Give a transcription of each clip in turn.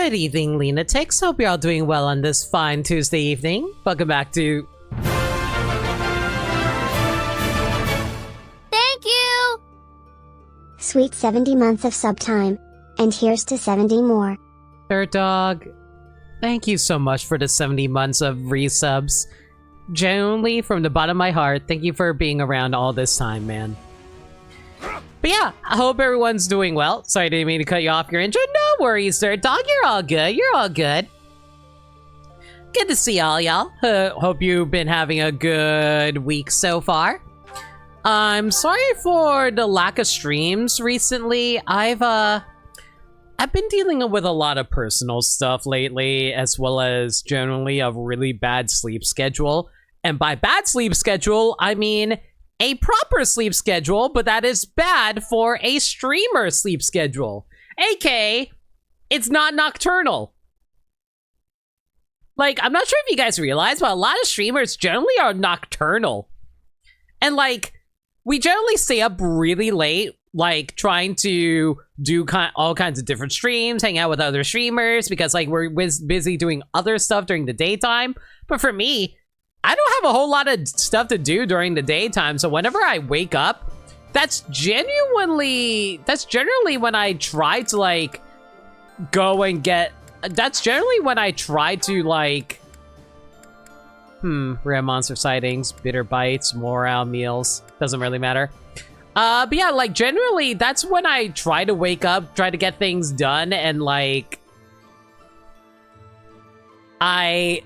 Good evening, lunatics. Hope you're all doing well on this fine Tuesday evening. Welcome back to... Thank you! Sweet 70 months of sub time. And here's to 70 more. Dirt Dog, thank you so much for the 70 months of resubs. Genuinely, from the bottom of my heart, thank you for being around all this time, man. But yeah, I hope everyone's doing well. Sorry, didn't mean to cut you off your intro. No worries, Dirt Dog. You're all good. You're all good. Good to see all y'all. Hope you've been having a good week so far. I'm sorry for the lack of streams recently. I've been dealing with a lot of personal stuff lately, as well as generally a really bad sleep schedule. And by bad sleep schedule, I mean a proper sleep schedule, but that is bad for a streamer sleep schedule. AKA, it's not nocturnal. Like, I'm not sure if you guys realize, but a lot of streamers generally are nocturnal. And like, we generally stay up really late, like trying to do all kinds of different streams, hang out with other streamers, because like we're busy doing other stuff during the daytime. But for me, I don't have a whole lot of stuff to do during the daytime, so whenever I wake up, that's generally when I try to like go and get, that's generally when I try to like, rare monster sightings, bitter bites, morale meals, doesn't really matter. But yeah, like generally that's when I try to wake up, try to get things done, and like I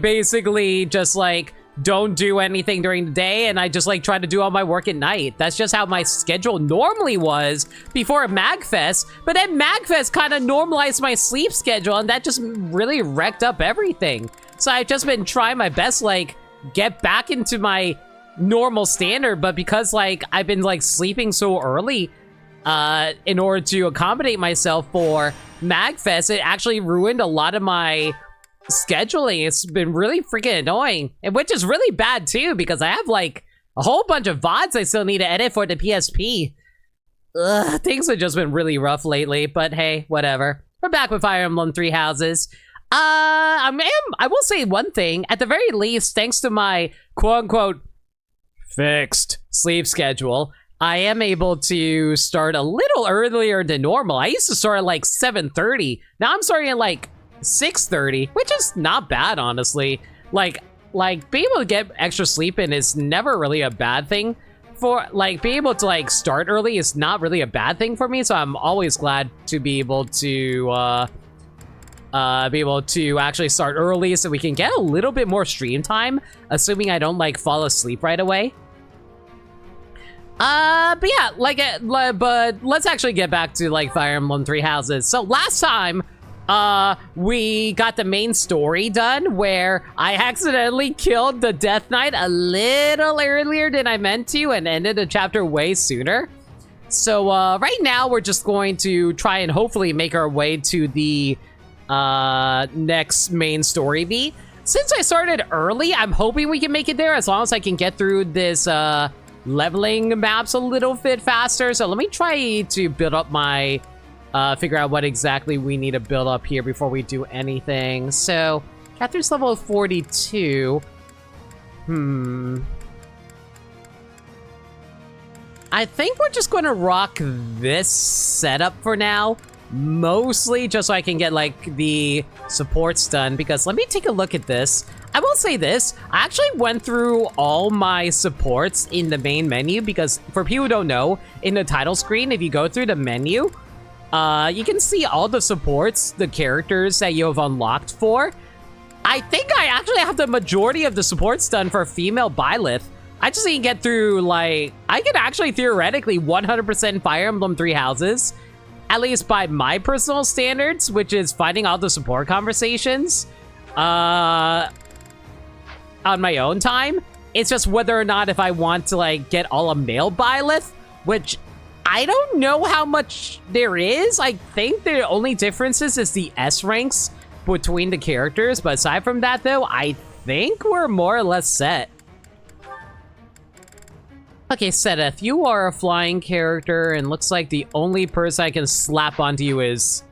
basically just like don't do anything during the day, and I just like try to do all my work at night. That's just how my schedule normally was before MagFest, but then MagFest kind of normalized my sleep schedule, and that just really wrecked up everything. So I've just been trying my best, like, get back into my normal standard, but because like I've been like sleeping so early in order to accommodate myself for MagFest, it actually ruined a lot of my scheduling. It's been really freaking annoying, and which is really bad too, because I have like a whole bunch of VODs I still need to edit for the PSP. Ugh, things have just been really rough lately, but hey, whatever. We're back with Fire Emblem Three Houses. I will say one thing, at the very least, thanks to my quote-unquote fixed sleep schedule, I am able to start a little earlier than normal. I used to start at like 7:30. Now I'm starting at like 6:30, which is not bad, honestly. Like being able to get extra sleep in is never really a bad thing. For like being able to like start early is not really a bad thing for me, so I'm always glad to be able to actually start early so we can get a little bit more stream time, assuming I don't like fall asleep right away. But yeah, but let's actually get back to like Fire Emblem Three Houses. So last time, we got the main story done where I accidentally killed the Death Knight a little earlier than I meant to and ended the chapter way sooner. So, right now we're just going to try and hopefully make our way to the, next main story beat. Since I started early, I'm hoping we can make it there as long as I can get through this, leveling maps a little bit faster. So let me try to build up my, figure out what exactly we need to build up here before we do anything. So, chapter's level 42. I think we're just going to rock this setup for now. Mostly just so I can get, like, the supports done. Because let me take a look at this. I will say this. I actually went through all my supports in the main menu. Because for people who don't know, in the title screen, if you go through the menu, you can see all the supports, the characters that you have unlocked for. I think I actually have the majority of the supports done for female Byleth. I just need to get through, like, I could actually theoretically 100% Fire Emblem Three Houses, at least by my personal standards, which is finding all the support conversations, on my own time. It's just whether or not if I want to, like, get all a male Byleth, which I don't know how much there is. I think the only differences is the S ranks between the characters, but aside from that, though, I think we're more or less set. Okay, Sedith, you are a flying character, and looks like the only person I can slap onto you is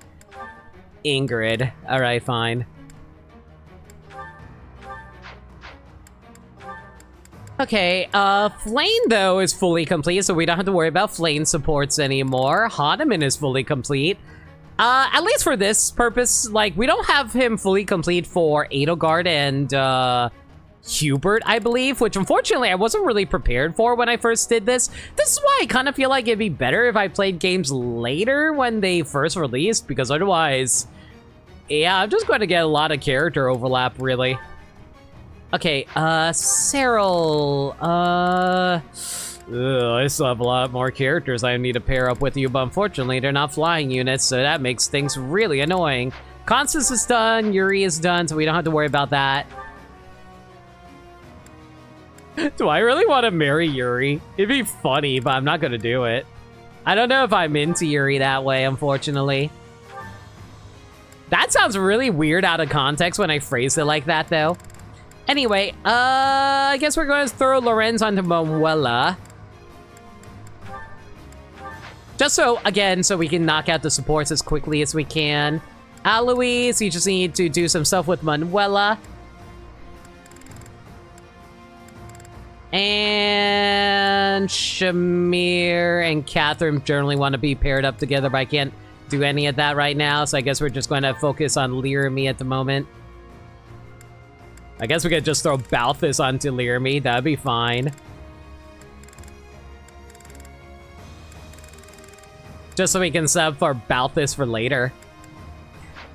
Ingrid. Alright, fine. Okay, Flame, though, is fully complete, so we don't have to worry about Flame supports anymore. Hahnemann is fully complete. At least for this purpose, like, we don't have him fully complete for Edelgard and, Hubert, I believe, which unfortunately I wasn't really prepared for when I first did this. This is why I kind of feel like it'd be better if I played games later when they first released, because otherwise, yeah, I'm just going to get a lot of character overlap, really. Okay, Cyril, I still have a lot more characters I need to pair up with you, but unfortunately, they're not flying units, so that makes things really annoying. Constance is done, Yuri is done, so we don't have to worry about that. Do I really want to marry Yuri? It'd be funny, but I'm not gonna do it. I don't know if I'm into Yuri that way, unfortunately. That sounds really weird out of context when I phrase it like that, though. Anyway, I guess we're going to throw Lorenz onto Manuela. Just so, again, so we can knock out the supports as quickly as we can. Alois, you just need to do some stuff with Manuela. And Shamir and Catherine generally want to be paired up together, but I can't do any of that right now, so I guess we're just going to focus on Lirami at the moment. I guess we could just throw Balthus onto Lirami, that'd be fine. Just so we can set up for Balthus for later.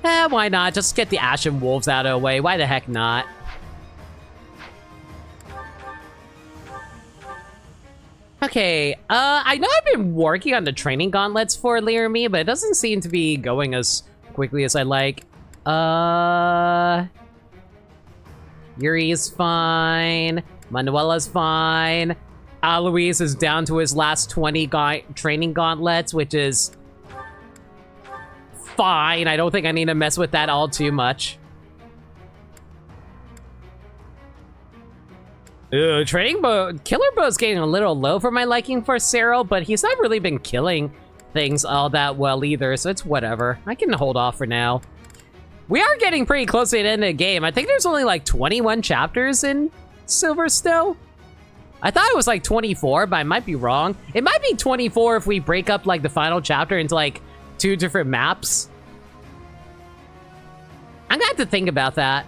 Why not? Just get the Ashen Wolves out of the way, why the heck not? Okay, I know I've been working on the training gauntlets for Lirami, but it doesn't seem to be going as quickly as I like. Yuri is fine. Manuela's fine. Alois is down to his last 20 training gauntlets, which is fine. I don't think I need to mess with that all too much. Training bow, killer bow's getting a little low for my liking for Cyril, but he's not really been killing things all that well either, so it's whatever. I can hold off for now. We are getting pretty close to the end of the game. I think there's only like 21 chapters in Silver still. I thought it was like 24, but I might be wrong. It might be 24 if we break up like the final chapter into like 2 different maps. I'm gonna have to think about that.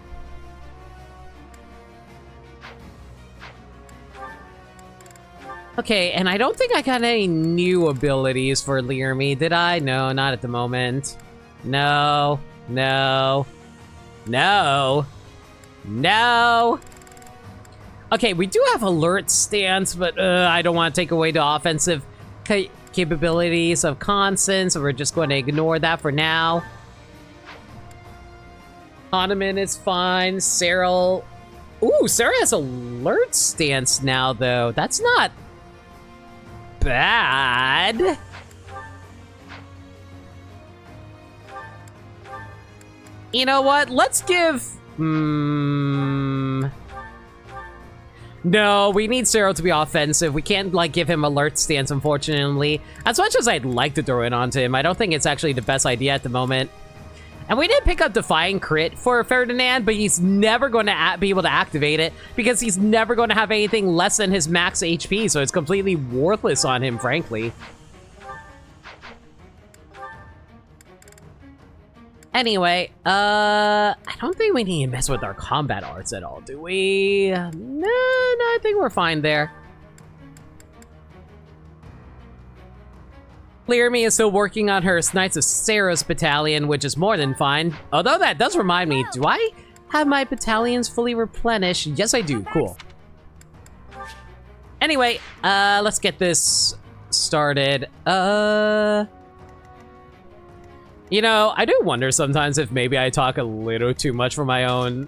Okay, and I don't think I got any new abilities for Lirami, did I? No, not at the moment. No, no, no, no. Okay, we do have alert stance, but I don't want to take away the offensive capabilities of Constance, so we're just going to ignore that for now. Hahnemann is fine. Cyril. Ooh, Sarah has alert stance now, though. That's not bad. You know what? Let's give... No, we need Cyril to be offensive. We can't, like, give him alert stance, unfortunately. As much as I'd like to throw it onto him, I don't think it's actually the best idea at the moment. And we did pick up Defying Crit for Ferdinand, but he's never going to be able to activate it because he's never going to have anything less than his max HP, so it's completely worthless on him, frankly. Anyway, I don't think we need to mess with our combat arts at all, do we? No, I think we're fine there. Lirami is still working on her Knights of Saros battalion, which is more than fine. Although that does remind me, do I have my battalions fully replenished? Yes, I do. Cool. Anyway, let's get this started. You know, I do wonder sometimes if maybe I talk a little too much for my own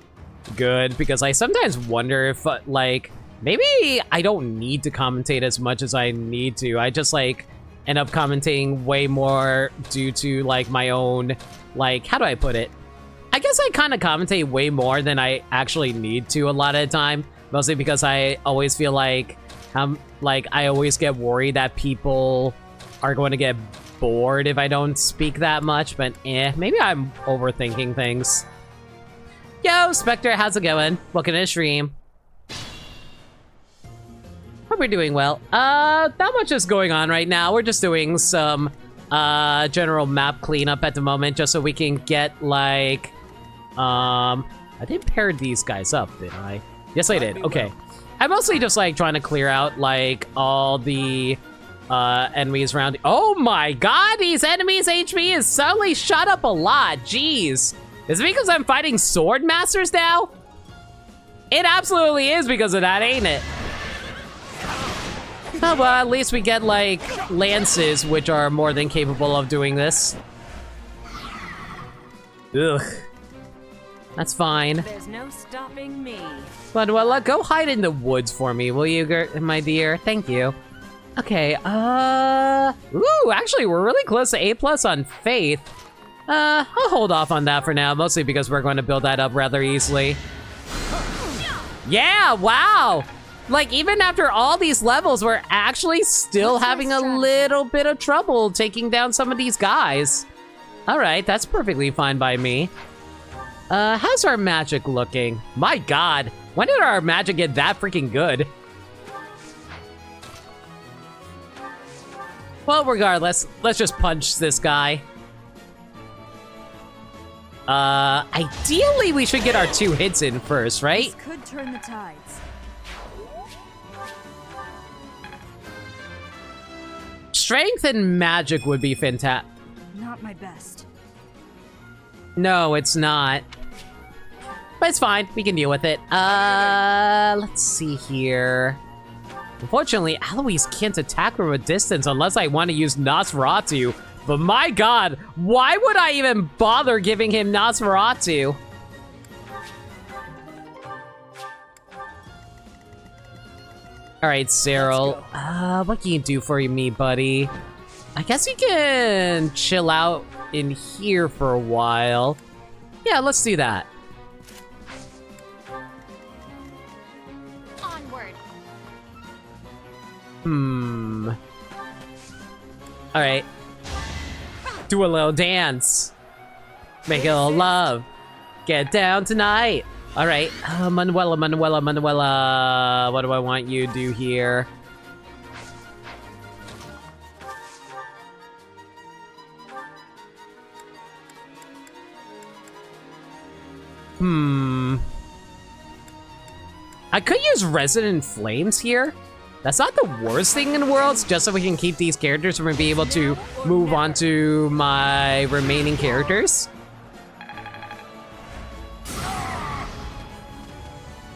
good, because I sometimes wonder if, like, maybe I don't need to commentate as much as I need to. I just, like, end up commentating way more due to, like, my own, like, how do I put it? I guess I kind of commentate way more than I actually need to a lot of the time, mostly because I always feel like, I always get worried that people are going to get bored if I don't speak that much, but maybe I'm overthinking things. Yo, Spectre, how's it going? Welcome to the stream. Hope we're doing well. Not much is going on right now. We're just doing some general map cleanup at the moment, just so we can get like I didn't pair these guys up, did I? Yes, I did. Okay. I'm mostly just like trying to clear out like all the enemies around. Oh my god, these enemies HP is suddenly shot up a lot. Jeez. Is it because I'm fighting sword masters now? It absolutely is because of that, ain't it? Oh, well, at least we get, like, lances, which are more than capable of doing this. Ugh. That's fine. There's no stopping me. But, well, go hide in the woods for me, will you, my dear? Thank you. Okay, ooh, actually, we're really close to A+ on Faith. I'll hold off on that for now, mostly because we're going to build that up rather easily. Yeah, wow! Like, even after all these levels, we're actually still having a little bit of trouble taking down some of these guys. All right, that's perfectly fine by me. How's our magic looking? My god, when did our magic get that freaking good? Well, regardless, let's just punch this guy. Ideally, we should get our 2 hits in first, right? This could turn the tides. Strength and magic would be fantastic. Not my best. No, it's not. But it's fine. We can deal with it. Let's see here. Unfortunately, Alois can't attack from a distance unless I want to use Nosferatu. But my god, why would I even bother giving him Nosferatu? Alright, Cyril. What can you do for me, buddy? I guess you can chill out in here for a while. Yeah, let's do that. Onward. Alright. Do a little dance. Make a little love. Get down tonight. Alright, Manuela. What do I want you to do here? I could use Resonant Flames here. That's not the worst thing in the world, just so we can keep these characters from being able to move on to my remaining characters.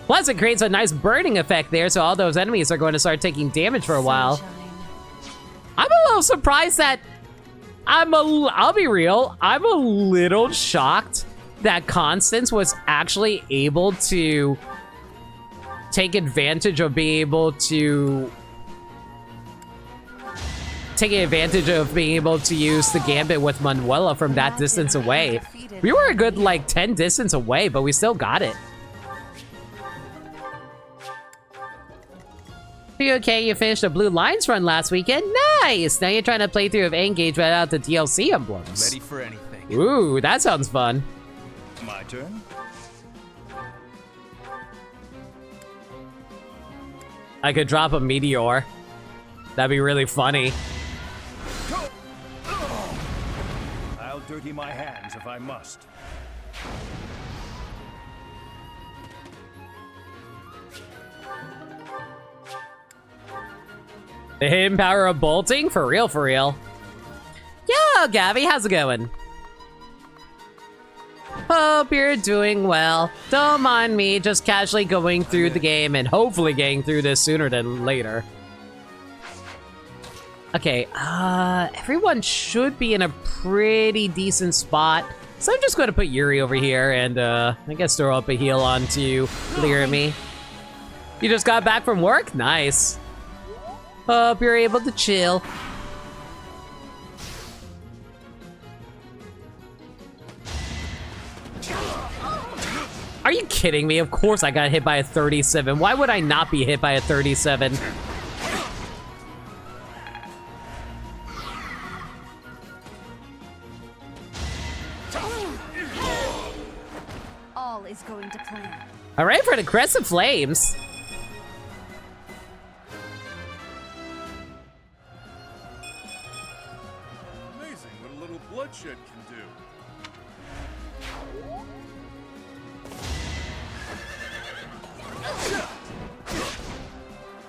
Plus, it creates a nice burning effect there, so all those enemies are going to start taking damage for a while. I'm a little surprised that I'll be real, I'm a little shocked that Constance was actually able to take advantage of being able to use the Gambit with Manuela from that distance away. We were a good, like, 10 distance away, but we still got it. You okay? You finished the Blue Lines run last weekend? Nice! Now you're trying to play through of Engage without the DLC emblems. Ready for anything. Ooh, that sounds fun. My turn. I could drop a meteor. That'd be really funny. I'll dirty my hands if I must. The hidden power of bolting? For real, for real. Yo, Gabby, how's it going? Hope you're doing well. Don't mind me just casually going through the game and hopefully getting through this sooner than later. Okay, everyone should be in a pretty decent spot. So I'm just going to put Yuri over here and, I guess throw up a heal onto Learmy. You just got back from work? Nice. Hope you're able to chill. Are you kidding me? Of course I got hit by a 37. Why would I not be hit by a 37? All right, for the Crescent Flames. Amazing what a little bloodshed can do.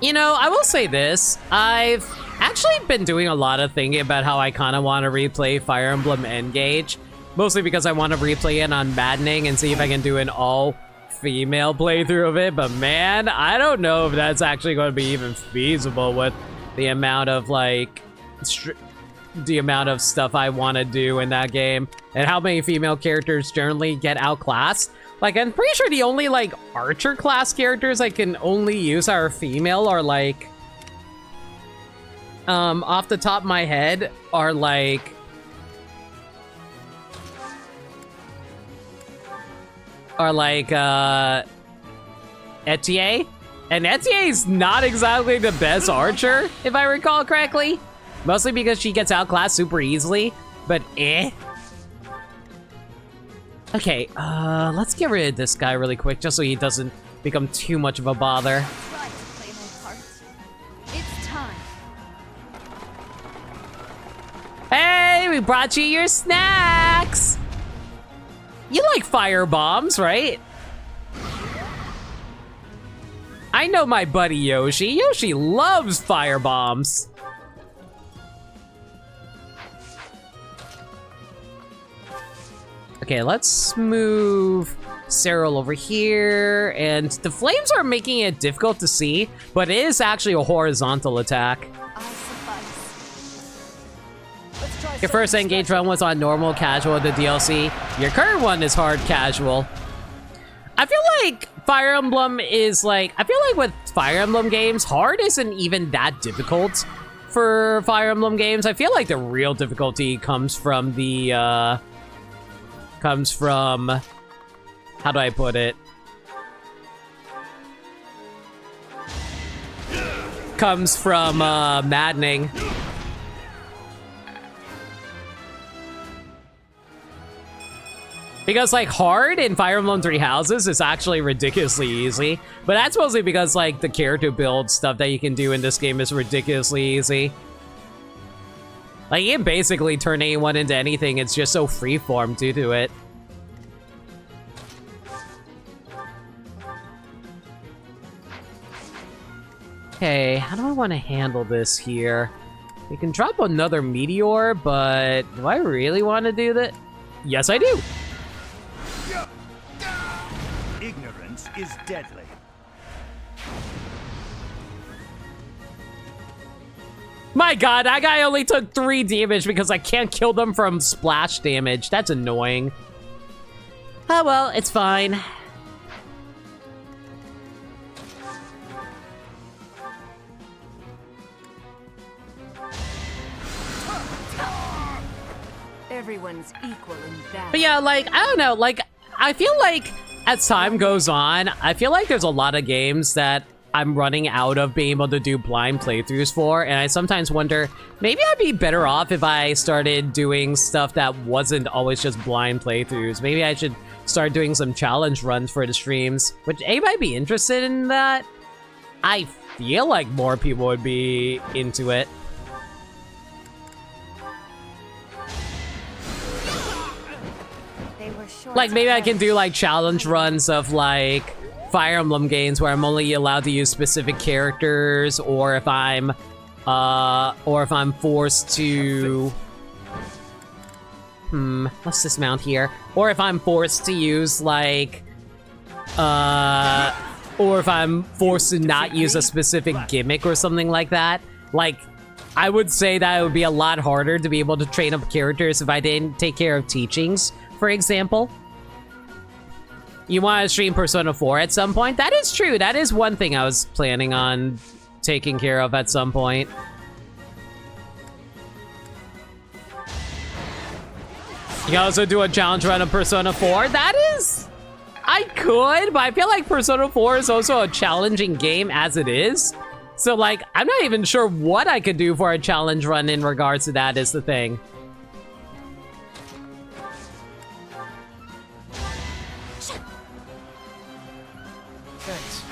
You know, I will say this. I've actually been doing a lot of thinking about how I kind of want to replay Fire Emblem Engage. Mostly because I want to replay it on Maddening and see if I can do an all-female playthrough of it. But man, I don't know if that's actually going to be even feasible with the amount of, like, the amount of stuff I want to do in that game. And how many female characters generally get outclassed. Like, I'm pretty sure the only, like, archer class characters I can only use are female or, like, off the top of my head are, like, Etier. And Etier is not exactly the best archer, if I recall correctly. Mostly because she gets outclassed super easily, but eh. Okay, let's get rid of this guy really quick, just so he doesn't become too much of a bother. Try to play my part. It's time. Hey, we brought you your snacks! You like fire bombs, right? I know my buddy Yoshi. Yoshi loves fire bombs. Okay, let's move Cyril over here. And the flames are making it difficult to see, but it is actually a horizontal attack. I suffice. Let's try Your first engage run was on normal, casual, the DLC. Your current one is hard casual. I feel like Fire Emblem is like, I feel like with Fire Emblem games, hard isn't even that difficult for Fire Emblem games. I feel like the real difficulty comes from the, how do I put it? Comes from, maddening. Because, like, hard in Fire Emblem Three Houses is actually ridiculously easy. But that's mostly because, like, the character build stuff that you can do in this game is ridiculously easy. Like, you can basically turn anyone into anything. It's just so freeform due to it. Okay, how do I want to handle this here? We can drop another meteor, but do I really want to do that? Yes, I do. Ignorance is deadly. My god, that guy only took 3 damage because I can't kill them from splash damage. That's annoying. Oh well, it's fine. Everyone's equal in battle. But yeah, like, I don't know, like, I feel like as time goes on, I feel like there's a lot of games that I'm running out of being able to do blind playthroughs for, and I sometimes wonder, maybe I'd be better off if I started doing stuff that wasn't always just blind playthroughs. Maybe I should start doing some challenge runs for the streams. Would anybody be interested in that? I feel like more people would be into it. Like, maybe I can do, like, challenge runs of, like, Fire Emblem games where I'm only allowed to use specific characters, or if I'm forced to... let's dismount here. Or if I'm forced to use, like, or if I'm forced to not use a specific gimmick or something like that. Like, I would say that it would be a lot harder to be able to train up characters if I didn't take care of teachings, for example. You want to stream Persona 4 at some point? That is true. That is one thing I was planning on taking care of at some point. You can also do a challenge run of Persona 4. That is... I could, but I feel like Persona 4 is also a challenging game as it is. So, like, I'm not even sure what I could do for a challenge run in regards to that is the thing.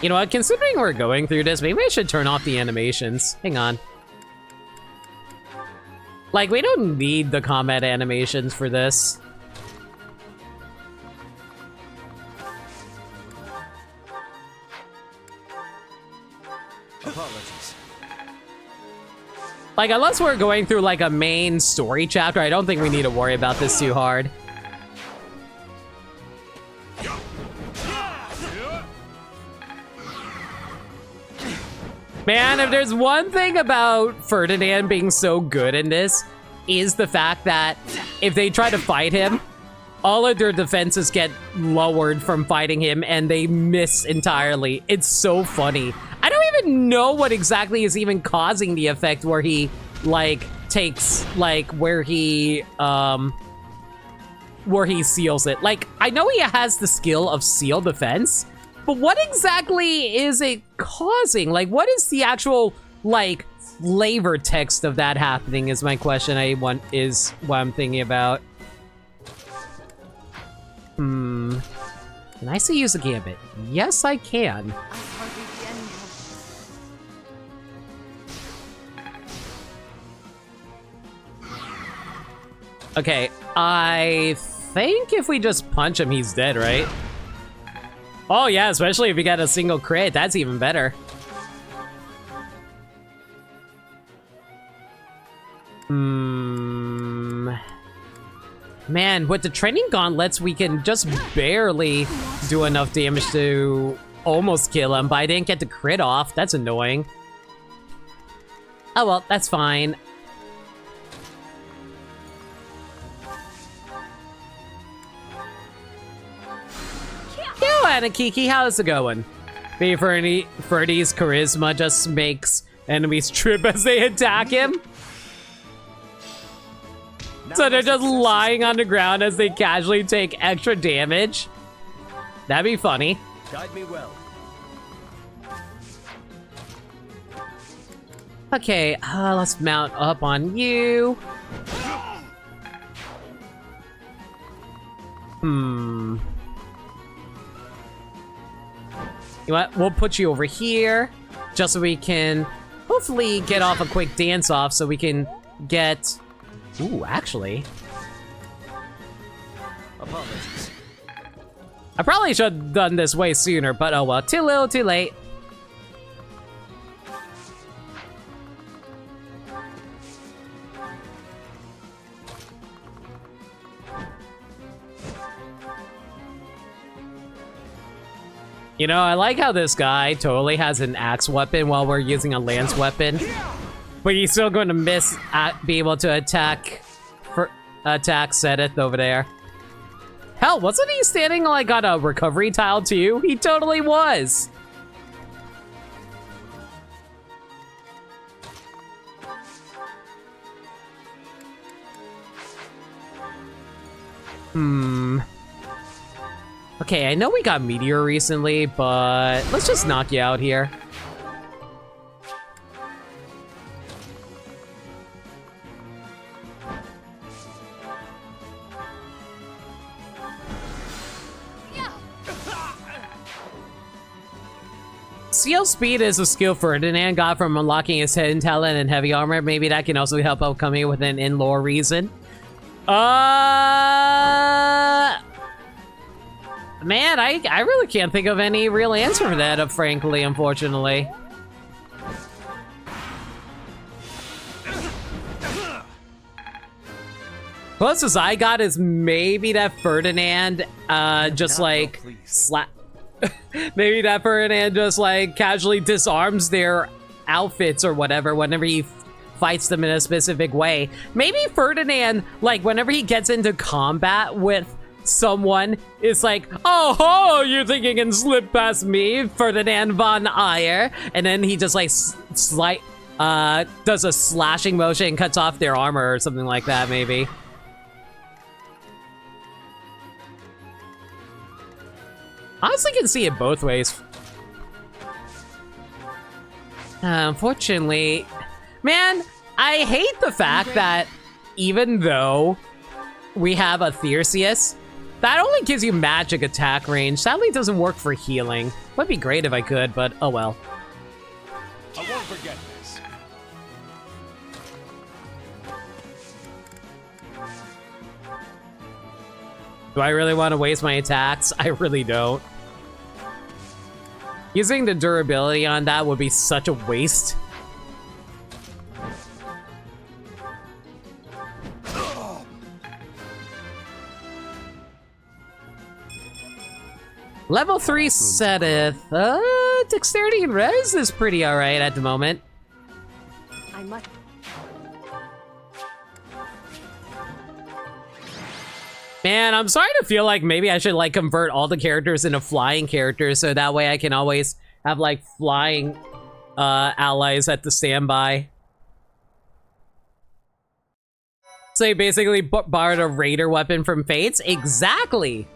You know what, considering we're going through this, maybe I should turn off the animations. Hang on. Like, we don't need the combat animations for this. Apologies. Like, unless we're going through, like, a main story chapter, I don't think we need to worry about this too hard. Man, if there's one thing about Ferdinand being so good in this, is the fact that if they try to fight him, all of their defenses get lowered from fighting him and they miss entirely. It's so funny. I don't even know what exactly is even causing the effect where he, like, takes, like, where he seals it. Like, I know he has the skill of seal defense, but what exactly is it causing? Like, what is the actual, like, flavor text of that happening is my question is what I'm thinking about. Can I still use the gambit? Yes, I can. I hardly can now. Okay, I think if we just punch him, he's dead, right? Oh yeah, especially if you got a single crit, that's even better. Man, with the training gauntlets, we can just barely do enough damage to almost kill him, but I didn't get the crit off. That's annoying. Oh well, that's fine. Yo, Anakiki, how's it going? Maybe Ferdy's charisma just makes enemies trip as they attack him. So they're just lying on the ground as they casually take extra damage. That'd be funny. Guide me well. Okay, let's mount up on you. You know what? We'll put you over here just so we can hopefully get off a quick dance off so we can get... Ooh, actually. Apologies. I probably should have done this way sooner, but oh well. Too little, too late. You know, I like how this guy totally has an axe weapon while we're using a lance weapon. But he's still going to be able to attack Sedith over there. Hell, wasn't he standing like on a recovery tile too? He totally was. Okay, I know we got Meteor recently, but let's just knock you out here. Seal speed is a skill Ferdinand got from unlocking his hidden talent and heavy armor. Maybe that can also help out coming with an in-lore reason. Man, I really can't think of any real answer for that, frankly, unfortunately. Closest I got is maybe that Ferdinand, just like, maybe that Ferdinand just like casually disarms their outfits or whatever whenever he fights them in a specific way. Maybe Ferdinand, like, whenever he gets into combat with someone, it's like, oh ho, you think you can slip past me, Ferdinand von Ayer? And then he just like does a slashing motion and cuts off their armor or something like that, maybe. Honestly, can see it both ways. Unfortunately, man, I hate the fact that even though we have a Theseus, that only gives you magic attack range. Sadly, it doesn't work for healing. Would be great if I could, but oh well. I won't forget this. Do I really want to waste my attacks? I really don't. Using the durability on that would be such a waste. Level 3 Seteth. Dexterity and res is pretty alright at the moment. I must. Man, I'm starting to feel like maybe I should like convert all the characters into flying characters so that way I can always have like flying allies at the standby. So you basically borrowed a raider weapon from Fates? Exactly!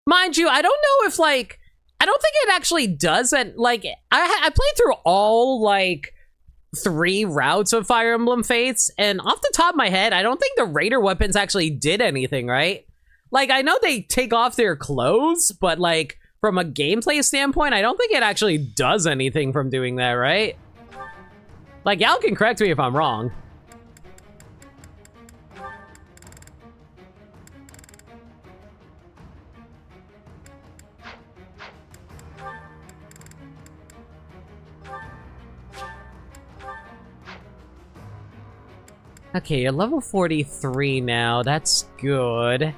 Mind you, I don't know if like, I don't think it actually does it. Like, I played through all like 3 routes of Fire Emblem Fates, and off the top of my head, I don't think the raider weapons actually did anything, right? Like, I know they take off their clothes, but like, from a gameplay standpoint, I don't think it actually does anything from doing that, right? Like, y'all can correct me if I'm wrong. Okay, you're level 43 now. That's good.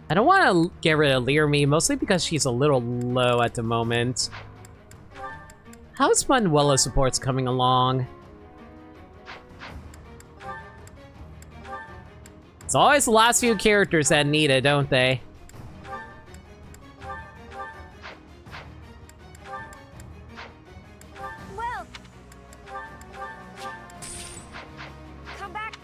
I don't want to get rid of Learme, mostly because she's a little low at the moment. How's Manuela supports coming along? It's always the last few characters that need it, don't they? Well, come back.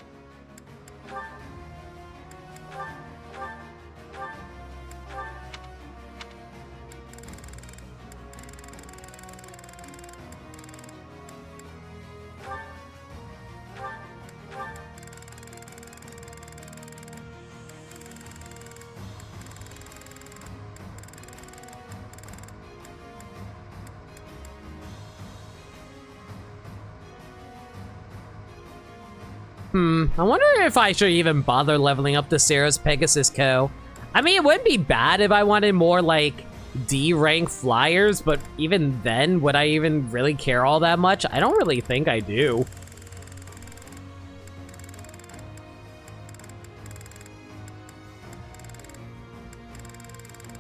I wonder if I should even bother leveling up the Sarah's Pegasus Co. I mean, it wouldn't be bad if I wanted more, like, D-rank flyers, but even then, would I even really care all that much? I don't really think I do.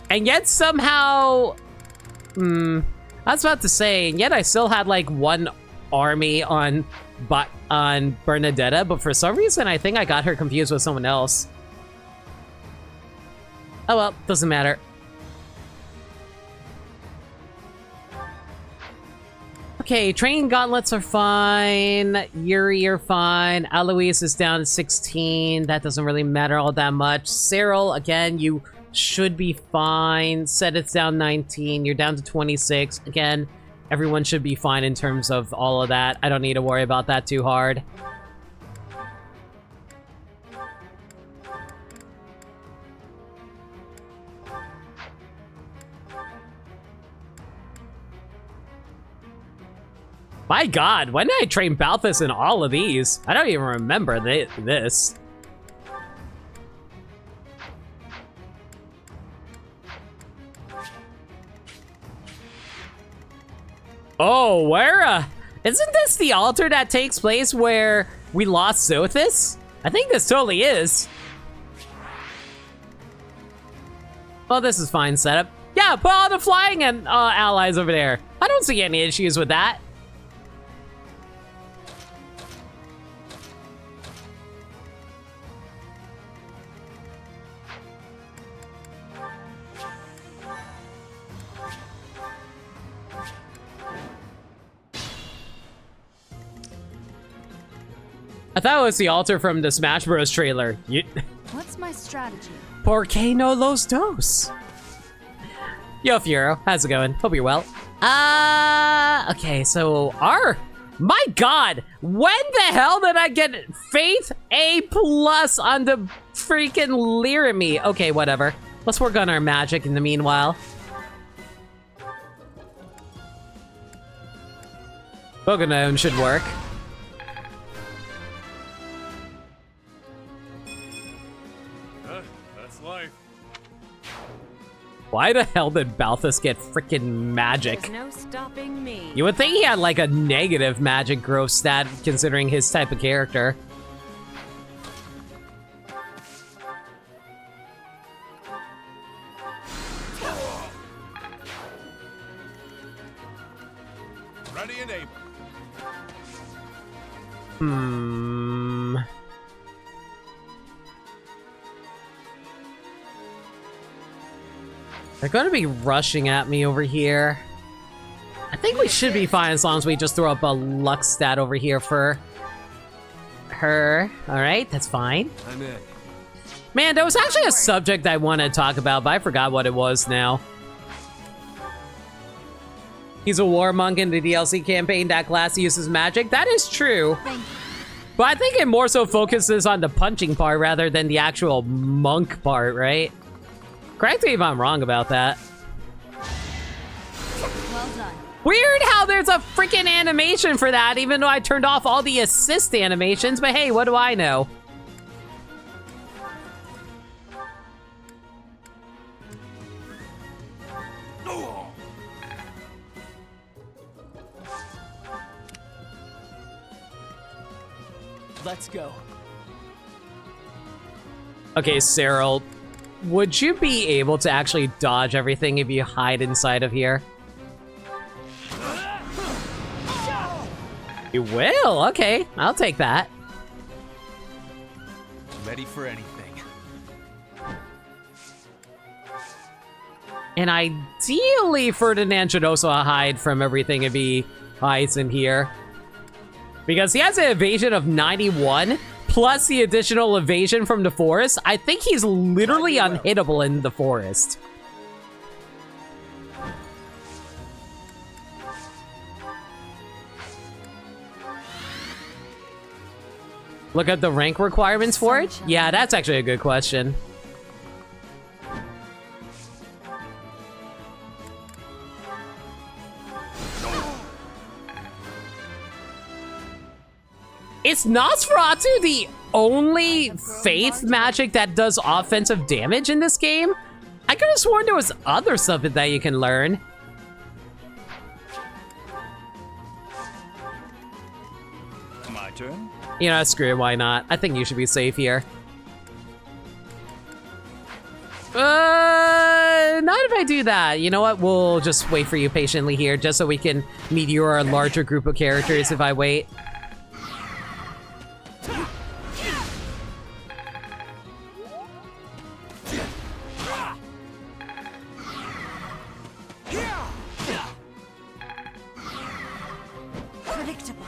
And yet somehow... I was about to say, and yet I still had, like, one army on Bernadetta, but for some reason I think I got her confused with someone else. Oh well, doesn't matter. Okay, training gauntlets are fine. Yuri, you're fine. Alois is down to 16. That doesn't really matter all that much. Cyril, again, you should be fine. Seteth's down 19. You're down to 26. Again, everyone should be fine in terms of all of that. I don't need to worry about that too hard. My god, when did I train Balthus in all of these? I don't even remember this. Oh, where, isn't this the altar that takes place where we lost Zothis? I think this totally is. Well, this is fine setup. Yeah, put all the flying and allies over there. I don't see any issues with that. I thought it was the altar from the Smash Bros. Trailer. What's my strategy? Por qué no los dos? Yo, Fiero, how's it going? Hope you're well. Okay, so our My god! When the hell did I get Faith A+ on the freaking Lyramie? Okay, whatever. Let's work on our magic in the meanwhile. Pogonome should work. That's life. Why the hell did Balthus get freaking magic? There's no stopping me. You would think he had like a negative magic growth stat considering his type of character. Ready and able. They're gonna be rushing at me over here. I think we should be fine as long as we just throw up a luck stat over here for her. Alright, that's fine. I'm in. Man, there was actually a subject I wanted to talk about, but I forgot what it was now. He's a war monk in the DLC campaign. That class uses magic. That is true. But I think it more so focuses on the punching part rather than the actual monk part, right? Correct me if I'm wrong about that. Well done. Weird how there's a freaking animation for that, even though I turned off all the assist animations, but hey, what do I know? Let's go. Okay, Cyril, would you be able to actually dodge everything if you hide inside of here? You will? Okay, I'll take that. Ready for anything. And ideally, Ferdinand should also hide from everything if he hides in here. Because he has an evasion of 91, plus the additional evasion from the forest. I think he's literally unhittable in the forest. Look at the rank requirements for it? Yeah, that's actually a good question. Is Nosferatu the only faith magic that does offensive damage in this game? I could have sworn there was other stuff that you can learn. My turn. You know, screw it, why not? I think you should be safe here. Not if I do that. You know what? We'll just wait for you patiently here, just so we can meteor a larger group of characters if I wait. Predictable.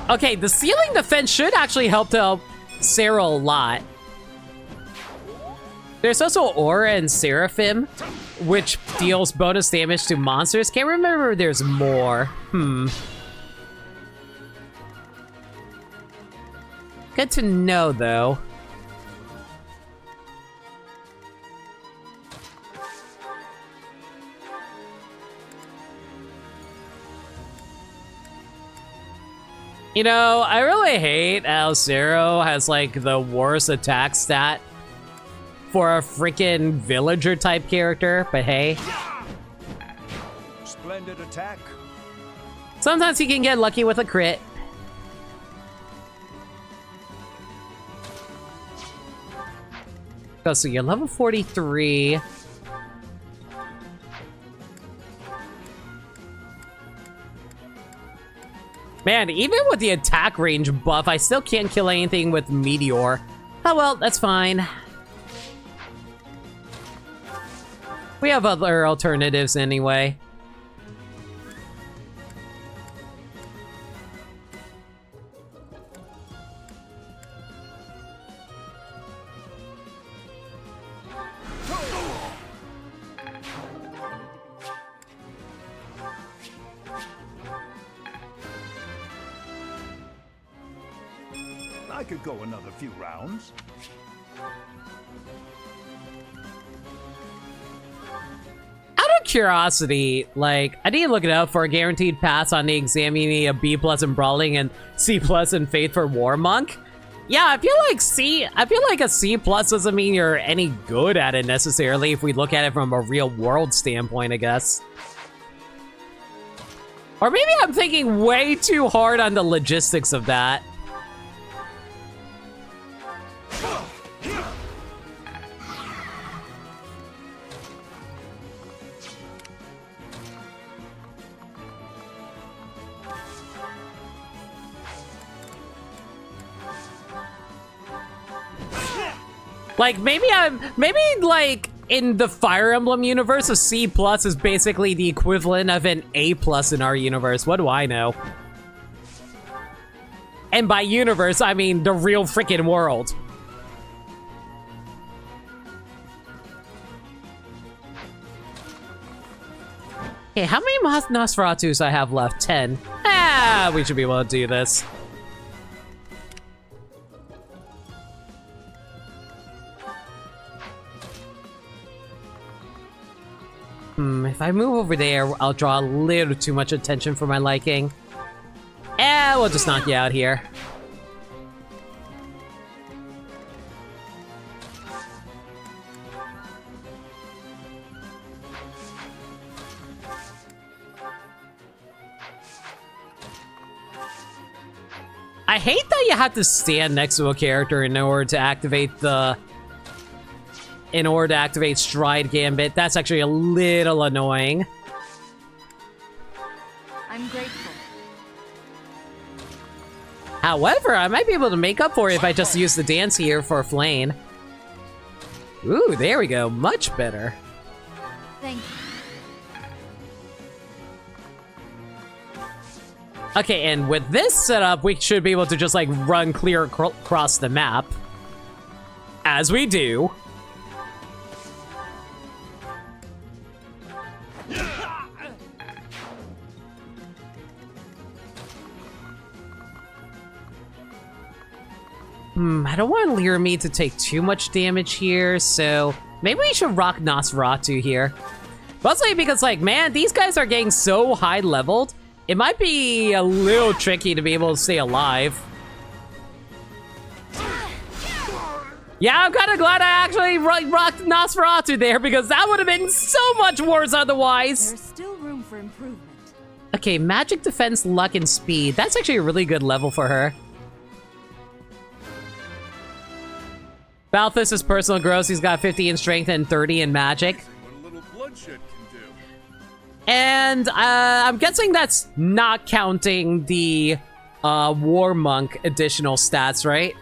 Okay, the ceiling defense should actually help Cyril a lot. There's also Aura and Seraphim, which deals bonus damage to monsters. Can't remember if there's more. Good to know, though. You know, I really hate how Zero has, like, the worst attack stat for a freaking villager type character, but hey. Splendid attack. Sometimes he can get lucky with a crit. Oh, so you're level 43. Man, even with the attack range buff, I still can't kill anything with Meteor. Oh well, that's fine. We have other alternatives anyway. could go another few rounds. Out of curiosity, like, I need to look it up for a guaranteed pass on the exam. You need a B+ in Brawling and C+ in Faith for War Monk. Yeah, I feel like a C+ doesn't mean you're any good at it necessarily if we look at it from a real world standpoint, I guess. Or maybe I'm thinking way too hard on the logistics of that. Like, maybe like in the Fire Emblem universe, a C+ is basically the equivalent of an A+ in our universe. What do I know? And by universe, I mean the real freaking world. Okay, how many Nosferatus I have left? 10. Ah, we should be able to do this. If I move over there, I'll draw a little too much attention for my liking. We'll just knock you out here. I hate that you have to stand next to a character in order to activate Stride Gambit. That's actually a little annoying. I'm grateful. However, I might be able to make up for it if I just use the dance here for Flame. Ooh, there we go. Much better. Thank you. Okay, and with this setup, we should be able to just, like, run clear across the map. As we do. I don't want Lyramid to take too much damage here, so maybe we should rock Nosferatu here. Mostly because, like, man, these guys are getting so high leveled, it might be a little tricky to be able to stay alive. Yeah, I'm kind of glad I actually rocked Nosferatu there, because that would have been so much worse otherwise. There's still room for improvement. Okay, magic, defense, luck, and speed. That's actually a really good level for her. Balthus is personal growth. He's got 50 in strength and 30 in magic. What a little bloodshed can do. And I'm guessing that's not counting the War Monk additional stats, right?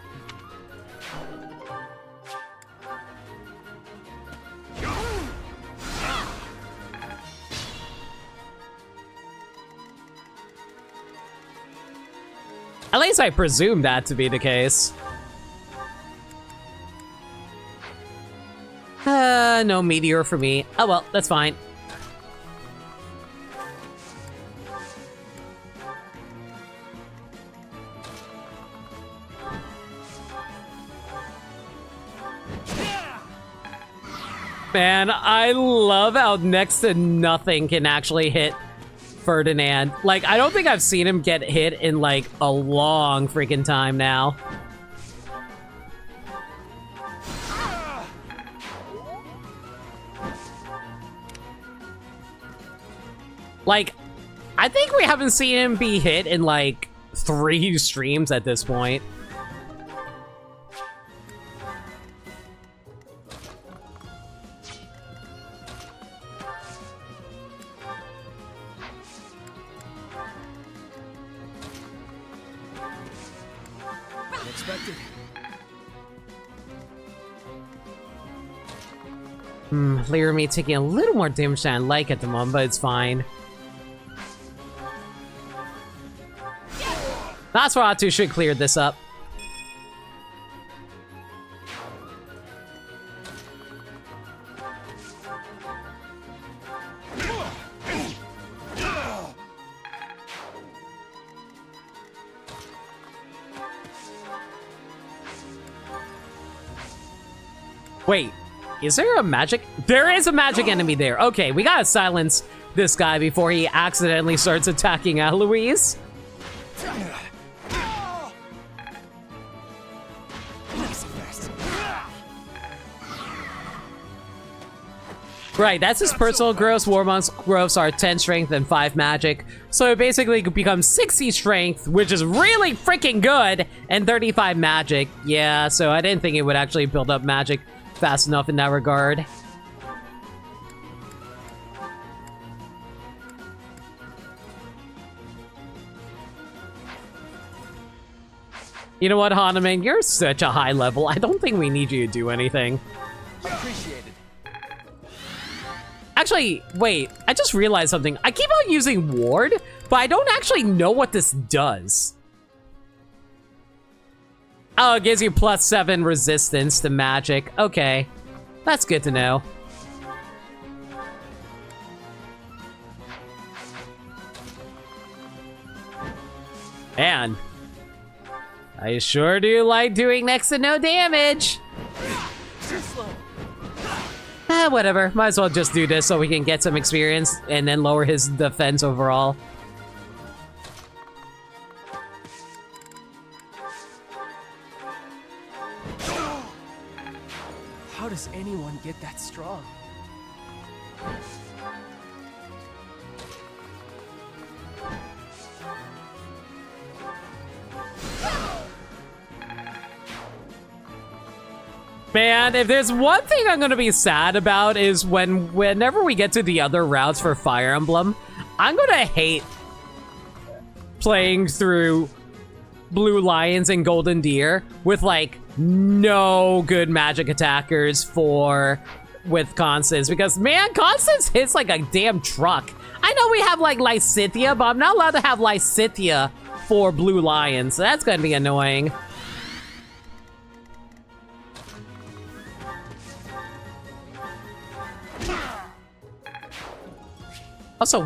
At least I presume that to be the case. No meteor for me. Oh well, that's fine. Man, I love how next to nothing can actually hit Ferdinand. Like, I don't think I've seen him get hit in, like, a long freaking time now. Like, I think we haven't seen him be hit in, like, 3 streams at this point. Unexpected. Lyramid taking a little more damage than I like at the moment, but it's fine. Nosferatu should clear this up. Wait, is there a magic? There is a magic enemy there. Okay, we gotta silence this guy before he accidentally starts attacking Eloise. Right, that's his personal growth. Warmonk's growths are 10 strength and 5 magic. So it basically becomes 60 strength, which is really freaking good, and 35 magic. Yeah, so I didn't think it would actually build up magic fast enough in that regard. You know what, Hanuman? You're such a high level. I don't think we need you to do anything. Appreciated. Actually, wait, I just realized something. I keep on using Ward, but I don't actually know what this does. Oh, it gives you +7 resistance to magic. Okay, that's good to know. Man, I sure do like doing next to no damage. Whatever. Might as well just do this so we can get some experience and then lower his defense overall. How does anyone get that strong? Man, if there's one thing I'm gonna be sad about is whenever we get to the other routes for Fire Emblem, I'm gonna hate playing through Blue Lions and Golden Deer with like no good magic attackers with Constance, because man, Constance hits like a damn truck. I know we have like Lysithea, but I'm not allowed to have Lysithea for Blue Lions, so that's gonna be annoying. Also,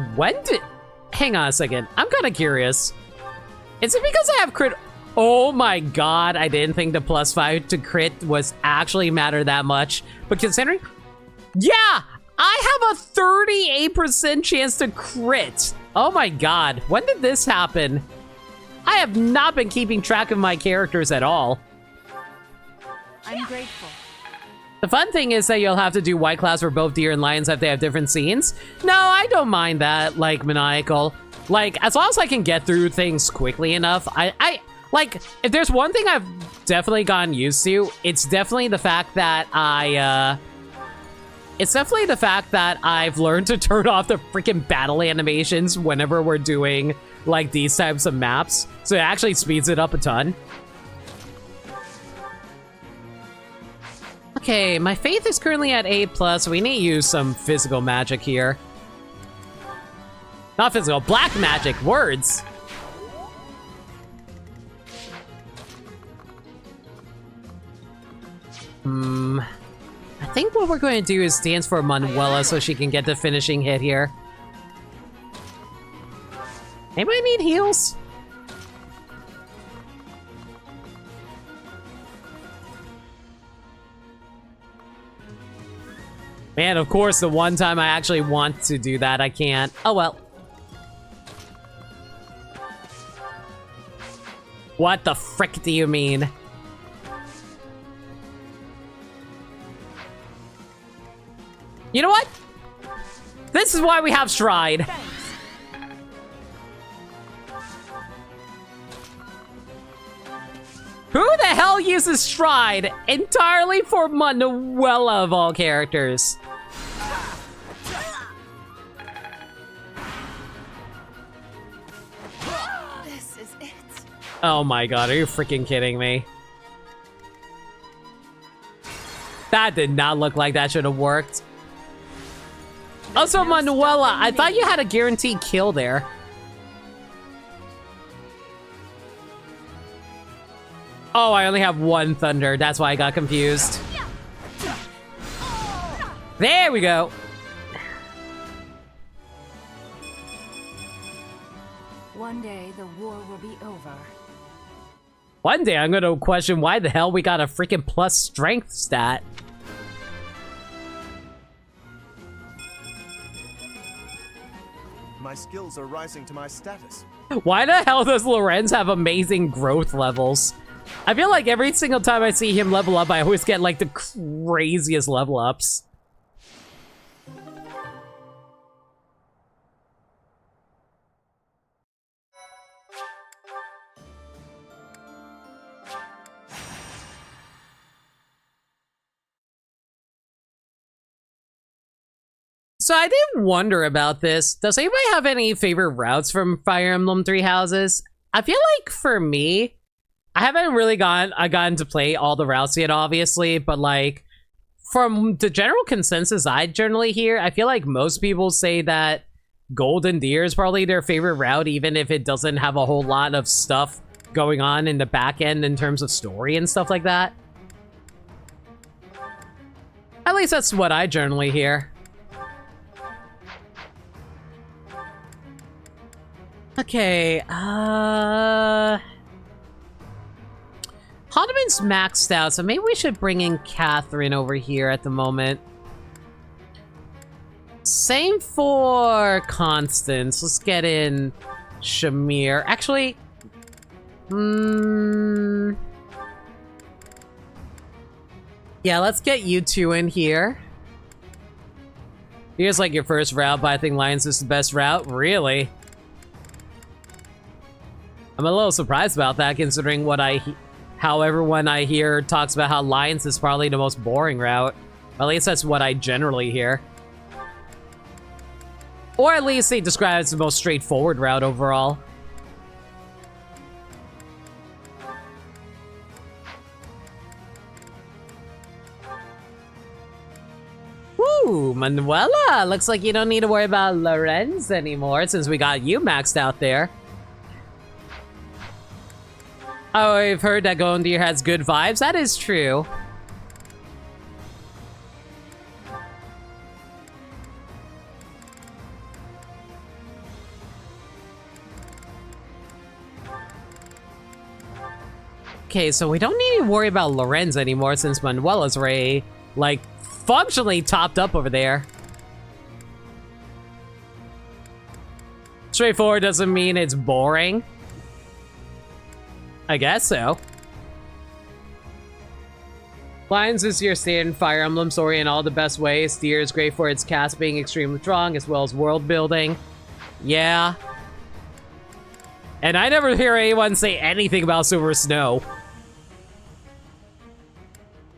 hang on a second. I'm kind of curious. Is it because I have crit? Oh my god, I didn't think the +5 to crit was actually matter that much. But considering, yeah, I have a 38% chance to crit. Oh my god, when did this happen? I have not been keeping track of my characters at all. I'm grateful. The fun thing is that you'll have to do White Clouds for both Deer and Lions if they have different scenes. No, I don't mind that, like, Maniacal. Like, as long as I can get through things quickly enough, like, if there's one thing I've definitely gotten used to, it's definitely the fact that I've learned to turn off the freaking battle animations whenever we're doing, like, these types of maps. So it actually speeds it up a ton. Okay, my faith is currently at 8+. We need to use some physical magic here. Not physical, black magic, words. I think what we're going to do is dance for Manuela so she can get the finishing hit here. Anybody need heals? Man, of course, the one time I actually want to do that, I can't. Oh well. What the frick do you mean? You know what? This is why we have Stride. Who the hell uses Stride entirely for Manuela of all characters? This is it. Oh my god, are you freaking kidding me? That did not look like that should have worked. Also, Manuela, I thought you had a guaranteed kill there. Oh, I only have one thunder. That's why I got confused. There we go. One day the war will be over. One day I'm gonna question why the hell we got a freaking plus strength stat. my skills are rising to my status. Why the hell does Lorenz have amazing growth levels? I feel like every single time I see him level up, I always get like the craziest level ups. So I did wonder about this. Does anybody have any favorite routes from Fire Emblem Three Houses? I feel like for me, I haven't really gotten to play all the routes yet, obviously, but like from the general consensus I generally hear, I feel like most people say that Golden Deer is probably their favorite route, even if it doesn't have a whole lot of stuff going on in the back end in terms of story and stuff like that. At least that's what I generally hear. Okay, Hodman's maxed out, so maybe we should bring in Catherine over here at the moment. Same for Constance. Let's get in Shamir. Actually, yeah, let's get you two in here. Here's like your first route, but I think Lions is the best route. Really? I'm a little surprised about that, considering how everyone I hear talks about how Lions is probably the most boring route. At least that's what I generally hear. Or at least they describe it as the most straightforward route overall. Woo, Manuela! Looks like you don't need to worry about Lorenz anymore since we got you maxed out there. Oh, I've heard that Golden Deer has good vibes. That is true. Okay, so we don't need to worry about Lorenz anymore since Manuela's already, like, functionally topped up over there. Straightforward doesn't mean it's boring. I guess so. Lions is your standard Fire Emblem story in all the best ways. Deer is great for its cast being extremely strong, as well as world building. Yeah. And I never hear anyone say anything about Silver Snow.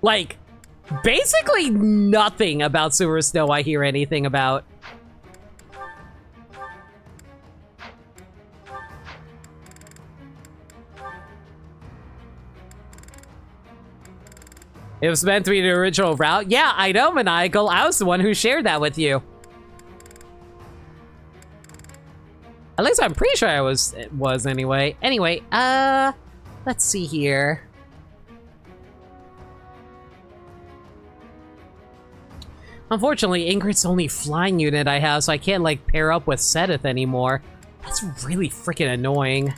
Like, basically nothing about Silver Snow I hear anything about. It was meant to be the original route. Yeah, I know, Maniacal. I was the one who shared that with you. At least I'm pretty sure I was anyway. Anyway, let's see here. Unfortunately, Ingrid's the only flying unit I have, so I can't, like, pair up with Sedith anymore. That's really freaking annoying.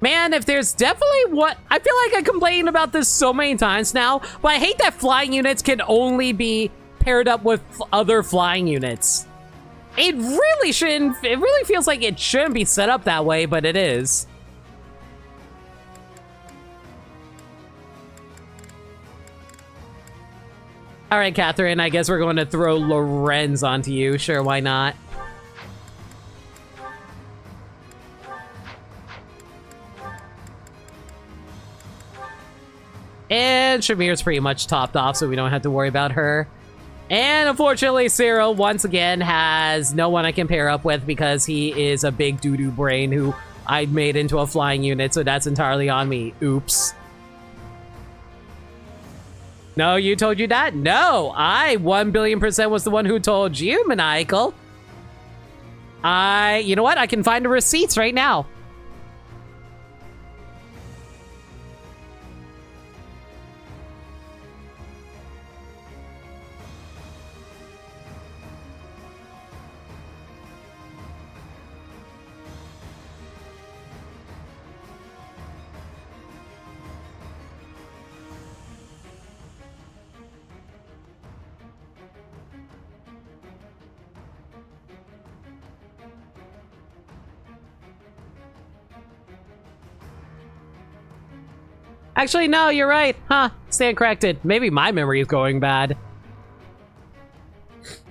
Man, if there's definitely what... I feel like I complained about this so many times now, but I hate that flying units can only be paired up with other flying units. It really shouldn't... It really feels like it shouldn't be set up that way, but it is. Alright, Catherine, I guess we're going to throw Lorenz onto you. Sure, why not? And Shamir's pretty much topped off, so we don't have to worry about her. And unfortunately, Cyril, once again, has no one I can pair up with because he is a big doo-doo brain who I made into a flying unit, so that's entirely on me. Oops. No, you told you that? No, I 1,000,000,000% was the one who told you, Maniacal. You know what? I can find the receipts right now. Actually, no, you're right. Huh, stand corrected. Maybe my memory is going bad.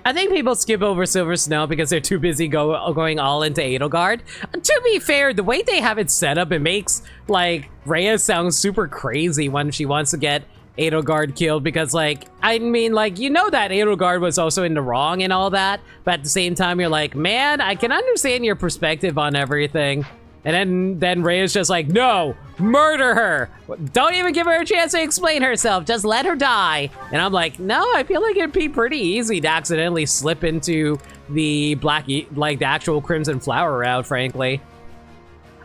I think people skip over Silver Snow because they're too busy going all into Edelgard. To be fair, the way they have it set up, it makes, like, Rhea sound super crazy when she wants to get Edelgard killed because, like, I mean, like, you know that Edelgard was also in the wrong and all that, but at the same time, you're like, man, I can understand your perspective on everything. And then Rhea's just like, no, murder her. Don't even give her a chance to explain herself. Just let her die. And I'm like, no, I feel like it'd be pretty easy to accidentally slip into the like the actual Crimson Flower route, frankly.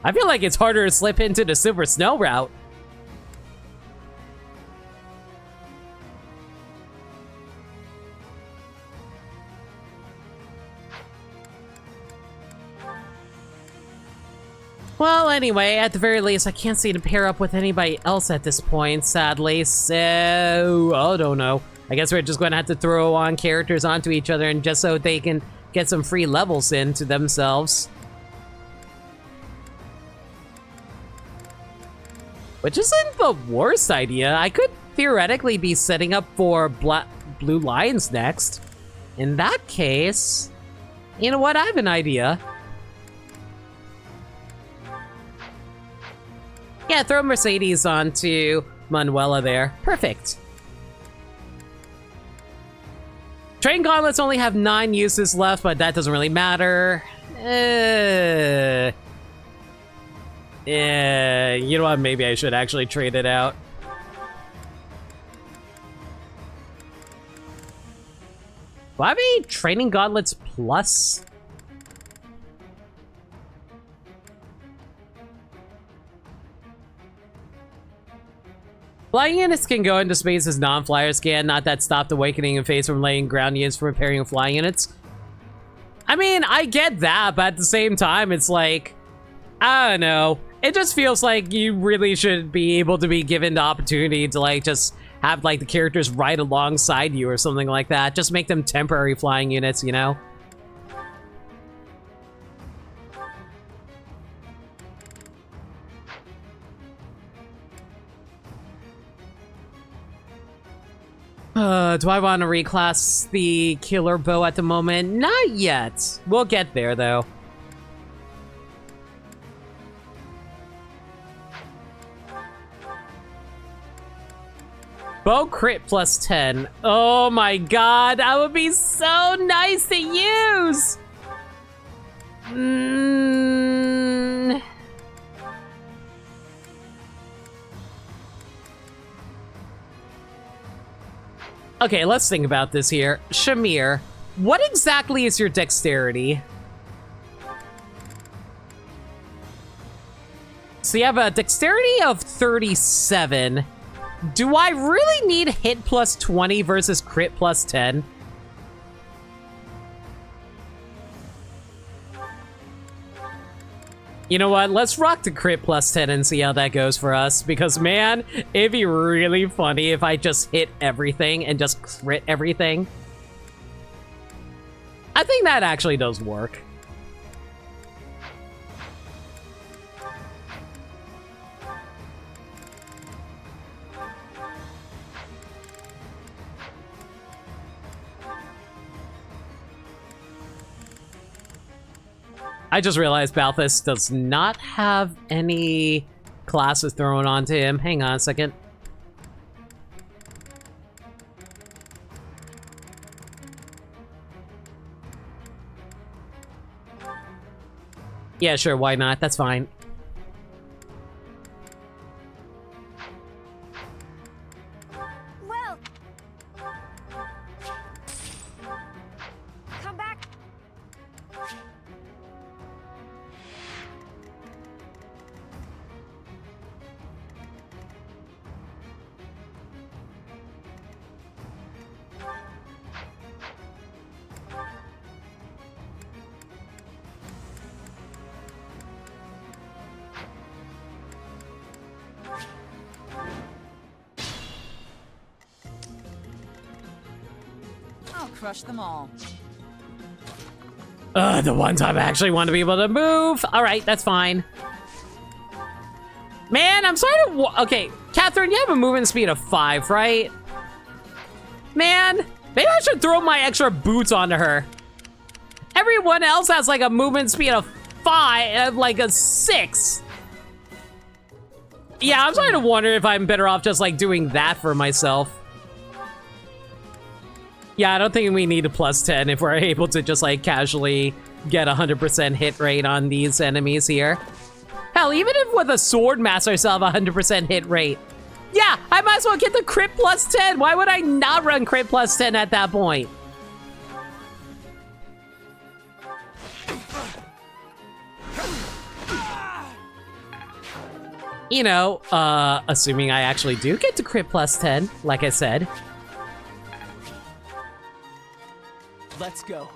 I feel like it's harder to slip into the Silver Snow route. Well, anyway, at the very least, I can't seem to pair up with anybody else at this point, sadly, so... I don't know. I guess we're just going to have to throw on characters onto each other and just so they can get some free levels into themselves. Which isn't the worst idea. I could theoretically be setting up for Blue Lions next. In that case, you know what? I have an idea. Yeah, throw Mercedes onto Manuela there. Perfect. Train gauntlets only have 9 uses left, but that doesn't really matter. Yeah, you know what? Maybe I should actually trade it out. Will I be training gauntlets plus? Flying units can go into space as non-flyers can, not that stopped awakening and phase from laying ground units from repairing flying units. I mean, I get that, but at the same time, it's like, I don't know. It just feels like you really should be able to be given the opportunity to, like, just have, like, the characters right alongside you or something like that. Just make them temporary flying units, you know? Do I want to reclass the killer bow at the moment? Not yet. We'll get there, though. Bow crit plus 10. Oh my god, that would be so nice to use! Okay, let's think about this here. Shamir, what exactly is your dexterity? So you have a dexterity of 37. Do I really need hit plus 20 versus crit plus 10? You know what? Let's rock the crit plus 10 and see how that goes for us. Because, man, it'd be really funny if I just hit everything and just crit everything. I think that actually does work. I just realized Balthus does not have any classes thrown onto him. Hang on a second. Yeah, sure, why not? That's fine. Well, come back. I'll crush them all. The one time I actually want to be able to move. All right, that's fine. Man, I'm sorry to... Okay, Catherine, you have a movement speed of 5, right? Man, maybe I should throw my extra boots onto her. Everyone else has like a movement speed of 5, like a 6. Yeah, I'm starting to wonder if I'm better off just like doing that for myself. Yeah, I don't think we need a +10 if we're able to just like casually get 100% hit rate on these enemies here. Hell, even if with a sword master I still have 100% hit rate. Yeah, I might as well get the crit +10. Why would I not run crit +10 at that point? You know, assuming I actually do get to crit +10, like I said. Let's go.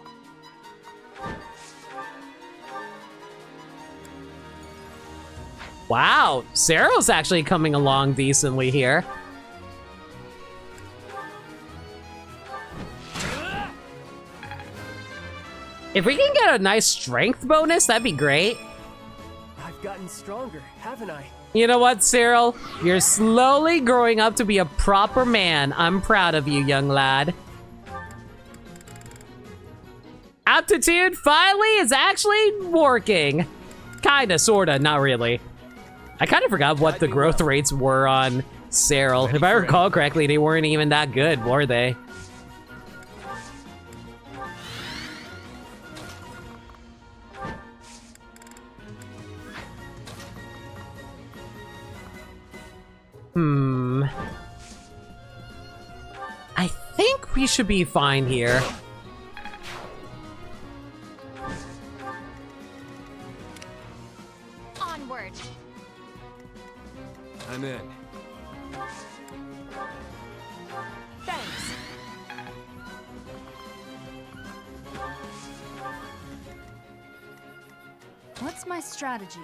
Wow, Cyril's actually coming along decently here. If we can get a nice strength bonus, that'd be great. I've gotten stronger, haven't I? You know what, Cyril? You're slowly growing up to be a proper man. I'm proud of you, young lad. Aptitude finally is actually working. Kinda, sorta, not really. I kind of forgot what the growth rates were on Cyril. If I recall correctly, they weren't even that good, were they? I think we should be fine here. Onward. I'm in. Thanks. What's my strategy?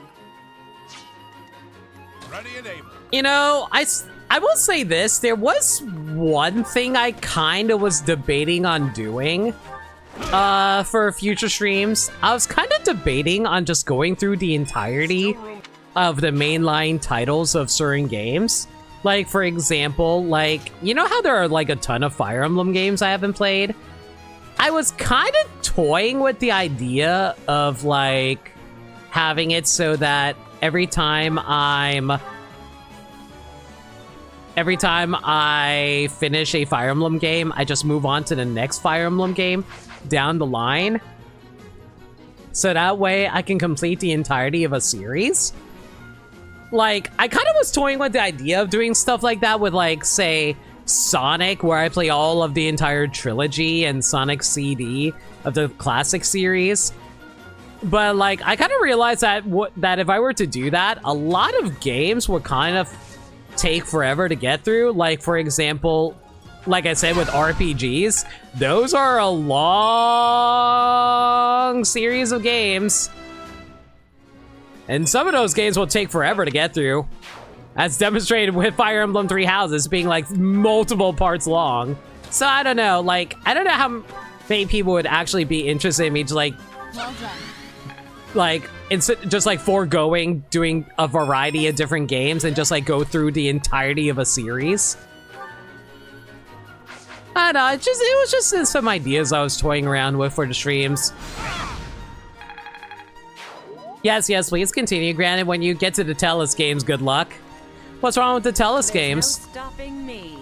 Ready and able. You know, I will say this. There was one thing I kind of was debating on doing for future streams. I was kind of debating on just going through the entirety of the mainline titles of certain games. Like, for example, like, you know how there are like a ton of Fire Emblem games I haven't played? I was kind of toying with the idea of like having it so that every time I finish a Fire Emblem game, I just move on to the next Fire Emblem game down the line. So that way I can complete the entirety of a series. Like, I kind of was toying with the idea of doing stuff like that with, like, say, Sonic, where I play all of the entire trilogy and Sonic CD of the classic series. But, like, I kind of realized that that if I were to do that, a lot of games would kind of take forever to get through. Like, for example, like I said with RPGs, those are a long series of games. And some of those games will take forever to get through. As demonstrated with Fire Emblem Three Houses being like multiple parts long. So I don't know, like, I don't know how many people would actually be interested in me to like, Well done. like, instead just like foregoing doing a variety of different games and just like go through the entirety of a series. I don't know, it was just some ideas I was toying around with for the streams. Yes, please continue. Granted, when you get to the Tellus games, good luck. What's wrong with the Tellus games? No stopping me.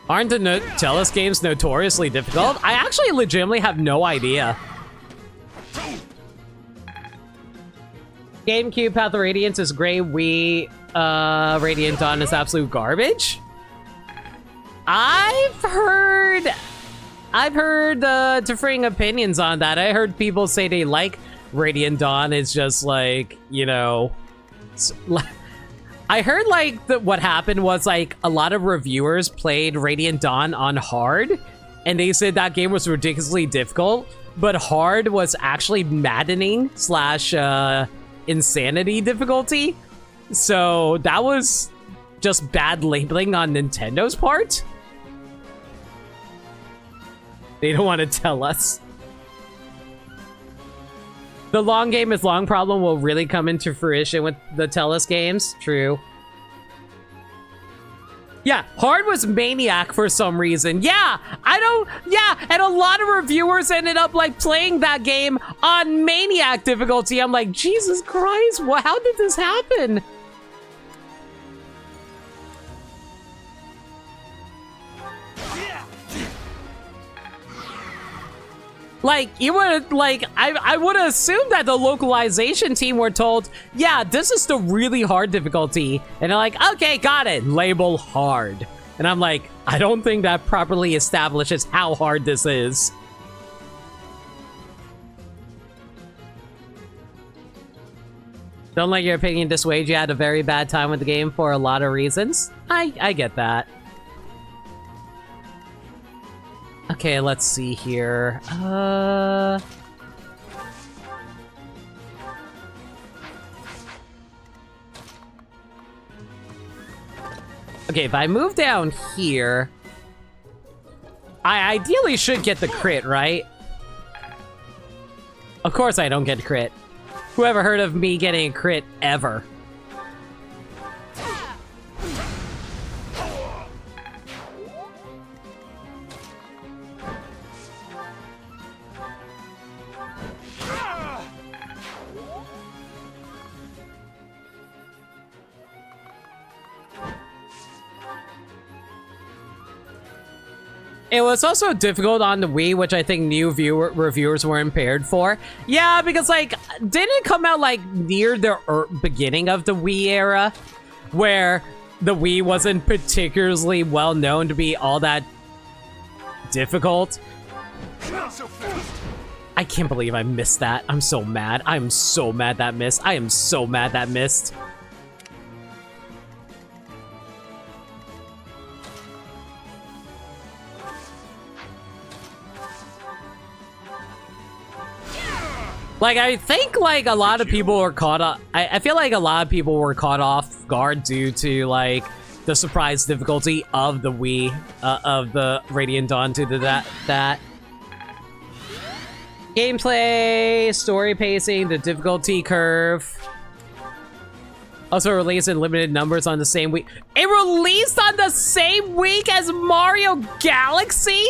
Aren't the Tellus games notoriously difficult? I actually legitimately have no idea. GameCube Path of Radiance is great. Wii Radiant Dawn is absolute garbage. I've heard differing opinions on that. I heard people say they like Radiant Dawn. It's just like, you know, I heard like what happened was like a lot of reviewers played Radiant Dawn on hard, and they said that game was ridiculously difficult, but hard was actually maddening / insanity difficulty. So that was just bad labeling on Nintendo's part. They don't want to tell us. The long game is long problem will really come into fruition with the Tellus games. True. Yeah, hard was Maniac for some reason. Yeah, and a lot of reviewers ended up like playing that game on Maniac difficulty. I'm like, Jesus Christ, how did this happen? Like, you would, like, I would assume that the localization team were told, yeah, this is the really hard difficulty. And they're like, okay, got it, label hard. And I'm like, I don't think that properly establishes how hard this is. Don't let your opinion dissuade you. Had a very bad time with the game for a lot of reasons. I get that. Okay, let's see here. Okay, if I move down here, I ideally should get the crit, right? Of course I don't get a crit. Who ever heard of me getting a crit ever? It was also difficult on the Wii, which I think new reviewers were impaired for. Yeah, because, like, didn't it come out, like, near the beginning of the Wii era? Where the Wii wasn't particularly well known to be all that difficult? I can't believe I missed that. I'm so mad. I'm so mad that missed. I am so mad that missed. Like, I think, like, a lot of people were caught up. I feel like a lot of people were caught off guard due to, like, the surprise difficulty of the Wii, of the Radiant Dawn to that. Gameplay, story pacing, the difficulty curve. Also released in limited numbers on the same week. It released on the same week as Mario Galaxy?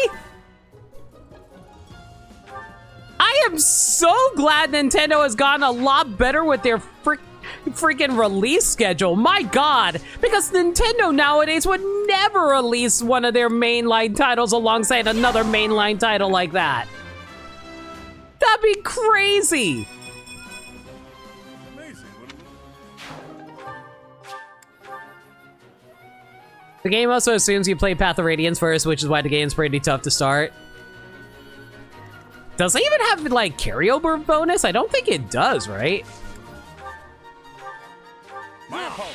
I am so glad Nintendo has gotten a lot better with their freaking release schedule. My God, because Nintendo nowadays would never release one of their mainline titles alongside another mainline title like that. That'd be crazy. Amazing. The game also assumes you play Path of Radiance first, which is why the game's pretty tough to start. Does it even have, like, carryover bonus? I don't think it does, right? My apologies.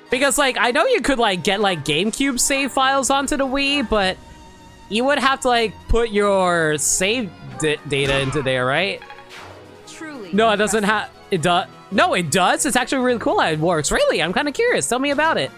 Because, like, I know you could, like, get, like, GameCube save files onto the Wii, but you would have to, like, put your save data into there, right? Truly. No, it doesn't have... It does... No, it does? It's actually really cool how it works. Really? I'm kind of curious. Tell me about it.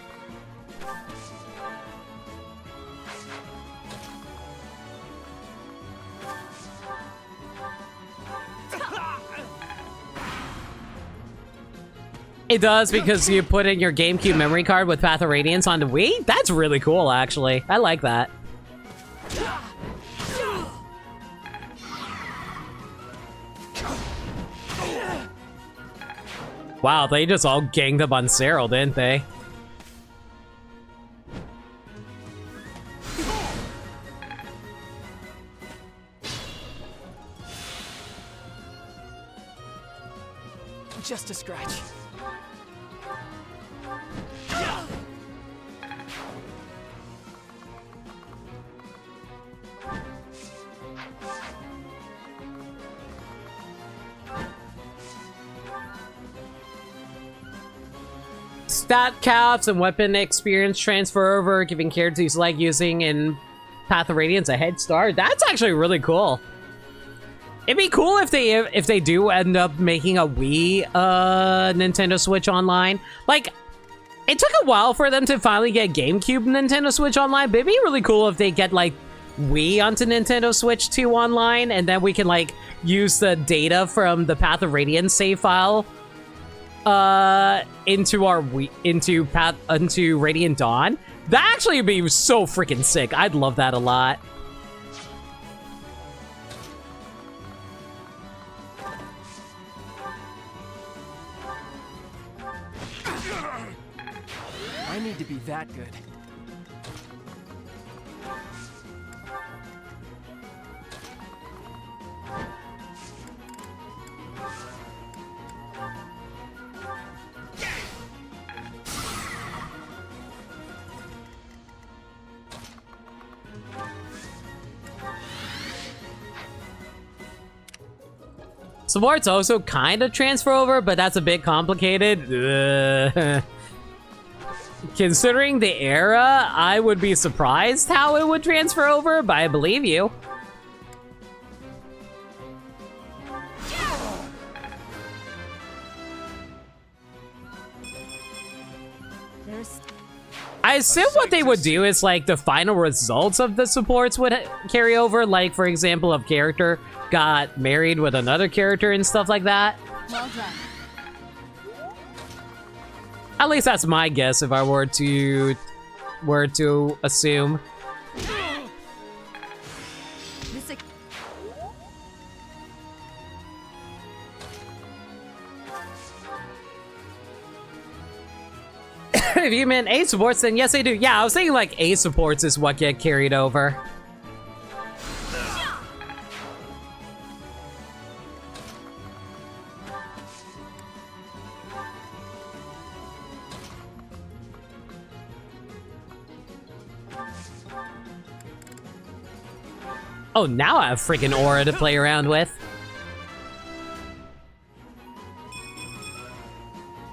It does because you put in your GameCube memory card with Path of Radiance on the Wii? That's really cool, actually. I like that. Wow, they just all ganged up on Cyril, didn't they? Just a scratch. Stat caps and weapon experience transfer over, giving characters like using in Path of Radiance a head start. That's actually really cool. It'd be cool if they do end up making a Wii Nintendo Switch Online. Like, it took a while for them to finally get GameCube Nintendo Switch Online, but it'd be really cool if they get like Wii onto Nintendo Switch 2 Online, and then we can like use the data from the Path of Radiance save file into our into Radiant Dawn. That actually would be so freaking sick. I'd love that a lot. I need to be that good. Supports also kind of transfer over, but that's a bit complicated. Ugh. Considering the era, I would be surprised how it would transfer over, but I believe you. I assume what they would do is like the final results of the supports would carry over, like for example, if character got married with another character and stuff like that. Well done. At least that's my guess if I were to assume. This If you meant A supports, then yes, they do. Yeah, I was thinking like A supports is what get carried over. Oh, now I have freaking aura to play around with.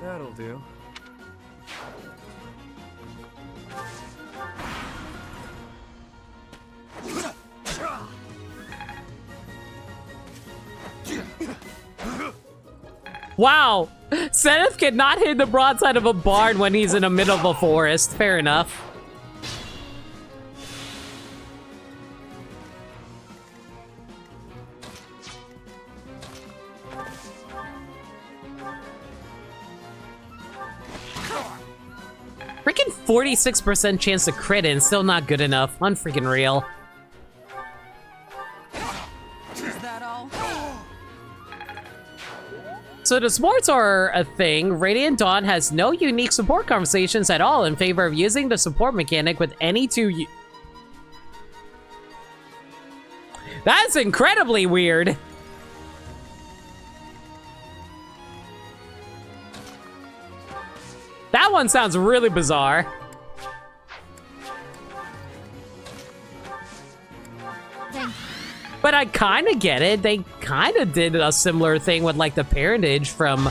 That'll do. Wow! Zenith cannot hit the broadside of a barn when he's in the middle of a forest. Fair enough. Freaking 46% chance to crit and still not good enough. Unfreaking real. is that all? So the supports are a thing. Radiant Dawn has no unique support conversations at all in favor of using the support mechanic with any two. That's incredibly weird. That one sounds really bizarre. Thank you. But I kind of get it. They kind of did a similar thing with like the parentage from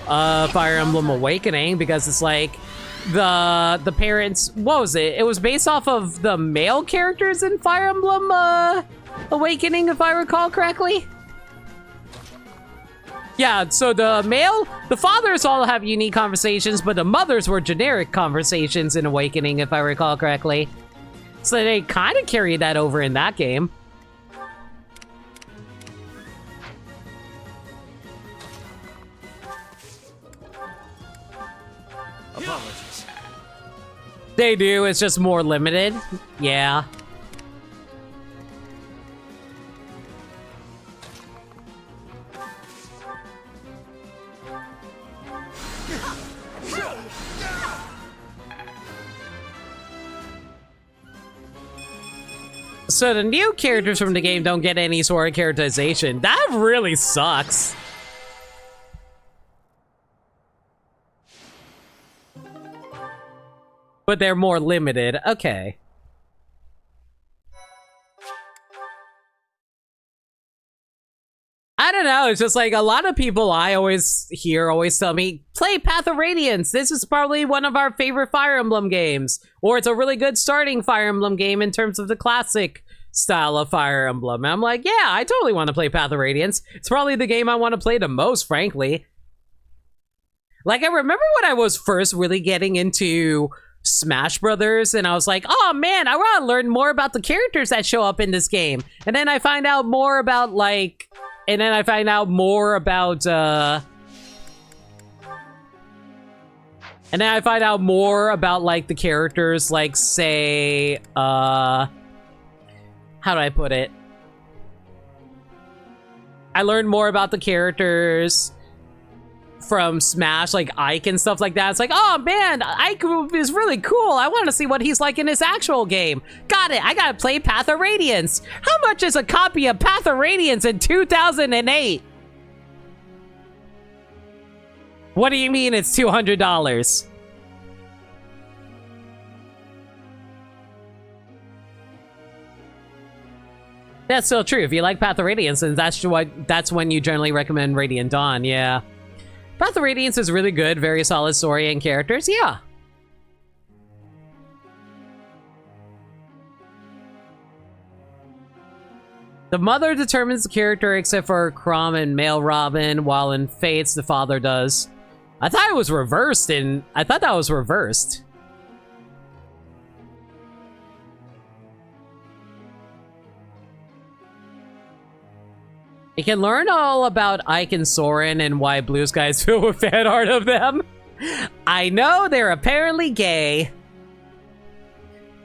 Fire Emblem Awakening, because it's like the parents, what was it? It was based off of the male characters in Fire Emblem Awakening, if I recall correctly. Yeah, so the fathers all have unique conversations, but the mothers were generic conversations in Awakening, if I recall correctly. So they kind of carried that over in that game. Apologies. They do, it's just more limited. Yeah. So the new characters from the game don't get any sort of characterization. That really sucks. But they're more limited. Okay. I don't know, it's just like a lot of people I always hear always tell me, play Path of Radiance, this is probably one of our favorite Fire Emblem games. Or it's a really good starting Fire Emblem game in terms of the classic style of Fire Emblem. And I'm like, yeah, I totally want to play Path of Radiance. It's probably the game I want to play the most, frankly. Like, I remember when I was first really getting into Smash Brothers, and I was like, oh man, I want to learn more about the characters that show up in this game. And then I find out more about, like, and then I find out more about, and then I find out more about, like, the characters, like, say, how do I put it? I learned more about the characters from Smash, like Ike and stuff like that. It's like, oh man, Ike is really cool. I want to see what he's like in his actual game. Got it. I gotta play Path of Radiance. How much is a copy of Path of Radiance in 2008? What do you mean it's $200? That's still true. If you like Path of Radiance, then that's when you generally recommend Radiant Dawn, yeah. Path of Radiance is really good, very solid story and characters, yeah. The mother determines the character except for Crom and Male Robin, while in Fates, the father does. I thought it was reversed I thought that was reversed. You can learn all about Ike and Soren and why Blue Sky is filled with fan art of them. I know, they're apparently gay.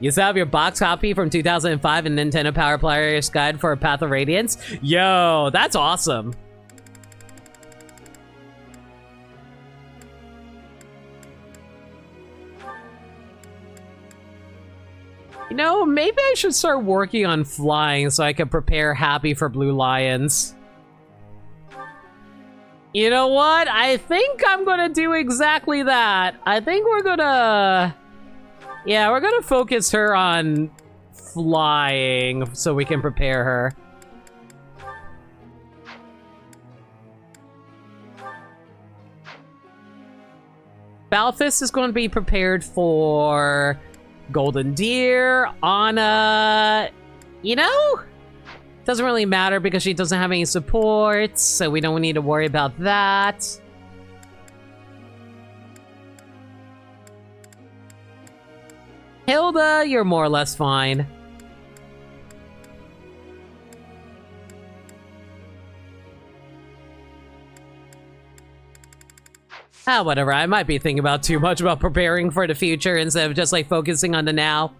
You still have your box copy from 2005 and Nintendo Power Player's Guide for Path of Radiance? Yo, that's awesome. You know, maybe I should start working on flying so I can prepare Happy for Blue Lions. You know what? I think I'm gonna do exactly that. I think we're gonna... Yeah, we're gonna focus her on flying so we can prepare her. Balthus is going to be prepared for Golden Deer. Anna, you know, doesn't really matter because she doesn't have any support, so we don't need to worry about that. Hilda, you're more or less fine. Ah, whatever. I might be thinking about too much about preparing for the future instead of just, like, focusing on the now.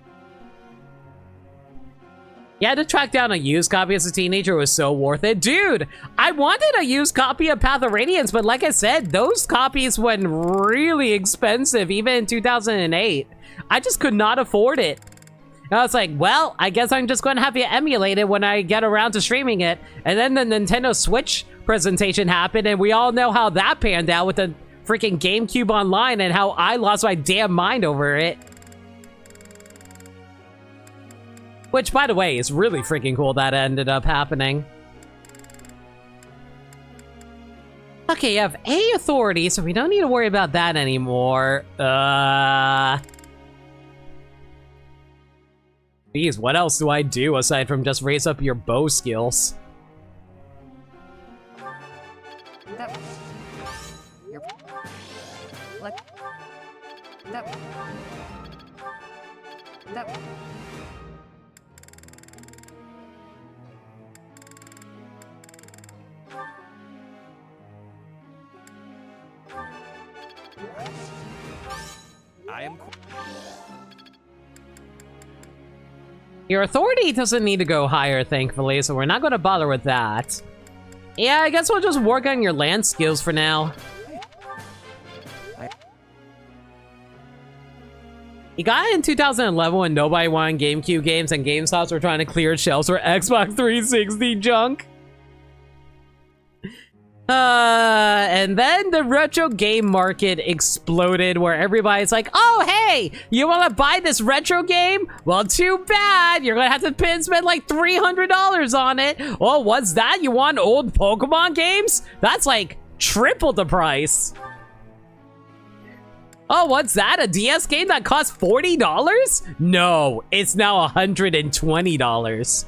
Yeah, to track down a used copy as a teenager was so worth it. Dude, I wanted a used copy of Path of Radiance, but like I said, those copies went really expensive, even in 2008. I just could not afford it. And I was like, well, I guess I'm just going to have to emulate it when I get around to streaming it. And then the Nintendo Switch presentation happened, and we all know how that panned out with the freaking GameCube Online and how I lost my damn mind over it. Which, by the way, is really freaking cool that ended up happening. Okay, you have A authority, so we don't need to worry about that anymore. Geez, what else do I do aside from just raise up your bow skills? Your authority doesn't need to go higher, thankfully, so we're not going to bother with that. Yeah, I guess we'll just work on your land skills for now. You got it in 2011 when nobody wanted GameCube games and GameStops were trying to clear shelves for Xbox 360 junk. And then the retro game market exploded where everybody's like, oh, hey, you want to buy this retro game? Well, too bad. You're going to have to spend like $300 on it. Oh, what's that? You want old Pokemon games? That's like triple the price. Oh, what's that? A DS game that costs $40? No, it's now $120.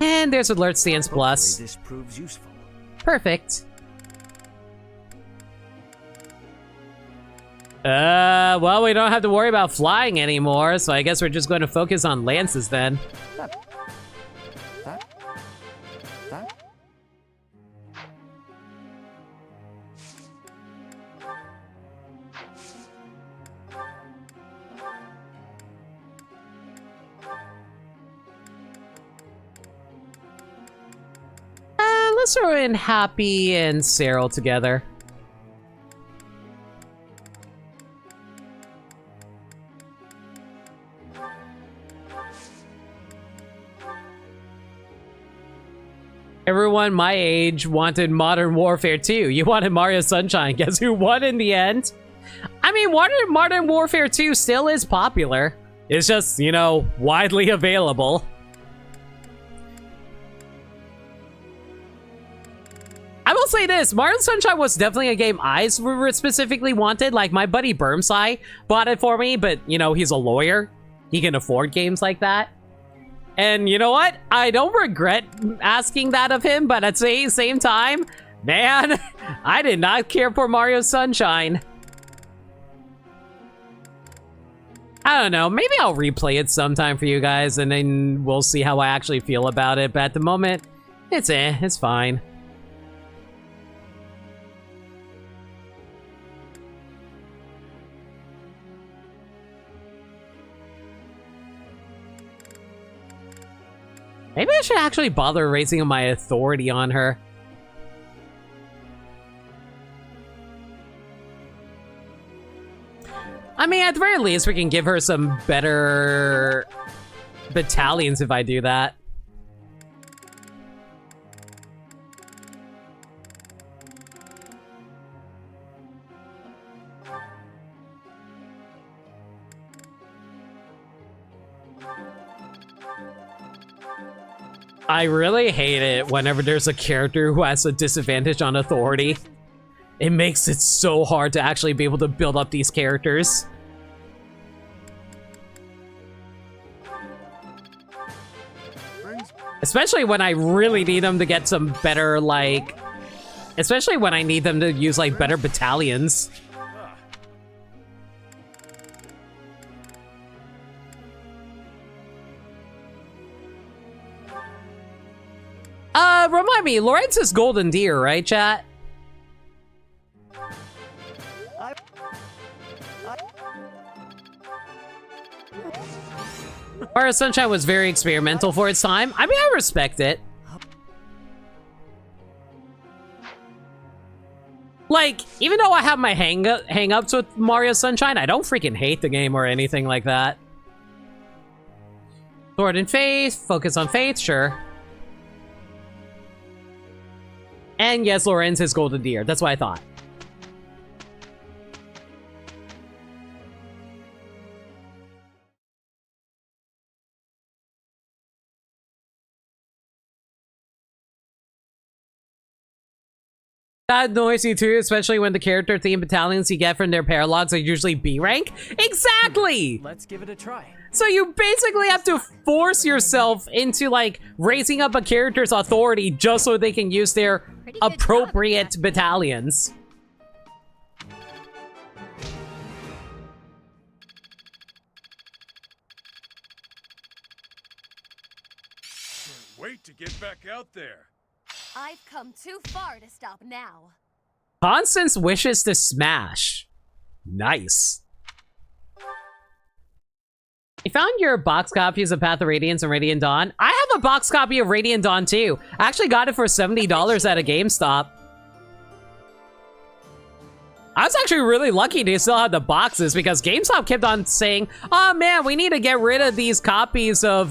And there's Alert Stance Plus. Hopefully this proves useful. Perfect. Well, we don't have to worry about flying anymore, so I guess we're just going to focus on lances then. That. Let's throw in Happy and Cyril together. Everyone my age wanted Modern Warfare 2. You wanted Mario Sunshine. Guess who won in the end? I mean, Modern Warfare 2 still is popular. It's just, you know, widely available. I will say this, Mario Sunshine was definitely a game I specifically wanted. Like, my buddy Bermsai bought it for me, but, you know, he's a lawyer. He can afford games like that. And you know what? I don't regret asking that of him, but at the same time, man, I did not care for Mario Sunshine. I don't know, maybe I'll replay it sometime for you guys, and then we'll see how I actually feel about it. But at the moment, it's fine. Maybe I should actually bother raising my authority on her. I mean, at the very least, we can give her some better battalions if I do that. I really hate it whenever there's a character who has a disadvantage on authority. It makes it so hard to actually be able to build up these characters. Especially when I really need them to get some better, like... Especially when I need them to use, like, better battalions. Remind me, Lawrence is Golden Deer, right, chat? Mario Sunshine was very experimental for its time. I mean, I respect it. Like, even though I have my hang-ups with Mario Sunshine, I don't freaking hate the game or anything like that. Sword and Faith, focus on Faith, sure. And yes, Lorenz is Golden Deer. That's what I thought. That noisy too, especially when the character theme battalions you get from their paralogs are usually B rank. Exactly! Let's give it a try. So you basically have to force yourself into, like, raising up a character's authority just so they can use their appropriate battalions. Wait to get back out there. I've come too far to stop now. Constance wishes to smash. Nice. You found your box copies of Path of Radiance and Radiant Dawn? I have a box copy of Radiant Dawn too. I actually got it for $70 at a GameStop. I was actually really lucky to still have the boxes because GameStop kept on saying, oh man, we need to get rid of these copies of,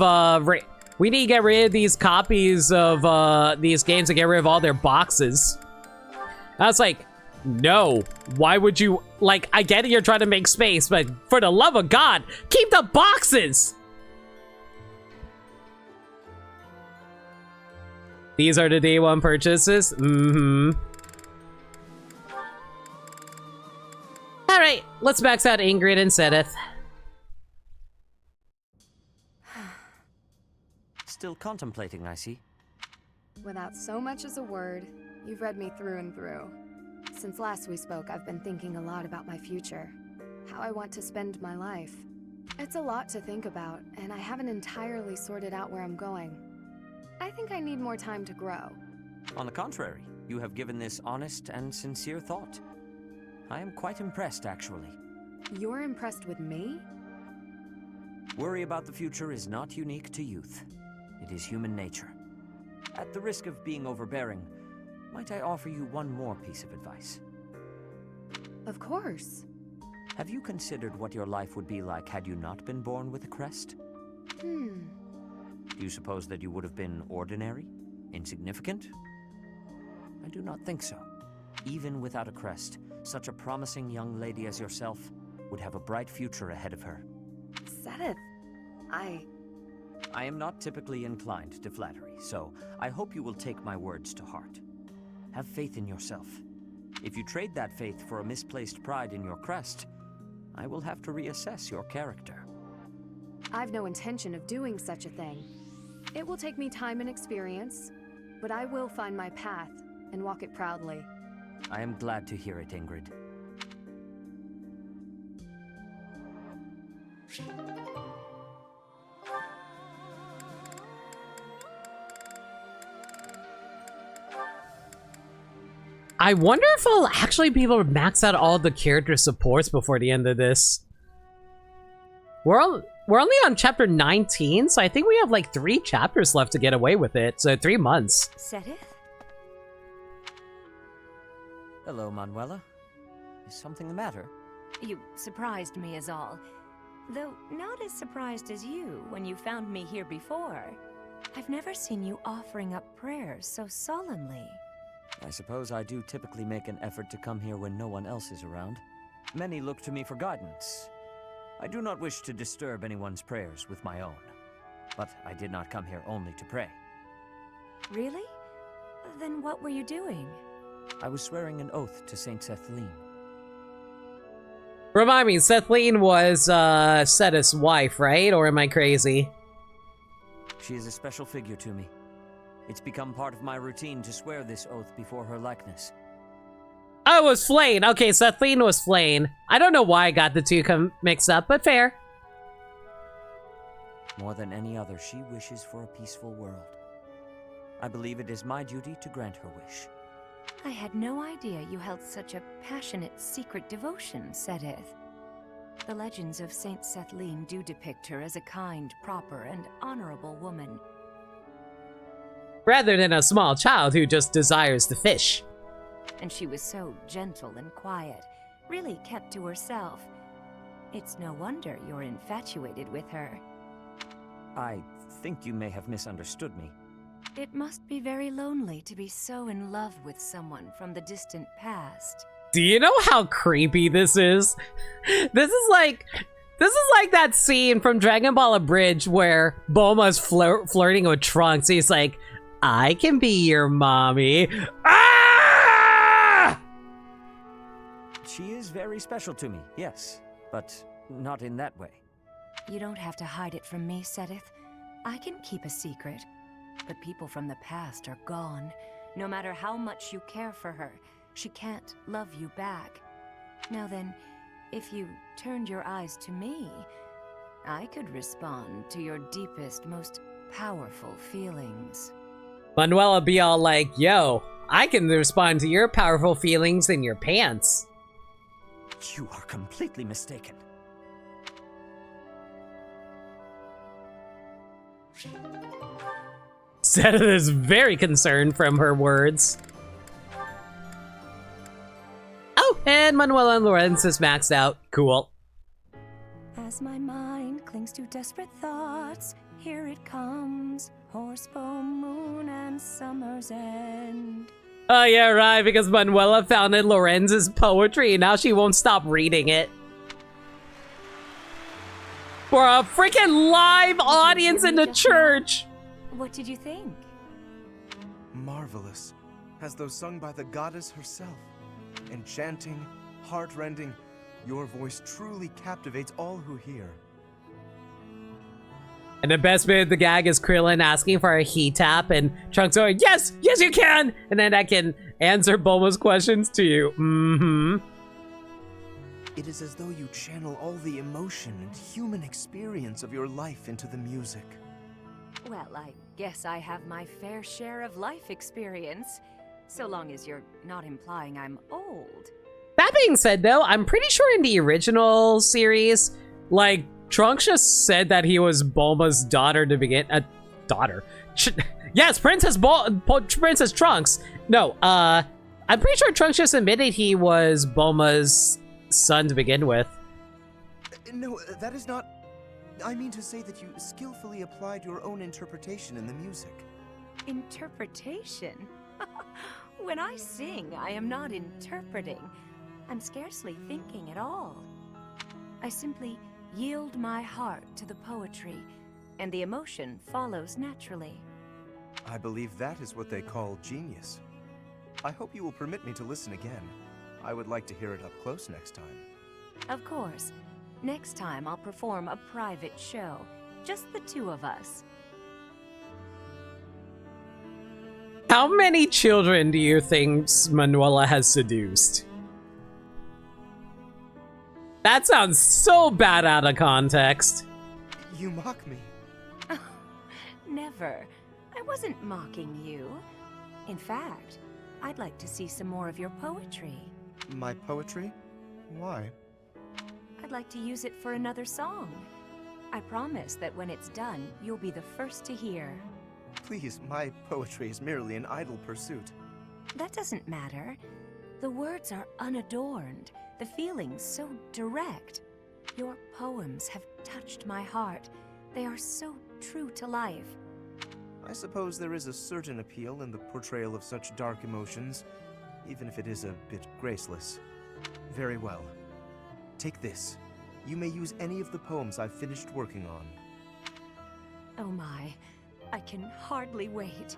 we need to get rid of these copies of these games and get rid of all their boxes. I was like, no, why would you, like, I get it, you're trying to make space, but for the love of God, keep the boxes! These are the day one purchases? Mm-hmm. Alright, let's max out Ingrid and Sedith. Still contemplating, I see. Without so much as a word, you've read me through and through. Since last we spoke, I've been thinking a lot about my future. How I want to spend my life. It's a lot to think about, and I haven't entirely sorted out where I'm going. I think I need more time to grow. On the contrary, you have given this honest and sincere thought. I am quite impressed, actually. You're impressed with me? Worry about the future is not unique to youth. It is human nature. At the risk of being overbearing, might I offer you one more piece of advice? Of course. Have you considered what your life would be like had you not been born with a crest? Do you suppose that you would have been ordinary? Insignificant? I do not think so. Even without a crest, such a promising young lady as yourself would have a bright future ahead of her. Sedith, I am not typically inclined to flattery, so I hope you will take my words to heart. Have faith in yourself. If you trade that faith for a misplaced pride in your crest, I will have to reassess your character. I've no intention of doing such a thing. It will take me time and experience, but I will find my path and walk it proudly. I am glad to hear it, Ingrid. I wonder if I'll actually be able to max out all the character supports before the end of this. We're only on chapter 19, so I think we have like 3 chapters left to get away with it. So 3 months. Sedith? Hello, Manuela. Is something the matter? You surprised me is all. Though not as surprised as you when you found me here before. I've never seen you offering up prayers so solemnly. I suppose I do typically make an effort to come here when no one else is around. Many look to me for guidance. I do not wish to disturb anyone's prayers with my own. But I did not come here only to pray. Really? Then what were you doing? I was swearing an oath to Saint Sethlene. Remind me, Sethlene was Sedith's wife, right? Or am I crazy? She is a special figure to me. It's become part of my routine to swear this oath before her likeness. Oh, it was Flayn. Okay, Sethlene was Flayn. I don't know why I got the two mixed up, but fair. More than any other, she wishes for a peaceful world. I believe it is my duty to grant her wish. I had no idea you held such a passionate, secret devotion, Sedith. The legends of Saint Sethlene do depict her as a kind, proper, and honorable woman. Rather than a small child who just desires to fish. And she was so gentle and quiet, really kept to herself. It's no wonder you're infatuated with her. I think you may have misunderstood me. It must be very lonely to be so in love with someone from the distant past. Do you know how creepy this is? This is like that scene from Dragon Ball Abridged where Bulma's flirting with Trunks. He's like, I can be your mommy. Ah! She is very special to me, yes, but not in that way. You don't have to hide it from me, Sedith. I can keep a secret. But people from the past are gone. No matter how much you care for her, she can't love you back. Now then, if you turned your eyes to me, I could respond to your deepest, most powerful feelings. Manuela be all like, yo, I can respond to your powerful feelings in your pants. You are completely mistaken. Sedith is very concerned from her words. Oh, and Manuela and Lorenz is maxed out. Cool. As my mind clings to desperate thoughts, here it comes, horsebone moon and summer's end. Oh yeah, right, because Manuela founded Lorenz's poetry and now she won't stop reading it. For a freaking live audience in the church! What did you think? Marvelous, as though sung by the goddess herself. Enchanting, heart-rending, your voice truly captivates all who hear. And the best bit of the gag is Krillin asking for a heat tap, and Trunks going, yes, yes you can! And then I can answer Bulma's questions to you. Mm-hmm. It is as though you channel all the emotion and human experience of your life into the music. Well, I guess I have my fair share of life experience. So long as you're not implying I'm old. That being said, though, I'm pretty sure in the original series, like, Trunks just said that he was Bulma's daughter to begin. Daughter. Yes, Princess Trunks. No, I'm pretty sure Trunks just admitted he was Bulma's son to begin with. No, that is not... I mean to say that you skillfully applied your own interpretation in the music. Interpretation? When I sing, I am not interpreting. I'm scarcely thinking at all. I simply yield my heart to the poetry, and the emotion follows naturally. I believe that is what they call genius. I hope you will permit me to listen again. I would like to hear it up close next time. Of course. Next time I'll perform a private show. Just the two of us. How many children do you think Manuela has seduced? That sounds so bad out of context. You mock me. Never. I wasn't mocking you. In fact, I'd like to see some more of your poetry. My poetry? Why? I'd like to use it for another song. I promise that when it's done, you'll be the first to hear. Please, my poetry is merely an idle pursuit. That doesn't matter. The words are unadorned, the feelings so direct. Your poems have touched my heart. They are so true to life. I suppose there is a certain appeal in the portrayal of such dark emotions, even if it is a bit graceless. Very well. Take this. You may use any of the poems I've finished working on. Oh my, I can hardly wait.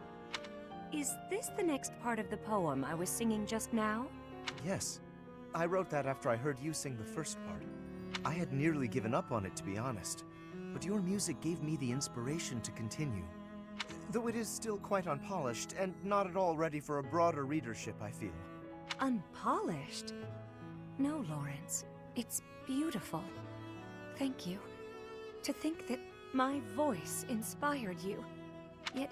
Is this the next part of the poem I was singing just now? Yes. I wrote that after I heard you sing the first part. I had nearly given up on it, to be honest, but your music gave me the inspiration to continue. Though it is still quite unpolished and not at all ready for a broader readership, I feel. Unpolished? No, Lawrence. It's beautiful. Thank you. To think that my voice inspired you. Yet,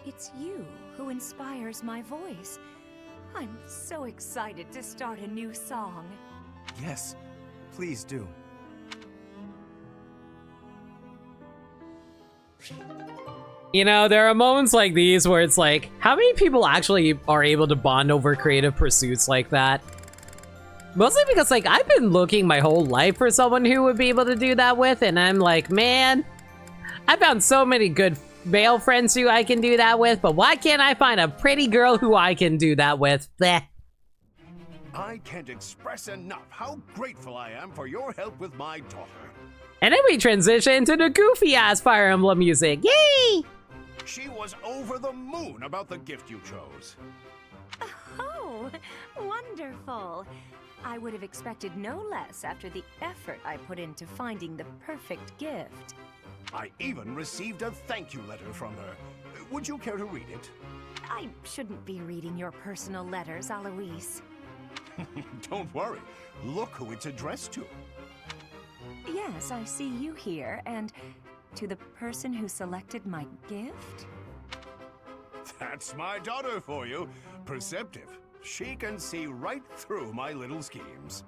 it's you who inspires my voice. I'm so excited to start a new song. Yes, please do. You know, there are moments like these where it's like, how many people actually are able to bond over creative pursuits like that? Mostly because, like, I've been looking my whole life for someone who would be able to do that with, and I'm like, man, I found so many good male friends who I can do that with, but why can't I find a pretty girl who I can do that with? Bleh. I can't express enough how grateful I am for your help with my daughter. And then we transition to the goofy-ass Fire Emblem music. Yay! She was over the moon about the gift you chose. Oh, wonderful. I would have expected no less after the effort I put into finding the perfect gift. I even received a thank you letter from her. Would you care to read it? I shouldn't be reading your personal letters, Alois. Don't worry. Look who it's addressed to. Yes, I see you here, and to the person who selected my gift? That's my daughter for you. Perceptive. She can see right through my little schemes.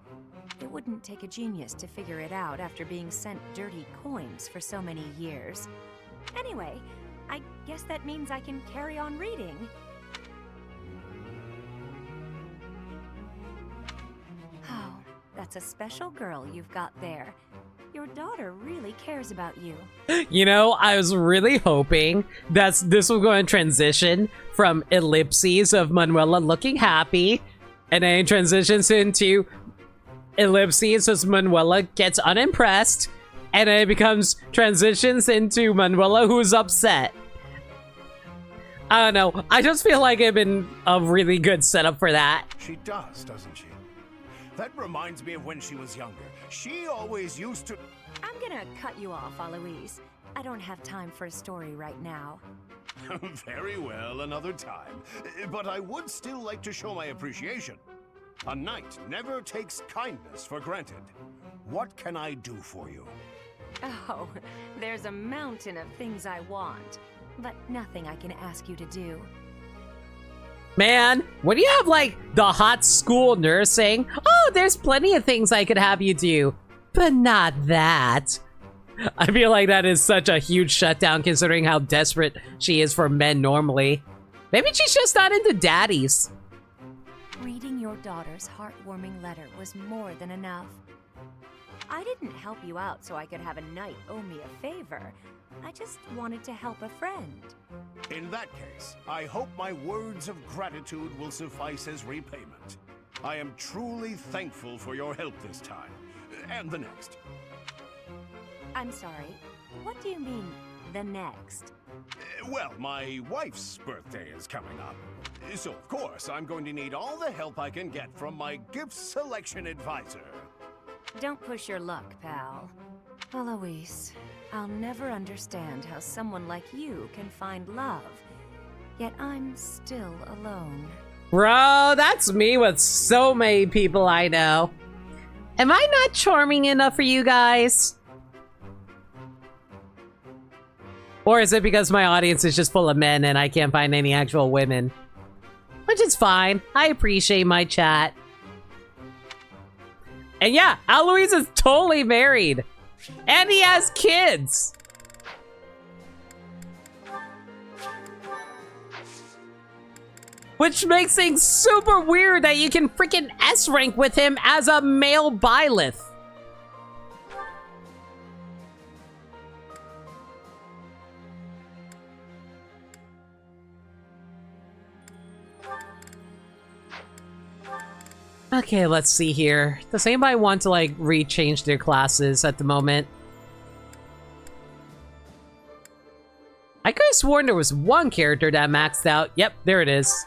It wouldn't take a genius to figure it out after being sent dirty coins for so many years. Anyway, I guess that means I can carry on reading. Oh, that's a special girl you've got there. Your daughter really cares about you. You know, I was really hoping that this was going to transition from ellipses of Manuela looking happy, and then it transitions into ellipses as Manuela gets unimpressed, and then it becomes transitions into Manuela who's upset. I don't know. I just feel like it'd been a really good setup for that. She does, doesn't she? That reminds me of when she was younger. She always used to... I'm gonna cut you off, Alois. I don't have time for a story right now. Very well, another time. But I would still like to show my appreciation. A knight never takes kindness for granted. What can I do for you? Oh, there's a mountain of things I want, but nothing I can ask you to do. Man, when you have like the hot school nursing, oh, there's plenty of things I could have you do, but not that. I feel like that is such a huge shutdown considering how desperate she is for men normally. Maybe she's just not into daddies. Reading your daughter's heartwarming letter was more than enough. I didn't help you out so I could have a knight owe me a favor. I just wanted to help a friend. In that case, I hope my words of gratitude will suffice as repayment. I am truly thankful for your help this time, and the next. I'm sorry, what do you mean, the next? Well, my wife's birthday is coming up. So, of course, I'm going to need all the help I can get from my gift selection advisor. Don't push your luck, pal. Eloise, I'll never understand how someone like you can find love. Yet I'm still alone. Bro, that's me with so many people I know. Am I not charming enough for you guys? Or is it because my audience is just full of men and I can't find any actual women? Which is fine. I appreciate my chat. And yeah, Alois is totally married. And he has kids. Which makes things super weird that you can freaking S rank with him as a male Byleth. Okay, let's see here. Does anybody want to, like, rechange their classes at the moment? I could have sworn there was one character that maxed out. Yep, there it is.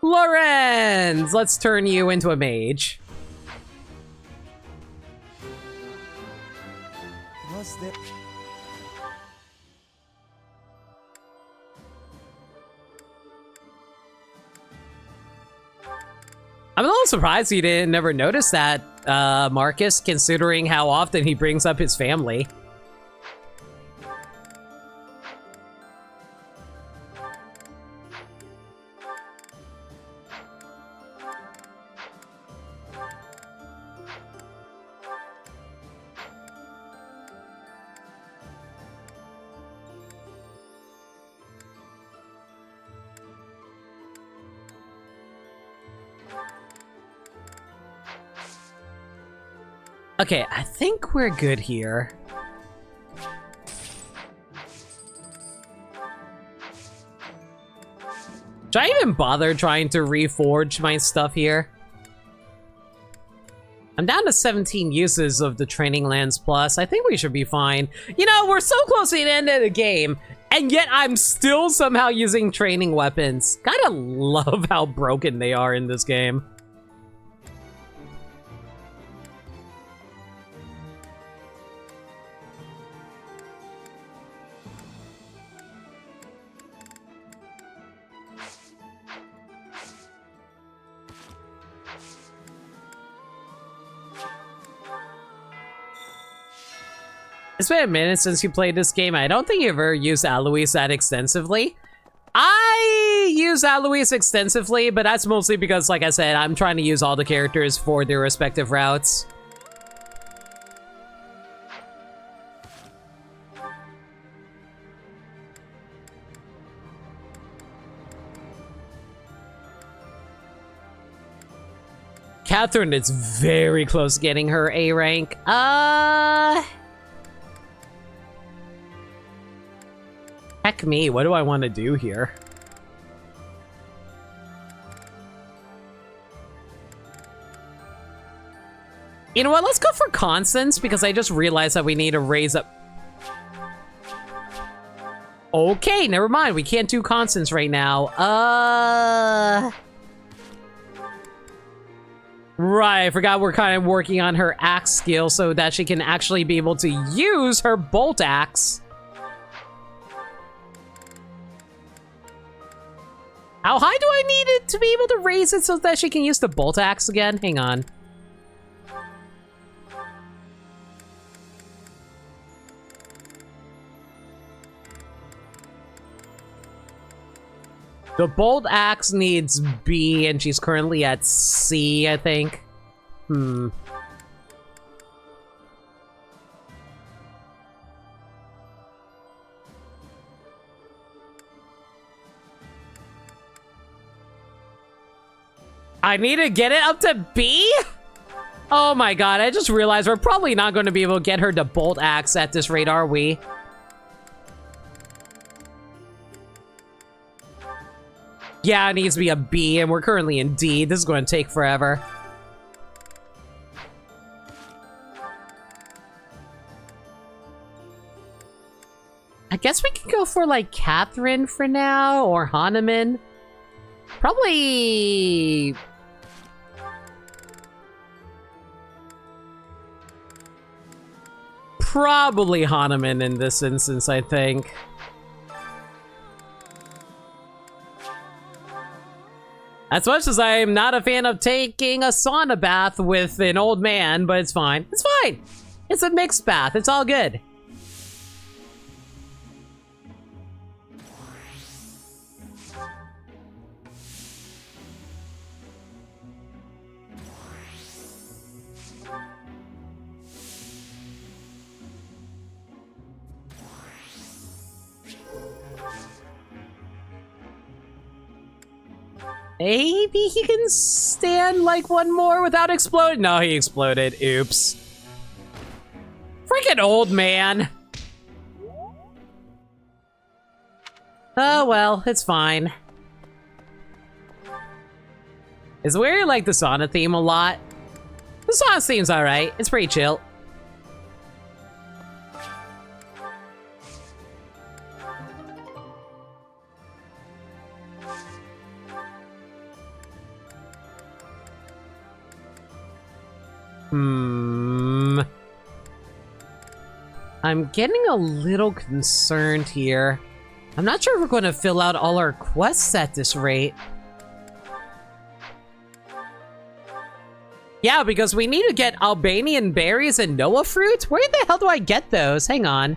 Lorenz! Let's turn you into a mage. Was there... I'm a little surprised he didn't never notice that, Marcus, considering how often he brings up his family. Okay, I think we're good here. Should I even bother trying to reforge my stuff here? I'm down to 17 uses of the Training Lands Plus. I think we should be fine. You know, we're so close to the end of the game, and yet I'm still somehow using training weapons. Gotta love how broken they are in this game. It's been a minute since you played this game. I don't think you've ever used Alois that extensively. I use Alois extensively, but that's mostly because, like I said, I'm trying to use all the characters for their respective routes. Catherine is very close to getting her A rank. Heck me, what do I want to do here? You know what, let's go for Constance, because I just realized that we need to raise up... Okay, never mind, we can't do Constance right now. Right, I forgot we're kind of working on her axe skill so that she can actually be able to use her bolt axe. How high do I need it to be able to raise it so that she can use the bolt axe again? Hang on. The bolt axe needs B, and she's currently at C, I think. I need to get it up to B? Oh my god, I just realized we're probably not going to be able to get her to bolt axe at this rate, are we? Yeah, it needs to be a B, and we're currently in D. This is going to take forever. I guess we can go for, like, Catherine for now, or Hahnemann. Probably... Probably Hahnemann in this instance, I think. As much as I am not a fan of taking a sauna bath with an old man, but it's fine. It's fine. It's a mixed bath. It's all good. Maybe he can stand like one more without exploding. No, he exploded. Oops. Freaking old man. Oh well, it's fine. It's weird, like the sauna theme a lot. The sauna theme's alright. It's pretty chill. I'm getting a little concerned here. I'm not sure if we're going to fill out all our quests at this rate. Yeah, because we need to get Albanian berries and Noah fruit. Where the hell do I get those? Hang on.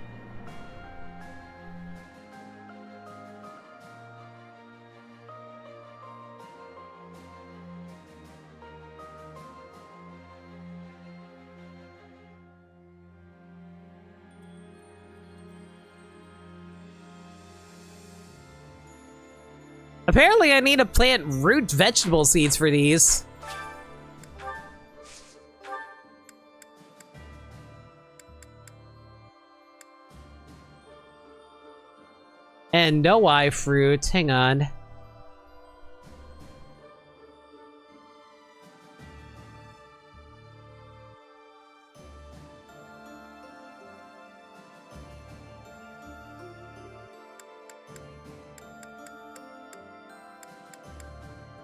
Apparently, I need to plant root vegetable seeds for these. And no eye fruit. Hang on.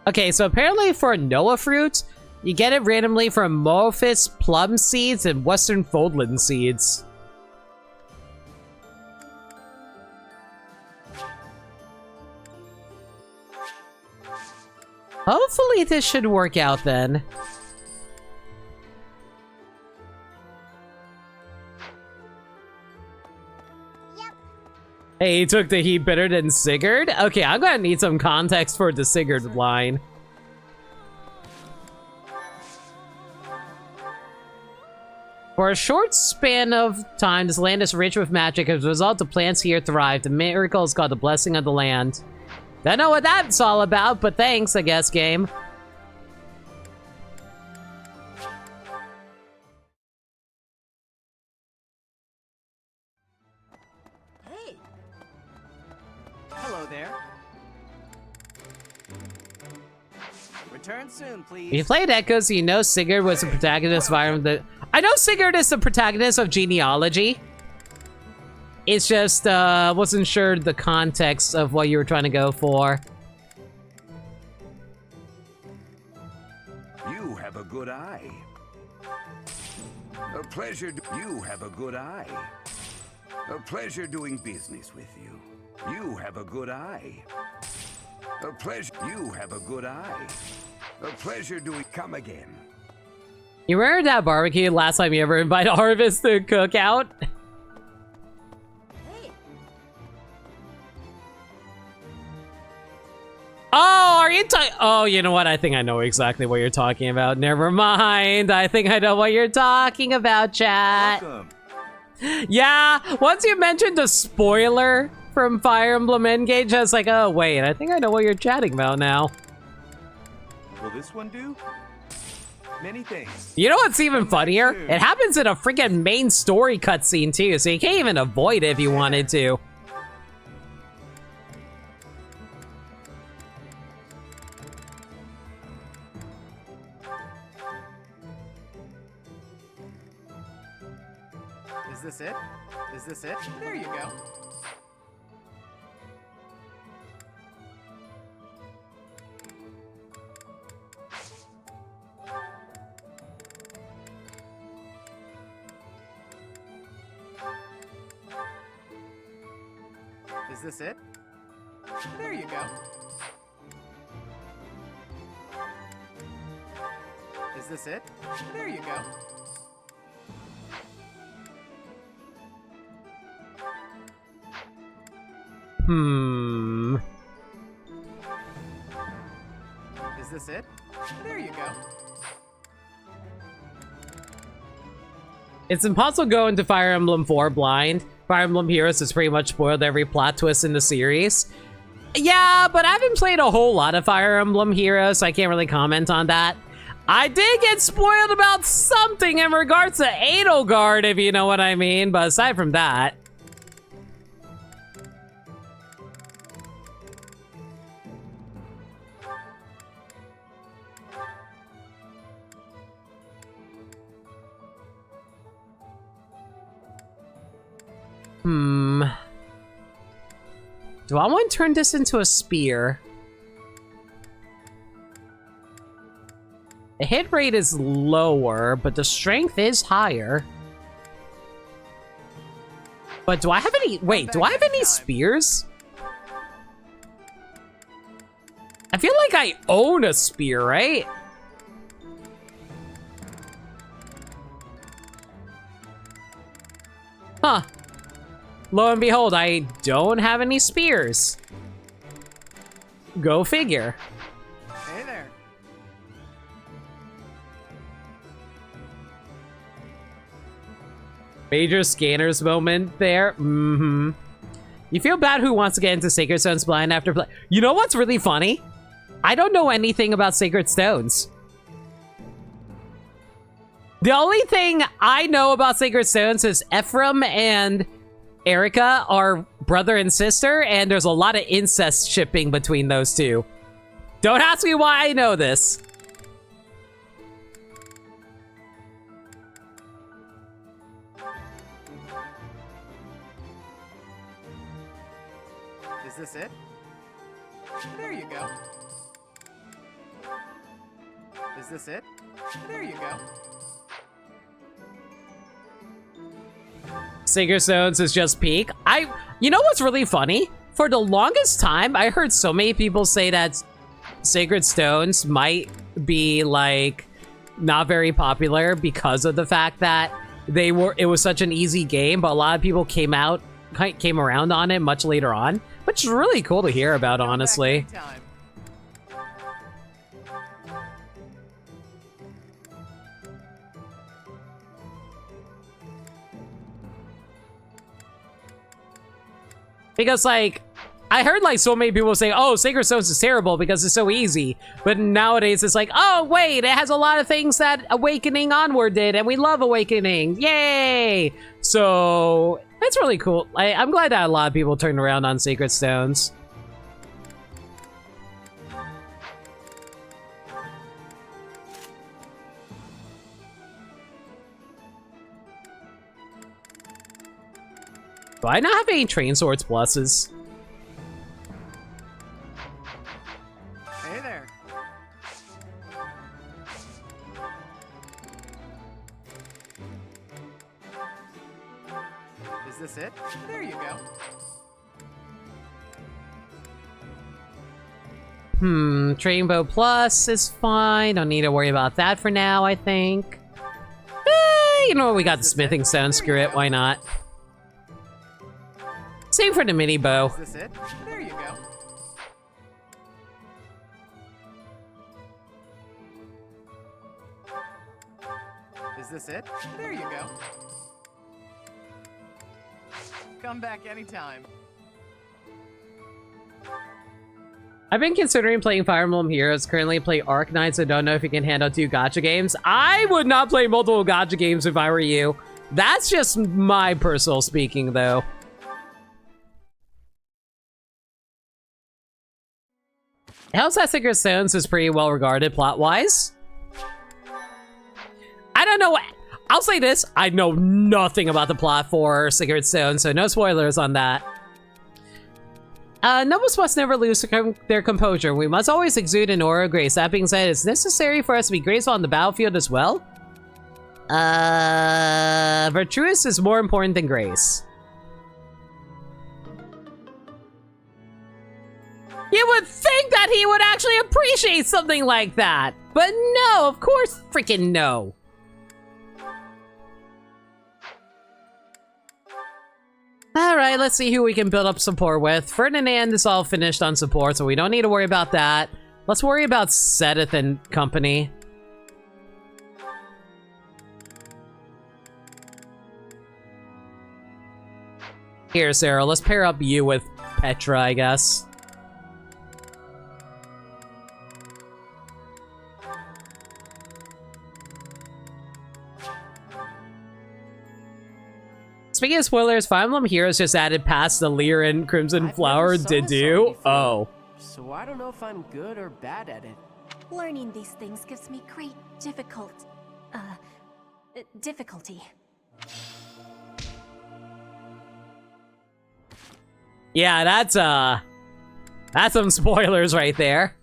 Okay, so apparently for Noah fruit, you get it randomly from Mophis plum seeds and Western Foldland seeds. Hopefully this should work out then. Hey, he took the heat better than Sigurd? Okay, I'm gonna need some context for the Sigurd line. For a short span of time, this land is rich with magic. As a result, the plants here thrive. The miracle is called the blessing of the land. Don't know what that's all about, but thanks, I guess, game. Hey. Hello there. Return soon, please. If you played Echoes, you know Sigurd was the protagonist of I know Sigurd is the protagonist of Genealogy. It's just, wasn't sure the context of what you were trying to go for. You have a good eye. A pleasure. You have a good eye. A pleasure doing business with you. You have a good eye. A pleasure. You have a good eye. A pleasure doing. Come again. You remember that barbecue last time you ever invited Harvest to cook out? Oh, are you talking? Oh, you know what? I think I know exactly what you're talking about. Never mind. I think I know what you're talking about, chat. Welcome. Yeah, once you mentioned the spoiler from Fire Emblem Engage, I was like, oh, wait, I think I know what you're chatting about now. Will this one do? Many thanks. You know what's even funnier? It happens in a freaking main story cutscene, too, so you can't even avoid it if you wanted to. Is this it? Is this it? There you go. Is this it? There you go. Is this it? There you go. Is this it? There you go. It's impossible to go into Fire Emblem 4 blind. Fire Emblem Heroes has pretty much spoiled every plot twist in the series. Yeah, but I haven't played a whole lot of Fire Emblem Heroes, so I can't really comment on that. I did get spoiled about something in regards to Edelgard, if you know what I mean, but aside from that... Do I want to turn this into a spear? The hit rate is lower, but the strength is higher. But do I have any... Wait, do I have any spears? I feel like I own a spear, right? Huh. Lo and behold, I don't have any spears. Go figure. Hey there. Major scanners moment there. You feel bad who wants to get into Sacred Stones blind after play. You know what's really funny? I don't know anything about Sacred Stones. The only thing I know about Sacred Stones is Ephraim and Erica are brother and sister, and there's a lot of incest shipping between those two. Don't ask me why I know this. Is this it? There you go. Is this it? There you go. Sacred Stones is just peak. You know what's really funny? For the longest time, I heard so many people say that Sacred Stones might be, like, not very popular because of the fact that it was such an easy game, but a lot of people came around on it much later on, which is really cool to hear about, honestly. Because, like, I heard, like, so many people say, oh, Sacred Stones is terrible because it's so easy. But nowadays, it's like, oh, wait, it has a lot of things that Awakening Onward did, and we love Awakening. Yay! So, that's really cool. I'm glad that a lot of people turned around on Sacred Stones. Do I not have any Train Swords pluses? Hey there. this it? There you go. Rainbow Plus is fine. Don't need to worry about that for now, I think. You know what? We got the smithing stone. Screw it. Why not? Same for the mini bow. Is this it? There you go. Is this it? There you go. Come back anytime. I've been considering playing Fire Emblem Heroes. Currently play Arknights, so don't know if you can handle 2 gacha games. I would not play multiple gacha games if I were you. That's just my personal speaking, though. Hell's That Sacred Stones is pretty well regarded plot-wise. I don't know what... I'll say this. I know nothing about the plot for Sacred Stones, so no spoilers on that. Nobles must never lose their composure. We must always exude an aura of grace. That being said, it's necessary for us to be graceful on the battlefield as well. Virtuous is more important than grace. You would think that he would actually appreciate something like that. But no, of course freaking no. Alright, let's see who we can build up support with. Ferdinand is all finished on support, so we don't need to worry about that. Let's worry about Sedith and company. Here, Sarah, let's pair up you with Petra, I guess. Speaking of spoilers, Fire Emblem Heroes just added past the Leer and Crimson Flower. Did you? Oh. So I don't know if I'm good or bad at it. Learning these things gives me great difficulty. Yeah, that's some spoilers right there.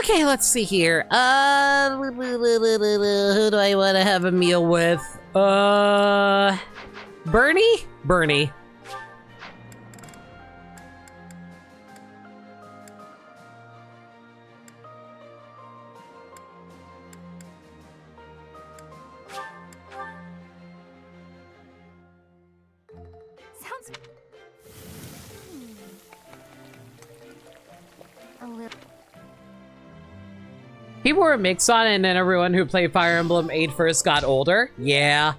Okay, let's see here. Who do I want to have a meal with? Bernie? Bernie. Sounds a little. People were mixed on it, and then everyone who played Fire Emblem 8 first got older. Yeah.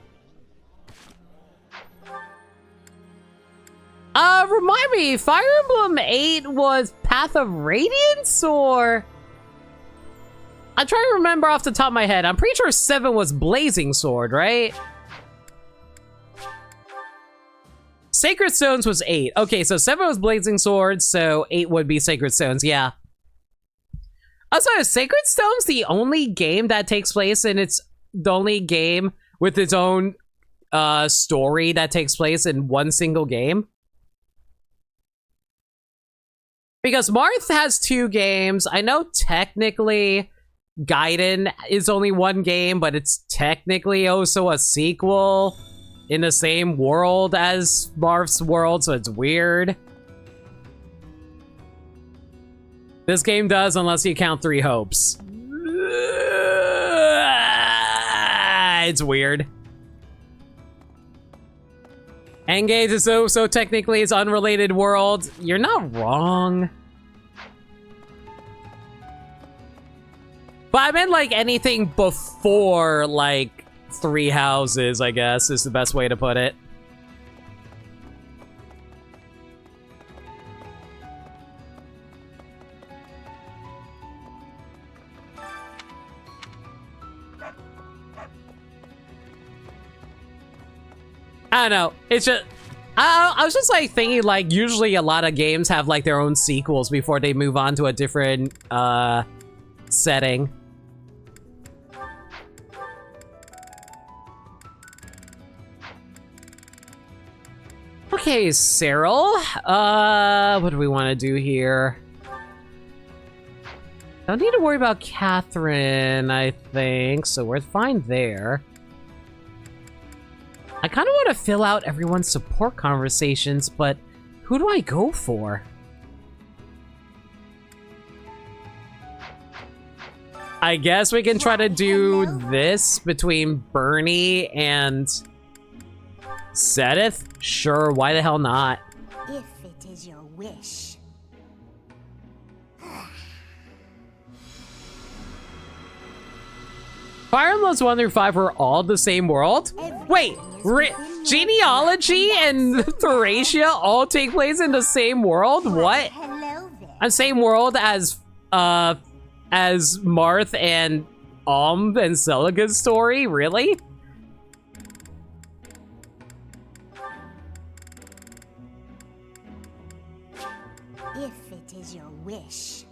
Remind me, Fire Emblem 8 was Path of Radiance, or... I'm trying to remember off the top of my head. I'm pretty sure 7 was Blazing Sword, right? Sacred Stones was 8. Okay, so 7 was Blazing Sword, so 8 would be Sacred Stones, yeah. Also, is Sacred Stones the only game that takes place in the only game with its own story that takes place in one single game? Because Marth has 2 games. I know technically Gaiden is only 1 game, but it's technically also a sequel in the same world as Marth's world, so it's weird. This game does, unless you count 3 Hopes. It's weird. Engage is so technically it's unrelated world. You're not wrong. But I meant like anything before like 3 Houses, I guess, is the best way to put it. I don't know. It's just... I was just like thinking like usually a lot of games have like their own sequels before they move on to a different setting. Okay, Cyril. What do we want to do here? Don't need to worry about Catherine, I think, so we're fine there. I kind of want to fill out everyone's support conversations, but who do I go for? I guess we can try to do this between Bernie and Sedith? Sure, why the hell not? If it is your wish. Fire Emblems 1 through 5 were all the same world? Wait, Genealogy and Thracia all take place in the same world? What? And same world as Marth and and Celica's story? Really? If it is your wish.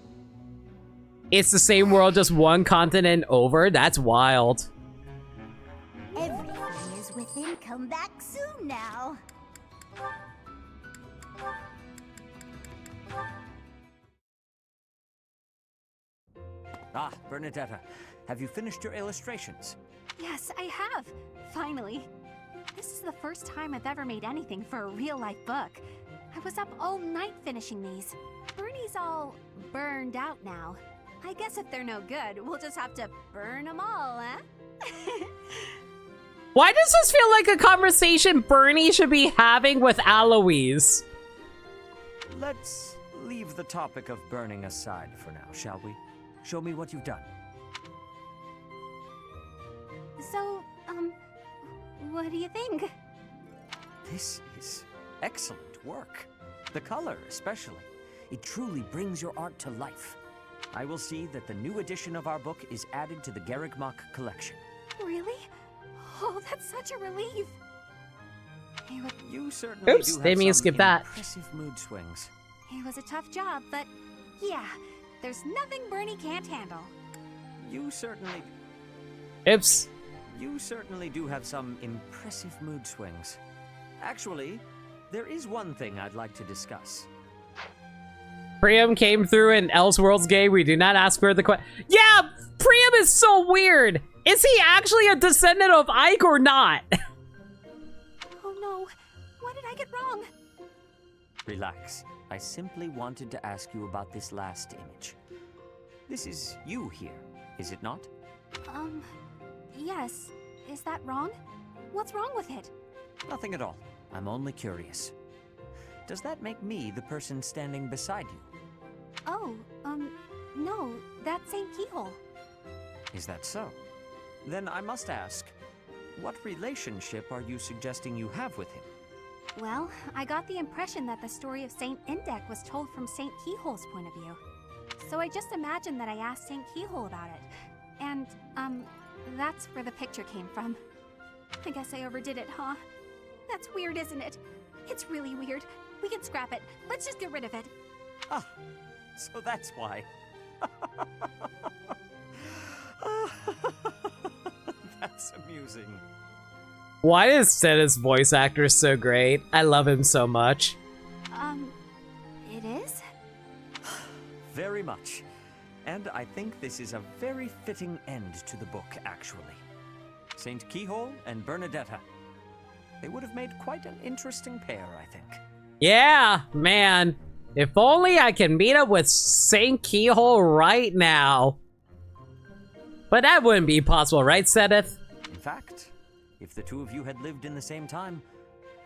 It's the same world, just one continent over? That's wild. Everything is within. Come back soon now. Ah, Bernadetta, have you finished your illustrations? Yes, I have. Finally. This is the first time I've ever made anything for a real-life book. I was up all night finishing these. Bernie's all burned out now. I guess if they're no good, we'll just have to burn them all, huh? Why does this feel like a conversation Bernie should be having with Aloise? Let's leave the topic of burning aside for now, shall we? Show me what you've done. So, what do you think? This is excellent work. The color, especially. It truly brings your art to life. I will see that the new edition of our book is added to the Garrigmach collection. Really? Oh, that's such a relief. You certainly Oops, do have didn't mean to some skip that. impressive mood swings. It was a tough job, but yeah, there's nothing Bernie can't handle. You certainly do have some impressive mood swings. Actually, there is one thing I'd like to discuss. Priam came through in Elseworlds game. We do not ask for the question. Yeah, Priam is so weird. Is he actually a descendant of Ike or not? Oh no, what did I get wrong? Relax. I simply wanted to ask you about this last image. This is you here, is it not? Yes. Is that wrong? What's wrong with it? Nothing at all. I'm only curious. Does that make me the person standing beside you? Oh, no, that's St. Keyhole. Is that so? Then I must ask, what relationship are you suggesting you have with him? Well, I got the impression that the story of St. Indek was told from St. Keyhole's point of view. So I just imagined that I asked St. Keyhole about it. And, that's where the picture came from. I guess I overdid it, huh? That's weird, isn't it? It's really weird. We can scrap it. Let's just get rid of it. Ah, so that's why. That's amusing. Why is Senna's voice actor so great? I love him so much. It is? Very much. And I think this is a very fitting end to the book, actually. St. Keyhole and Bernadetta. They would have made quite an interesting pair, I think. Yeah, man. If only I can meet up with St. Keyhole right now. But that wouldn't be possible, right, Sedith? In fact, if the two of you had lived in the same time,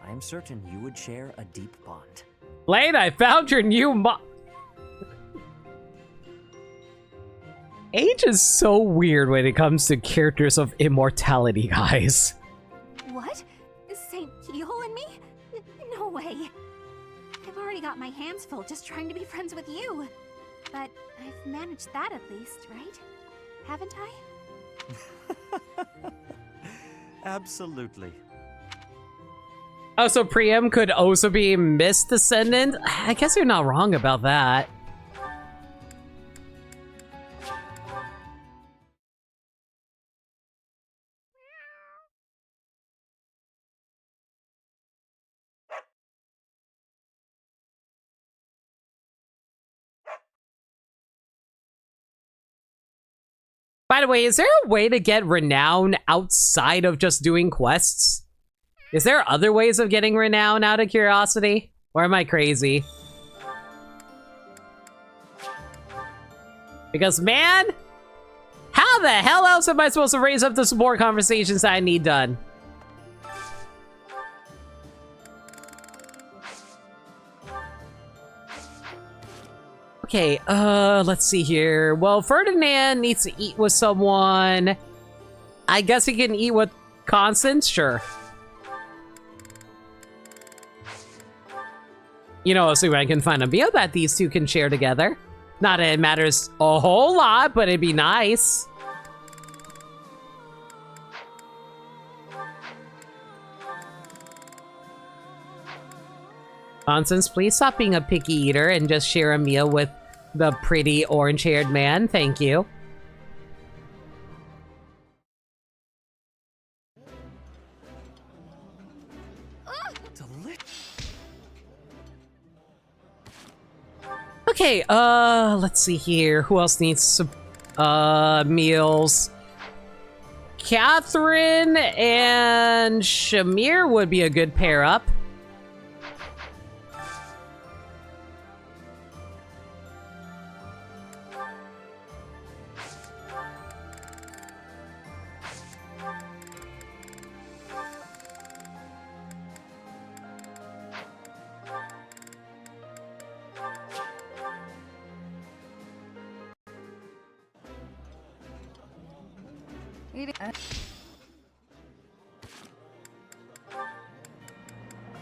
I am certain you would share a deep bond. Blade, I found your new Age is so weird when it comes to characters of immortality, guys. What? St. Keyhole and me? No way. I've already got my hands full just trying to be friends with you. But I've managed that at least, right? Haven't I? Absolutely. Oh, so Priam could also be Miss Descendant? I guess you're not wrong about that. By the way, is there a way to get renown outside of just doing quests? Is there other ways of getting renown out of curiosity? Or am I crazy? Because, man, how the hell else am I supposed to raise up the support conversations that I need done? Okay, let's see here. Well, Ferdinand needs to eat with someone. I guess he can eat with Constance? Sure. You know, assuming I can find a meal that these two can share together. Not that it matters a whole lot, but it'd be nice. Constance, please stop being a picky eater and just share a meal with the pretty orange-haired man. Thank you. Okay, let's see here. Who else needs some, meals? Catherine and Shamir would be a good pair up.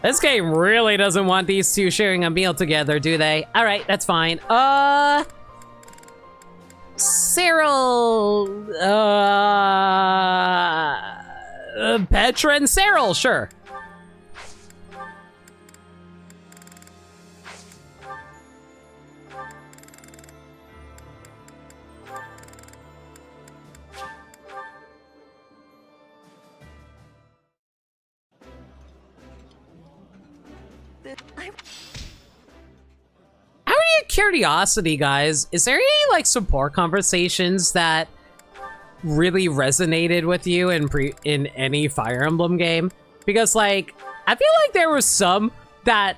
This game really doesn't want these two sharing a meal together, do they? Alright, that's fine. Cyril... Petra and Cyril, sure. Out of curiosity, guys, is there any, like, support conversations that really resonated with you in any Fire Emblem game? Because, like, I feel like there were some that...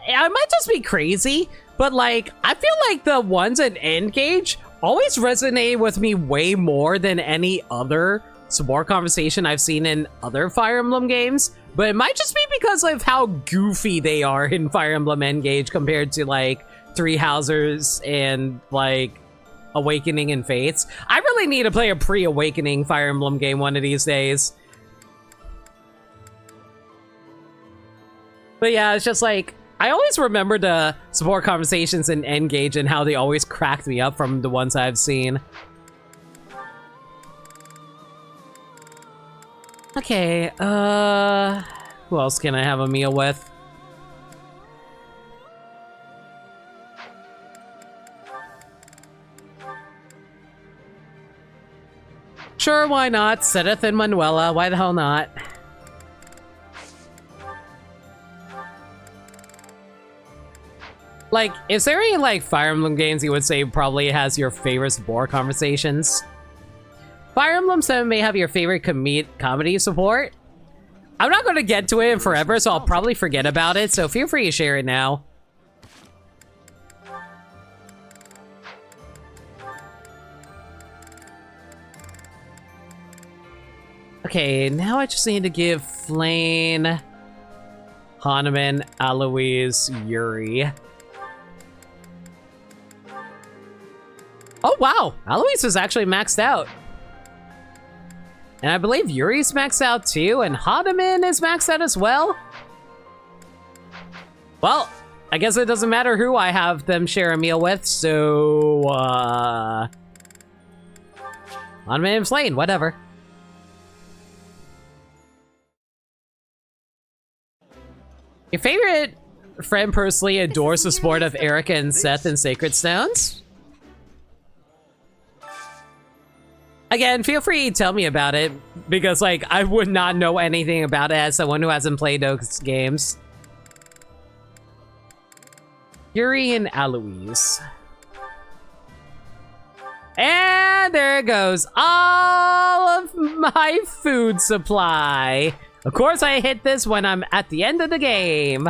I might just be crazy, but, like, I feel like the ones in Engage always resonate with me way more than any other support conversation I've seen in other Fire Emblem games. But it might just be because of how goofy they are in Fire Emblem Engage compared to, like, Three Houses and, like, Awakening and Fates. I really need to play a pre-Awakening Fire Emblem game one of these days. But yeah, it's just like, I always remember the support conversations in Engage and how they always cracked me up from the ones I've seen. Okay, who else can I have a meal with? Sure, why not? Sedith and Manuela, why the hell not? Like, is there any, like, Fire Emblem games you would say probably has your favorite support conversations? Fire Emblem 7 may have your favorite comedy support. I'm not going to get to it in forever, so I'll probably forget about it, so feel free to share it now. Okay, now I just need to give Flane, Hanuman, Aloise, Yuri. Oh wow, Aloise is actually maxed out. And I believe Yuri's maxed out too, and Hanuman is maxed out as well. Well, I guess it doesn't matter who I have them share a meal with, so, Hanuman and Flane, whatever. Your favorite friend personally adores the sport of Erica and Seth in Sacred Stones? Again, feel free to tell me about it, because, like, I would not know anything about it as someone who hasn't played those games. Yuri and Aloise. And there goes all of my food supply. Of course, I hit this when I'm at the end of the game.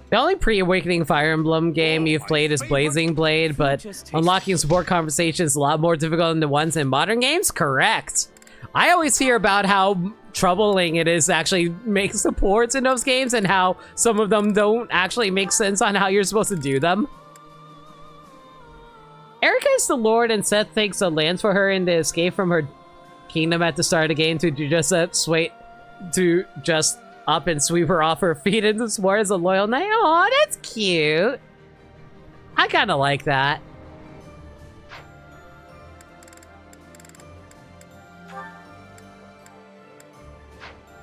The only pre-Awakening Fire Emblem game you've played is Blazing Blade, but unlocking support conversations is a lot more difficult than the ones in modern games? Correct. I always hear about how troubling it is to actually make supports in those games and how some of them don't actually make sense on how you're supposed to do them. Erica is the Lord and Seth takes the lands for her in the escape from her kingdom at the start of the game to just up and sweep her off her feet into swore as a loyal knight. Oh, that's cute. I kind of like that.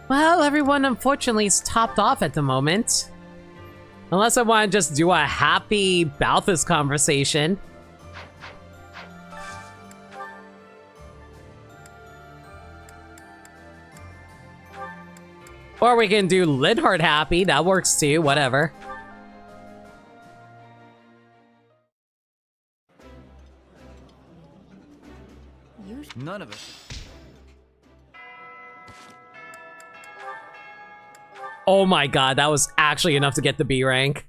Well, everyone unfortunately is topped off at the moment. Unless I want to just do a happy Balthus conversation. Or we can do Lidhart happy, that works too, whatever. None of it. Oh my god, that was actually enough to get the B rank.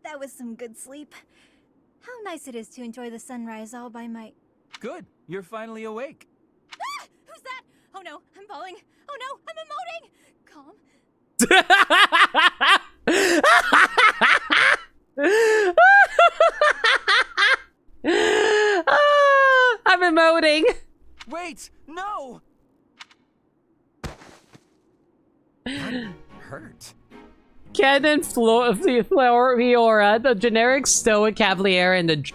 That was some good sleep. How nice it is to enjoy the sunrise all by my... Good. You're finally awake. Ah! Who's that? Oh no, I'm falling. Oh no, I'm emoting. Calm. I'm emoting. Wait, no. That hurt. Canon Fiora, the generic stoic cavalier, and the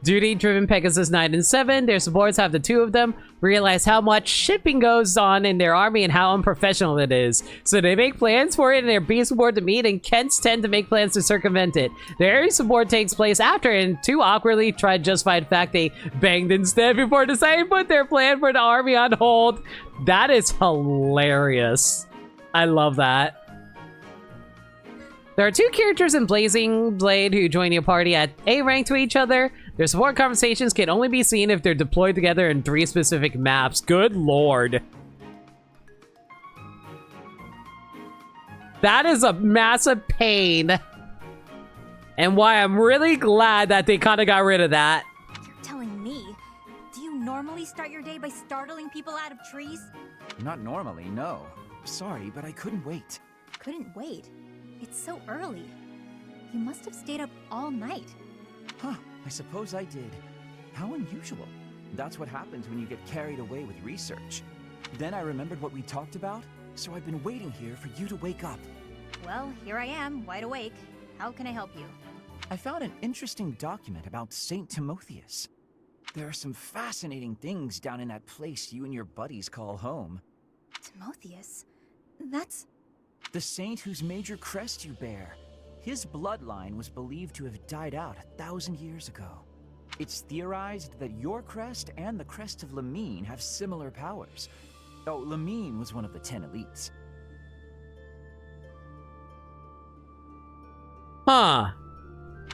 duty-driven Pegasus Knight and 7. Their supports have the two of them realize how much shipping goes on in their army and how unprofessional it is. So they make plans for it in their B support to meet, and Kents tend to make plans to circumvent it. Their A support takes place after, and two awkwardly try to justify the fact they banged instead before deciding to put their plan for the army on hold. That is hilarious. I love that. There are two characters in Blazing Blade who join your party at A rank to each other. Their support conversations can only be seen if they're deployed together in 3 specific maps. Good lord. That is a massive pain. And why I'm really glad that they kind of got rid of that. You're telling me? Do you normally start your day by startling people out of trees? Not normally, no. Sorry, but I couldn't wait. Couldn't wait? It's so early. You must have stayed up all night. Huh, I suppose I did. How unusual. That's what happens when you get carried away with research. Then I remembered what we talked about, so I've been waiting here for you to wake up. Well, here I am, wide awake. How can I help you? I found an interesting document about Saint Timotheus. There are some fascinating things down in that place you and your buddies call home. Timotheus? That's... the saint whose major crest you bear. His bloodline was believed to have died out 1,000 years ago. It's theorized that your crest and the crest of Lamine have similar powers. Oh, Lamine was one of the 10 elites. Huh.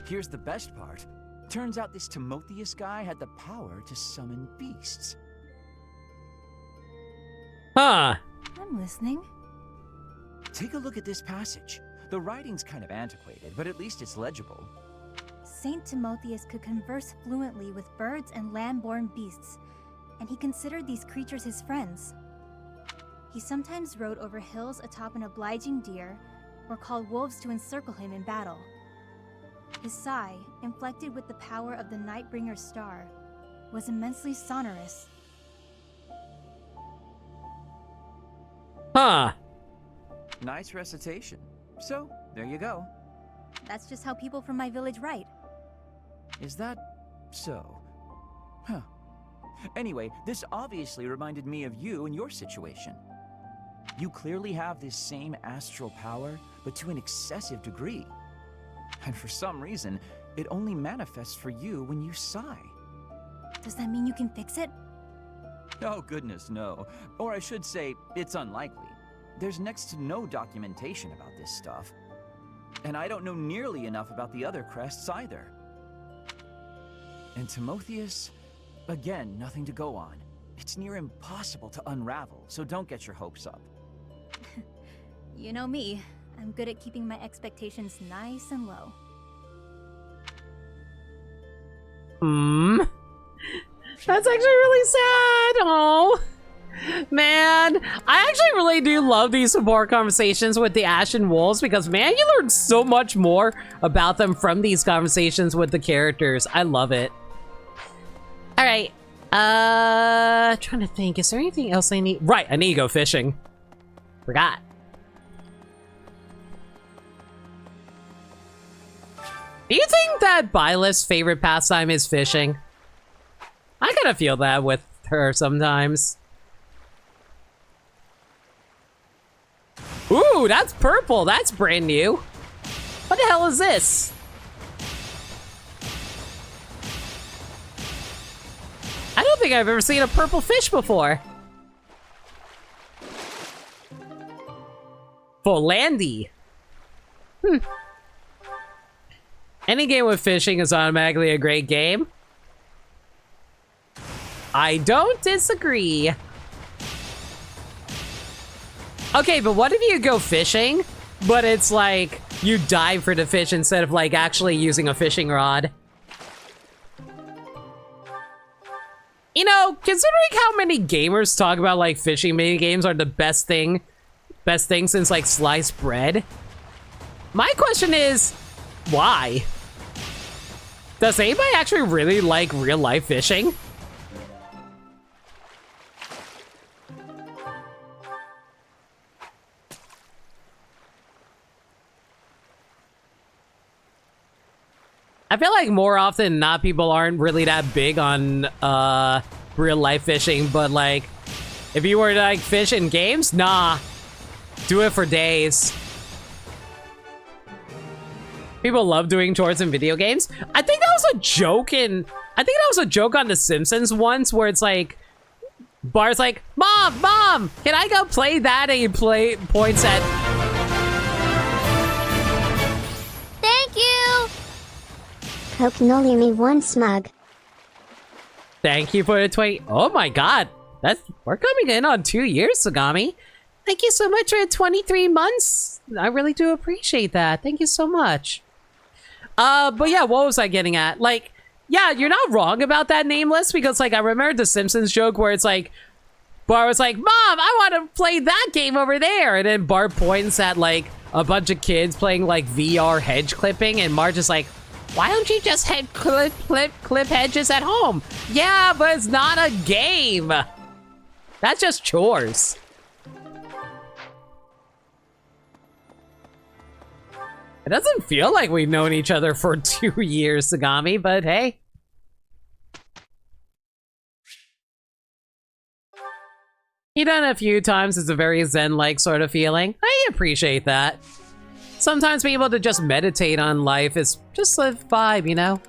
Here's the best part. Turns out this Timotheus guy had the power to summon beasts. Huh. I'm listening. Take a look at this passage. The writing's kind of antiquated, but at least it's legible. Saint Timotheus could converse fluently with birds and land-born beasts, and he considered these creatures his friends. He sometimes rode over hills atop an obliging deer, or called wolves to encircle him in battle. His sigh, inflected with the power of the Nightbringer's star, was immensely sonorous. Huh. Nice recitation. So, there you go. That's just how people from my village write. Is that so. Huh. Anyway, this obviously reminded me of you and your situation. You clearly have this same astral power, but to an excessive degree. And for some reason, it only manifests for you when you sigh. Does that mean you can fix it? Oh goodness, no. Or I should say, it's unlikely. There's next to no documentation about this stuff. And I don't know nearly enough about the other crests either. And Timotheus, again, nothing to go on. It's near impossible to unravel, so don't get your hopes up. You know me. I'm good at keeping my expectations nice and low. That's actually really sad. Oh, man. I actually really do love these support conversations with the Ashen Wolves because, man, you learn so much more about them from these conversations with the characters. I love it. All right. Trying to think. Is there anything else I need? Right, I need to go fishing. Forgot. Do you think that Byleth's favorite pastime is fishing? I kind of feel that with her sometimes. Ooh, that's purple. That's brand new. What the hell is this? I don't think I've ever seen a purple fish before. Volandi. Any game with fishing is automatically a great game. I don't disagree. Okay, but what if you go fishing, but it's like you dive for the fish instead of like actually using a fishing rod? You know, considering how many gamers talk about like fishing mini games are the best thing since like sliced bread, my question is, why? Does anybody actually really like real life fishing? I feel like more often than not, people aren't really that big on real life fishing, but like, if you were to like fish in games, nah, do it for days. People love doing chores in video games. I think that was a joke on The Simpsons once, where it's like, Bart's like, Mom, can I go play that? And he points at. Thank you! Coke noli me one smug. Thank you for the 20. Oh my god. We're coming in on 2 years, Sagami. Thank you so much for 23 months. I really do appreciate that. Thank you so much. But yeah, what was I getting at? Like, yeah, you're not wrong about that nameless, because like I remember the Simpsons joke where it's like, Bart was like, Mom, I want to play that game over there. And then Bart points at like a bunch of kids playing like VR hedge clipping, and Marge is like, why don't you just clip hedges at home? Yeah, but it's not a game. That's just chores. It doesn't feel like we've known each other for 2 years, Sagami, but hey. You done it a few times. It's a very zen-like sort of feeling. I appreciate that. Sometimes being able to just meditate on life is just a vibe, you know?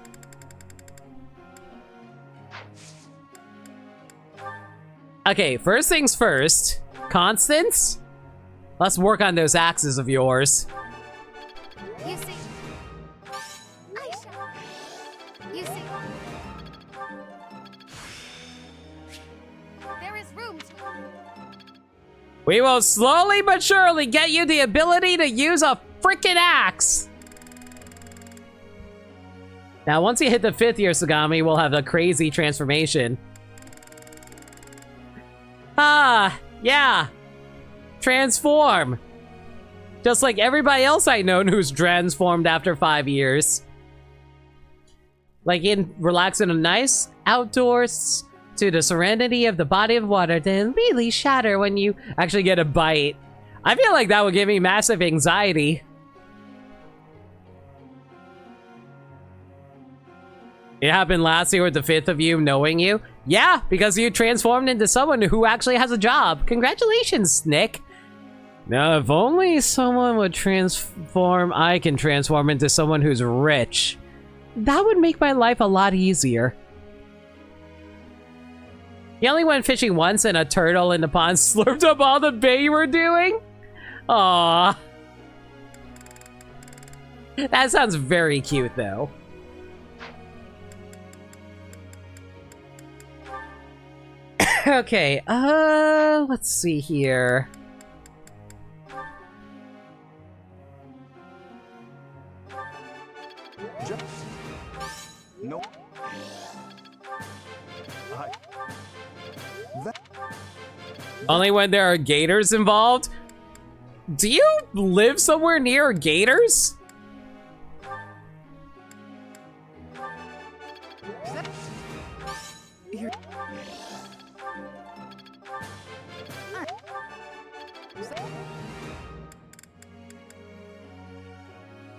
Okay, first things first. Constance? Let's work on those axes of yours. You see... Aisha! You see... There is room to... We will slowly but surely get you the ability to use a freaking axe. Now, once you hit the 5th year, Sagami, we'll have a crazy transformation. Ah, yeah. Transform. Just like everybody else I know who's transformed after 5 years. Like in relaxing and nice outdoors to the serenity of the body of water, then really shatter when you actually get a bite. I feel like that would give me massive anxiety. It happened last year with the 5th of you knowing you. Yeah, because you transformed into someone who actually has a job. Congratulations, Nick. Now, if only someone would transform, I can transform into someone who's rich. That would make my life a lot easier. You only went fishing once and a turtle in the pond slurped up all the bait you were doing? Aww. That sounds very cute, though. Okay, let's see here. No. Only when there are gators involved? Do you live somewhere near gators?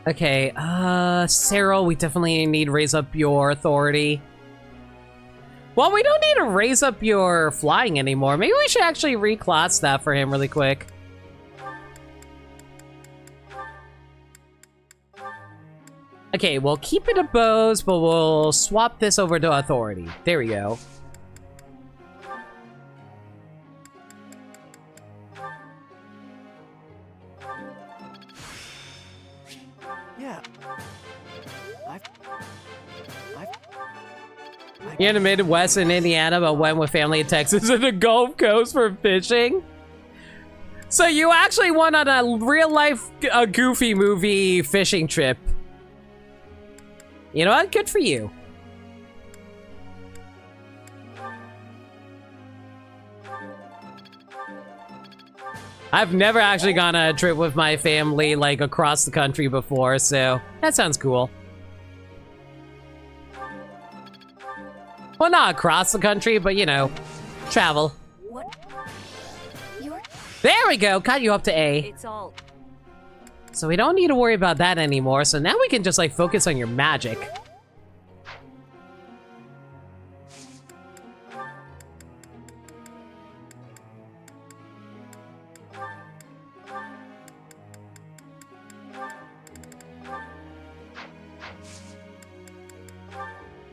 Okay, Cyril, we definitely need to raise up your authority. Well, we don't need to raise up your flying anymore. Maybe we should actually reclass that for him really quick. Okay, we'll keep it a bows, but we'll swap this over to authority. There we go. Yeah. You're in the Midwest in Indiana, but went with family in Texas and the Gulf Coast for fishing. So you actually went on a real-life Goofy movie fishing trip. You know what? Good for you. I've never actually gone on a trip with my family, like, across the country before, so that sounds cool. Well, not across the country, but, you know, travel. What? There we go! Got you up to A. It's all... So we don't need to worry about that anymore, so now we can just, like, focus on your magic.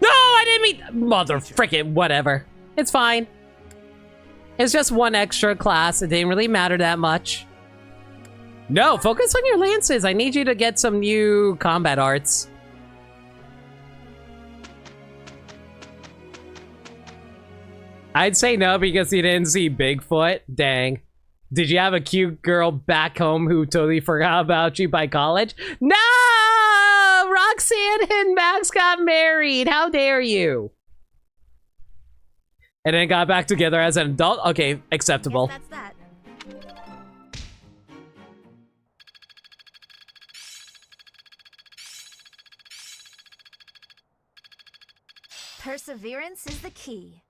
No, I didn't mean... Mother frickin' whatever. It's fine. It's just one extra class. It didn't really matter that much. No, focus on your lances. I need you to get some new combat arts. I'd say no because you didn't see Bigfoot. Dang. Did you have a cute girl back home who totally forgot about you by college? No! Roxanne and Max got married. How dare you? And then got back together as an adult? Okay, acceptable. Guess that's that. Perseverance is the key.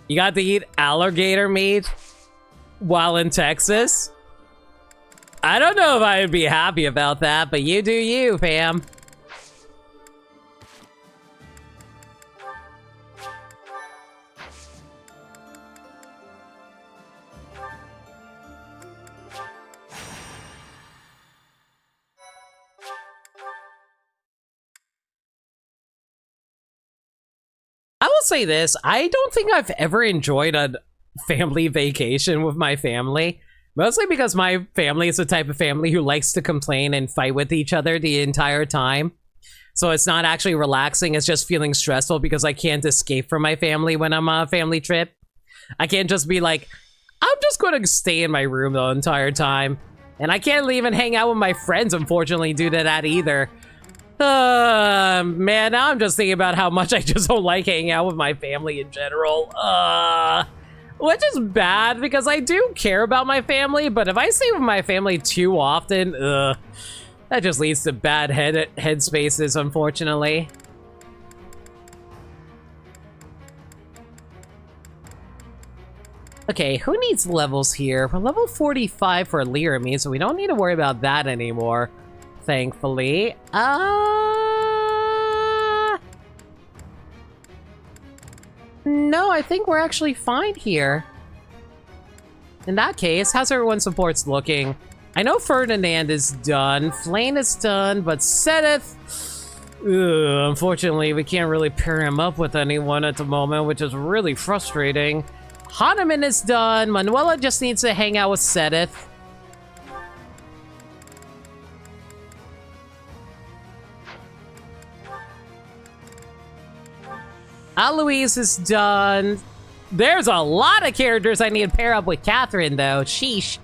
You got to eat alligator meat while in Texas? I don't know if I would be happy about that, but you do you, fam. I will say this, I don't think I've ever enjoyed a family vacation with my family. Mostly because my family is the type of family who likes to complain and fight with each other the entire time. So it's not actually relaxing, it's just feeling stressful because I can't escape from my family when I'm on a family trip. I can't just be like, I'm just gonna stay in my room the entire time. And I can't even hang out with my friends, unfortunately, due to that either. Man, now I'm just thinking about how much I just don't like hanging out with my family in general. Which is bad, because I do care about my family, but if I stay with my family too often, that just leads to bad head spaces, unfortunately. Okay, who needs levels here? We're level 45 for Learmy, so we don't need to worry about that anymore, thankfully. No, I think we're actually fine here. In that case, how's everyone's supports looking? I know Ferdinand is done, Flane is done, but Sedith... unfortunately, we can't really pair him up with anyone at the moment, which is really frustrating. Hahnemann is done. Manuela just needs to hang out with Sedith. Aloise is done. There's a lot of characters I need to pair up with Catherine, though. Sheesh.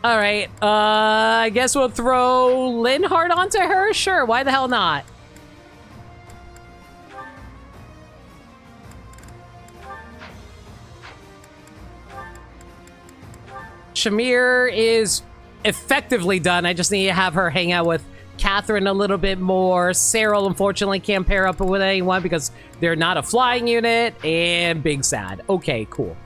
Alright, I guess we'll throw Linhardt onto her? Sure, why the hell not? Shamir is effectively done. I just need to have her hang out with Catherine a little bit more. Cyril, unfortunately, can't pair up with anyone because they're not a flying unit. And Big Sad. Okay, cool.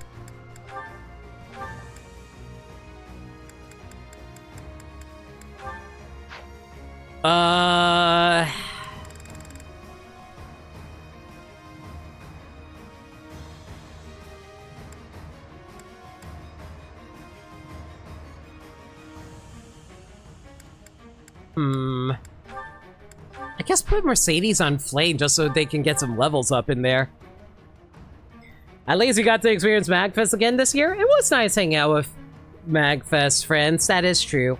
I guess put Mercedes on Flame just so they can get some levels up in there. At least we got to experience MagFest again this year. It was nice hanging out with MagFest friends, that is true.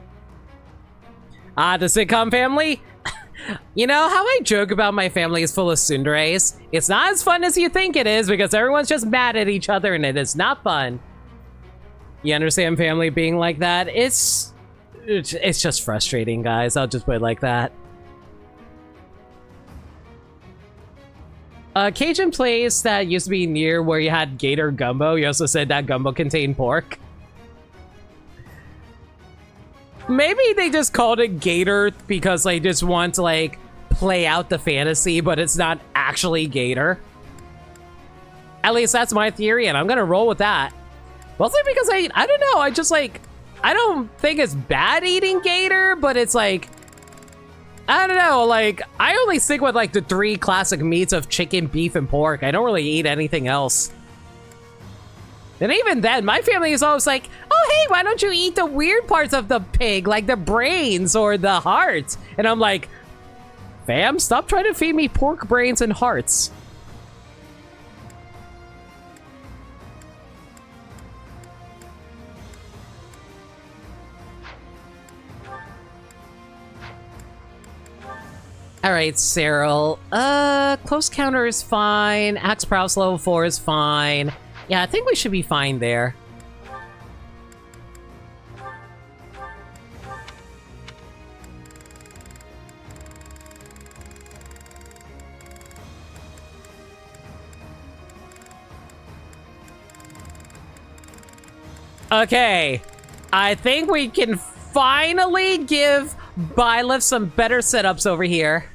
The sitcom family? You know, how I joke about my family is full of tsunderes? It's not as fun as you think it is because everyone's just mad at each other and it is not fun. You understand family being like that? It's just frustrating, guys. I'll just put it like that. Cajun place that used to be near where you had Gator Gumbo. You also said that gumbo contained pork. Maybe they just called it Gator because they just want to, like, play out the fantasy, but it's not actually Gator. At least that's my theory, and I'm gonna roll with that. Mostly because I don't know, I just, like, I don't think it's bad eating Gator, but it's like, I don't know, like, I only stick with, like, the 3 classic meats of chicken, beef, and pork. I don't really eat anything else. And even then, my family is always like, oh, hey, why don't you eat the weird parts of the pig, like the brains or the heart? And I'm like, fam, stop trying to feed me pork brains and hearts. All right, Cyril. Close counter is fine. Axe prowess level 4 is fine. Yeah, I think we should be fine there. Okay, I think we can finally give Byleth some better setups over here.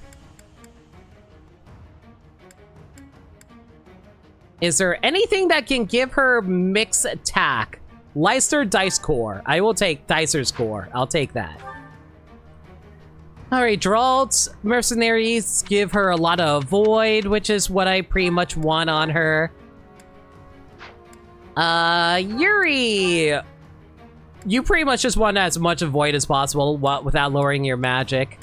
Is there anything that can give her mixed attack? Leicester Dice Core. I will take Dicer's Core. I'll take that. Alright, Dralt Mercenaries give her a lot of Void, which is what I pretty much want on her. Yuri! You pretty much just want as much Void as possible without lowering your magic.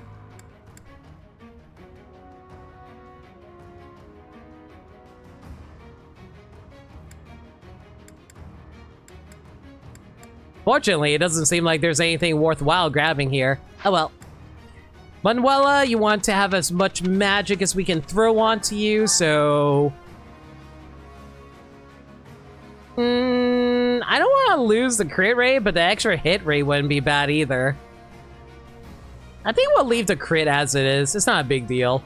Fortunately, it doesn't seem like there's anything worthwhile grabbing here. Oh well. Manuela, you want to have as much magic as we can throw onto you, so... I don't want to lose the crit rate, but the extra hit rate wouldn't be bad either. I think we'll leave the crit as it is. It's not a big deal.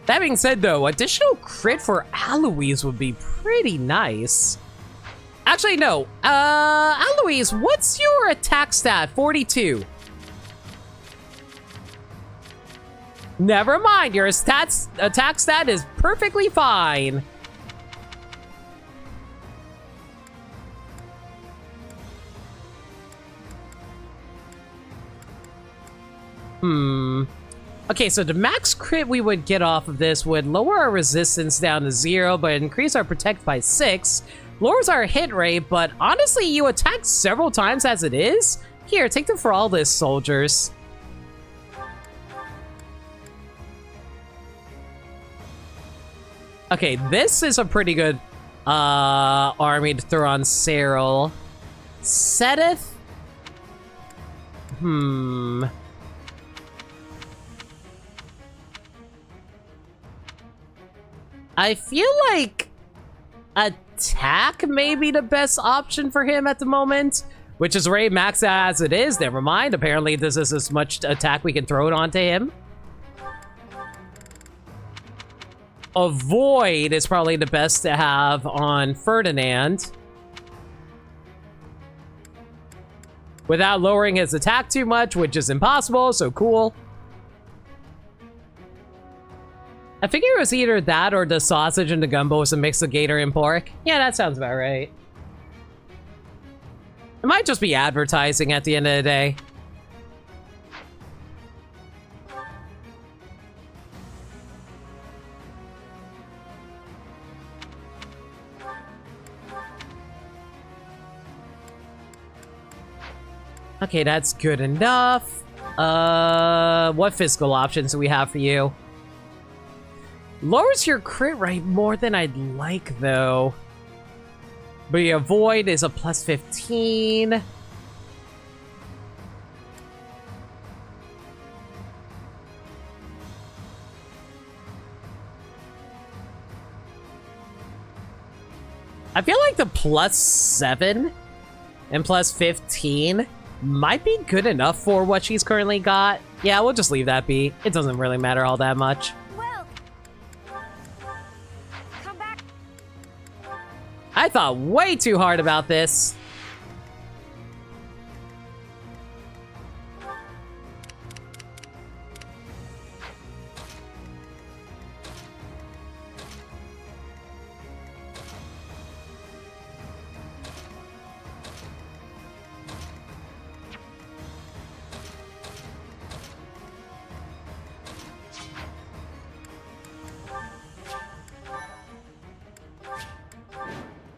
That being said, though, additional crit for Aloise would be pretty nice. Actually, no. Aloise, what's your attack stat? 42. Never mind, your attack stat is perfectly fine. Okay, so the max crit we would get off of this would lower our resistance down to 0, but increase our protect by 6. Lowers our hit rate, but honestly, you attack several times as it is. Here, take them for all this, soldiers. Okay, this is a pretty good army to throw on Cyril. Sedith? I feel like attack may be the best option for him at the moment, which is already maxed out as it is. Never mind. Apparently, this is as much attack we can throw it onto him. Avoid is probably the best to have on Ferdinand, without lowering his attack too much, which is impossible, so cool. I figure it was either that or the sausage and the gumbo with a mix of gator and pork. Yeah, that sounds about right. It might just be advertising at the end of the day. Okay, that's good enough. What physical options do we have for you? Lowers your crit rate more than I'd like, though. But your avoid is a plus 15. I feel like the plus 7 and plus 15 might be good enough for what she's currently got. Yeah, we'll just leave that be. It doesn't really matter all that much. I thought way too hard about this.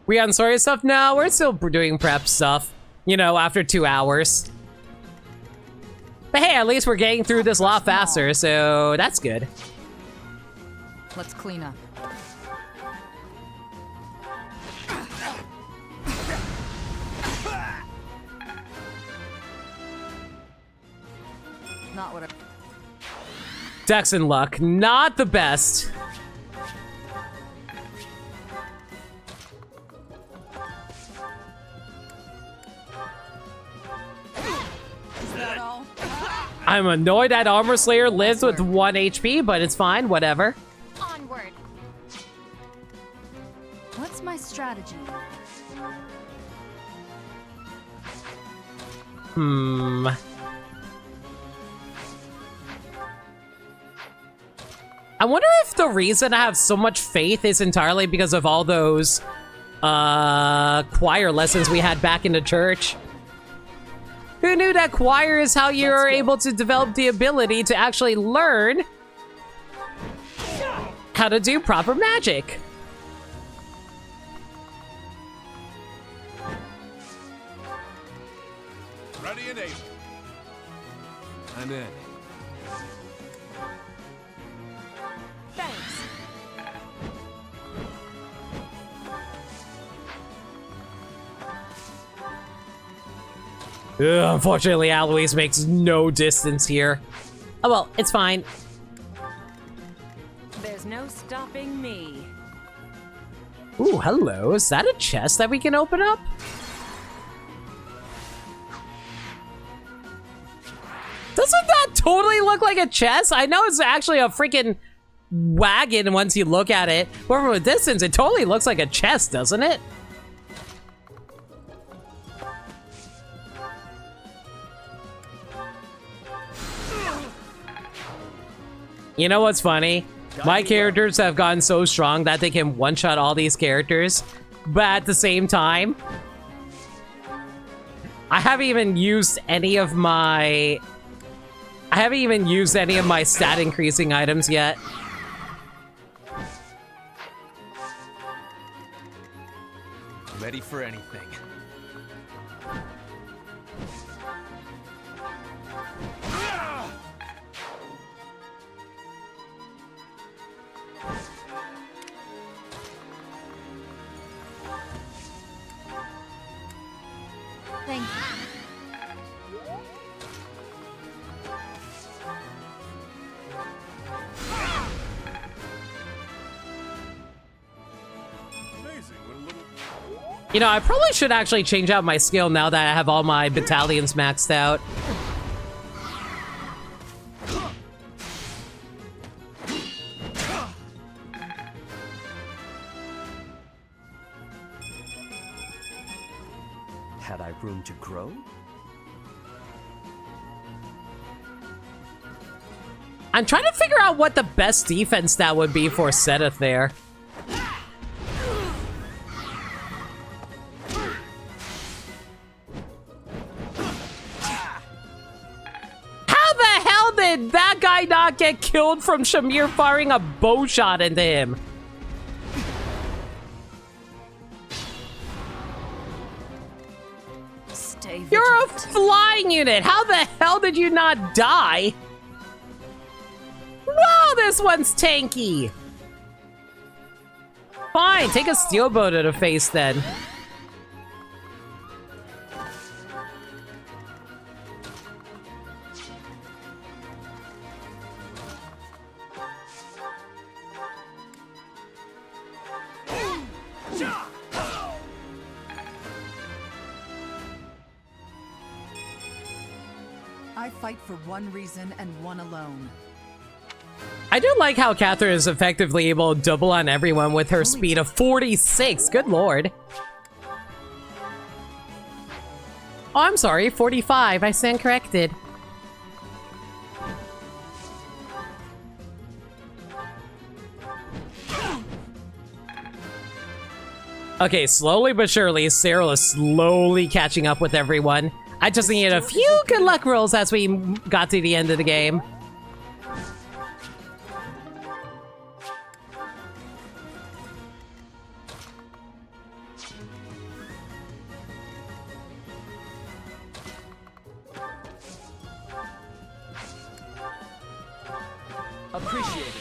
We on story stuff? No, we're still doing prep stuff. You know, after 2 hours. But hey, at least we're getting through this a lot faster, so that's good. Let's clean up. Not what I... Dex and luck, not the best. I'm annoyed that Armor Slayer lives with 1 HP, but it's fine, whatever. Onward. What's my strategy? I wonder if the reason I have so much faith is entirely because of all those choir lessons we had back in the church. Who knew that choir is how you're able to develop the ability to actually learn how to do proper magic? Ready and able. I'm in. Thanks. Ugh, unfortunately, Alois makes no distance here. Oh well, it's fine. There's no stopping me. Ooh, hello. Is that a chest that we can open up? Doesn't that totally look like a chest? I know it's actually a freaking wagon once you look at it, but from a distance, it totally looks like a chest, doesn't it? You know what's funny? My characters have gotten so strong that they can one-shot all these characters, but at the same time, I haven't even used any of my stat increasing items yet. Ready for anything. Thank you. You know, I probably should actually change out my skill now that I have all my battalions maxed out. Had I room to grow? I'm trying to figure out what the best defense stat would be for Seteth there. How the hell did that guy not get killed from Shamir firing a bow shot into him? You're a flying unit! How the hell did you not die? Wow, this one's tanky! Fine, take a steel bow to the face then. I fight for one reason and one alone. I do like how Catherine is effectively able to double on everyone with her speed of 46. Good lord. Oh, I'm sorry, 45. I stand corrected. Okay, slowly but surely, Cyril is slowly catching up with everyone. I just needed a few good luck rolls as we got to the end of the game. Appreciate it.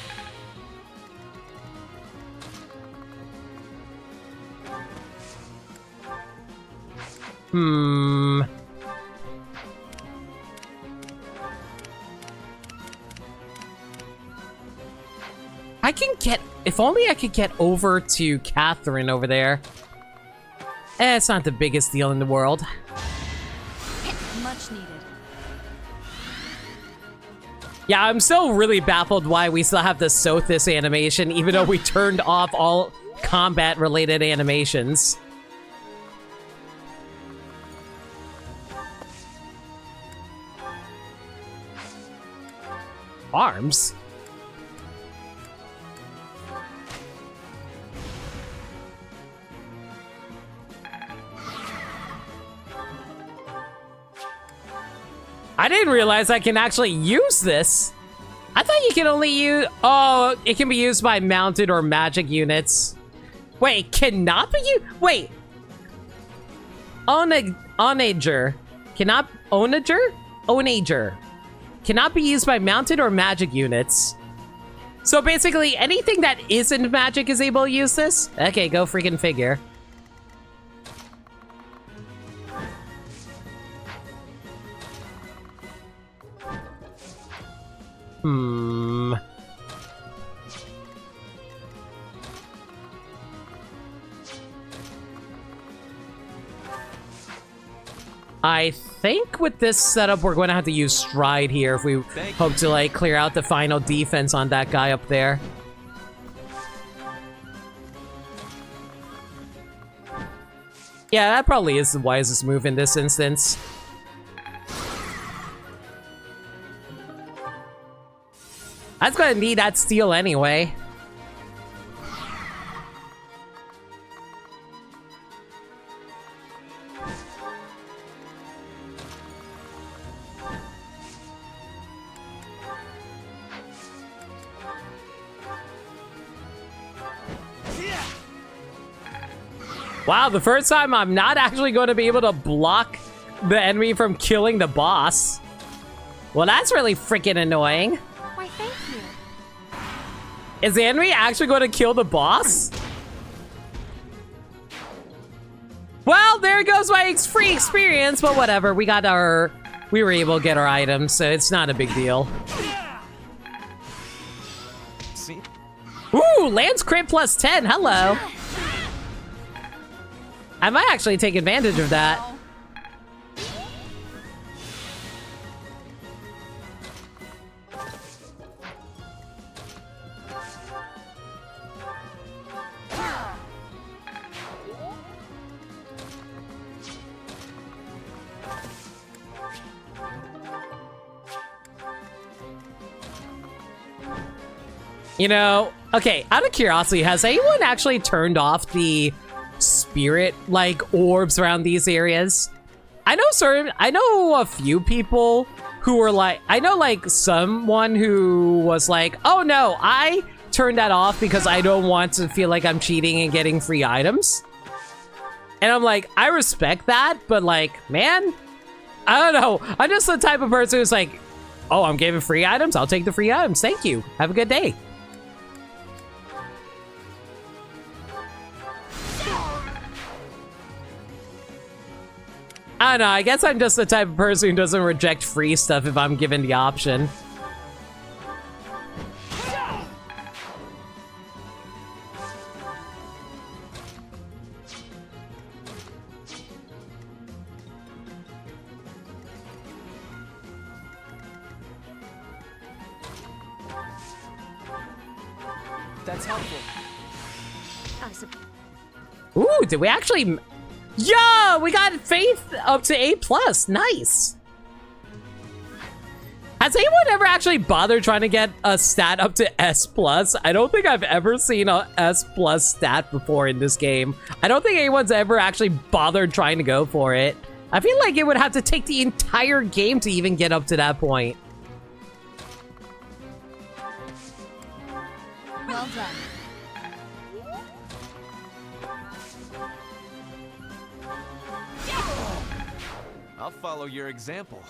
I can get... If only I could get over to Catherine over there. It's not the biggest deal in the world. Much needed. Yeah, I'm still really baffled why we still have the Sothis animation, even though we turned off all combat-related animations. Arms? I didn't realize I can actually use this. I thought you can only use... Oh, it can be used by mounted or magic units. Wait, cannot be used... Wait. Onager. Cannot... Onager? Onager. Cannot be used by mounted or magic units. So basically, anything that isn't magic is able to use this? Okay, go freaking figure. I think with this setup, we're going to have to use Stride here if we hope to, like, clear out the final defense on that guy up there. Yeah, that probably is the wisest move in this instance. I was gonna need that steel anyway. Wow, the first time I'm not actually going to be able to block the enemy from killing the boss. Well, that's really freaking annoying. Why, thank you. Is the enemy actually going to kill the boss? Well, there goes my free experience, but whatever. We were able to get our items, so it's not a big deal. See? Ooh, Lance crit plus 10. Hello. I might actually take advantage of that. You know, okay, out of curiosity, has anyone actually turned off the spirit like orbs around these areas? I know a few people who were like, I know like someone who was like, oh no, I turned that off because I don't want to feel like I'm cheating and getting free items. And I'm like, I respect that, but like, man, I don't know. I'm just the type of person who's like, oh, I'm giving free items, I'll take the free items, thank you, have a good day. I don't know, I guess I'm just the type of person who doesn't reject free stuff if I'm given the option. That's helpful. Ooh, did we actually... Yo, we got faith up to A+. Nice. Has anyone ever actually bothered trying to get a stat up to S+? I don't think I've ever seen a S+ stat before in this game. I don't think anyone's ever actually bothered trying to go for it. I feel like it would have to take the entire game to even get up to that point. Well done. I'll follow your example.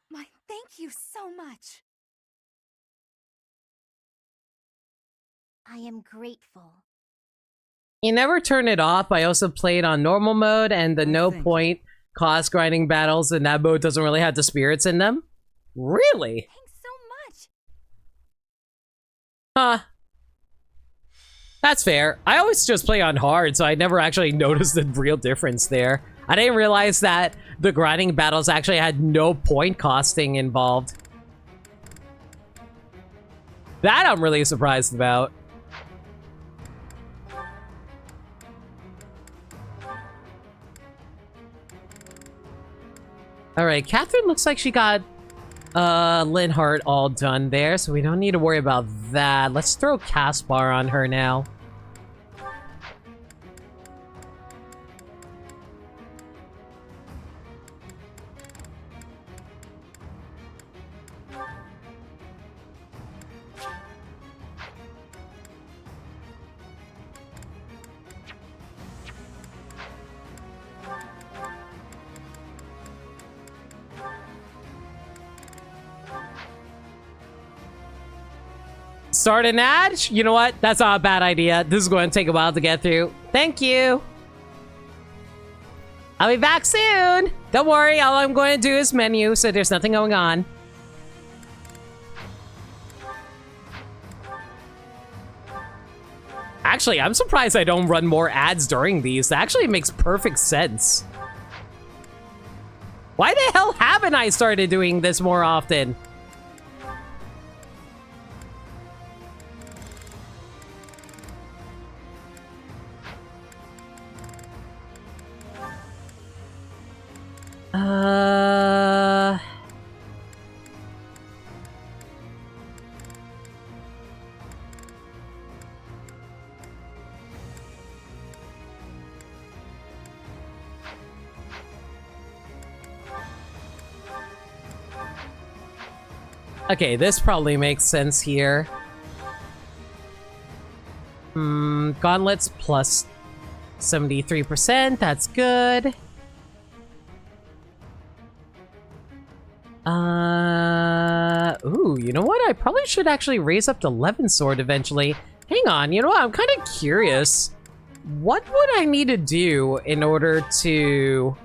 My, thank you so much. I am grateful. You never turn it off. I also played on normal mode, and the no point cost grinding battles in that mode doesn't really have the spirits in them. Really? Thanks so much. Huh. That's fair. I always just play on hard, so I never actually noticed the real difference there. I didn't realize that the grinding battles actually had no point costing involved. That I'm really surprised about. Alright, Catherine looks like she got Linhardt all done there, so we don't need to worry about that. Let's throw Caspar on her now. Start an ad? You know what? That's not a bad idea. This is going to take a while to get through. Thank you. I'll be back soon. Don't worry. All I'm going to do is menu, so there's nothing going on. Actually, I'm surprised I don't run more ads during these. That actually makes perfect sense. Why the hell haven't I started doing this more often? Okay, this probably makes sense here. Gauntlets plus 73%, that's good. Ooh, you know what? I probably should actually raise up to 11 sword eventually. Hang on, you know what? I'm kind of curious. What would I need to do in order to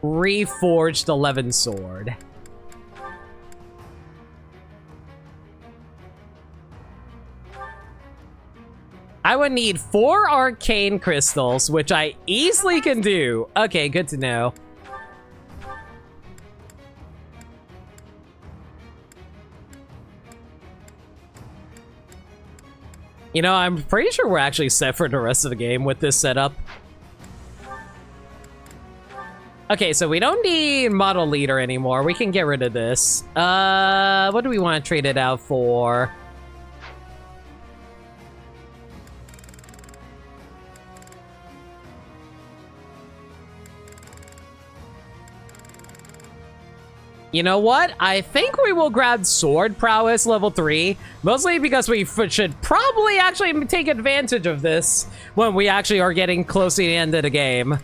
reforge the 11 sword? I would need 4 arcane crystals, which I easily can do. Okay, good to know. You know, I'm pretty sure we're actually set for the rest of the game with this setup. Okay, so we don't need model leader anymore. We can get rid of this. What do we want to trade it out for? You know what? I think we will grab Sword Prowess level 3, mostly because we should probably actually take advantage of this when we actually are getting close to the end of the game.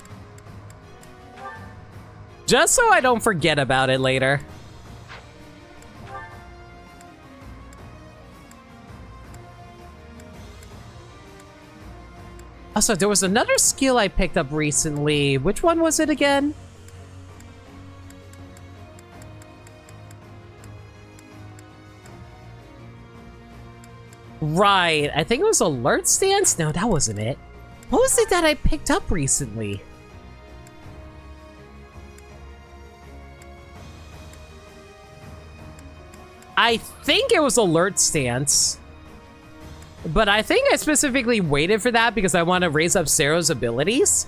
Just so I don't forget about it later. Also, there was another skill I picked up recently. Which one was it again? Right, I think it was Alert Stance? No, that wasn't it. What was it that I picked up recently? I think it was Alert Stance. But I think I specifically waited for that because I want to raise up Sero's abilities.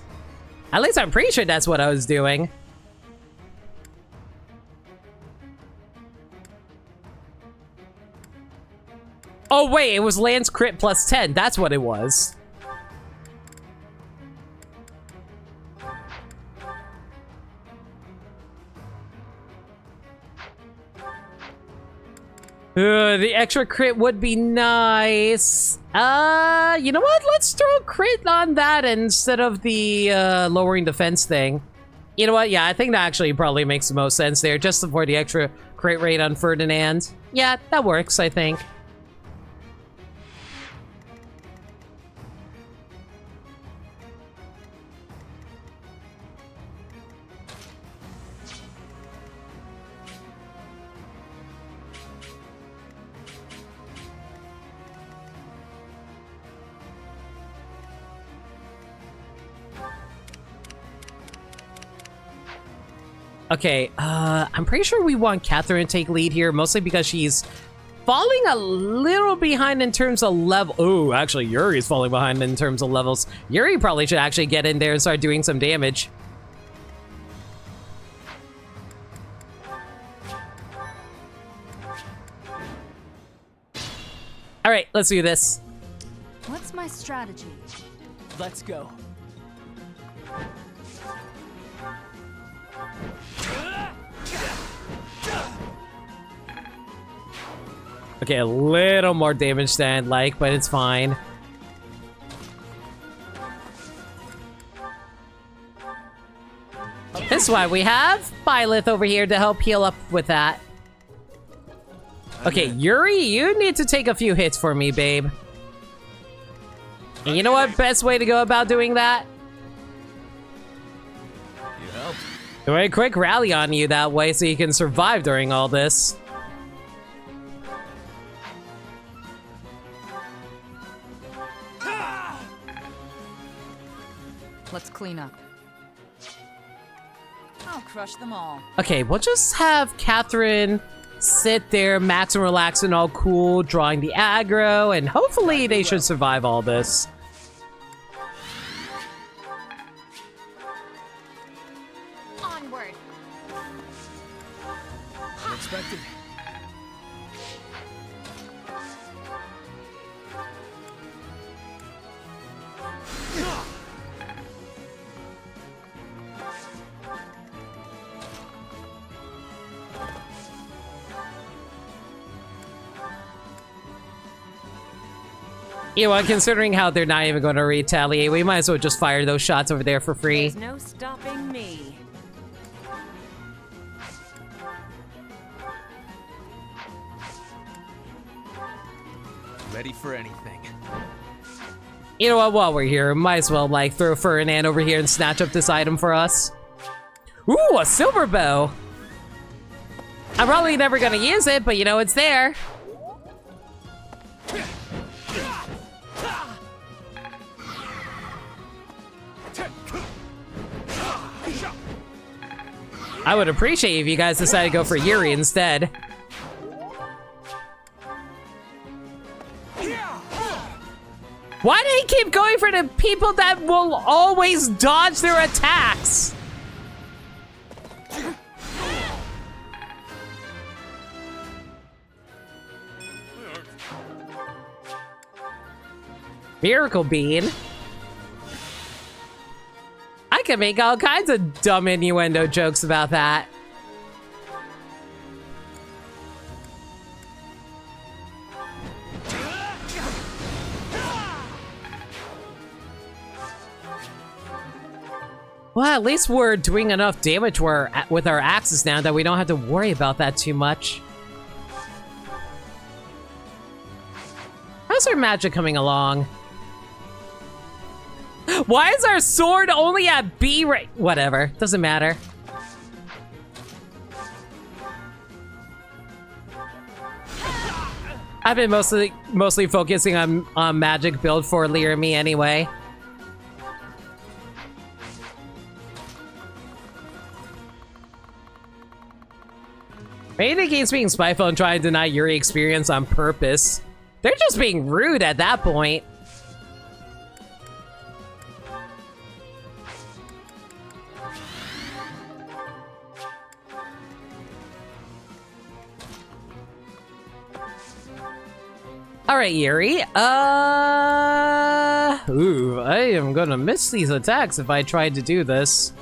At least I'm pretty sure that's what I was doing. Oh wait, it was Lance crit plus 10. That's what it was. The extra crit would be nice. You know what? Let's throw a crit on that instead of the lowering defense thing. You know what? Yeah, I think that actually probably makes the most sense there, just for the extra crit rate on Ferdinand. Yeah, that works, I think. Okay, I'm pretty sure we want Catherine to take lead here, mostly because she's falling a little behind in terms of level. Oh, actually, Yuri's falling behind in terms of levels. Yuri probably should actually get in there and start doing some damage. All right, let's do this. What's my strategy? Let's go. Okay, a little more damage than I'd like, but it's fine. This is why we have Byleth over here to help heal up with that. Okay, Yuri, you need to take a few hits for me, babe. And you know what best way to go about doing that? You help. Do a quick rally on you that way so you can survive during all this. Let's clean up. I'll crush them all. Okay, we'll just have Catherine sit there, max and relax and all cool, drawing the aggro, and hopefully they should survive all this. word. Unexpected. You know what, considering how they're not even going to retaliate, we might as well just fire those shots over there for free. There's no stopping me. Ready for anything. You know what, while we're here, might as well, like, throw Ferdinand over here and snatch up this item for us. Ooh, a silver bow! I'm probably never gonna use it, but you know, it's there. I would appreciate if you guys decided to go for Yuri instead. Why do they keep going for the people that will always dodge their attacks? Miracle Bean. I can make all kinds of dumb innuendo jokes about that. Well, at least we're doing enough damage with our axes now that we don't have to worry about that too much. How's our magic coming along? Why is our sword only at B rank? Whatever, doesn't matter. I've been mostly focusing on magic build for Lear and me anyway. Maybe the game's being spiteful and trying to deny Yuri experience on purpose. They're just being rude at that point. Alright, Yuri. Ooh, I am gonna miss these attacks if I tried to do this.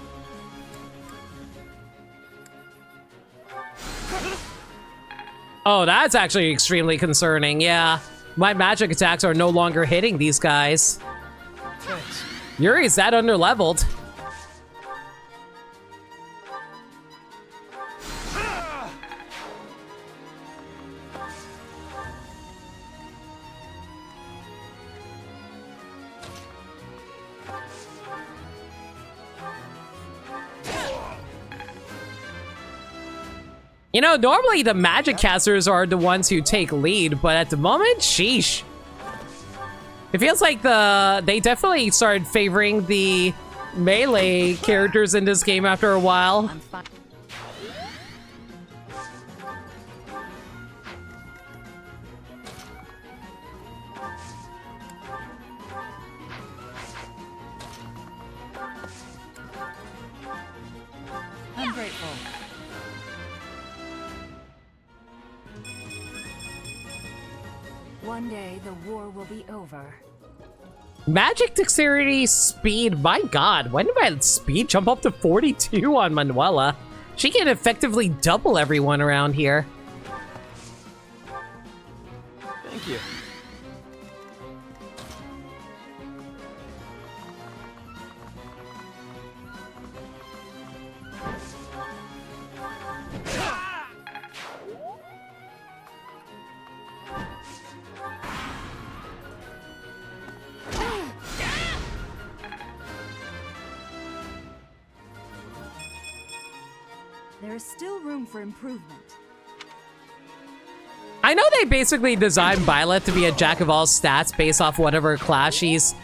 Oh, that's actually extremely concerning, yeah. My magic attacks are no longer hitting these guys. Thanks. Yuri's that underleveled. You know, normally the magic casters are the ones who take lead, but at the moment, sheesh. It feels like they definitely started favoring the melee characters in this game after a while. I'm grateful. One day, the war will be over. Magic dexterity speed, my god, when did my speed jump up to 42 on Manuela? She can effectively double everyone around here. Thank you. There is still room for improvement. I know they basically designed Violet to be a jack of all stats based off whatever class she's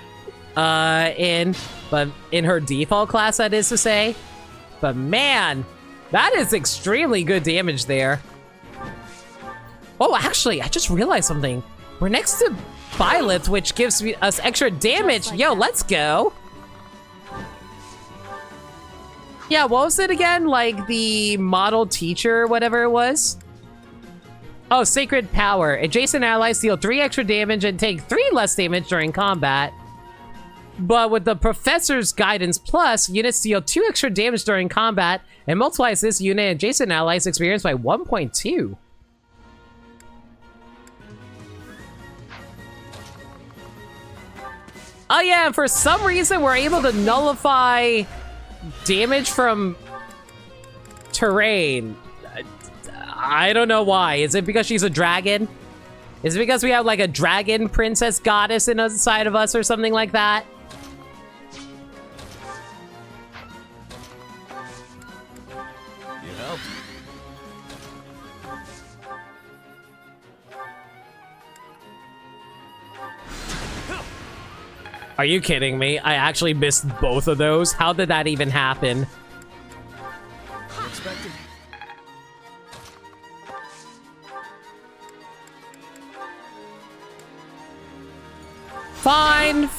in, but in her default class, that is to say. But man, that is extremely good damage there. Oh, actually, I just realized something. We're next to Violet, which gives us extra damage. Yo, let's go. Yeah, what was it again? Like the model teacher, whatever it was? Oh, Sacred Power. Adjacent allies deal 3 extra damage and take 3 less damage during combat. But with the Professor's Guidance Plus, units deal 2 extra damage during combat and multiplies this unit and adjacent allies experience by 1.2. Oh yeah, and for some reason we're able to nullify damage from terrain. I don't know why. Is it because she's a dragon? Is it because we have like a dragon princess goddess inside of us or something like that? You helped. Are you kidding me? I actually missed both of those. How did that even happen? Unexpected. Fine.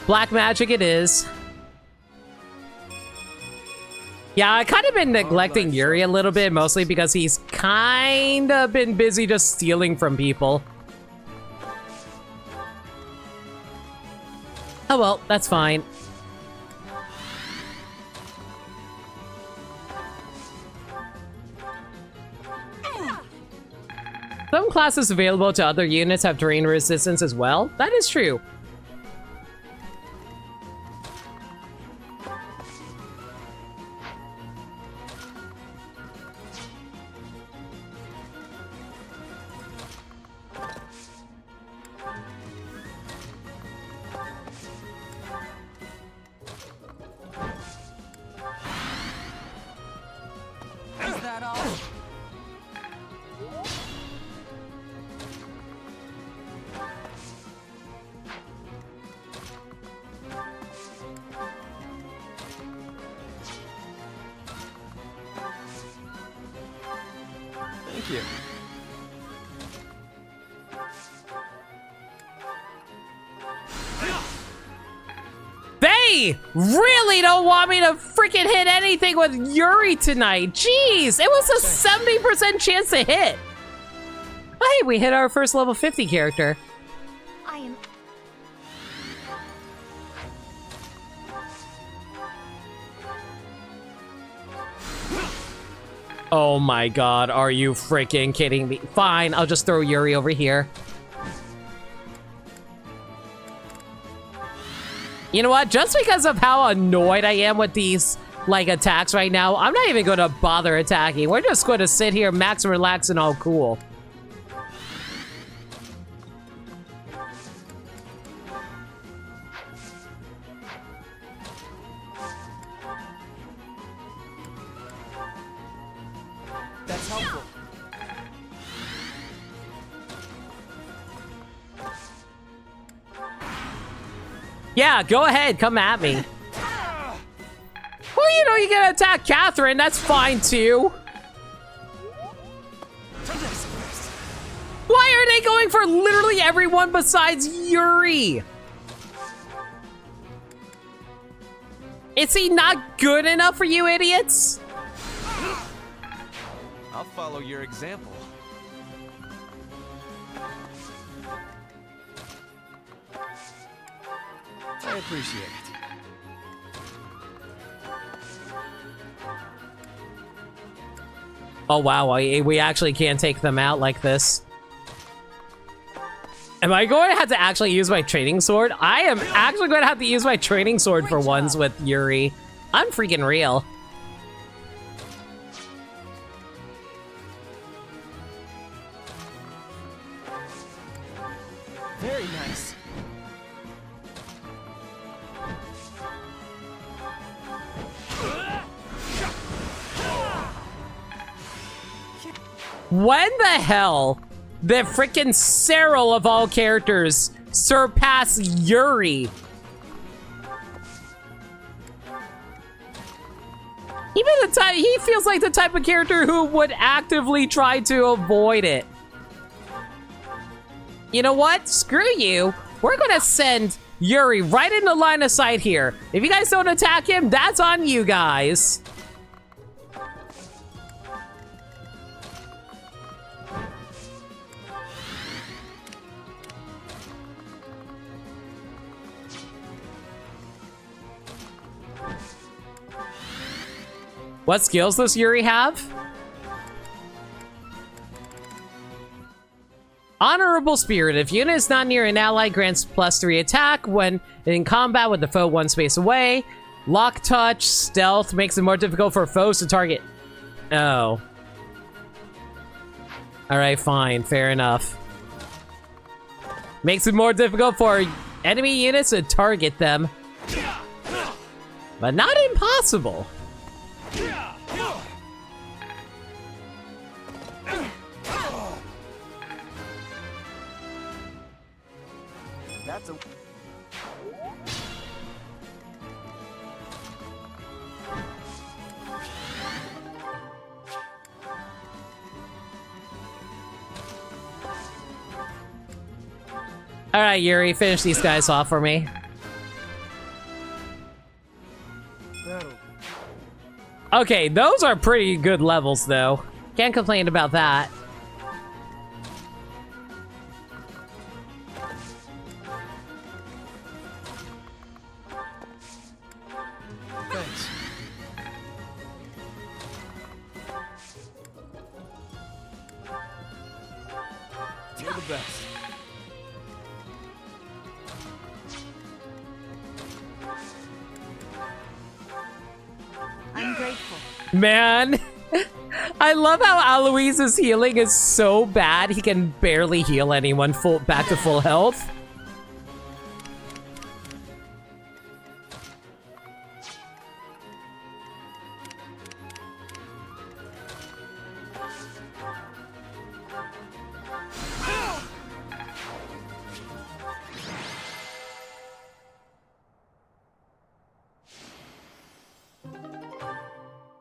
Black magic it is. Yeah, I kind of been neglecting Yuri a little bit, mostly because he's kind of been busy just stealing from people. Oh well, that's fine. Some classes available to other units have terrain resistance as well. That is true. Is that all? Thank you. They really don't want me to freaking hit anything with Yuri tonight. Jeez, it was a 70% chance to hit. Oh, hey, we hit our first level 50 character. I am... Oh my god, are you freaking kidding me? Fine, I'll just throw Yuri over here. You know what? Just because of how annoyed I am with these, like, attacks right now, I'm not even going to bother attacking. We're just going to sit here, max relax, and all cool. That's helpful. Yeah, go ahead. Come at me. Well, you know, you can attack Catherine. That's fine, too. Why are they going for literally everyone besides Yuri? Is he not good enough for you idiots? I'll follow your example. I appreciate it. Oh wow, we actually can't take them out like this. Am I going to have to actually use my training sword? I am actually going to have to use my training sword for once with Yuri. I'm freaking real. Very nice. When the hell did frickin' Cyril of all characters surpass Yuri? Even the type, he feels like the type of character who would actively try to avoid it. You know what? Screw you. We're gonna send Yuri right in the line of sight here. If you guys don't attack him, that's on you guys. What skills does Yuri have? Honorable Spirit. If unit is not near an ally, grants +3 attack when in combat with the foe one space away. Lock touch, stealth makes it more difficult for foes to target. Oh. Alright, fine. Fair enough. Makes it more difficult for enemy units to target them. But not impossible. That's a... Alright, Yuri, finish these guys off for me. Okay, those are pretty good levels, though. Can't complain about that. Thanks. You're the best. I'm grateful. Man, I love how Aloyse's healing is so bad he can barely heal anyone back to full health.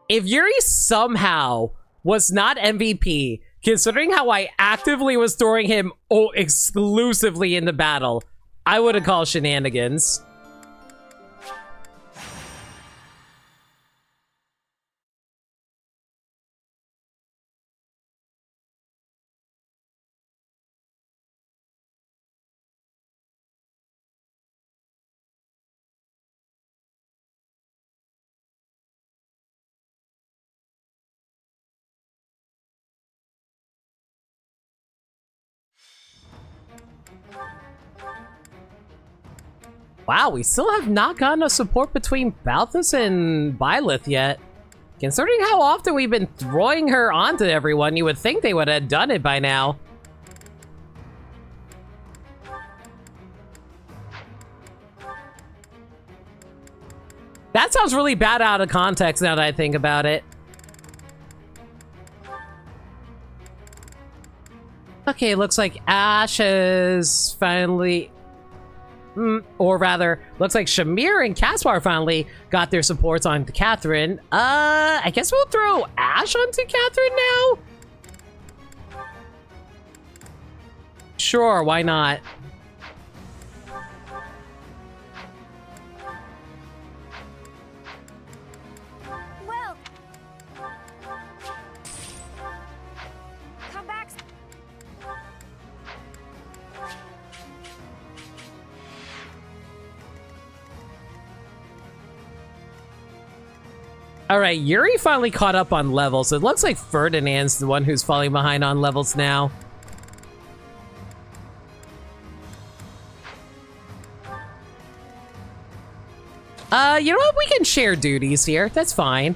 If Yuri somehow was not MVP, considering how I actively was throwing him exclusively in the battle, I would have called shenanigans. Wow, we still have not gotten a support between Balthus and Byleth yet. Considering how often we've been throwing her onto everyone, you would think they would have done it by now. That sounds really bad out of context now that I think about it. Okay, looks like Ash has finally... or rather, looks like Shamir and Caspar finally got their supports onto Catherine. I guess we'll throw Ash onto Catherine now? Sure, why not? Well, come back. Alright, Yuri finally caught up on levels. It looks like Ferdinand's the one who's falling behind on levels now. You know what? We can share duties here. That's fine.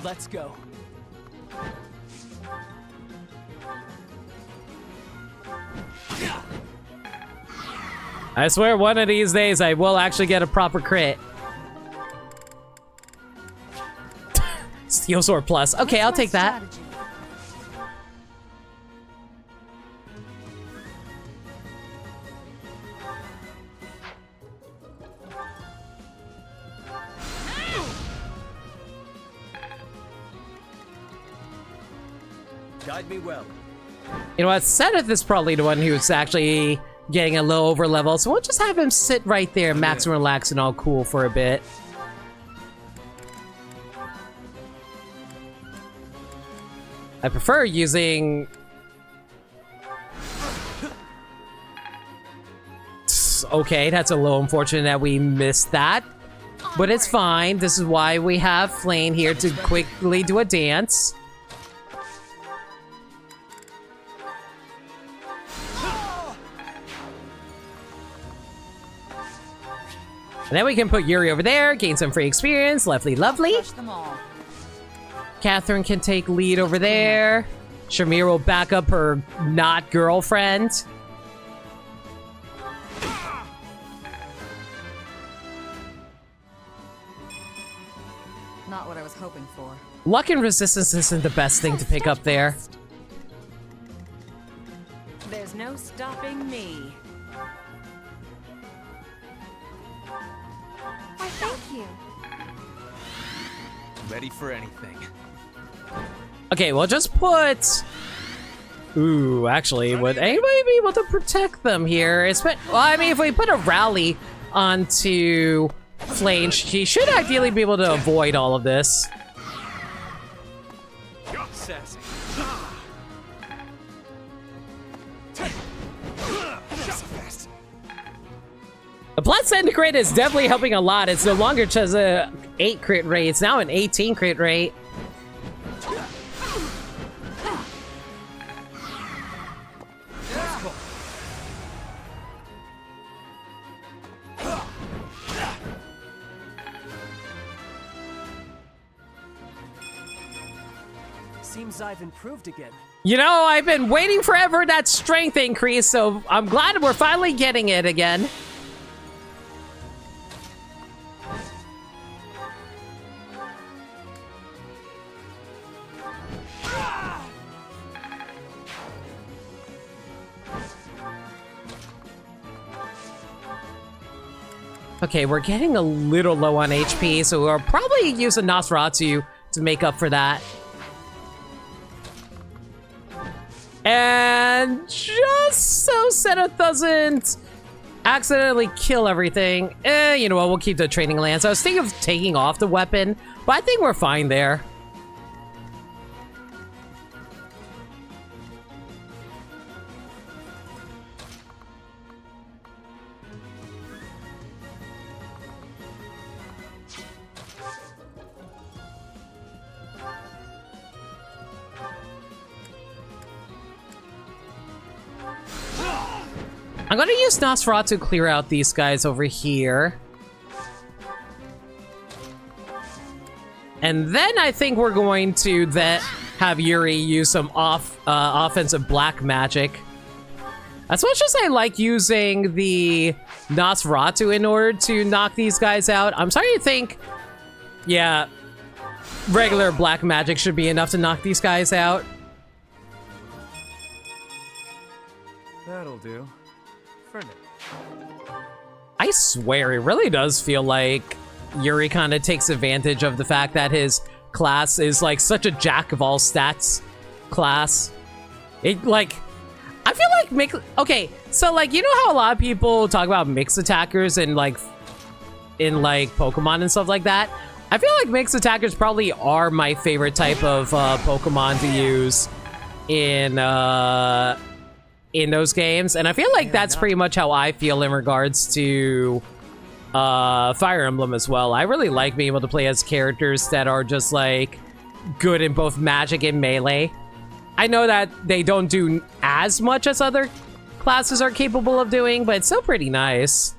Let's go. I swear one of these days I will actually get a proper crit. Steel Sword Plus. Okay, I'll take that. Guide me well. You know what? Seth is probably the one who's actually getting a little over level, so we'll just have him sit right there, max and relax and all cool for a bit. I prefer using... Okay, that's a little unfortunate that we missed that. But it's fine. This is why we have Flame here to quickly do a dance. And then we can put Yuri over there, gain some free experience. Lovely, lovely. Catherine can take lead over there. Shamir will back up her not girlfriend. Not what I was hoping for. Luck and resistance isn't the best thing to pick up there. There's no stopping me. Why, thank you. Ready for anything. Okay, we'll just put... Ooh, actually, would anybody be able to protect them here? Well, I mean, if we put a rally onto Flame, she should ideally be able to avoid all of this. Sassy. The plus centigrade is definitely helping a lot. It's no longer just a 8 crit rate, it's now an 18 crit rate. Seems I've improved again. You know, I've been waiting forever that strength increase, so I'm glad we're finally getting it again. Okay, we're getting a little low on HP, so we'll probably use a Nosferatu to make up for that. And just so Senna doesn't accidentally kill everything, you know what, we'll keep the training lance. I was thinking of taking off the weapon, but I think we're fine there. I'm gonna use Nosferatu to clear out these guys over here. And then I think we're going to have Yuri use some offensive black magic. As much as I like using the Nosferatu in order to knock these guys out, I'm starting to think, yeah, regular black magic should be enough to knock these guys out. That'll do. I swear, it really does feel like Yuri kind of takes advantage of the fact that his class is like such a jack of all stats class. It like, I feel like okay, so like, you know how a lot of people talk about mixed attackers and like in like Pokemon and stuff like that? I feel like mixed attackers probably are my favorite type of Pokemon to use in those games, and I feel like that's pretty much how I feel in regards to Fire Emblem as well. I really like being able to play as characters that are just like good in both magic and melee. I know that they don't do as much as other classes are capable of doing, but it's still pretty nice.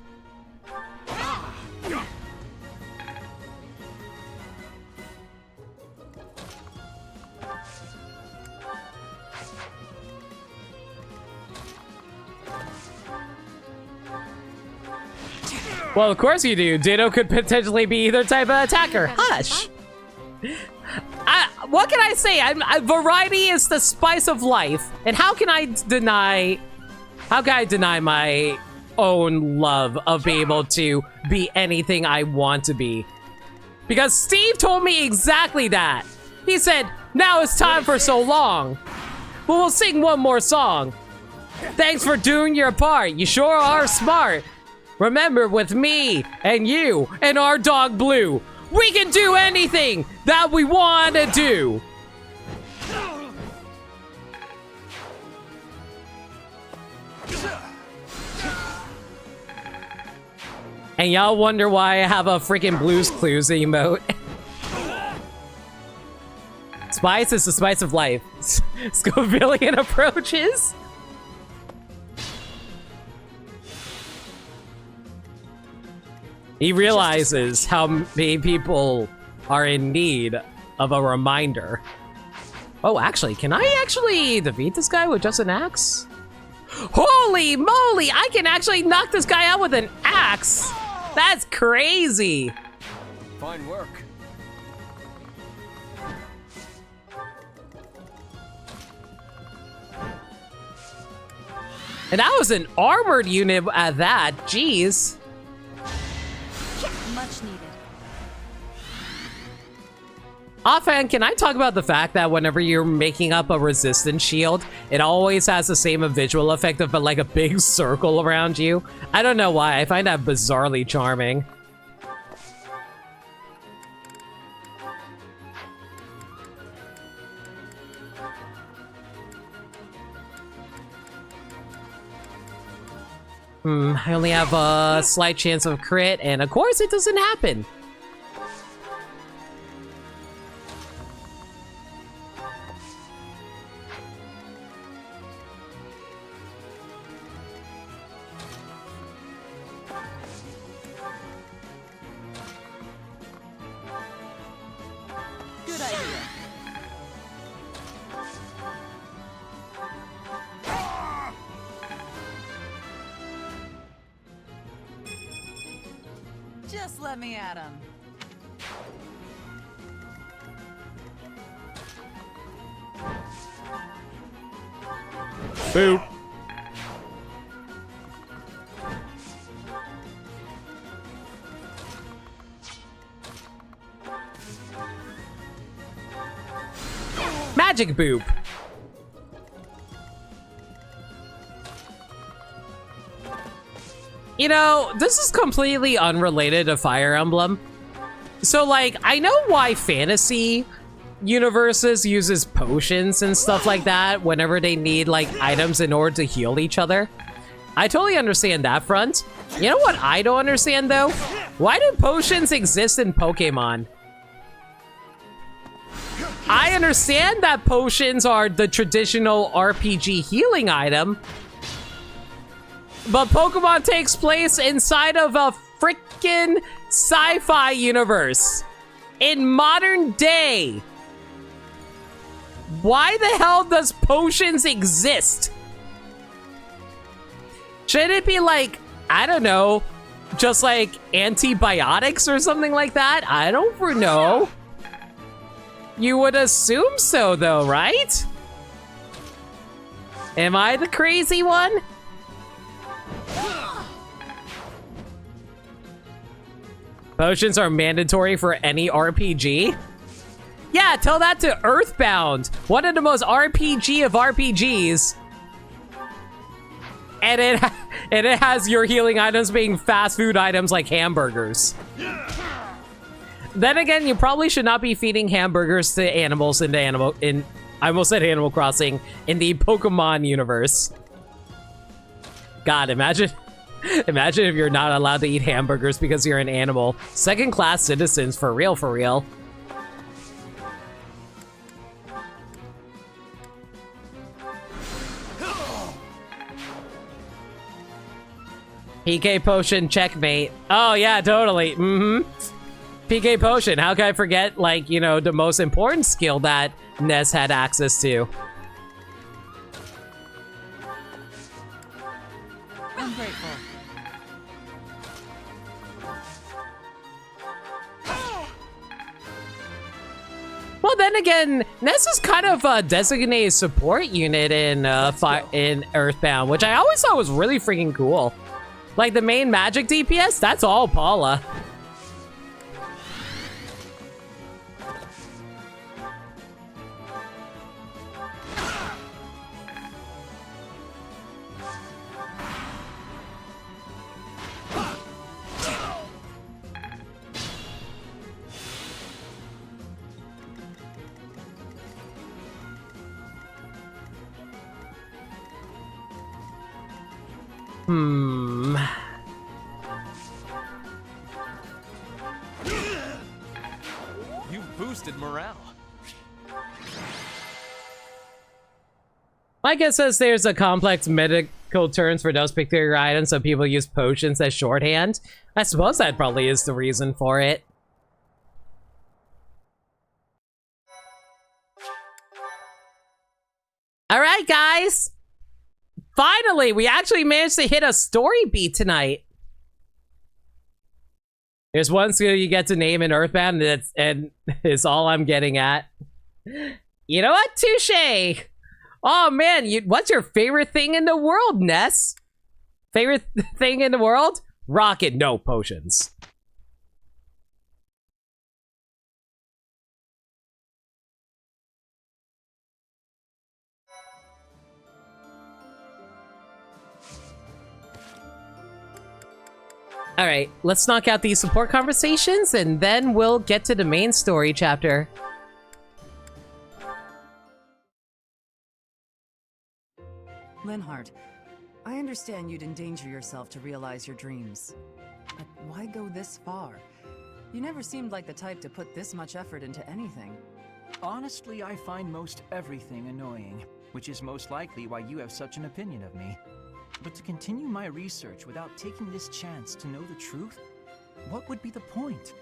Well, of course you do. Ditto could potentially be either type of attacker. Hush. What can I say? Variety is the spice of life. And how can I deny my own love of being able to be anything I want to be? Because Steve told me exactly that. He said, now it's time for so long. but we'll sing one more song. Thanks for doing your part. You sure are smart. Remember, with me and you and our dog Blue, we can do anything that we want to do. And y'all wonder why I have a freaking Blue's Clues emote. Spice is the spice of life. Scovillian approaches. He realizes how many people are in need of a reminder. Oh, actually, can I actually defeat this guy with just an axe? Holy moly, I can actually knock this guy out with an axe. That's crazy. Fine work. And that was an armored unit at that. Jeez. Much needed. Offhand, can I talk about the fact that whenever you're making up a resistance shield, it always has the same visual effect of like a big circle around you? I don't know why. I find that bizarrely charming. I only have a slight chance of crit, and of course it doesn't happen. Good idea. Just let me at him. Boop. Magic boop. You know, this is completely unrelated to Fire Emblem. So, like, I know why fantasy universes uses potions and stuff like that whenever they need, like, items in order to heal each other. I totally understand that front. You know what I don't understand, though? Why do potions exist in Pokemon? I understand that potions are the traditional RPG healing item, but Pokemon takes place inside of a freaking sci-fi universe in modern day. Why the hell does potions exist? Should it be like, I don't know, just like antibiotics or something like that? I don't know. You would assume so though, right? Am I the crazy one? Potions are mandatory for any RPG? Yeah, tell that to Earthbound, one of the most RPG of RPGs. And it has your healing items being fast food items like hamburgers. Then again, you probably should not be feeding hamburgers to animals in the I almost said Animal Crossing, in the Pokemon universe. God, imagine if you're not allowed to eat hamburgers because you're an animal. Second-class citizens, for real, for real. PK Potion, checkmate. Oh, yeah, totally. PK Potion, how can I forget, like, you know, the most important skill that Ness had access to? I'm grateful. Well, then again, Ness is kind of a designated support unit in Earthbound, which I always thought was really freaking cool. Like, the main magic DPS, that's all Paula. Hmm. You boosted morale. My guess says there's a complex medical terms for those particular items, so people use potions as shorthand. I suppose that probably is the reason for it. Alright, guys! Finally, we actually managed to hit a story beat tonight. There's one skill you get to name in Earthbound, and it's all I'm getting at. You know what? Touche! Oh man, what's your favorite thing in the world, Ness? Favorite thing in the world? Rocket, no potions. Alright, let's knock out these support conversations and then we'll get to the main story chapter. Linhardt, I understand you'd endanger yourself to realize your dreams. But why go this far? You never seemed like the type to put this much effort into anything. Honestly, I find most everything annoying, which is most likely why you have such an opinion of me. But to continue my research without taking this chance to know the truth? What would be the point?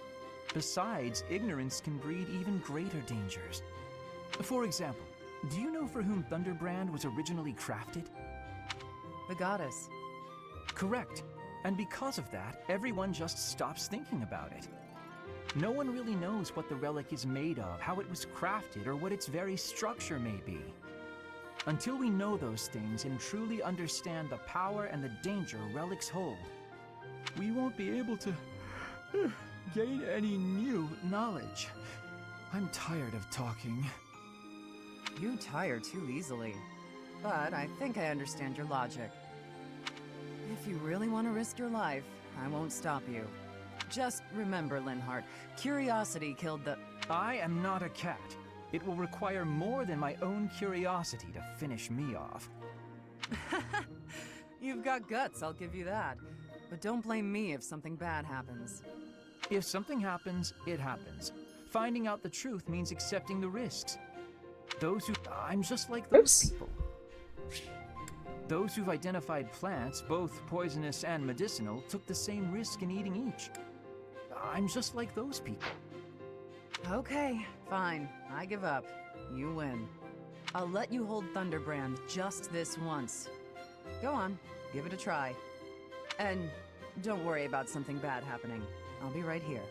Besides, ignorance can breed even greater dangers. For example, do you know for whom Thunderbrand was originally crafted? The goddess. Correct. And because of that, everyone just stops thinking about it. No one really knows what the relic is made of, how it was crafted, or what its very structure may be. Until we know those things and truly understand the power and the danger relics hold, we won't be able to gain any new knowledge. I'm tired of talking. You tire too easily. But I think I understand your logic. If you really want to risk your life, I won't stop you. Just remember, Linhardt, curiosity killed the— I am not a cat. It will require more than my own curiosity to finish me off. You've got guts, I'll give you that. But don't blame me if something bad happens. If something happens, it happens. Finding out the truth means accepting the risks. I'm just like those people. Those who've identified plants, both poisonous and medicinal, took the same risk in eating each. I'm just like those people. Okay, fine. I give up. You win. I'll let you hold Thunderbrand just this once. Go on, give it a try. And don't worry about something bad happening. I'll be right here.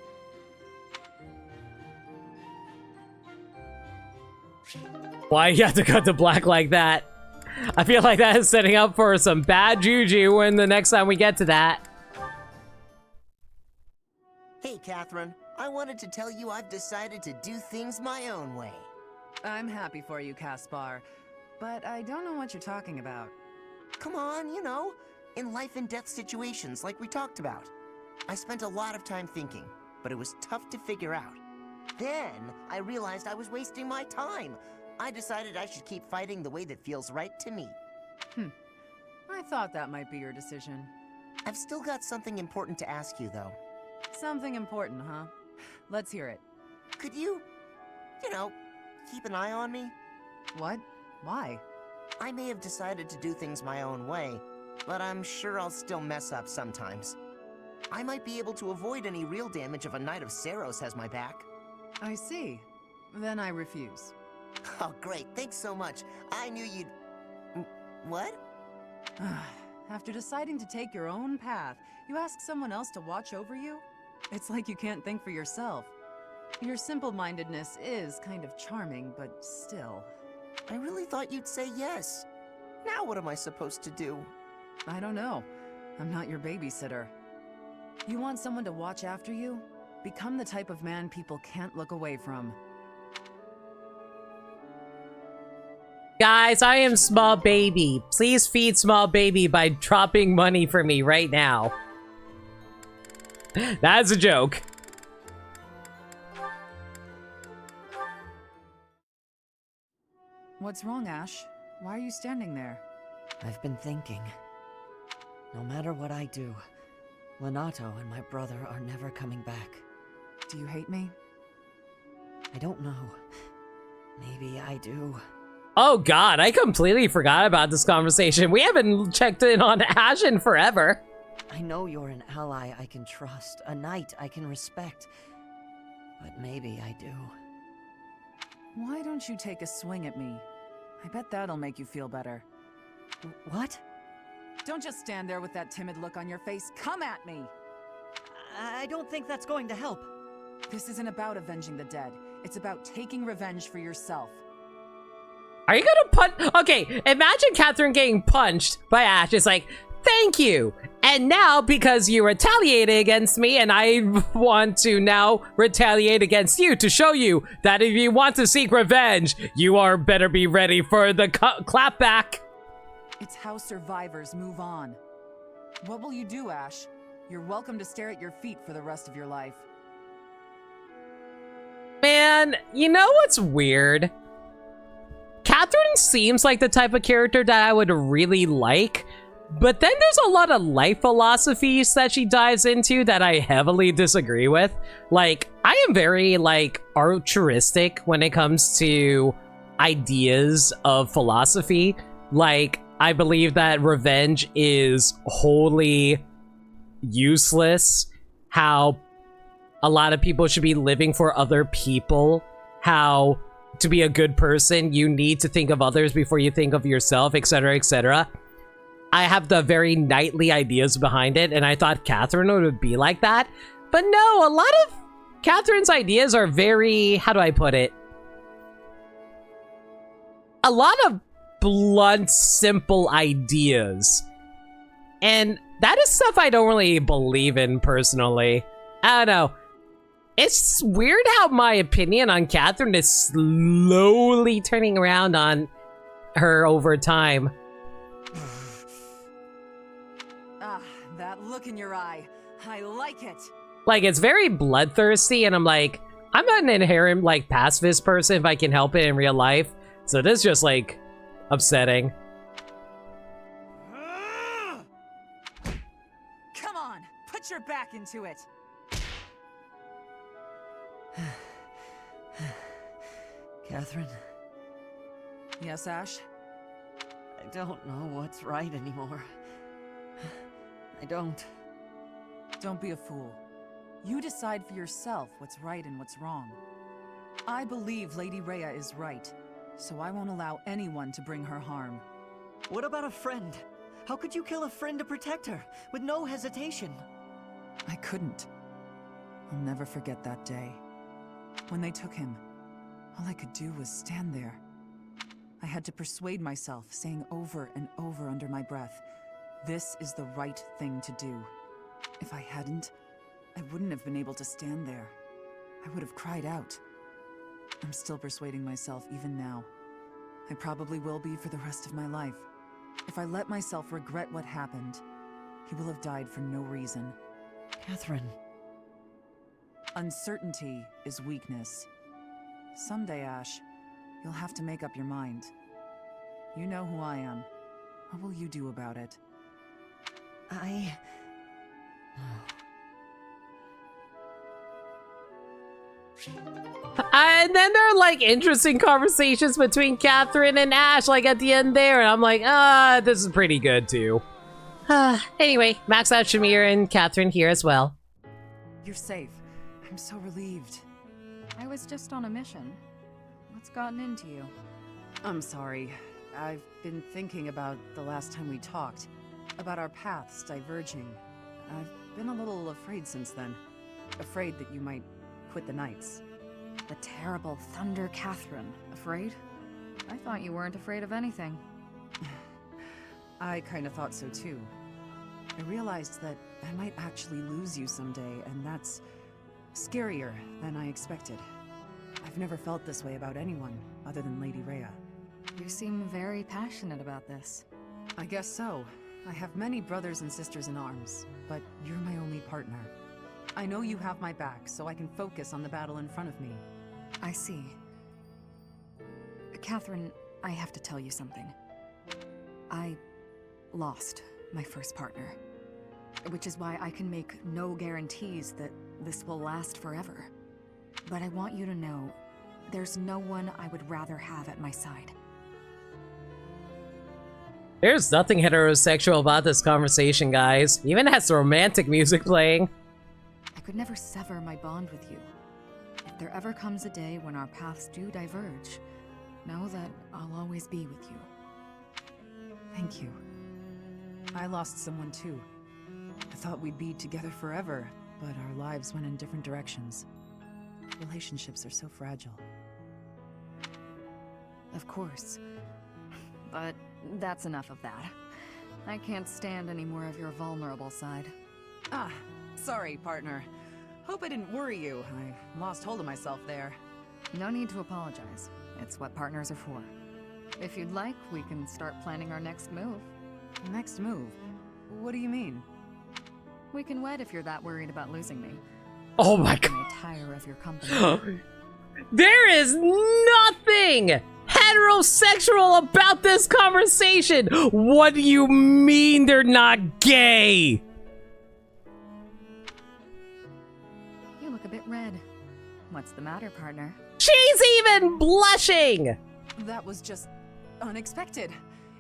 Why you have to cut to black like that? I feel like that is setting up for some bad juju when the next time we get to that. Hey, Catherine. I wanted to tell you I've decided to do things my own way. I'm happy for you, Caspar, but I don't know what you're talking about. Come on, you know, in life and death situations like we talked about. I spent a lot of time thinking, but it was tough to figure out. Then I realized I was wasting my time. I decided I should keep fighting the way that feels right to me. I thought that might be your decision. I've still got something important to ask you, though. Something important, huh? Let's hear it. Could you know, keep an eye on me? What? Why? I may have decided to do things my own way, but I'm sure I'll still mess up sometimes. I might be able to avoid any real damage if a Knight of Saros has my back. I see. Then I refuse. Oh, great. Thanks so much. I knew you'd... What? After deciding to take your own path, you ask someone else to watch over you? It's like you can't think for yourself. Your simple-mindedness is kind of charming, but still. I really thought you'd say yes. Now what am I supposed to do? I don't know. I'm not your babysitter. You want someone to watch after you? Become the type of man people can't look away from. Guys, I am Small Baby. Please feed Small Baby by dropping money for me right now. That's a joke. What's wrong, Ash? Why are you standing there? I've been thinking. No matter what I do, Lenato and my brother are never coming back. Do you hate me? I don't know. Maybe I do. Oh god, I completely forgot about this conversation. We haven't checked in on Ash in forever. I know you're an ally I can trust, a knight I can respect. But maybe I do. Why don't you take a swing at me? I bet that'll make you feel better. What? Don't just stand there with that timid look on your face. Come at me! I don't think that's going to help. This isn't about avenging the dead. It's about taking revenge for yourself. Are you gonna punch? Okay, imagine Catherine getting punched by Ash. It's like, thank you. And now, because you retaliated against me, and I want to now retaliate against you to show you that if you want to seek revenge, you are better be ready for the clapback. It's how survivors move on. What will you do, Ash? You're welcome to stare at your feet for the rest of your life. Man, you know what's weird? Catherine seems like the type of character that I would really like, but then there's a lot of life philosophies that she dives into that I heavily disagree with. Like, I am very, like, altruistic when it comes to ideas of philosophy. Like, I believe that revenge is wholly useless. How a lot of people should be living for other people. How to be a good person, you need to think of others before you think of yourself, etc., etc. I have the very knightly ideas behind it, and I thought Catherine would be like that. But no, a lot of Catherine's ideas are very, how do I put it? A lot of blunt, simple ideas. And that is stuff I don't really believe in personally. I don't know. It's weird how my opinion on Catherine is slowly turning around on her over time. Ah, that look in your eye. I like it. Like, it's very bloodthirsty, and I'm like, I'm not an inherent, like, pacifist person if I can help it in real life. So this is just, like, upsetting. Come on, put your back into it. Catherine? Yes, Ash? I don't know what's right anymore. I don't. Don't be a fool. You decide for yourself what's right and what's wrong. I believe Lady Rhea is right, so I won't allow anyone to bring her harm. What about a friend? How could you kill a friend to protect her, with no hesitation? I couldn't. I'll never forget that day. When they took him, all I could do was stand there. I had to persuade myself, saying over and over under my breath, this is the right thing to do. If I hadn't, I wouldn't have been able to stand there. I would have cried out. I'm still persuading myself even now. I probably will be for the rest of my life. If I let myself regret what happened, he will have died for no reason. Catherine. Uncertainty is weakness. Someday, Ash, you'll have to make up your mind. You know who I am. What will you do about it? And then there are, like, interesting conversations between Catherine and Ash, like, at the end there, and I'm like, this is pretty good, too. Anyway, max out Shamir and Catherine here as well. You're safe. I'm so relieved. I was just on a mission. What's gotten into you? I'm sorry. I've been thinking about the last time we talked. About our paths diverging. I've been a little afraid since then. Afraid that you might quit the Knights. The terrible Thunder Catherine. Afraid? I thought you weren't afraid of anything. I kinda thought so too. I realized that I might actually lose you someday, and that's scarier than I expected. I've never felt this way about anyone other than Lady Rhea. You seem very passionate about this. I guess so. I have many brothers and sisters in arms, but you're my only partner. I know you have my back, so I can focus on the battle in front of me. I see. Catherine, I have to tell you something. I lost my first partner. Which is why I can make no guarantees that this will last forever. But I want you to know, there's no one I would rather have at my side. There's nothing heterosexual about this conversation, guys. Even has romantic music playing. I could never sever my bond with you. If there ever comes a day when our paths do diverge, know that I'll always be with you. Thank you. I lost someone too. I thought we'd be together forever, but our lives went in different directions. Relationships are so fragile. Of course. But that's enough of that. I can't stand any more of your vulnerable side. Ah, sorry, partner. Hope I didn't worry you. I lost hold of myself there. No need to apologize. It's what partners are for. If you'd like, we can start planning our next move. Next move? What do you mean? We can wed if you're that worried about losing me. Oh my god. I tire of your company. There is nothing heterosexual about this conversation. What do you mean they're not gay? You look a bit red. What's the matter, partner? She's even blushing. That was just unexpected.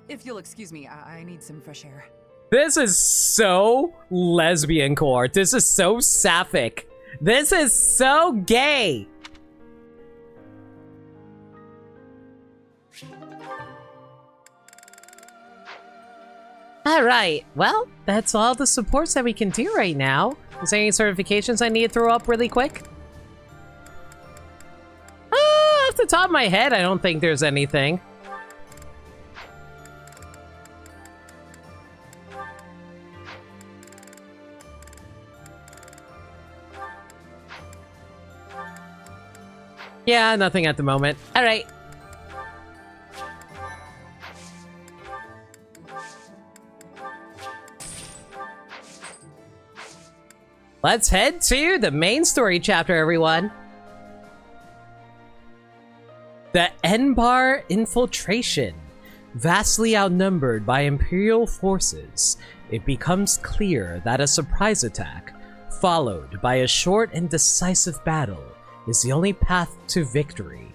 If you'll excuse me, I need some fresh air. This is so lesbian core. This is so sapphic. This is so gay. Alright, well, that's all the supports that we can do right now. Is there any certifications I need to throw up really quick? Off the top of my head, I don't think there's anything. Yeah, nothing at the moment. Alright. Let's head to the main story chapter, everyone. The Enbar infiltration. Vastly outnumbered by Imperial forces, it becomes clear that a surprise attack, followed by a short and decisive battle, is the only path to victory.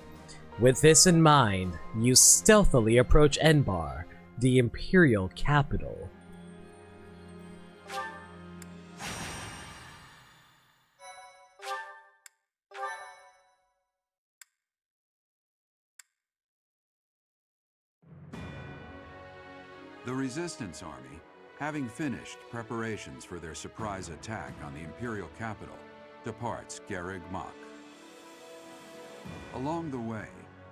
With this in mind, you stealthily approach Enbar, the Imperial capital. The Resistance Army, having finished preparations for their surprise attack on the Imperial capital, departs Garreg Mach. Along the way,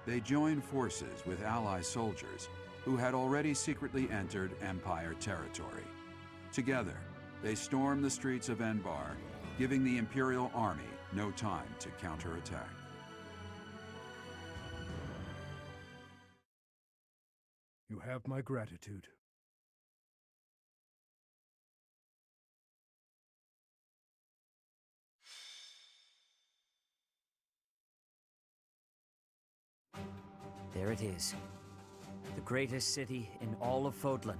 they join forces with ally soldiers who had already secretly entered Empire territory. Together, they storm the streets of Enbar, giving the Imperial army no time to counterattack. You have my gratitude. There it is. The greatest city in all of Fodlan.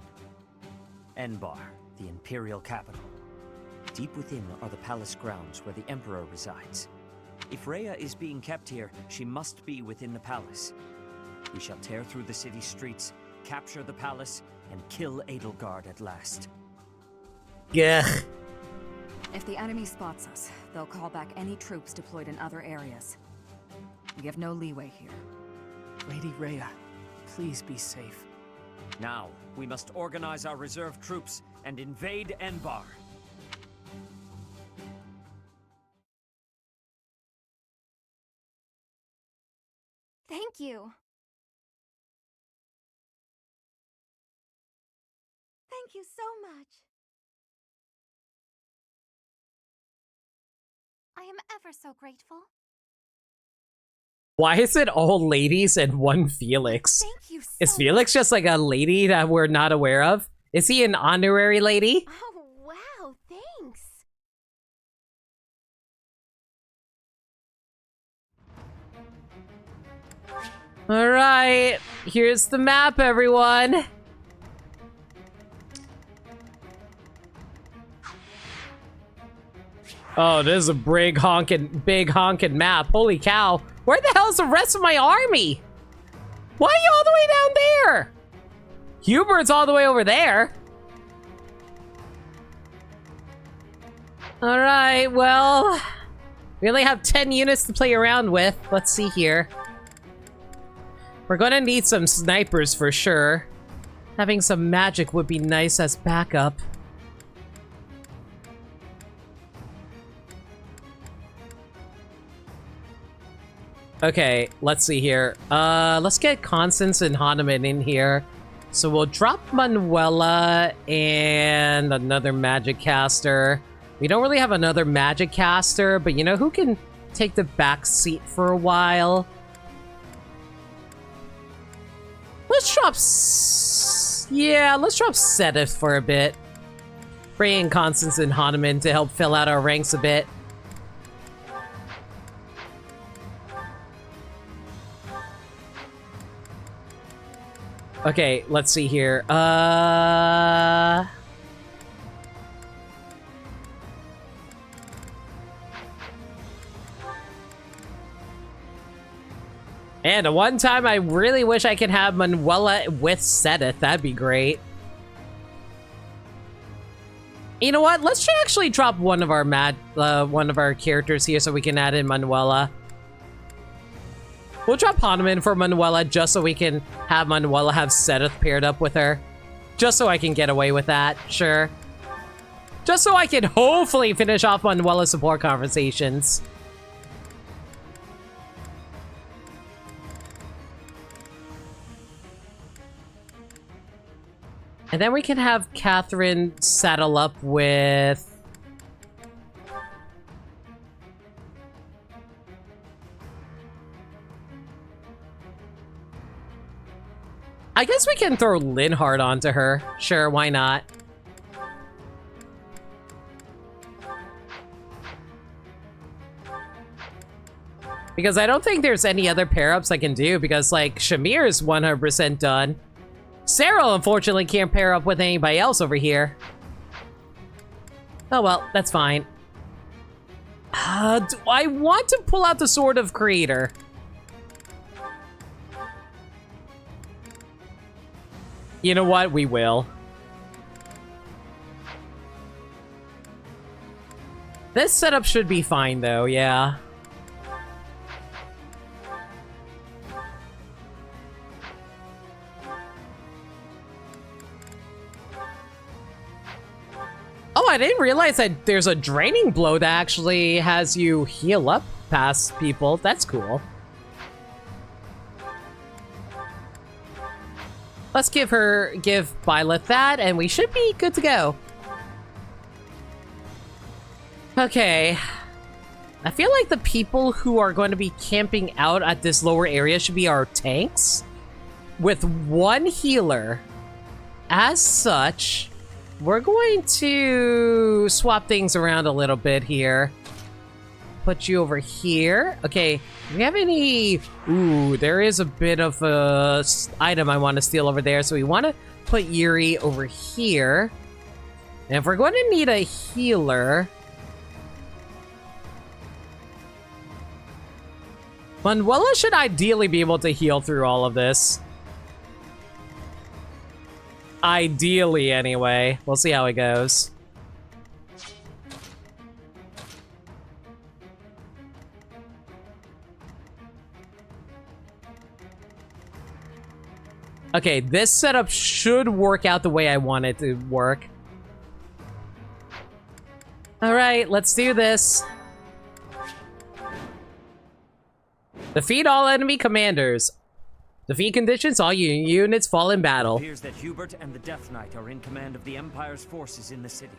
Enbar, the Imperial capital. Deep within are the palace grounds where the Emperor resides. If Rhea is being kept here, she must be within the palace. We shall tear through the city streets, capture the palace, and kill Edelgard at last. Yeah. If the enemy spots us, they'll call back any troops deployed in other areas. We have no leeway here. Lady Rhea, please be safe. Now, we must organize our reserve troops and invade Enbar. Thank you. Thank you so much. I am ever so grateful. Why is it all ladies and one Felix? Thank you so Is Felix just like a lady that we're not aware of? Is he an honorary lady? Oh, wow, thanks. Alright, here's the map, everyone. Oh, this is a big honking map. Holy cow. Where the hell is the rest of my army? Why are you all the way down there? Hubert's all the way over there. All right, well, we only have 10 units to play around with. Let's see here. We're gonna need some snipers for sure. Having some magic would be nice as backup. Okay, let's see here. Let's get Constance and Hahnemann in here. So we'll drop Manuela and another magic caster. We don't really have another magic caster, but you know who can take the back seat for a while? Let's drop... Yeah, let's drop Sedith for a bit. Bring in Constance and Hahnemann to help fill out our ranks a bit. Okay, let's see here. And one time I really wish I could have Manuela with Sedith. That'd be great. You know what? Let's actually drop one of our characters here so we can add in Manuela. We'll drop Hahnemann for Manuela just so we can have Manuela have Sedith paired up with her. Just so I can get away with that, sure. Just so I can hopefully finish off Manuela's support conversations. And then we can have Catherine saddle up with... I guess we can throw Linhardt onto her. Sure, why not? Because I don't think there's any other pair-ups I can do, because, like, Shamir is 100% done. Sarah, unfortunately, can't pair up with anybody else over here. Oh well, that's fine. Do I want to pull out the Sword of Creator? You know what? We will. This setup should be fine, though, yeah. Oh, I didn't realize that there's a draining blow that actually has you heal up past people. That's cool. Let's give Byleth that, and we should be good to go. Okay. I feel like the people who are going to be camping out at this lower area should be our tanks. With one healer. As such, we're going to swap things around a little bit here. Put you over here. Okay, do we have any... Ooh, there is a bit of a item I want to steal over there. So we want to put Yuri over here. And if we're going to need a healer... Manuela should ideally be able to heal through all of this. Ideally, anyway. We'll see how it goes. Okay, this setup should work out the way I want it to work. Alright, let's do this. Defeat all enemy commanders. Defeat conditions, all units fall in battle. It appears that Hubert and the Death Knight are in command of the Empire's forces in the city.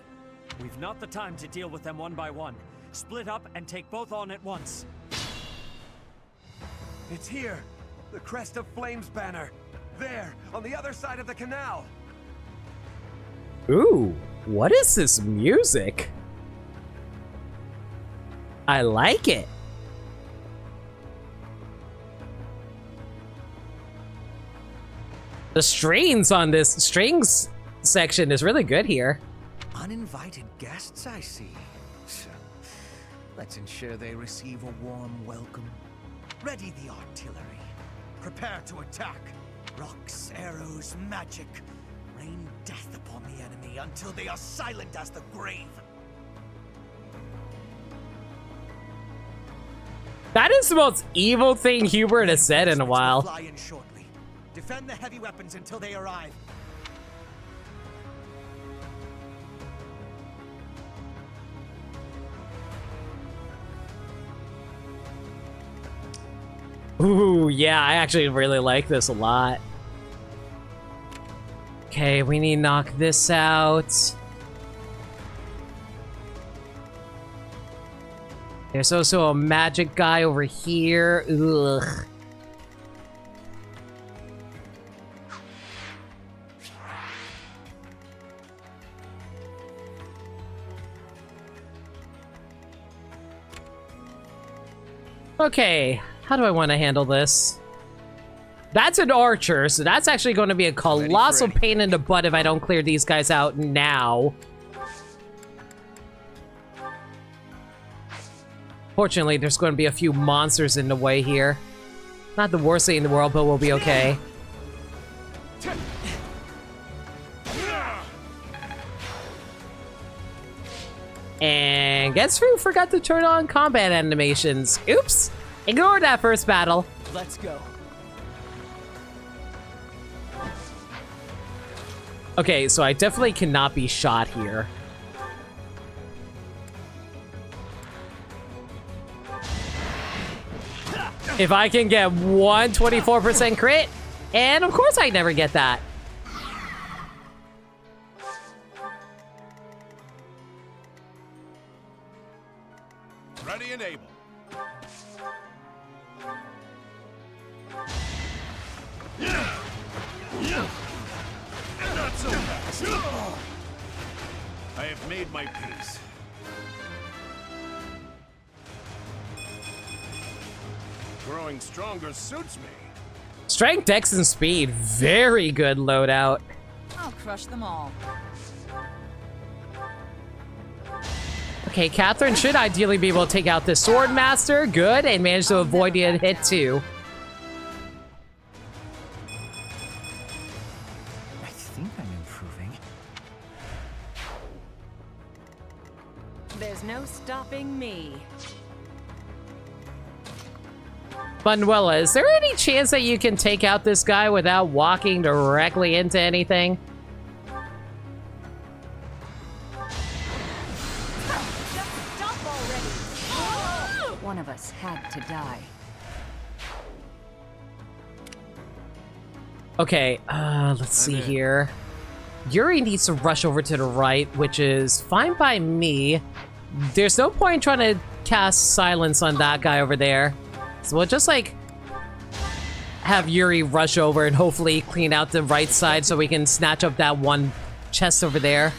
We've not the time to deal with them one by one. Split up and take both on at once. It's here! The Crest of Flames banner! There, on the other side of the canal! Ooh, what is this music? I like it. The strings on this strings section is really good here. Uninvited guests, I see. Let's ensure they receive a warm welcome. Ready the artillery. Prepare to attack. Rocks, arrows, magic. Rain death upon the enemy until they are silent as the grave. That is the most evil thing Hubert has said in a while. Fly in shortly. Defend the heavy weapons until they arrive. Ooh, yeah, I actually really like this a lot. Okay, we need to knock this out. There's also a magic guy over here. Ugh. Okay, how do I want to handle this? That's an archer, so that's actually going to be a colossal pain in the butt if I don't clear these guys out now. Fortunately, there's going to be a few monsters in the way here. Not the worst thing in the world, but we'll be okay. And guess who forgot to turn on combat animations? Oops! Ignore that first battle. Let's go. Okay, so I definitely cannot be shot here. If I can get 124% crit, and of course I never get that. Ready and able. Not so fast. I have made my peace. Growing stronger suits me. Strength, dex, and speed. Very good loadout. I'll crush them all. Okay, Catherine should ideally be able to take out the Sword Master. Good, and manage to avoid the hit too. I think I'm improving. There's no stopping me. Manuela, is there any chance that you can take out this guy without walking directly into anything? Stop already! One of us had to die. Okay, let's see here. Yuri needs to rush over to the right, which is fine by me. There's no point trying to cast silence on that guy over there. So we'll just, like, have Yuri rush over and hopefully clean out the right side so we can snatch up that one chest over there.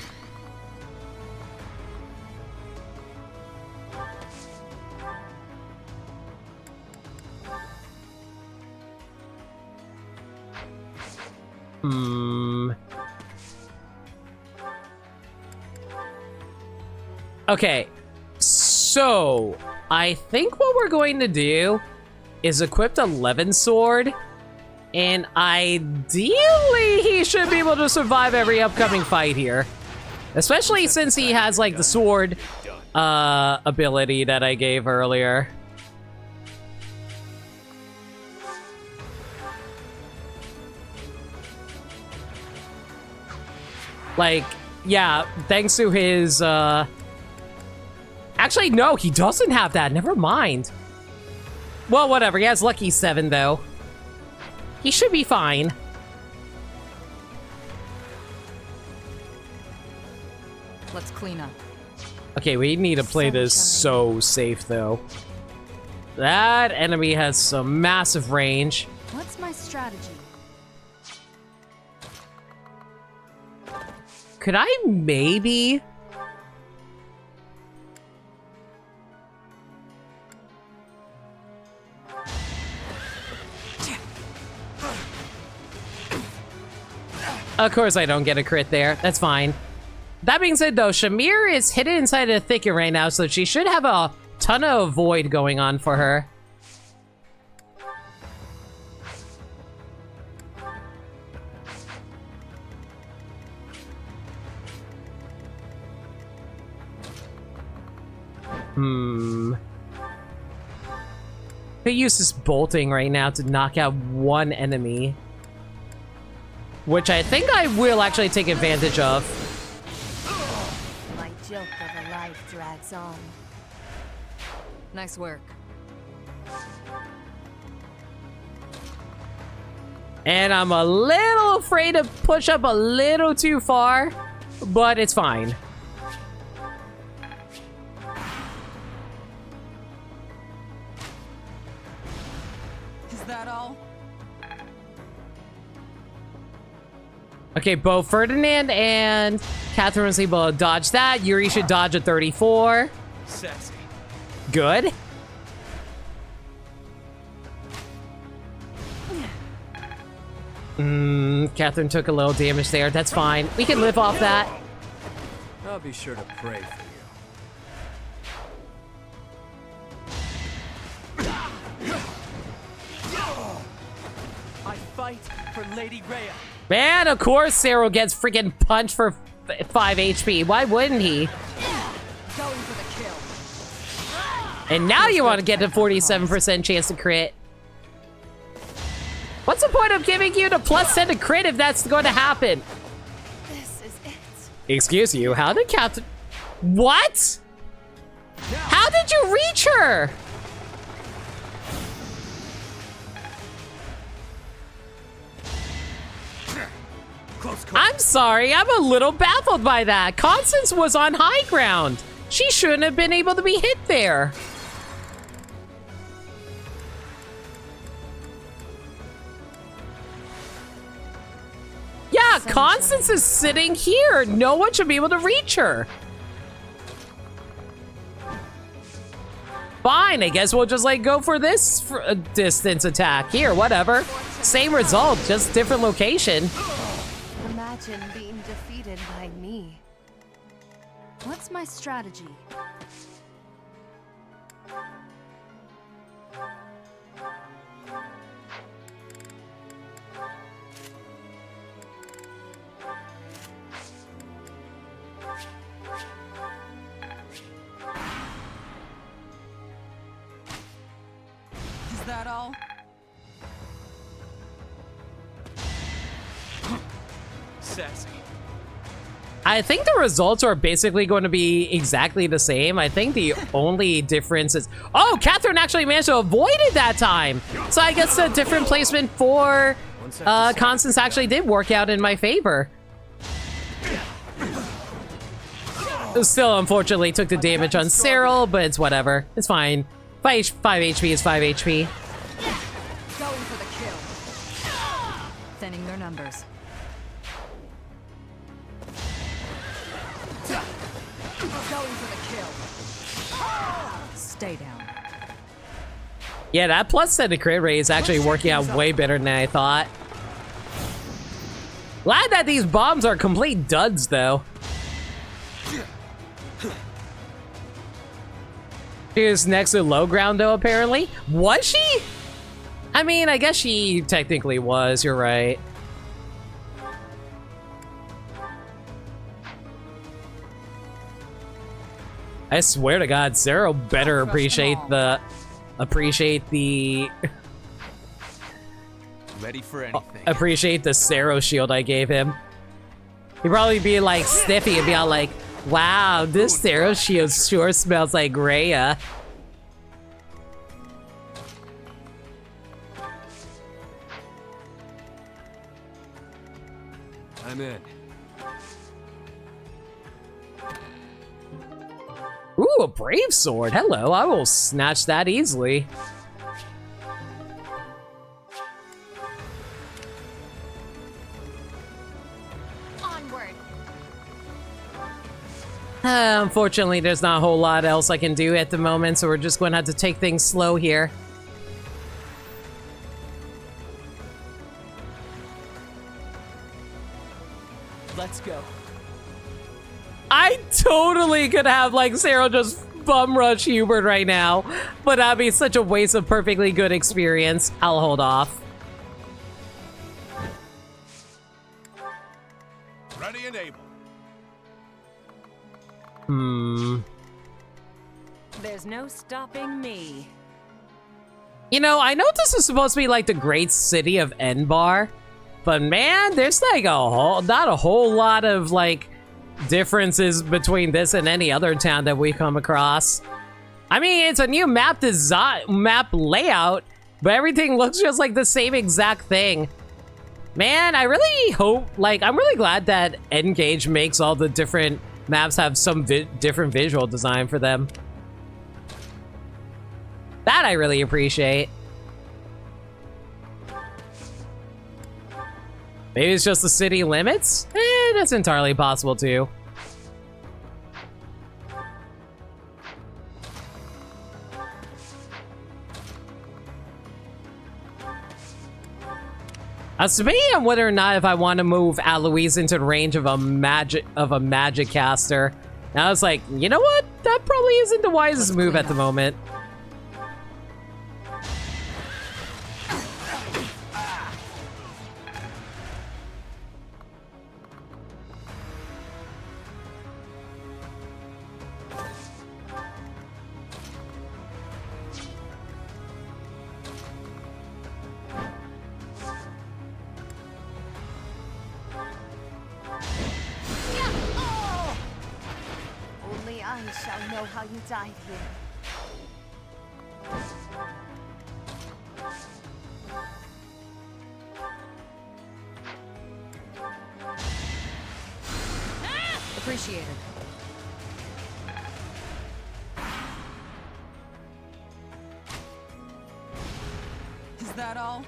Okay, so I think what we're going to do is equip the Levin sword, and ideally he should be able to survive every upcoming fight here, especially since he has like the sword ability that I gave earlier. Like, yeah, thanks to his actually, no, he doesn't have that. Never mind. Well, whatever. He has Lucky 7, though. He should be fine. Let's clean up. Okay, we need to play this so safe, though. That enemy has some massive range. What's my strategy? Could I maybe... Of course I don't get a crit there. That's fine. That being said, though, Shamir is hidden inside a thicket right now, so she should have a ton of void going on for her. He uses bolting right now to knock out one enemy, which I think I will actually take advantage of. My joke of a life drags on. Nice work. And I'm a little afraid to push up a little too far, but it's fine. Is that all? Okay, both Ferdinand and Catherine was able to dodge that. Yuri should dodge a 34. Sexy. Good. Catherine took a little damage there. That's fine. We can live off that. I'll be sure to pray for you. I fight for Lady Rhea. Man, of course Cyril gets freaking punched for 5 HP. Why wouldn't he? Going for the kill. And now you want to get a 47% chance to crit. What's the point of giving you the +10 to crit if that's going to happen? This is it. Excuse you, how did Captain... What? How did you reach her? I'm sorry, I'm a little baffled by that. Constance was on high ground. She shouldn't have been able to be hit there. Yeah, Constance is sitting here. No one should be able to reach her. Fine, I guess we'll just like go for this distance attack. Here, whatever. Same result, just different location. Imagine being defeated by me. What's my strategy? Is that all? Sassy. I think the results are basically going to be exactly the same. I think the only difference is... Oh, Catherine actually managed to avoid it that time. So I guess the different placement for Constance actually did work out in my favor. Still, unfortunately, took the damage on Cyril, but it's whatever. It's fine. 5 HP is 5 HP. Going for the kill. Thinning their numbers. Going for the kill. Stay down. Yeah, that +10 to crit rate is actually working out way better than I thought. Glad that these bombs are complete duds, though. She was next to low ground, though, apparently. Was she? I mean, I guess she technically was. You're right. I swear to God, Sarah better appreciate the... Ready for anything. Appreciate the Sero shield I gave him. He'd probably be like sniffy and be all like, wow, this Sero shield sure smells like Rhea. I'm in. Ooh, a brave sword. Hello, I will snatch that easily. Onward. Unfortunately, there's not a whole lot else I can do at the moment, so we're just going to have to take things slow here. Let's go. I totally could have, like, Sarah just bum rush Hubert right now, but that'd be such a waste of perfectly good experience. I'll hold off. Ready and able. There's no stopping me. You know, I know this is supposed to be like the great city of Enbar, but man, there's like not a whole lot of like differences between this and any other town that we come across. I mean, it's a new map design, map layout, but everything looks just like the same exact thing. Man, I really hope, like, I'm really glad that N-Gage makes all the different maps have some different visual design for them. That I really appreciate. Maybe it's just the city limits? That's entirely possible too. I was debating on whether or not if I want to move Aloise into the range of a magic caster. And I was like, you know what? That probably isn't the wisest move at the moment. Only I shall know how you died here. Appreciate it. Is that all?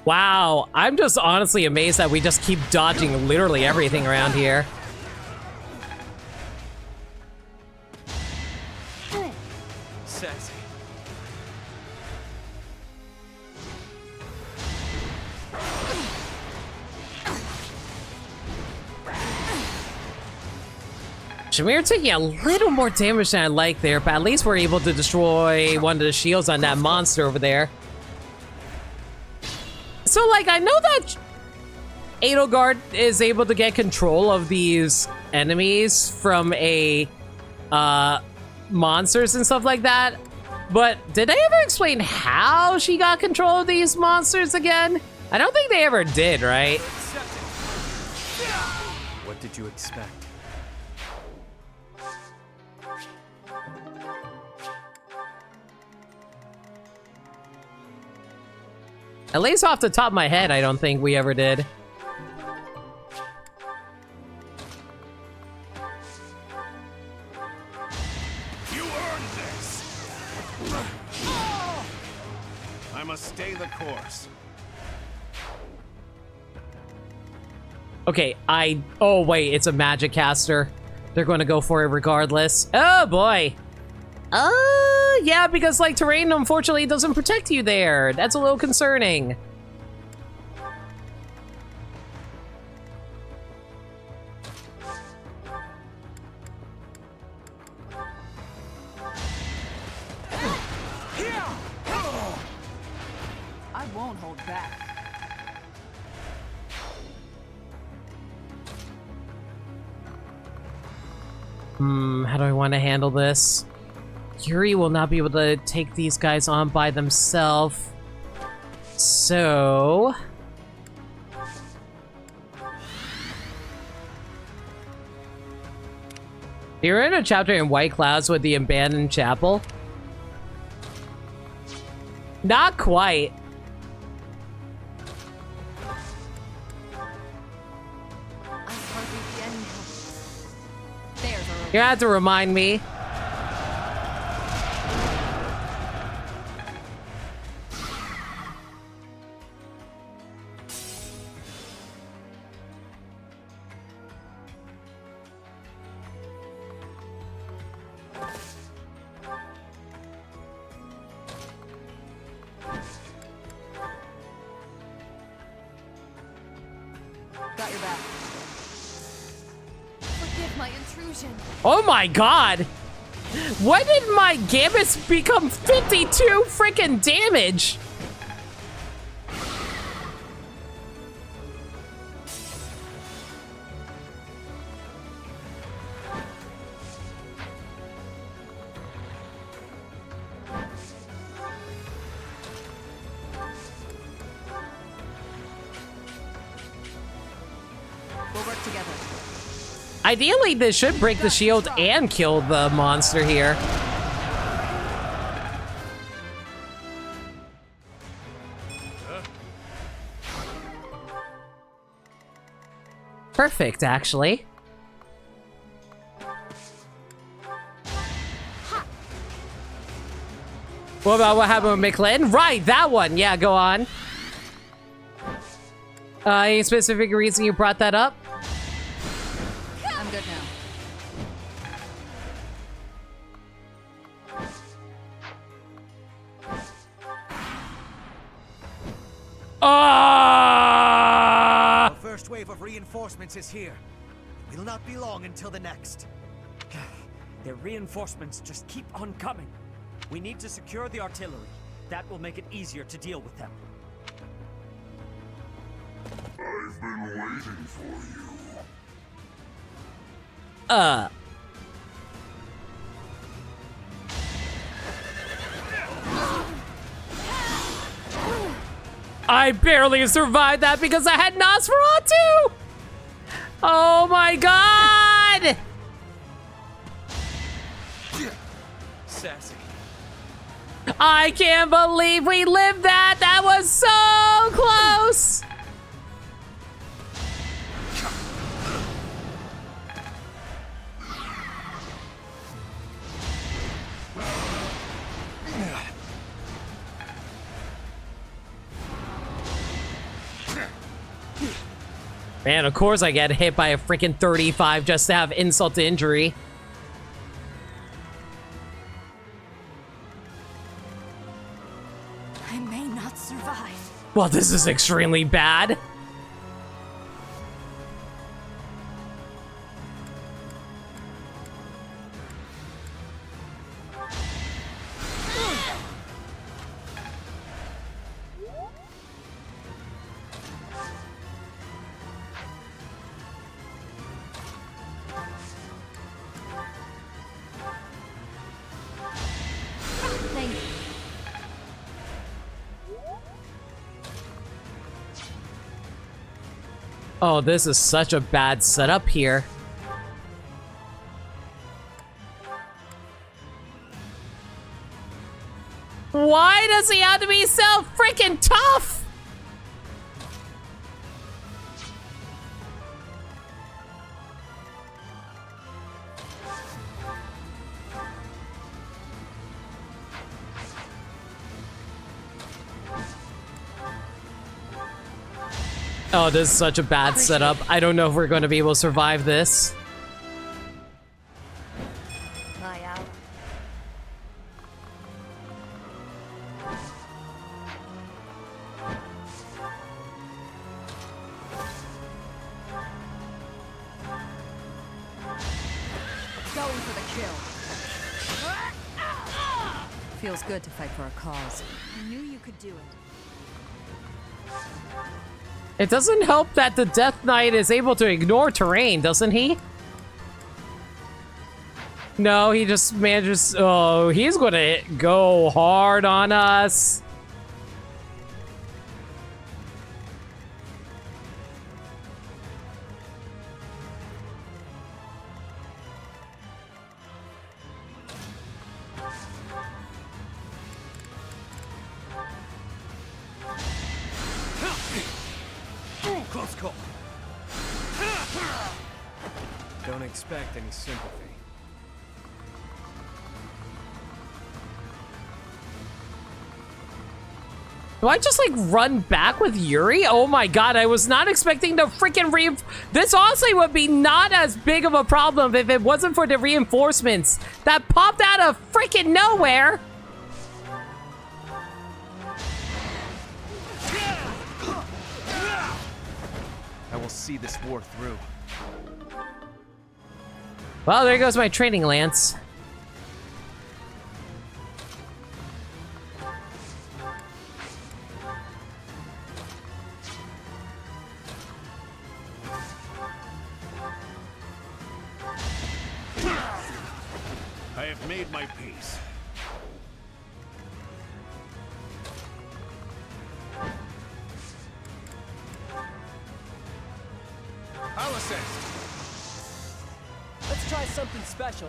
Wow, I'm just honestly amazed that we just keep dodging literally everything around here. Sexy. Shamir taking a little more damage than I like there, but at least we're able to destroy one of the shields on that monster over there. So, like, I know that Edelgard is able to get control of these enemies from monsters and stuff like that, but did they ever explain how she got control of these monsters again? I don't think they ever did, right? What did you expect? At least off the top of my head, I don't think we ever did. You earned this. I must stay the course. Okay, oh wait, it's a magic caster. They're going to go for it regardless. Oh boy. Yeah, because like terrain unfortunately doesn't protect you there. That's a little concerning. I won't hold back. How do I want to handle this? Yuri will not be able to take these guys on by themselves. So... you're in a chapter in White Clouds with the abandoned chapel? Not quite. You're gonna have to remind me. Got your back. Forgive my my intrusion. Oh my god! When did my Gambits become 52 freaking damage? We'll work together. Ideally, this should break the shield and kill the monster here. Perfect, actually. What about what happened with McLean? Right, that one. Yeah, go on. Any specific reason you brought that up? I'm good now. The first wave of reinforcements is here. It will not be long until the next. Their reinforcements just keep on coming. We need to secure the artillery. That will make it easier to deal with them. I've been waiting for you. I barely survived that because I had Nosferatu! Oh my god! Sassy. I can't believe we lived that! That was so close! Man, of course I get hit by a freaking 35 just to have insult to injury. I may not survive. Well, this is extremely bad. Thank you. Oh, this is such a bad setup here. Why does he have to be so freaking tough? Oh, this is such a bad setup. I don't know if we're going to be able to survive this. My ally. Going for the kill. Feels good to fight for a cause. I knew you could do it. It doesn't help that the Death Knight is able to ignore terrain, doesn't he? No, he just manages... Oh, he's gonna go hard on us. Close call. Don't expect any sympathy. Do I just, like, run back with Yuri? Oh my god, I was not expecting the freaking This honestly would be not as big of a problem if it wasn't for the reinforcements that popped out of freaking nowhere. I will see this war through. Well, there goes my training lance. I have made my peace. I'll assist. Let's try something special.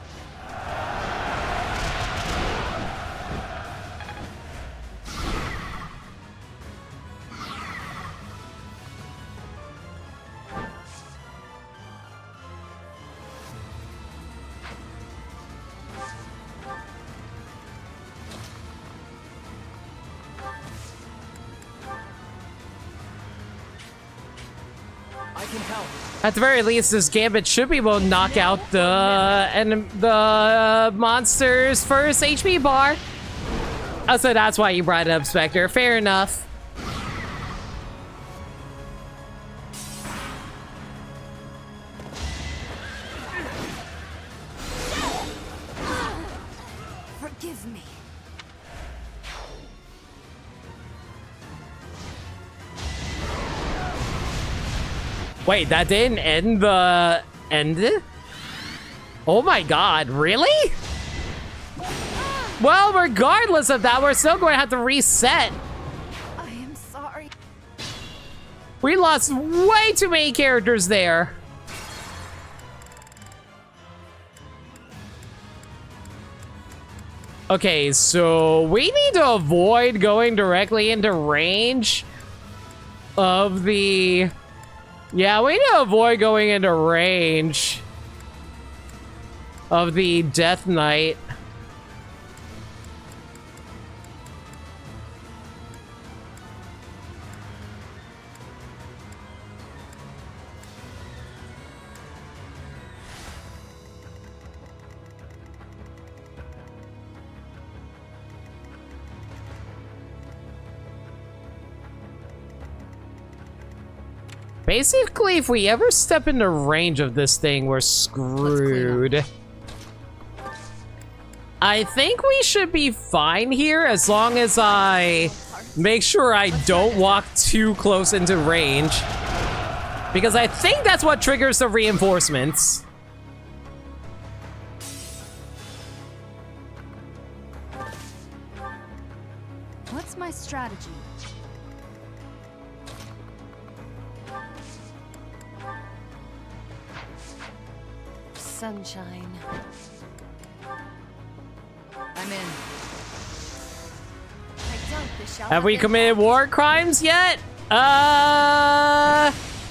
At the very least, this Gambit should be able to knock out the monster's first HP bar. Oh, so that's why you brought it up, Spectre. Fair enough. Forgive me. Wait, that didn't end the end? Oh my god, really? Well, regardless of that, we're still going to have to reset. I am sorry. We lost way too many characters there. Okay, so we need to avoid going directly into range of the... Yeah, we need to avoid going into range of the Death Knight. Basically, if we ever step into range of this thing, we're screwed. I think we should be fine here as long as I make sure I don't walk too close into range. Because I think that's what triggers the reinforcements. What's my strategy? Sunshine. I'm in. I doubt this shall Have we happen. committed war crimes yet?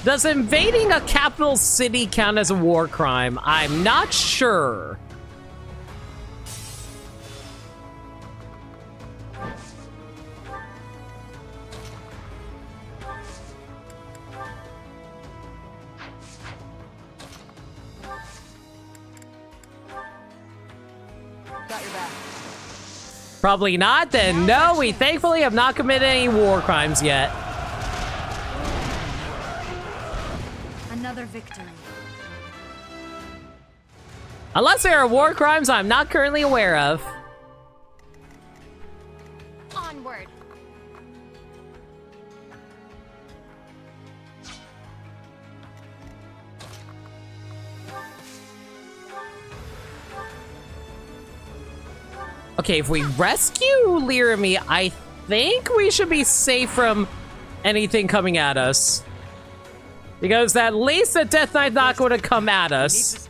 Does invading a capital city count as a war crime? I'm not sure. Got your back. Probably not, then no, we thankfully have not committed any war crimes yet. Another victory. Unless there are war crimes I'm not currently aware of. Onward. Okay, if we rescue Lirami, I think we should be safe from anything coming at us. Because at least the Death Knight's not going to come at us.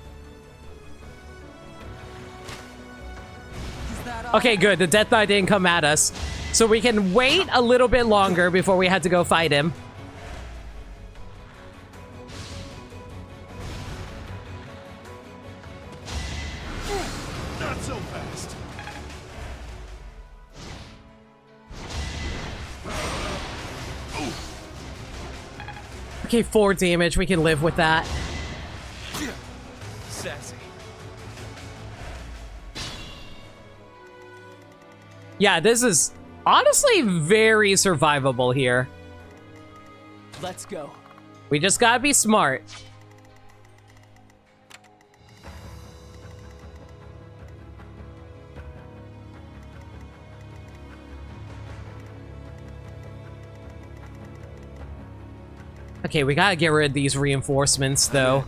Okay, good. The Death Knight didn't come at us. So we can wait a little bit longer before we had to go fight him. Not so fast. Okay, 4 damage. We can live with that. Sassy. Yeah, this is honestly very survivable here. Let's go. We just gotta be smart. Okay, we gotta get rid of these reinforcements, though.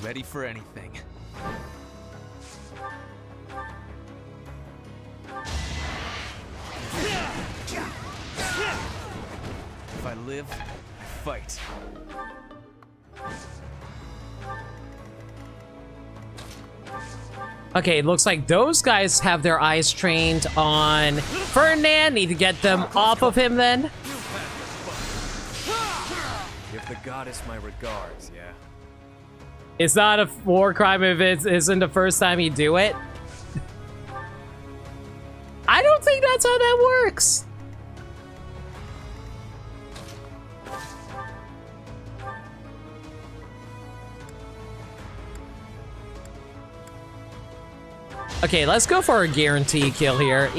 Ready for anything. If I live, I fight. Okay, it looks like those guys have their eyes trained on Ferdinand. Need to get them off of him then. Give the goddess my regards, yeah? It's not a war crime if it isn't the first time you do it. I don't think that's how that works. Okay, let's go for a guarantee kill here.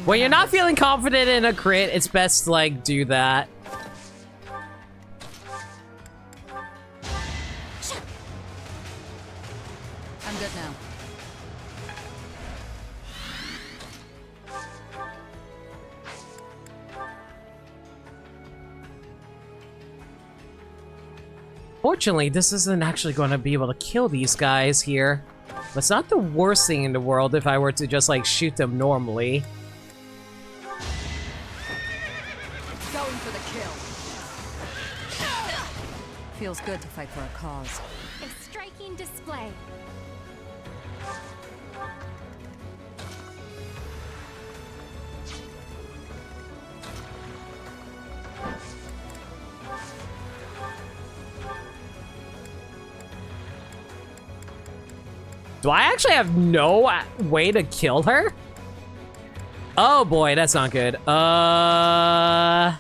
When you're not feeling confident in a crit, it's best to, like, do that. I'm good now. Fortunately, this isn't actually going to be able to kill these guys here. But it's not the worst thing in the world if I were to just, like, shoot them normally. Going for the kill. Feels good to fight for a cause. A striking display. Do I actually have no way to kill her? Oh boy, that's not good. Oh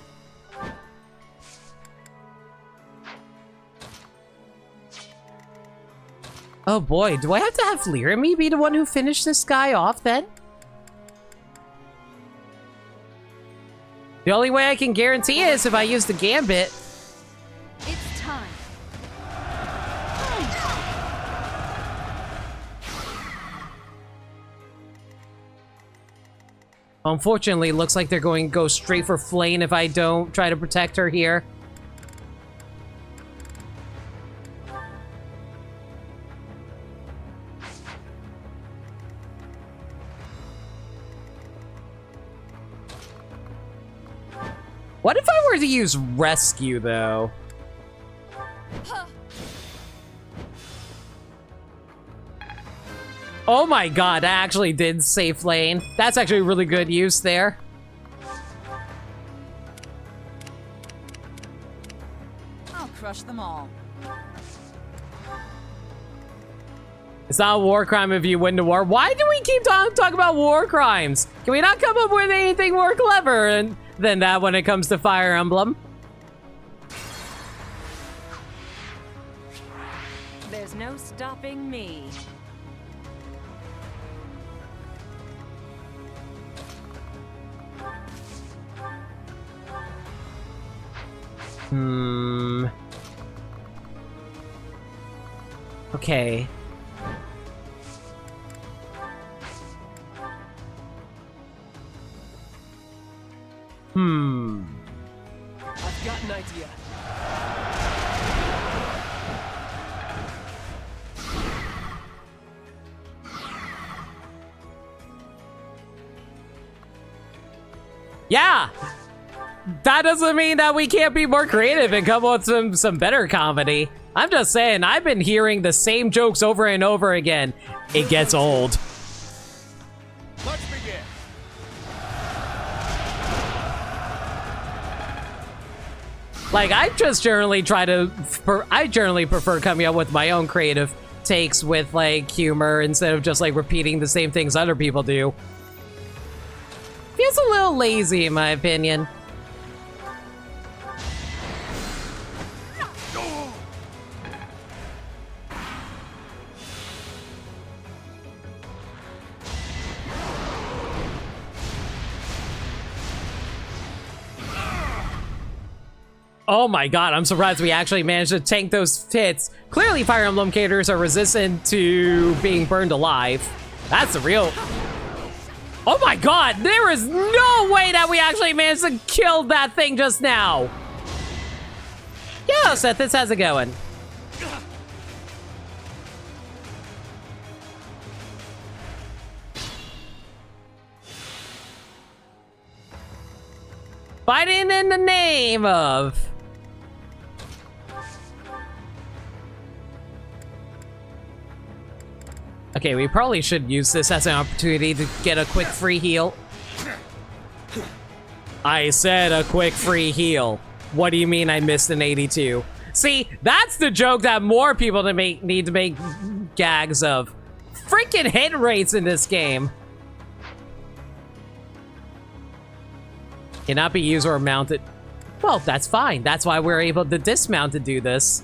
boy, do I have to have Lyra be the one who finished this guy off then? The only way I can guarantee it is if I use the gambit. It's time. Unfortunately, it looks like they're going to go straight for Flame if I don't try to protect her here. What if I were to use Rescue, though? Oh my god, that actually did save Flame. That's actually really good use there. I'll crush them all. It's not a war crime if you win the war. Why do we keep talking about war crimes? Can we not come up with anything more clever than that when it comes to Fire Emblem? There's no stopping me. Okay. I've got an idea. Yeah! That doesn't mean that we can't be more creative and come up with some better comedy. I'm just saying, I've been hearing the same jokes over and over again. It gets old. Let's begin. Like, I just generally I generally prefer coming up with my own creative takes with, like, humor instead of just, like, repeating the same things other people do. Feels a little lazy, in my opinion. Oh my god, I'm surprised we actually managed to tank those hits. Clearly, Fire Emblem caters are resistant to being burned alive. That's the real... Oh my god, there is no way that we actually managed to kill that thing just now. Yo, Seth, how's it going? Fighting in the name of... Okay, we probably should use this as an opportunity to get a quick free heal. I said a quick free heal. What do you mean I missed an 82? See, that's the joke that more people need to make gags of. Freaking hit rates in this game. Cannot be used or mounted. Well, that's fine. That's why we're able to dismount to do this.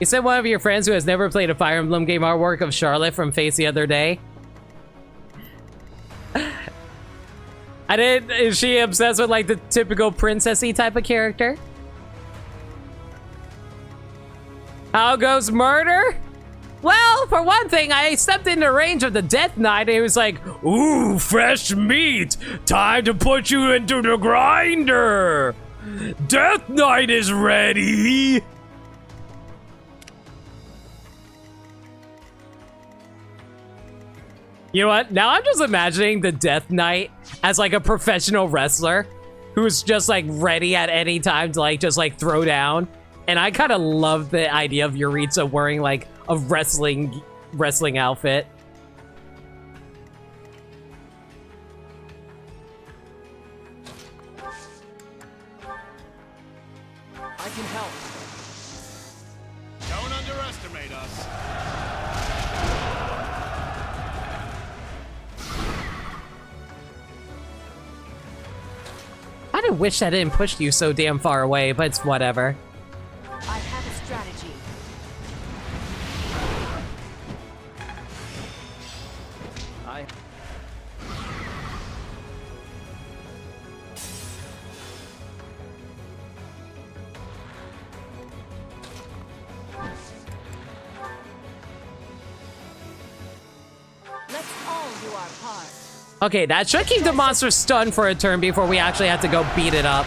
You said one of your friends who has never played a Fire Emblem game artwork of Charlotte from Face the other day. Is she obsessed with like the typical princessy type of character? How goes murder? Well, for one thing, I stepped into range of the Death Knight and he was like, "Ooh, fresh meat! Time to put you into the grinder! Death Knight is ready!" You know what? Now I'm just imagining the Death Knight as like a professional wrestler who's just like ready at any time to like just like throw down. And I kind of love the idea of Yuritsa wearing like a wrestling outfit. I can help. Don't underestimate us. I didn't wish I didn't push you so damn far away, but it's whatever. I have a strategy. Let's all do our part. Okay, that should keep the monster stunned for a turn before we actually have to go beat it up.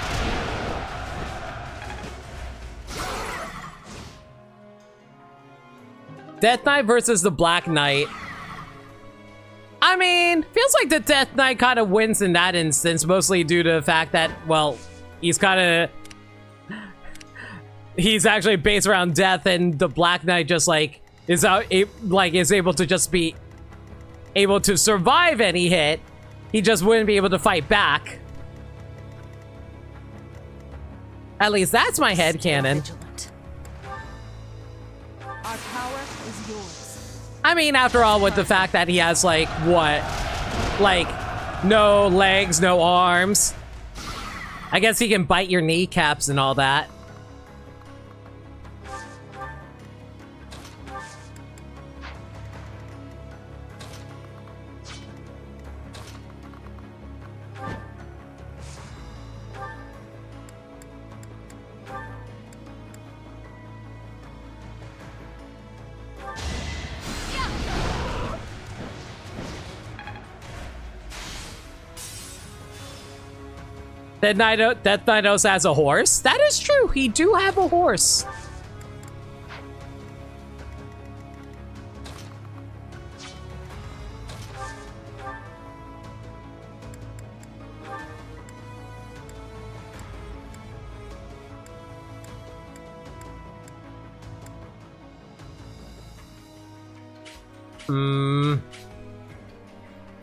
Death Knight versus the Black Knight. I mean, feels like the Death Knight kind of wins in that instance, mostly due to the fact that, well, he's actually based around death, and the Black Knight just like is able to just be able to survive any hit. He just wouldn't be able to fight back. At least that's my headcanon. Our power is yours. I mean, after all, with the fact that he has like what? Like no legs, no arms. I guess he can bite your kneecaps and all that. Death Knight also has a horse. That is true. He do have a horse.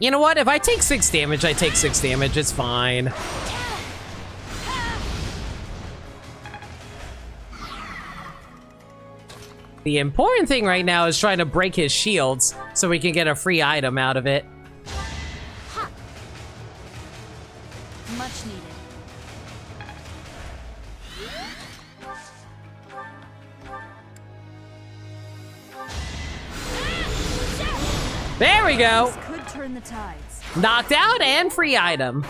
You know what? If I take 6 damage, I take 6 damage. It's fine. The important thing right now is trying to break his shields so we can get a free item out of it. Much needed. There we go. This could turn the tides. Knocked out and free item.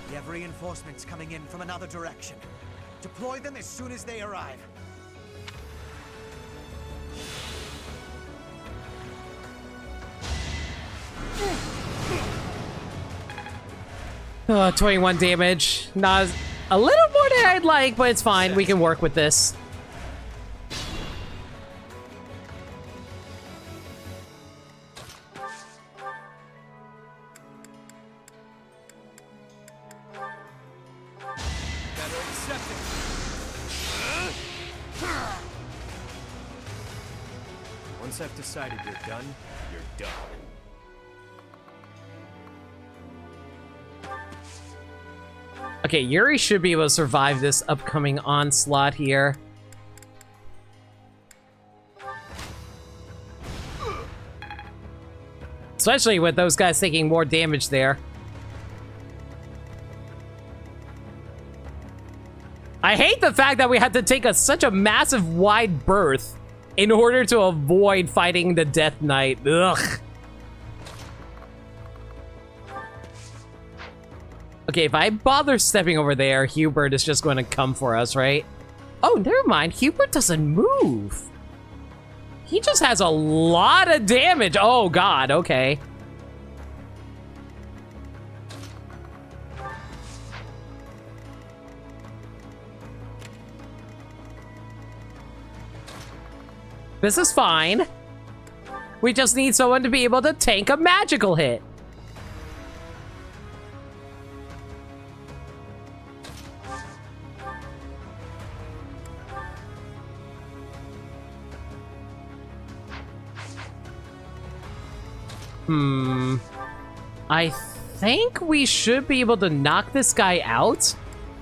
We have reinforcements coming in from another direction. Deploy them as soon as they arrive. 21 damage. Not a little more than I'd like, but it's fine. We can work with this. Better accept it. Once I've decided you're done, you're done. Okay, Yuri should be able to survive this upcoming onslaught here. Especially with those guys taking more damage there. I hate the fact that we had to take such a massive wide berth in order to avoid fighting the Death Knight. Ugh. Okay, if I bother stepping over there, Hubert is just going to come for us, right? Oh, never mind. Hubert doesn't move. He just has a lot of damage. Oh, God. Okay. This is fine. We just need someone to be able to tank a magical hit. I think we should be able to knock this guy out.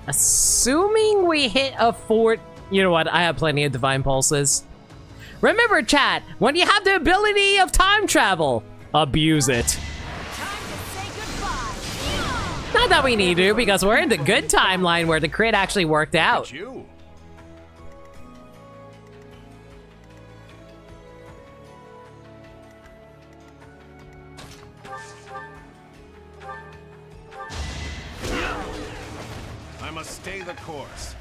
Assuming we hit a fort. You know what? I have plenty of divine pulses. Remember, chat, when you have the ability of time travel, abuse it. Not that we need to, because we're in the good timeline where the crit actually worked out. I must stay the course.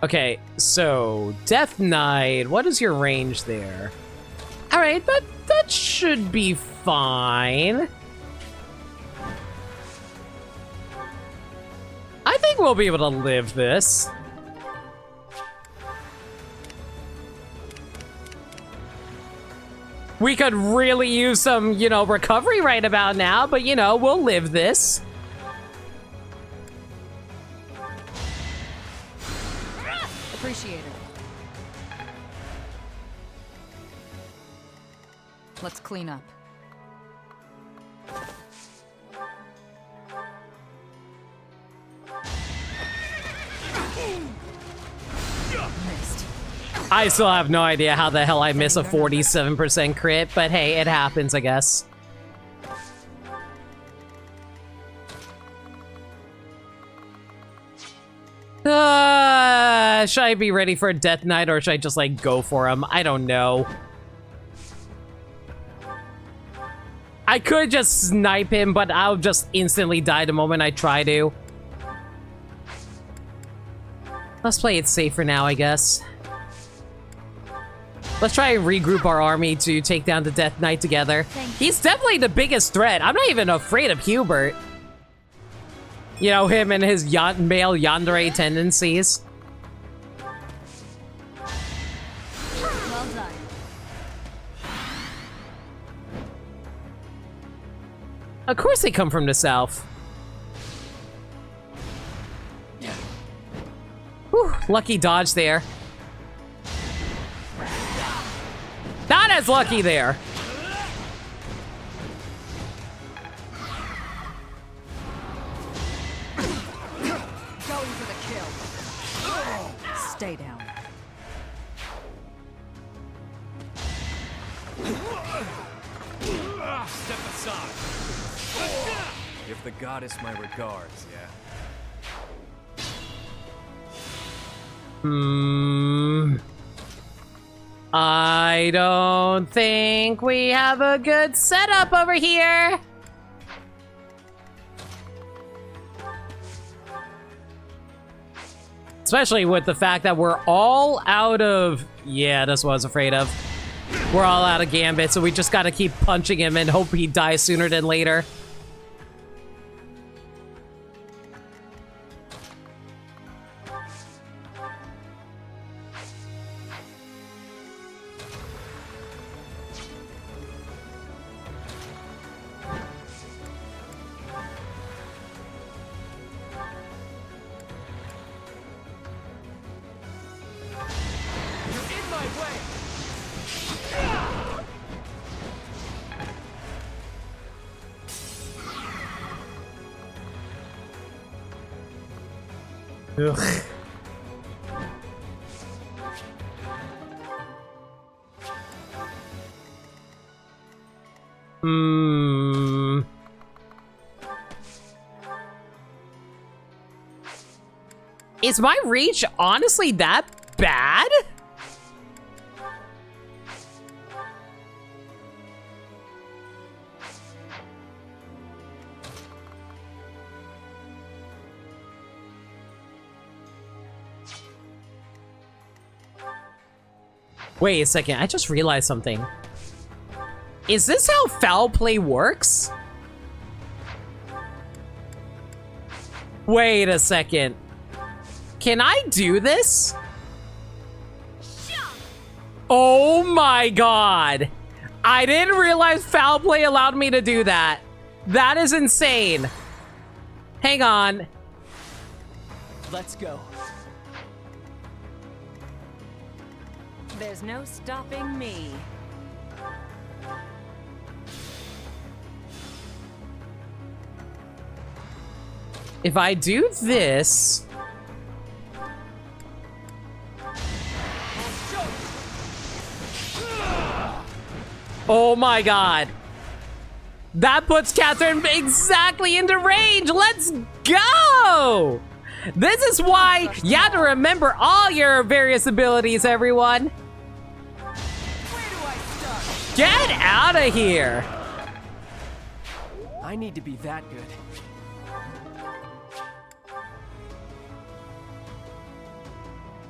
Okay, so Death Knight, what is your range there? All right, that should be fine. I think we'll be able to live this. We could really use some, you know, recovery right about now, but you know, we'll live this. Appreciate it. Let's clean up. Missed. I still have no idea how the hell I miss a 47% crit, but hey, it happens, I guess. Should I be ready for a Death Knight, or should I just, like, go for him? I don't know. I could just snipe him, but I'll just instantly die the moment I try to. Let's play it safe for now, I guess. Let's try and regroup our army to take down the Death Knight together. He's definitely the biggest threat. I'm not even afraid of Hubert. You know, him and his male yandere tendencies. Well done. Of course they come from the south. Whew, lucky dodge there. Not as lucky there. Going for the kill. Stay down. Step aside. Give the goddess my regards, yeah? I don't think we have a good setup over here. Especially with the fact that we're all out of... Yeah, that's what I was afraid of. We're all out of Gambit, so we just gotta keep punching him and hope he dies sooner than later. Ugh. Is my reach honestly that bad? Wait a second, I just realized something. Is this how foul play works? Wait a second. Can I do this? Oh my god. I didn't realize foul play allowed me to do that. That is insane. Hang on. Let's go. There's no stopping me. If I do this... Oh my god. That puts Catherine exactly into range. Let's go! This is why you have to remember all your various abilities, everyone. Get out of here. I need to be that good.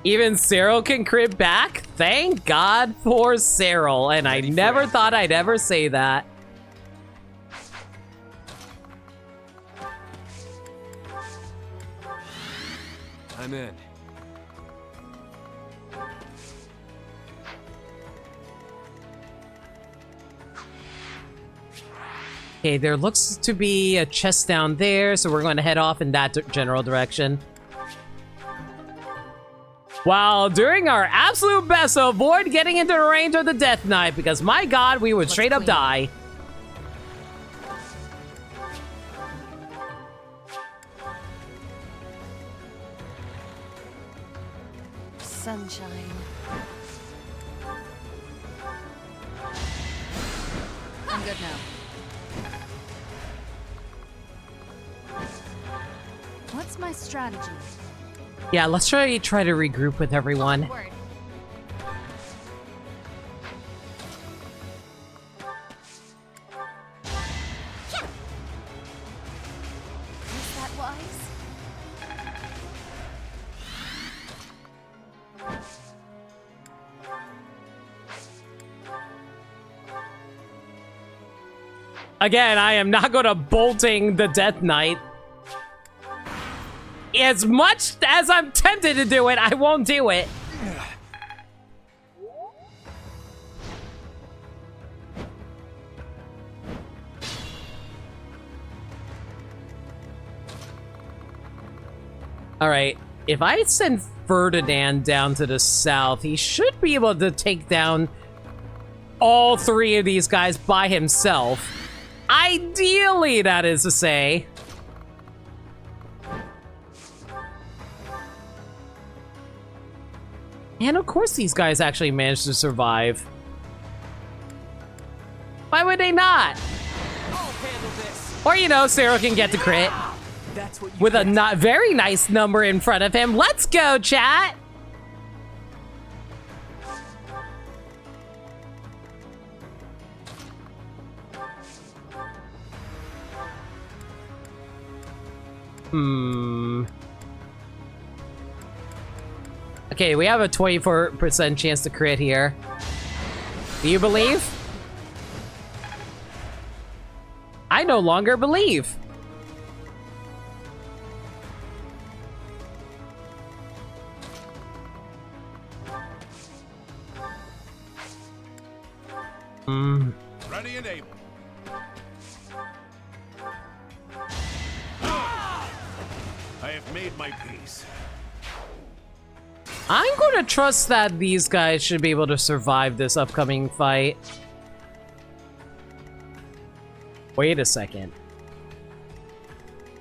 Even Cyril can crit back? Thank God for Cyril. And I never thought I'd ever say that. I'm in. Okay, there looks to be a chest down there, so we're going to head off in that general direction. While doing our absolute best to avoid getting into the range of the Death Knight, because my god, we would straight up die. Sunshine. I'm good now. What's my strategy? Yeah, let's try to regroup with everyone. Is that wise? Again, I am not going to bolting the Death Knight. As much as I'm tempted to do it, I won't do it. Alright, if I send Ferdinand down to the south, he should be able to take down all three of these guys by himself. Ideally, that is to say. And of course these guys actually managed to survive. Why would they not? Or, you know, Sarah can get the crit. With a not very nice number in front of him. Let's go, chat! Okay, we have a 24% chance to crit here. Do you believe? I no longer believe. Ready and able. I have made my peace. I'm gonna trust that these guys should be able to survive this upcoming fight. Wait a second.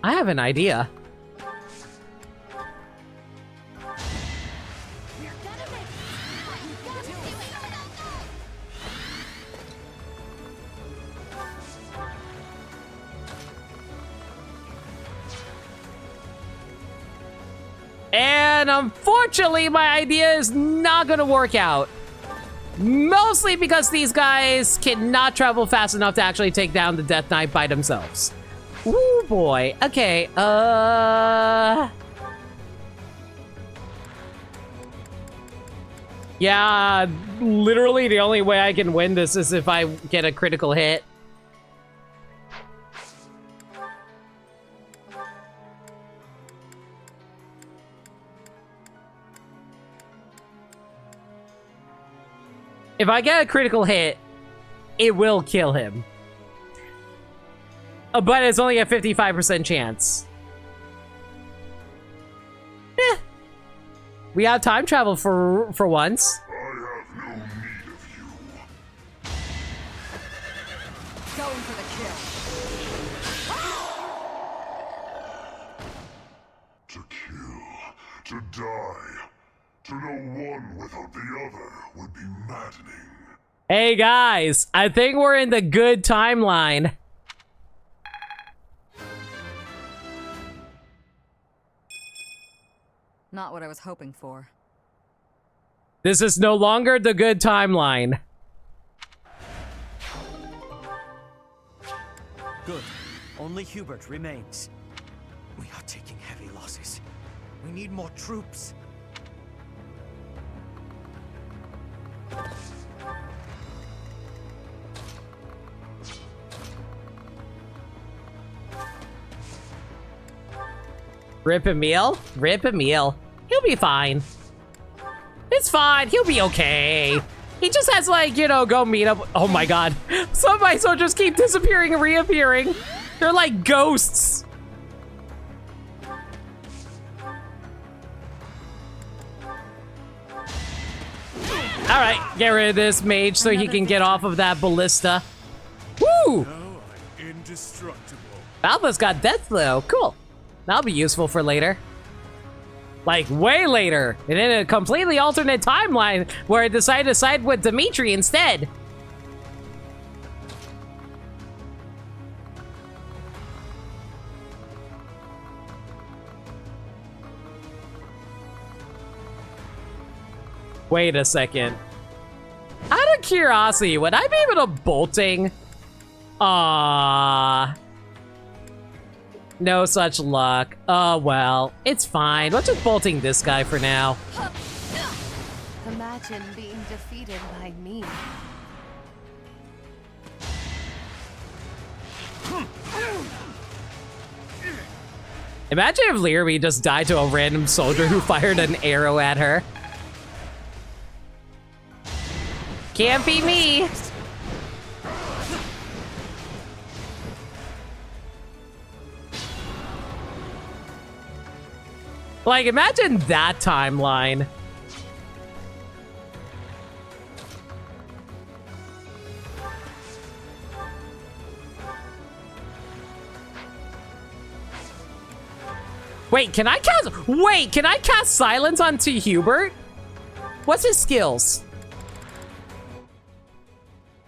I have an idea. And unfortunately, my idea is not gonna work out. Mostly because these guys cannot travel fast enough to actually take down the Death Knight by themselves. Ooh, boy. Okay, yeah, literally the only way I can win this is if I get a critical hit. If I get a critical hit, it will kill him. But it's only a 55% chance. Eh. We have time travel for once. Going for the kill. To kill, to die, to know one without the other would be maddening. Hey guys, I think we're in the good timeline. Not what I was hoping for. This is no longer the good timeline. Good. Only Hubert remains. We are taking heavy losses. We need more troops. Rip Emil? Rip Emil. He'll be fine. It's fine. He'll be okay. He just has, like, you know, go meet up. Oh my god. Some of my soldiers keep disappearing and reappearing. They're like ghosts. Alright, get rid of this mage so he can get off of that ballista. Woo! Now I'm indestructible. Alpha's got death though. Cool. That'll be useful for later. Like, way later. And in a completely alternate timeline where I decided to side with Dimitri instead. Wait a second. Out of curiosity, would I be able to bolting? No such luck. Oh, well. It's fine. Let's just bolting this guy for now. Imagine being defeated by me. Imagine if Lyrie just died to a random soldier who fired an arrow at her. Can't be me. Like, imagine that timeline. Wait, can I cast silence onto Hubert? What's his skills?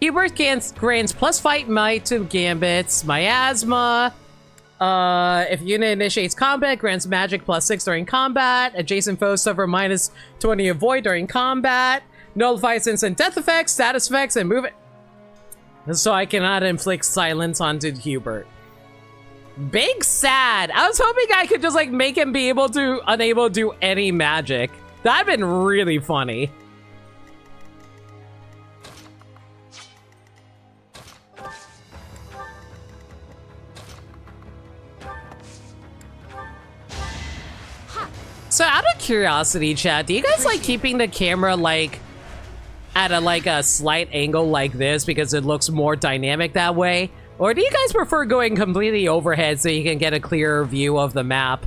Hubert grants plus fight might to gambits, miasma. If unit initiates combat, grants magic plus 6 during combat. Adjacent foes suffer minus 20 avoid during combat. Nullifies instant death effects, status effects, and movement. So I cannot inflict silence onto Hubert. Big sad. I was hoping I could just like make him be unable to do any magic. That'd been really funny. So out of curiosity, chat, do you guys like keeping the camera like at a slight angle like this because it looks more dynamic that way? Or do you guys prefer going completely overhead so you can get a clearer view of the map?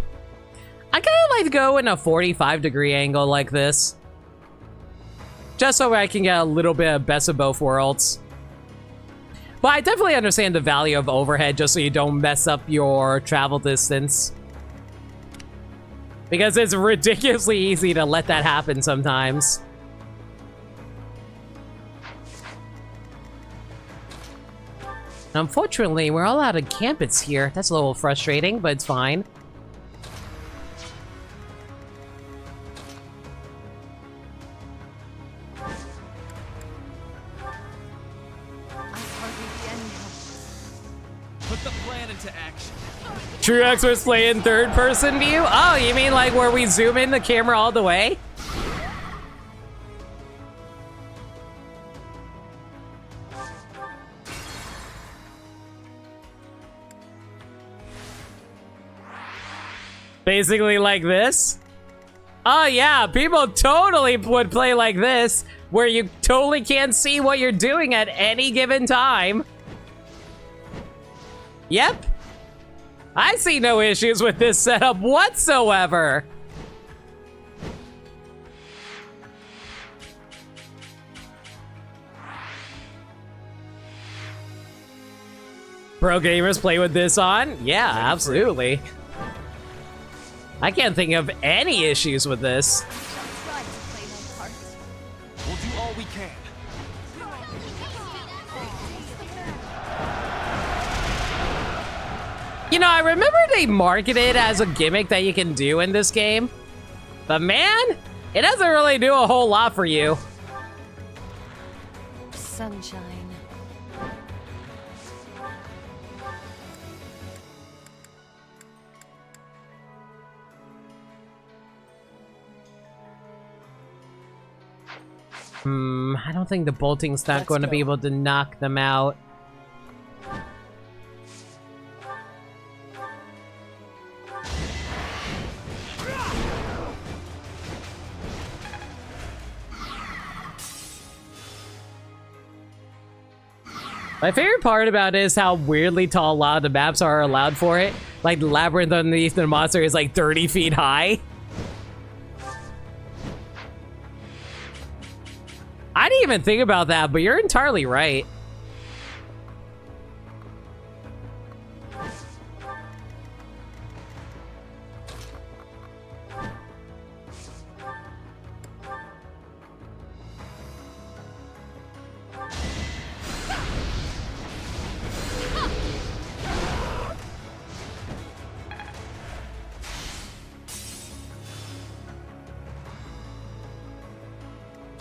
I kind of like to go in a 45-degree angle like this. Just so I can get a little bit of best of both worlds. But I definitely understand the value of overhead just so you don't mess up your travel distance. Because it's ridiculously easy to let that happen sometimes. Unfortunately, we're all out of campets here. That's a little frustrating, but it's fine. Put the plan into action. True Experts play in third-person view? Oh, you mean like where we zoom in the camera all the way? Basically like this? Oh yeah, people totally would play like this, where you totally can't see what you're doing at any given time. Yep. I see no issues with this setup whatsoever. Pro gamers play with this on? Yeah, absolutely. I can't think of any issues with this. We'll do all we can. You know, I remember they marketed it as a gimmick that you can do in this game. But man, it doesn't really do a whole lot for you. Sunshine. I don't think the bolting's not going to be able to knock them out. My favorite part about it is how weirdly tall a lot of the maps are allowed for it. Like the labyrinth underneath the monster is like 30 feet high. I didn't even think about that, but you're entirely right.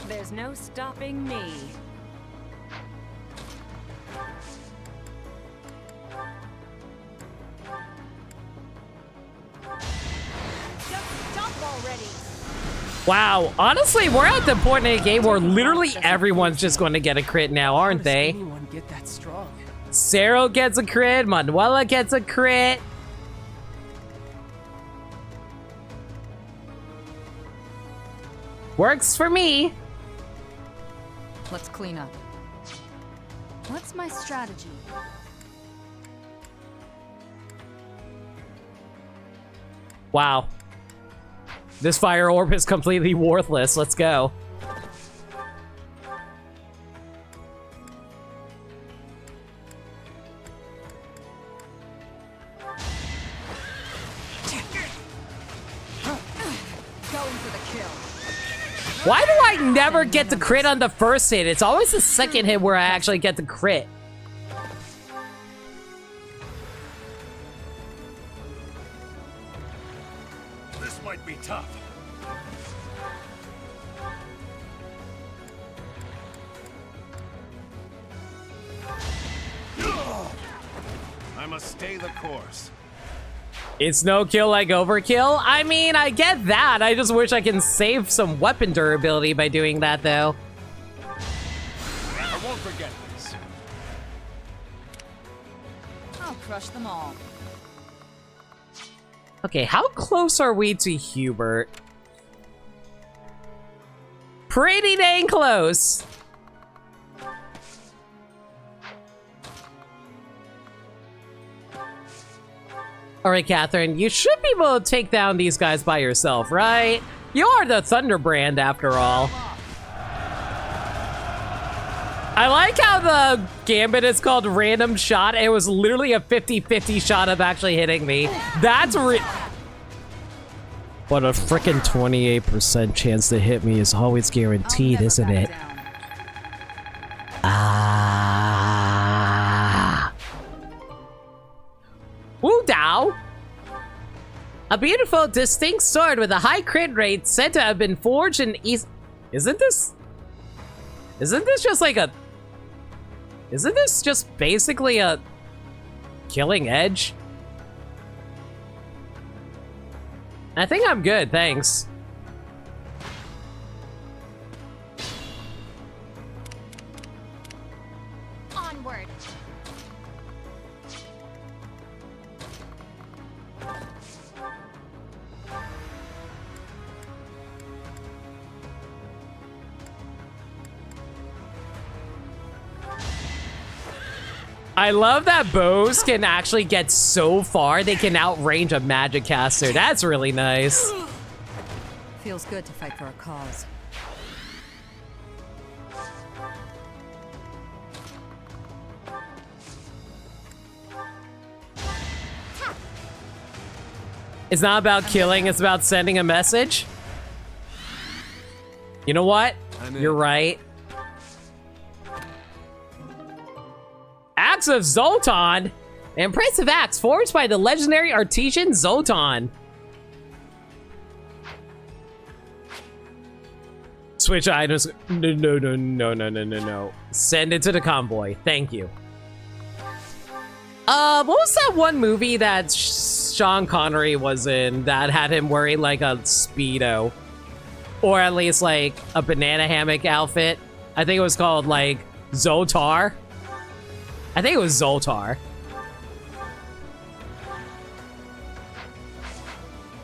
There's no stopping me. Just stop already. Wow, honestly, we're at the point in the game where literally everyone's just going to get a crit now, aren't they? Anyone get that strong? Cero gets a crit, Manuela gets a crit. Works for me. Let's clean up. What's my strategy? Wow. This fire orb is completely worthless. Let's go. Why do I never get the crit on the first hit? It's always the second hit where I actually get the crit. This might be tough. I must stay the course. It's no kill like overkill. I mean, I get that. I just wish I can save some weapon durability by doing that, though. I won't forget this. I'll crush them all. Okay, how close are we to Hubert? Pretty dang close. Alright, Catherine, you should be able to take down these guys by yourself, right? You are the Thunderbrand, after all. I like how the Gambit is called Random Shot. It was literally a 50-50 shot of actually hitting me. That's But a frickin' 28% chance to hit me is always guaranteed, isn't it? Ah. Woo Dow! A beautiful, distinct sword with a high crit rate said to have been forged in East. Isn't this just like a. Isn't this just basically a killing edge? I think I'm good, thanks. Onward. I love that bows can actually get so far they can outrange a magic caster. That's really nice. Feels good to fight for a cause. It's not about killing, it's about sending a message. You know what? You're right. Axe of Zoltan. An impressive axe forged by the legendary artisan Zoltan. Switch items. No. Send it to the convoy. Thank you. What was that one movie that Sean Connery was in that had him wearing like a Speedo? Or at least like a banana hammock outfit? I think it was called like Zoltar. I think it was Zoltar.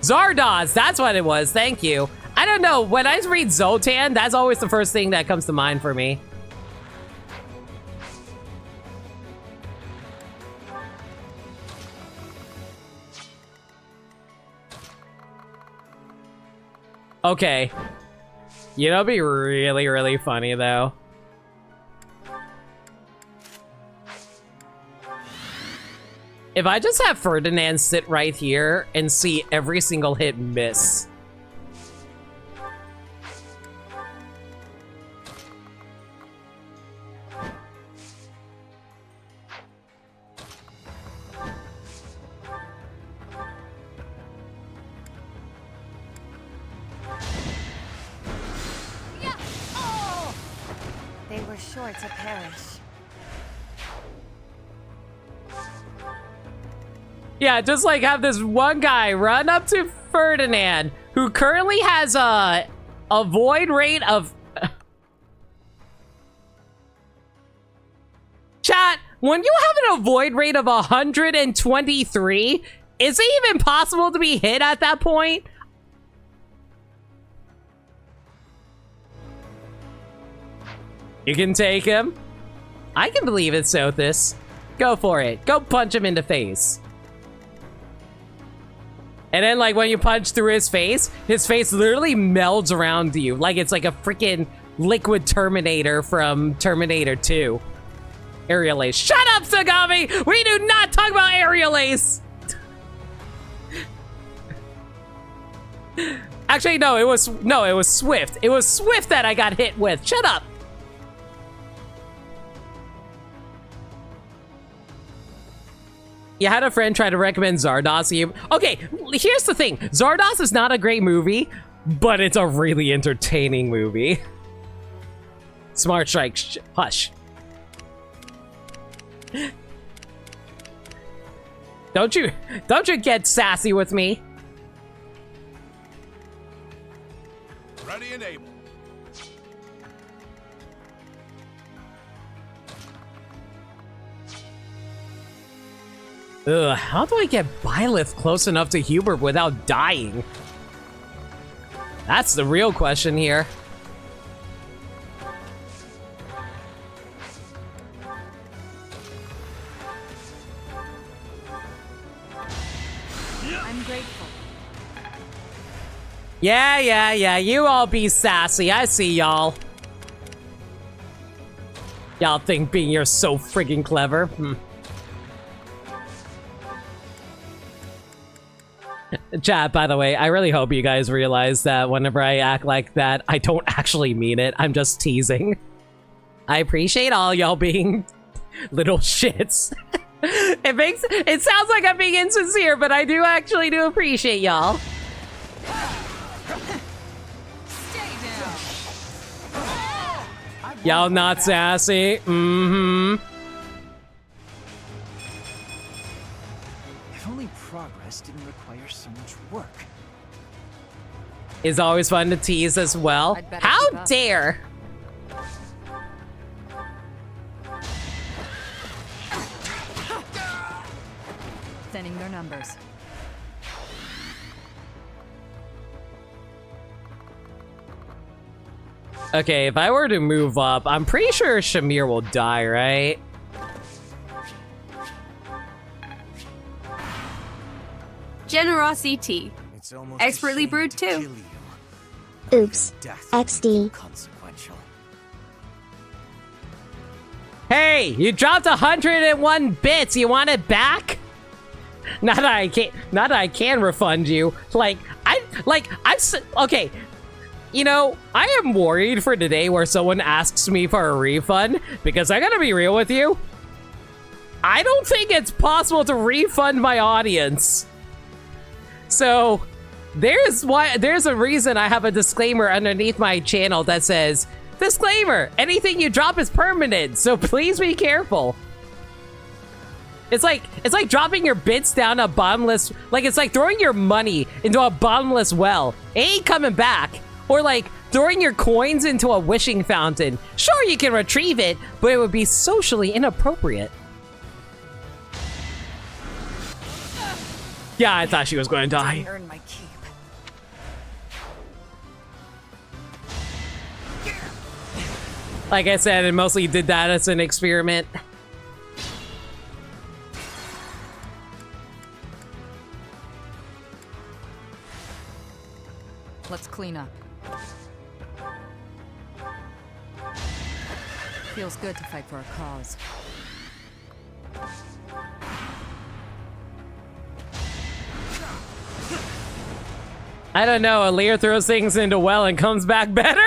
Zardoz, that's what it was. Thank you. I don't know. When I read Zoltan, that's always the first thing that comes to mind for me. Okay. You know, it'd be really, really funny, though. If I just have Ferdinand sit right here and see every single hit miss. They were sure to perish. Yeah, just like have this one guy run up to Ferdinand, who currently has a void rate of... Chat, when you have an avoid rate of 123, is it even possible to be hit at that point? You can take him. I can believe it, Sothis. Go for it. Go punch him in the face. And then, like, when you punch through his face literally melds around you. Like, it's like a freaking liquid Terminator from Terminator 2. Aerial Ace. Shut up, Sagami! We do not talk about Aerial Ace! Actually, no, it was Swift. It was Swift that I got hit with. Shut up! You had a friend try to recommend Zardoz to you. Okay, here's the thing. Zardoz is not a great movie, but it's a really entertaining movie. Smart strike. Hush. Don't you get sassy with me. Ready and able. Ugh, how do I get Byleth close enough to Hubert without dying? That's the real question here. I'm grateful. Yeah, you all be sassy. I see y'all. Y'all think being you're so friggin' clever. Chat, by the way, I really hope you guys realize that whenever I act like that, I don't actually mean it. I'm just teasing. I appreciate all y'all being little shits. It sounds like I'm being insincere, but I do actually appreciate y'all. Y'all not sassy. Mm-hmm. If only progress didn't require so much work. Is always fun to tease as well. How dare! Thinning their numbers. Okay, if I were to move up, I'm pretty sure Shamir will die, right? Generosity tea. Expertly brewed too. Oops. XD. Hey, you dropped 101 bits. You want it back? Not that I can refund you. Okay. You know, I am worried for today where someone asks me for a refund, because I gotta be real with you. I don't think it's possible to refund my audience. So, there's a reason I have a disclaimer underneath my channel that says, disclaimer, anything you drop is permanent, so please be careful. It's like dropping your bits down a bottomless, it's like throwing your money into a bottomless well. It ain't coming back. Or like throwing your coins into a wishing fountain. Sure, you can retrieve it, but it would be socially inappropriate. Yeah, I thought she was going to die. Earn my keep. Like I said, I mostly did that as an experiment. Let's clean up. Feels good to fight for a cause. I don't know, Alear throws things into well and comes back better?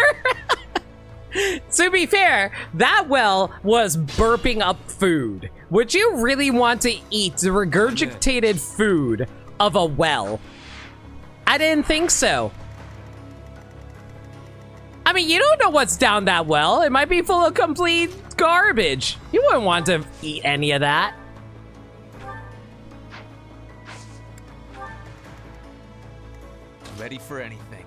To be fair, that well was burping up food. Would you really want to eat the regurgitated food of a well? I didn't think so. I mean, you don't know what's down that well. It might be full of complete garbage. You wouldn't want to eat any of that. Ready for anything.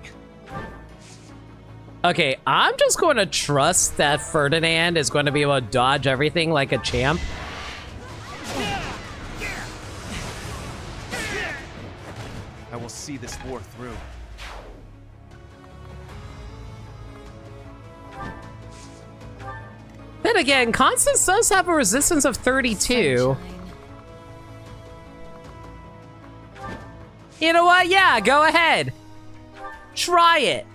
Okay, I'm just going to trust that Ferdinand is going to be able to dodge everything like a champ. I will see this war through. Then again, Constance does have a resistance of 32. You know what? Yeah, go ahead. Try it.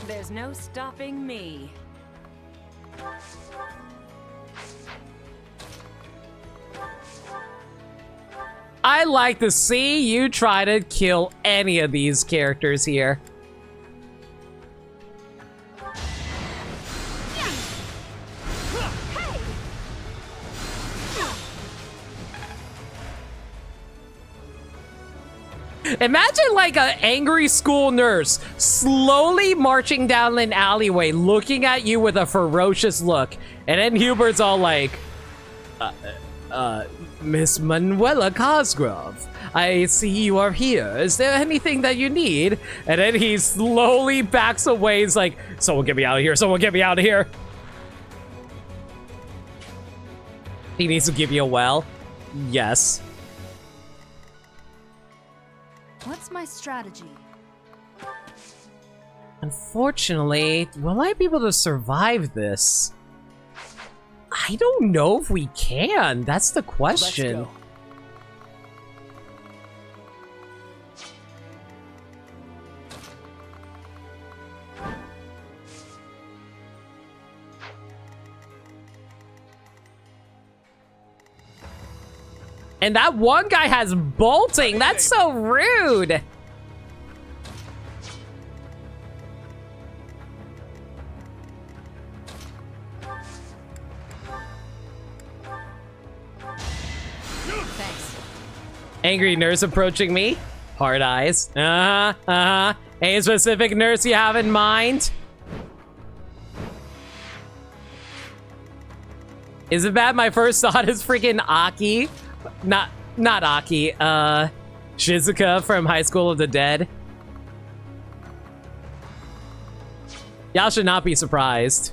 There's no stopping me. I like to see you try to kill any of these characters here. Imagine like an angry school nurse slowly marching down an alleyway, looking at you with a ferocious look. And then Hubert's all like, Miss Manuela Cosgrove, I see you are here. Is there anything that you need? And then he slowly backs away. He's like, someone get me out of here. Someone get me out of here. He needs to give you a well. Yes. What's my strategy? Unfortunately, will I be able to survive this? I don't know if we can. That's the question. Let's go. And that one guy has bolting. That's so rude. Thanks. Angry nurse approaching me. Hard eyes. Any specific nurse you have in mind? Is it bad? My first thought is freaking Aki. Not Aki. Shizuka from High School of the Dead. Y'all should not be surprised.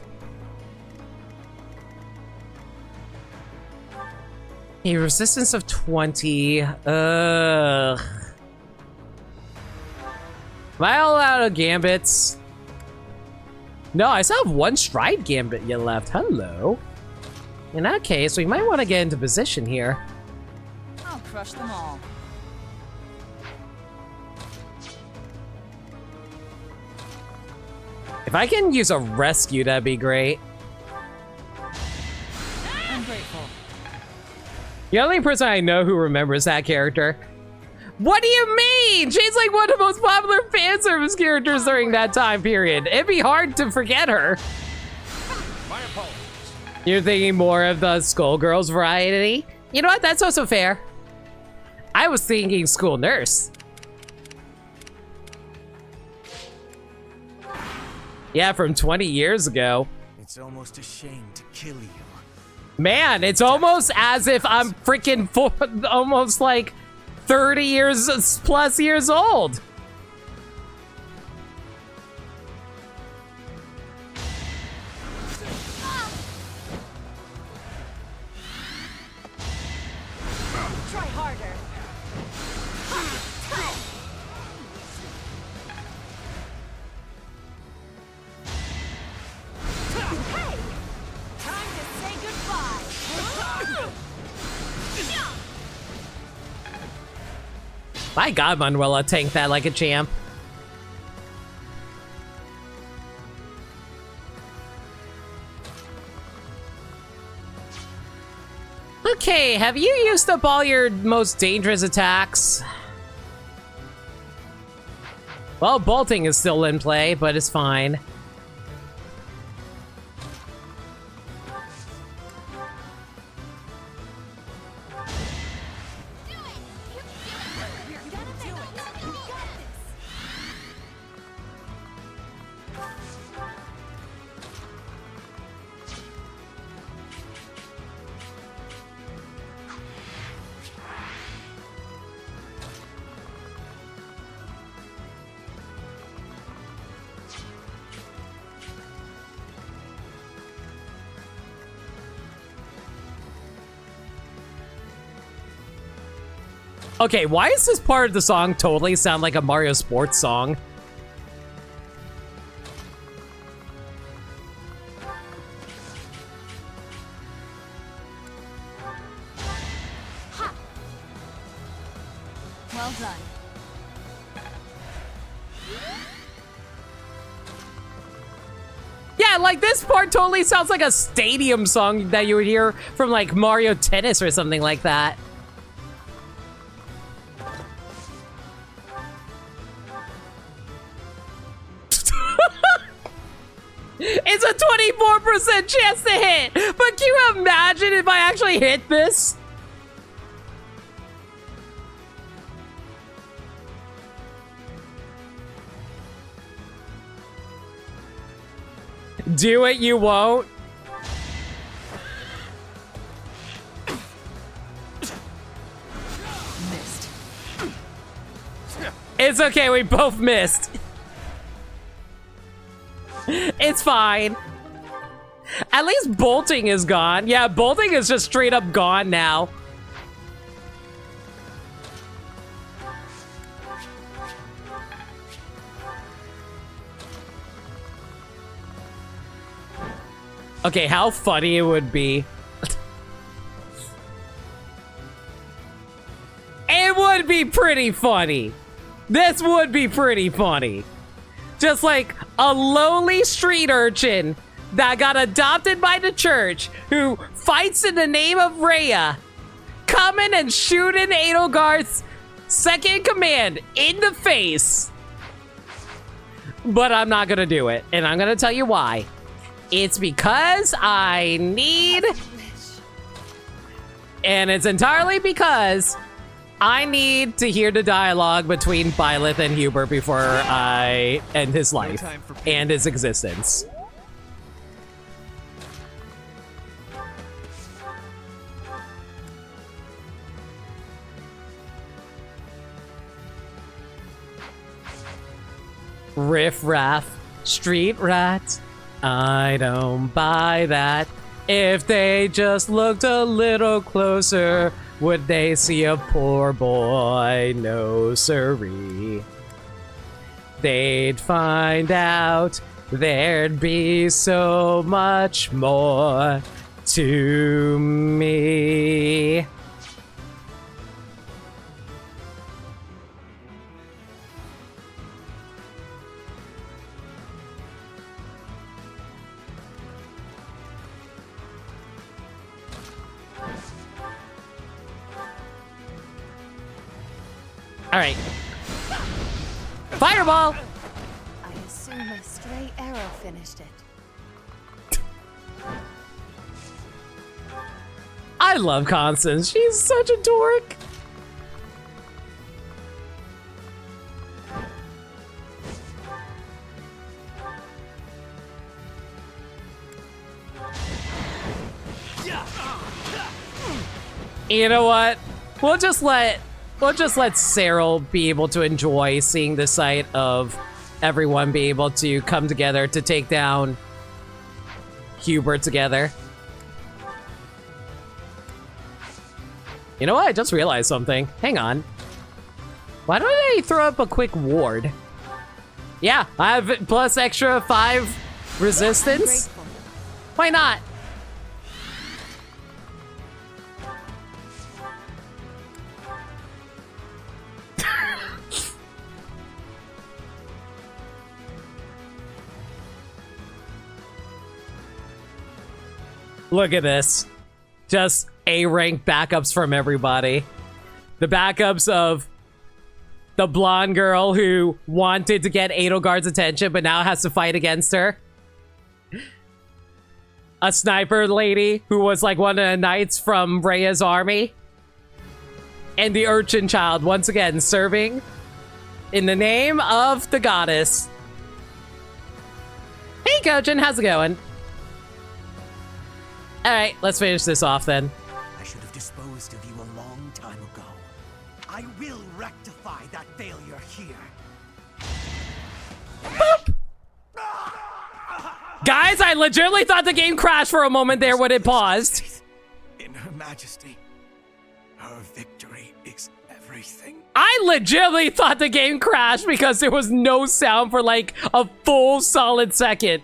A resistance of 20. Ugh. Am I all out of gambits? No, I still have one stride gambit yet left. Hello. In that case, we might want to get into position here. I'll crush them all. If I can use a rescue, that'd be great. I'm grateful. The only person I know who remembers that character. What do you mean? She's like one of the most popular fan service characters during that time period. It'd be hard to forget her. My apologies. You're thinking more of the Skullgirls variety? You know what? That's also fair. I was thinking school nurse. Yeah, from 20 years ago. It's almost a shame to kill you. Man, it's almost as if I'm freaking almost like 30 years plus years old. Try harder. Hey! Time to say goodbye. My God, Manuela tanked that like a champ. Okay, have you used up all your most dangerous attacks? Well, bolting is still in play, but it's fine. Okay, why is this part of the song totally sound like a Mario Sports song? Well done. Yeah, like this part totally sounds like a stadium song that you would hear from like Mario Tennis or something like that. It's a 24% chance to hit, but can you imagine if I actually hit this? Do it, you won't. Missed. It's okay, we both missed. It's fine. At least bolting is gone. Yeah, bolting is just straight up gone now. Okay, how funny it would be. It would be pretty funny. This would be pretty funny. Just like a lowly street urchin that got adopted by the church who fights in the name of Rhea, coming and shooting Edelgard's second in command in the face. But I'm not gonna do it, and I'm gonna tell you why. It's because I need... And it's entirely because I need to hear the dialogue between Byleth and Hubert before I end his life and his existence. Riff raff, street rats. I don't buy that. If they just looked a little closer, would they see a poor boy? No siree. They'd find out there'd be so much more to me. All right. Fireball! I assume a stray arrow finished it. I love Constance. She's such a dork. You know what? We'll just let Cyril be able to enjoy seeing the sight of everyone be able to come together to take down Hubert together. You know what? I just realized something. Hang on. Why don't I throw up a quick ward? Yeah, I have plus extra 5 resistance. Why not? Look at this. Just A-rank backups from everybody. The backups of the blonde girl who wanted to get Edelgard's attention but now has to fight against her. A sniper lady who was like one of the knights from Rhea's army. And the urchin child, once again, serving in the name of the goddess. Hey, Kojin, how's it going? All right, let's finish this off then. I should have disposed of you a long time ago. I will rectify that failure here. Boop. Guys, I legitimately thought the game crashed for a moment there when it paused. In Her Majesty, her victory is everything. I legitimately thought the game crashed because there was no sound for like a full solid second.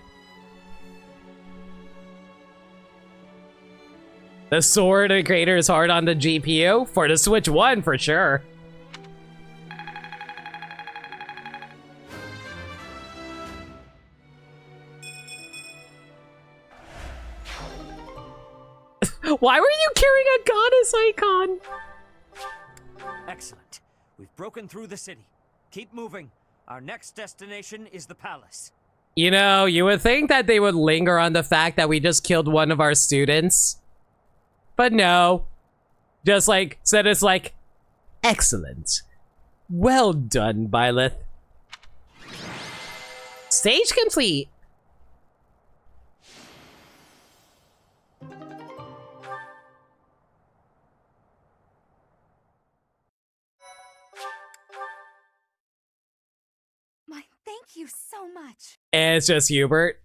The sword integrator is hard on the GPU. For the Switch 1, for sure. Why were you carrying a goddess icon? Excellent. We've broken through the city. Keep moving. Our next destination is the palace. You know, you would think that they would linger on the fact that we just killed one of our students. But no. Just like, said it's like, excellent. Well done, Byleth. Stage complete. you so much. And it's just Hubert.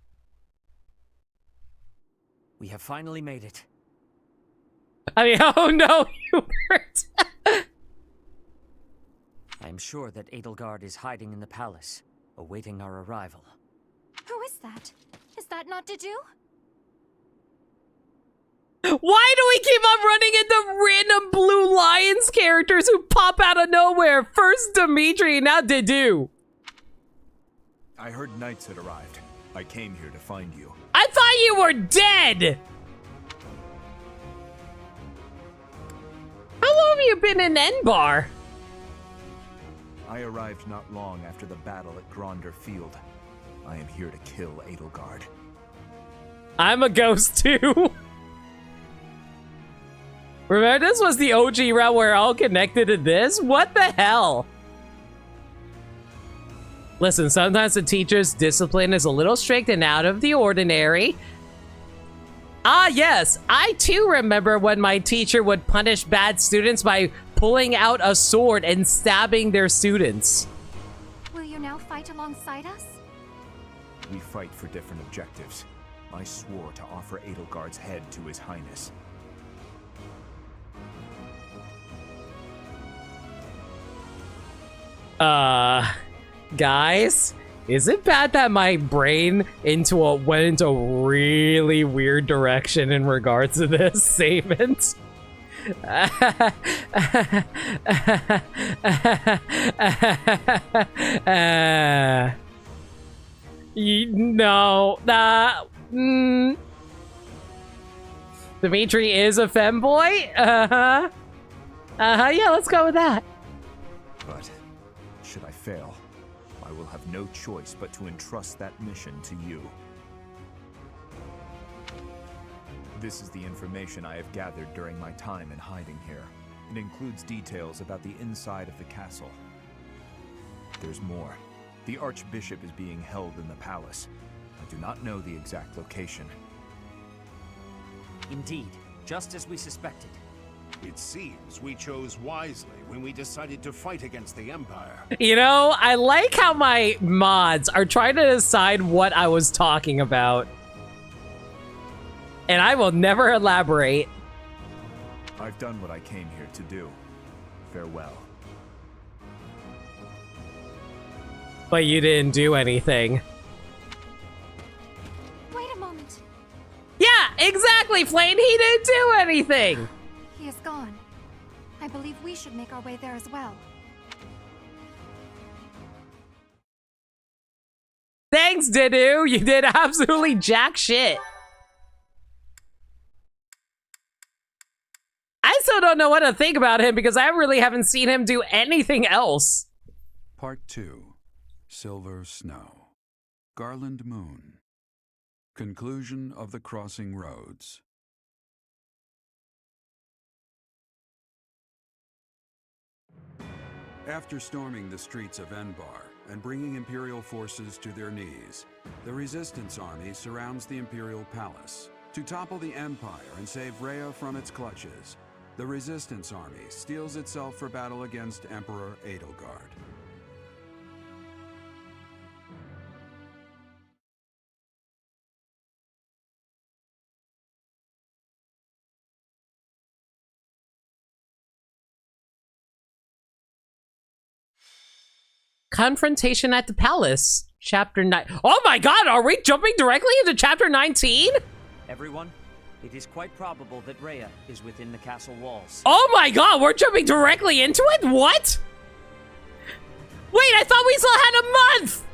We have finally made it. I mean, oh no, Hubert. I am sure that Edelgard is hiding in the palace, awaiting our arrival. Who is that? Is that not Dedu? Why do we keep on running into random Blue Lions characters who pop out of nowhere? First Dimitri, now Dedu. I heard knights had arrived. I came here to find you. I thought you were dead! How long have you been in Enbar? I arrived not long after the battle at Gronder Field. I am here to kill Edelgard. I'm a ghost too. Remember, this was the OG route where all connected to this? What the hell? Listen, sometimes the teacher's discipline is a little strict and out of the ordinary. Ah, yes, I too remember when my teacher would punish bad students by pulling out a sword and stabbing their students. Will you now fight alongside us? We fight for different objectives. I swore to offer Edelgard's head to His Highness. Guys, is it bad that my brain went into a really weird direction in regards to this statement? No, Dimitri is a femboy? Yeah, let's go with that. But should I fail, I will have no choice but to entrust that mission to you. This is the information I have gathered during my time in hiding here. It includes details about the inside of the castle. There's more. The Archbishop is being held in the palace. I do not know the exact location. Indeed, just as we suspected. It seems we chose wisely when we decided to fight against the Empire. You know, I like how my mods are trying to decide what I was talking about. And I will never elaborate. I've done what I came here to do. Farewell. But you didn't do anything. Wait a moment. Yeah, exactly, Flame. He didn't do anything. He is gone. I believe we should make our way there as well. Thanks, Dedu. You did absolutely jack shit. I still don't know what to think about him because I really haven't seen him do anything else. Part 2. Silver Snow. Garland Moon. Conclusion of the Crossing Roads. After storming the streets of Enbar and bringing Imperial forces to their knees, the Resistance Army surrounds the Imperial Palace. To topple the Empire and save Rhea from its clutches, the Resistance Army steels itself for battle against Emperor Edelgard. Confrontation at the Palace, Chapter 9. Oh my god, are we jumping directly into Chapter 19? Everyone, it is quite probable that Rhea is within the castle walls. Oh my god, we're jumping directly into it? What? Wait, I thought we still had a month!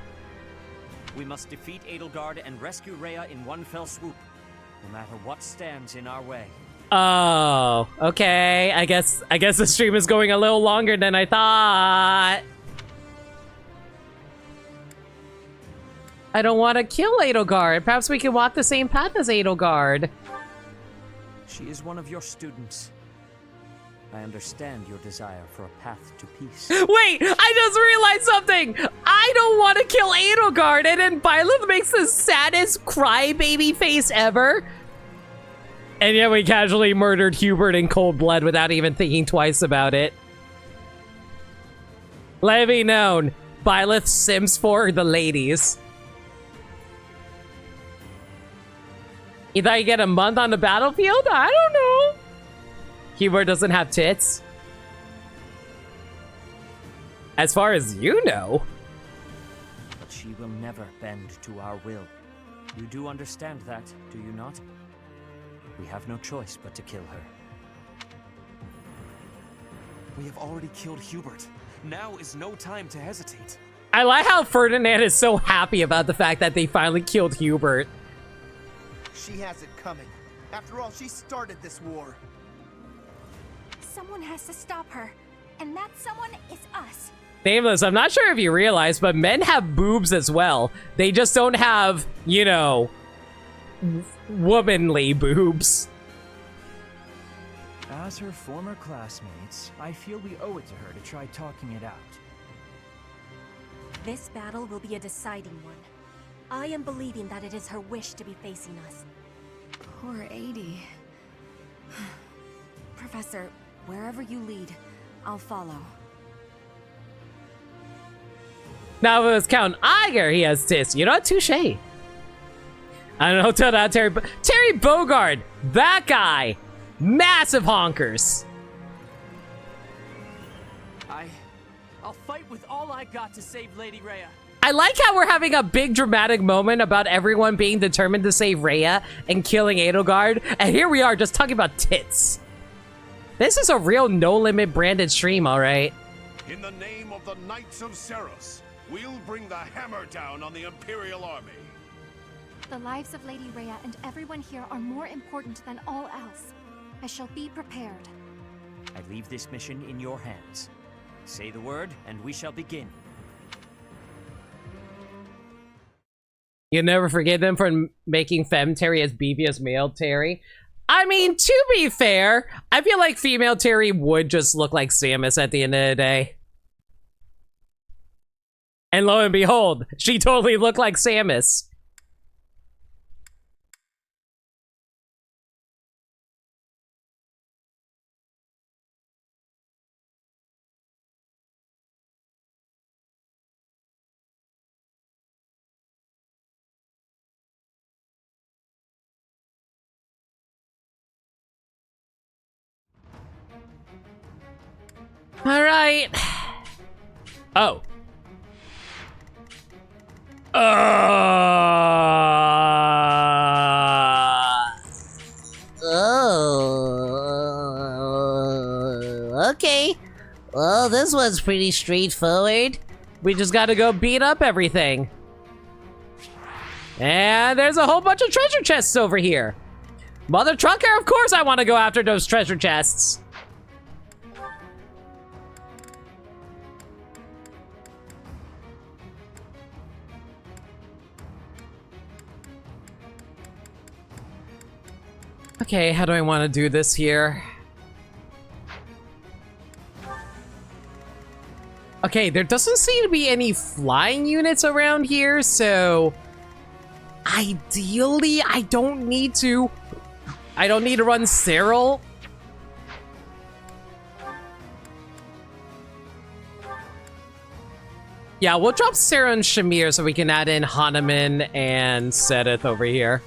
We must defeat Edelgard and rescue Rhea in one fell swoop, no matter what stands in our way. Oh, okay. I guess the stream is going a little longer than I thought. I don't want to kill Edelgard. Perhaps we can walk the same path as Edelgard. She is one of your students. I understand your desire for a path to peace. Wait, I just realized something. I don't want to kill Edelgard, and then Byleth makes the saddest crybaby face ever. And yet we casually murdered Hubert in cold blood without even thinking twice about it. Let it be known, Byleth Sims for the ladies. You thought you get a month on the battlefield? I don't know. Hubert doesn't have tits. As far as you know. But she will never bend to our will. You do understand that, do you not? We have no choice but to kill her. We have already killed Hubert. Now is no time to hesitate. I like how Ferdinand is so happy about the fact that they finally killed Hubert. She has it coming. After all, she started this war. Someone has to stop her, and that someone is us. Nameless, I'm not sure if you realize, but men have boobs as well. They just don't have, you know, womanly boobs. As her former classmates, I feel we owe it to her to try talking it out. This battle will be a deciding one. I am believing that it is her wish to be facing us. Poor 80. Professor, wherever you lead, I'll follow. Now, if it was Count Iger, he has tits. You know what? Touche. I don't know, tell that Terry Bogard, that guy, massive honkers. I'll fight with all I got to save Lady Rhea. I like how we're having a big dramatic moment about everyone being determined to save Rhea and killing Edelgard, and here we are just talking about tits. This is a real no-limit branded stream, all right. In the name of the Knights of Seros, we'll bring the hammer down on the Imperial Army. The lives of Lady Rhea and everyone here are more important than all else. I shall be prepared. I leave this mission in your hands. Say the word, and we shall begin. You never forgive them for making femme Terry as beefy as male Terry. I mean, to be fair, I feel like female Terry would just look like Samus at the end of the day. And lo and behold, she totally looked like Samus. All right. Oh. Okay. Well, this one's pretty straightforward. We just gotta go beat up everything. And there's a whole bunch of treasure chests over here. Mother Trucker, of course I want to go after those treasure chests. Okay, how do I want to do this here? Okay, there doesn't seem to be any flying units around here, so ideally I don't need to run Cyril. Yeah, we'll drop Sarah and Shamir so we can add in Hanuman and Sedith over here.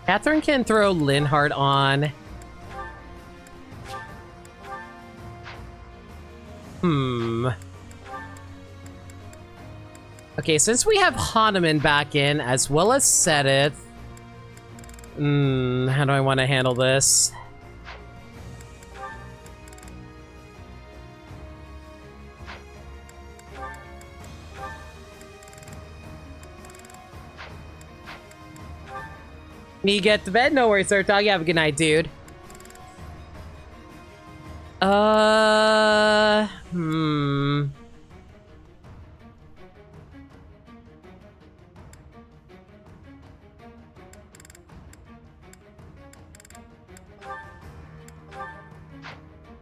Catherine can throw Linhardt on. Okay, since we have Hanuman back in, as well as Sedith. How do I want to handle this? Me get to bed? No worries, sir. Dog, you have a good night, dude.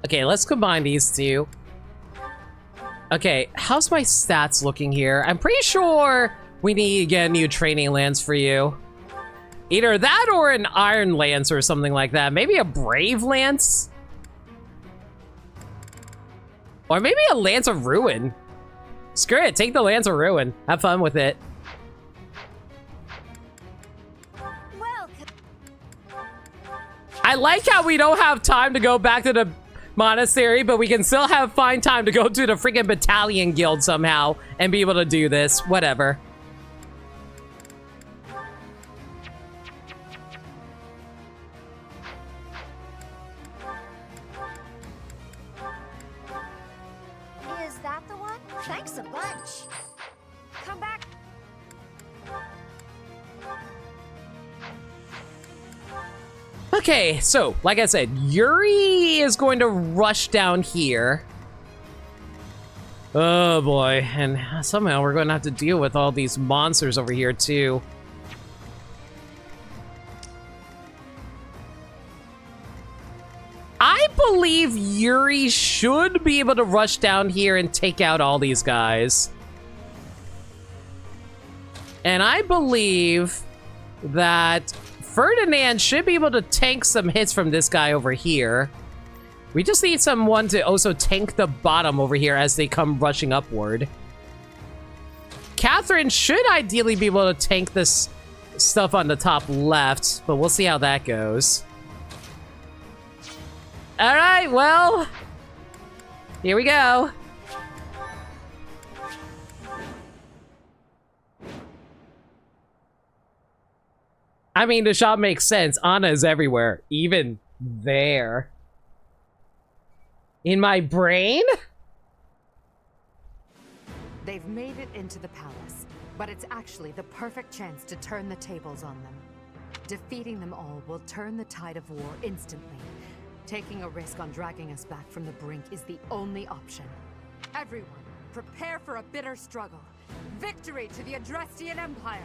Okay, let's combine these two. Okay, how's my stats looking here? I'm pretty sure we need to get a new training lance for you. Either that or an iron lance or something like that. Maybe a brave lance? Or maybe a lance of ruin. Screw it, take the lance of ruin. Have fun with it. I like how we don't have time to go back to the monastery, but we can still find time to go to the freaking battalion guild somehow and be able to do this. Whatever. Is that the one? Thanks a bunch. Come back. Okay, so, like I said, Yuri is going to rush down here. Oh boy, and somehow we're going to have to deal with all these monsters over here too. I believe Yuri should be able to rush down here and take out all these guys. And I believe that Ferdinand should be able to tank some hits from this guy over here. We just need someone to also tank the bottom over here as they come rushing upward. Catherine should ideally be able to tank this stuff on the top left, but we'll see how that goes. All right, well, here we go. I mean, the shop makes sense. Anna is everywhere, even there. In my brain? They've made it into the palace, but it's actually the perfect chance to turn the tables on them. Defeating them all will turn the tide of war instantly. Taking a risk on dragging us back from the brink is the only option. Everyone, prepare for a bitter struggle. Victory to the Adrestian Empire!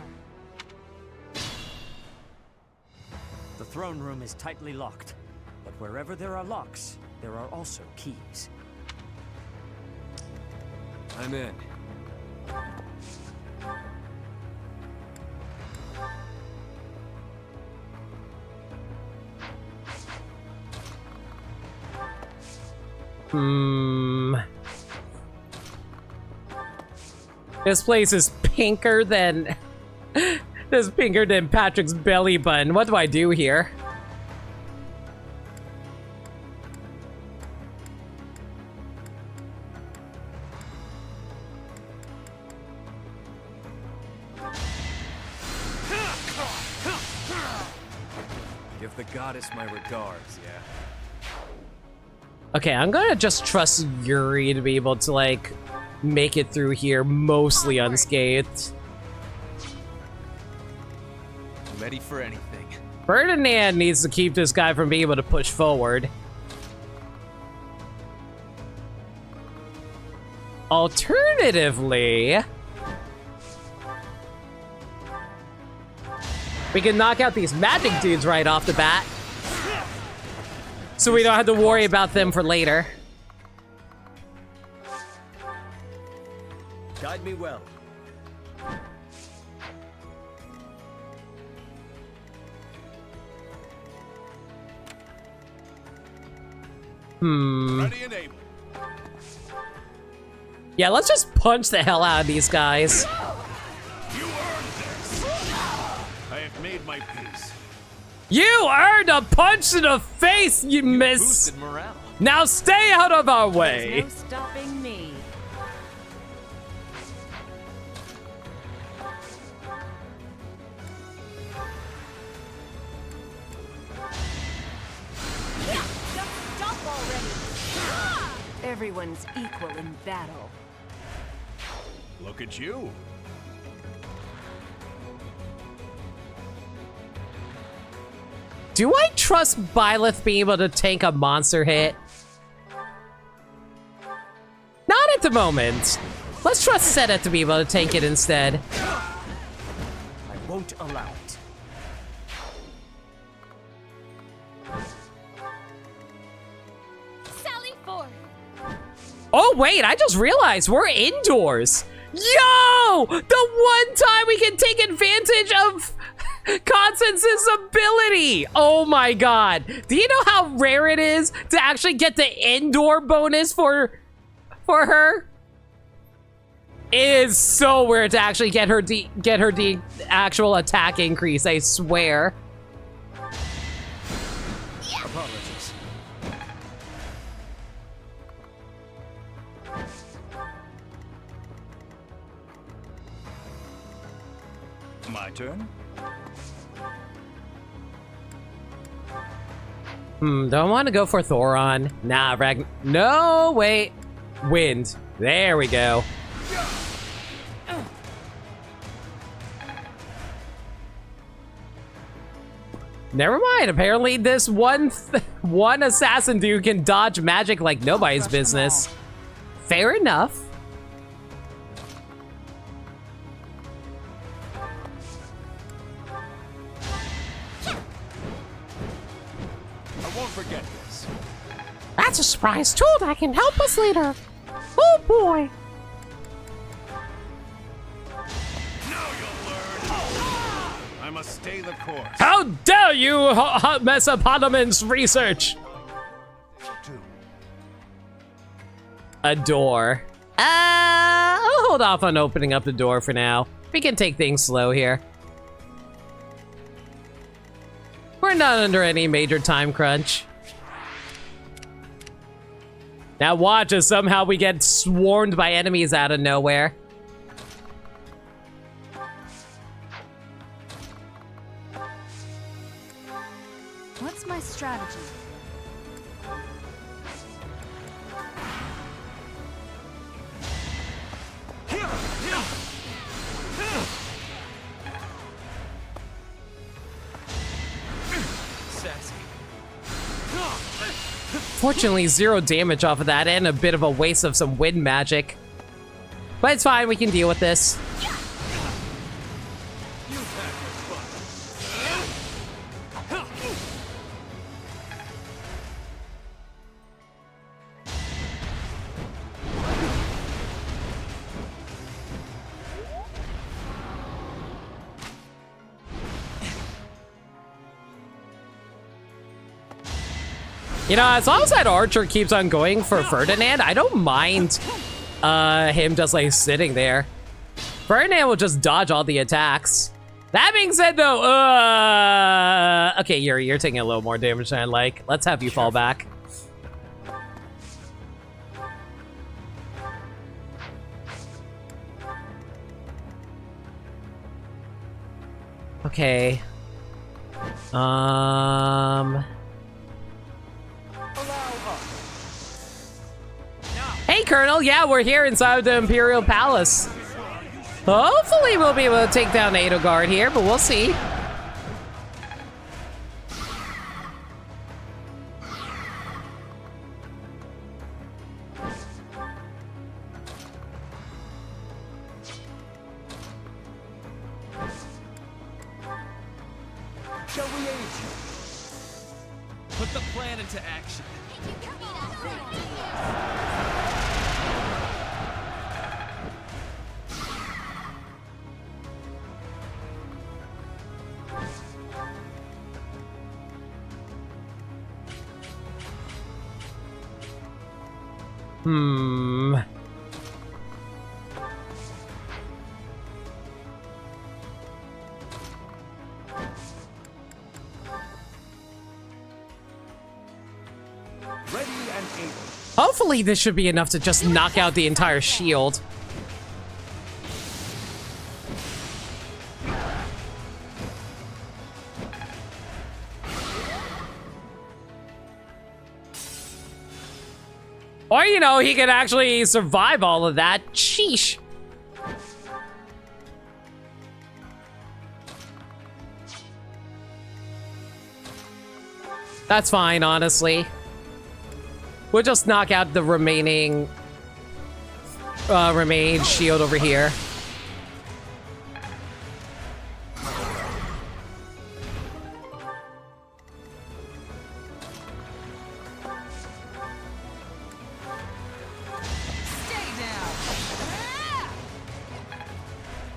The throne room is tightly locked, but wherever there are locks, there are also keys. I'm in. This place is pinker than... This is pinker than Patrick's belly button. What do I do here? Give the goddess my regards, yeah? Okay, I'm gonna just trust Yuri to be able to, like, make it through here mostly unscathed. Ready for anything. Ferdinand needs to keep this guy from being able to push forward. Alternatively, we can knock out these magic dudes right off the bat, so we don't have to worry about them for later. Guide me well. Ready and able. Yeah, let's just punch the hell out of these guys. You earned this. I have made my peace. You earned a punch to the face, you miss. Boosted morale. Now stay out of our way. There's no stopping me. Everyone's equal in battle. Look at you. Do I trust Byleth being able to tank a monster hit? Not at the moment. Let's trust Seta to be able to tank it instead. I won't allow it. Oh, wait, I just realized we're indoors. Yo! The one time we can take advantage of Constance's ability. Oh my god. Do you know how rare it is to actually get the indoor bonus for her? It is so weird to actually get her the actual attack increase, I swear. Apologies. My turn? Don't want to go for Thoron. Nah, no, wait. Wind. There we go. Never mind. Apparently this one assassin dude can dodge magic like nobody's business. Fair enough. I won't forget this. That's a surprise tool that can help us later. Oh boy. I must stay the course. How dare you, Mesopotamians research? A door. I'll hold off on opening up the door for now. We can take things slow here. We're not under any major time crunch. Now watch as somehow we get swarmed by enemies out of nowhere. What's my strategy? Fortunately, 0 damage off of that and a bit of a waste of some wind magic. But it's fine, we can deal with this. You know, as long as that archer keeps on going for Ferdinand, I don't mind him just like sitting there. Ferdinand will just dodge all the attacks. That being said though, okay, you're taking a little more damage than I like. Let's have you fall back. Okay. Hey, Colonel. Yeah, we're here inside the Imperial Palace. Hopefully we'll be able to take down Edelgard here, but we'll see. Shall we aid you? Put the plan into action. Ready and able. Hopefully this should be enough to just knock out the entire shield. Or, you know, he could actually survive all of that. Sheesh. That's fine, honestly. We'll just knock out the remaining shield over here.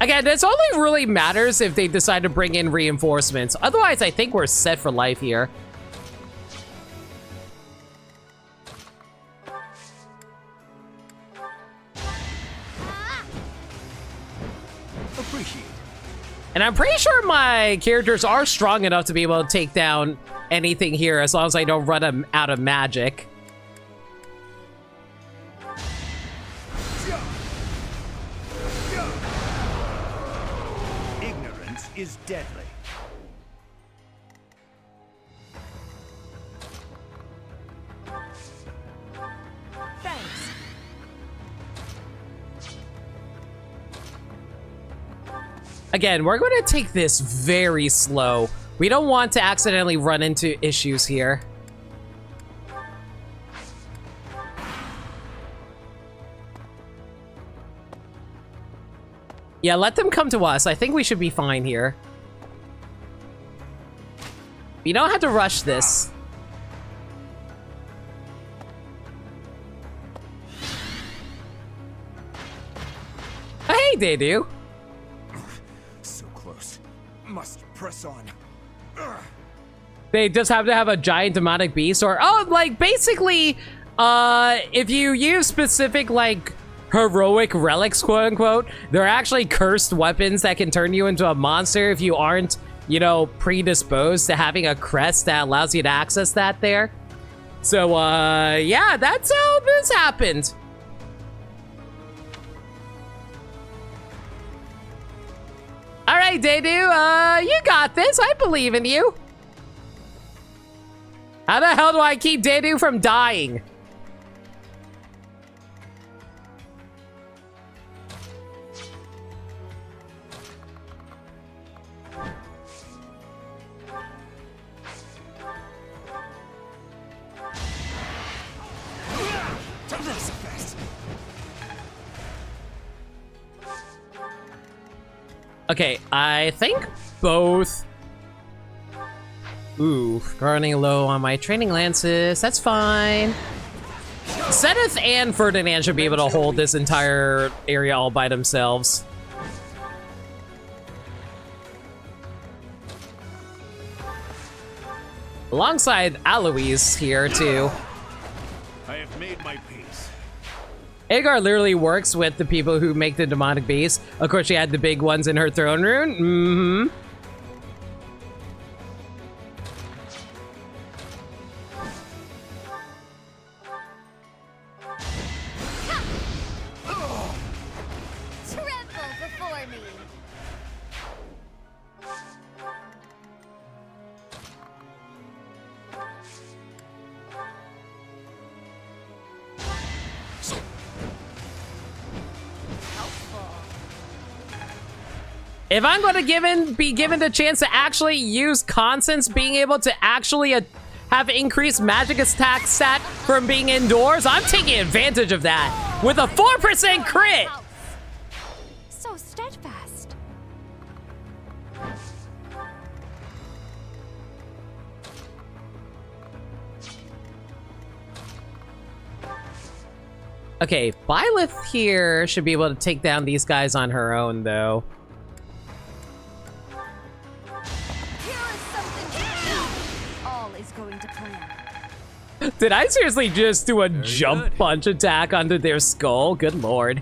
Again, this only really matters if they decide to bring in reinforcements. Otherwise, I think we're set for life here. Appreciate. And I'm pretty sure my characters are strong enough to be able to take down anything here as long as I don't run out of magic. Ignorance is deadly. Thanks. Again, we're going to take this very slow. We don't want to accidentally run into issues here. Yeah, let them come to us. I think we should be fine here. We don't have to rush this. Oh, hey, they do. So close. Must press on. They just have to have a giant demonic beast or, oh, like, basically, if you use specific, like, heroic relics, quote-unquote, they're actually cursed weapons that can turn you into a monster if you aren't, you know, predisposed to having a crest that allows you to access that there. So, yeah, that's how this happened. All right, Dedu, you got this. I believe in you. How the hell do I keep Dedu from dying? Okay, I think both. Ooh, running low on my training lances. That's fine. Zenith and Ferdinand should be able to hold this entire area all by themselves. Alongside Alois here, too. I have made my peace. Edelgard literally works with the people who make the demonic beast. Of course, she had the big ones in her throne room. Mm-hmm. Tremble before me. If I'm going to be given the chance to actually use Constance being able to actually have increased magic attack stat from being indoors, I'm taking advantage of that with a 4% crit. So steadfast. Okay, Byleth here should be able to take down these guys on her own, though. All is going to plan. Did I seriously just do a jump punch attack onto their skull? Good lord.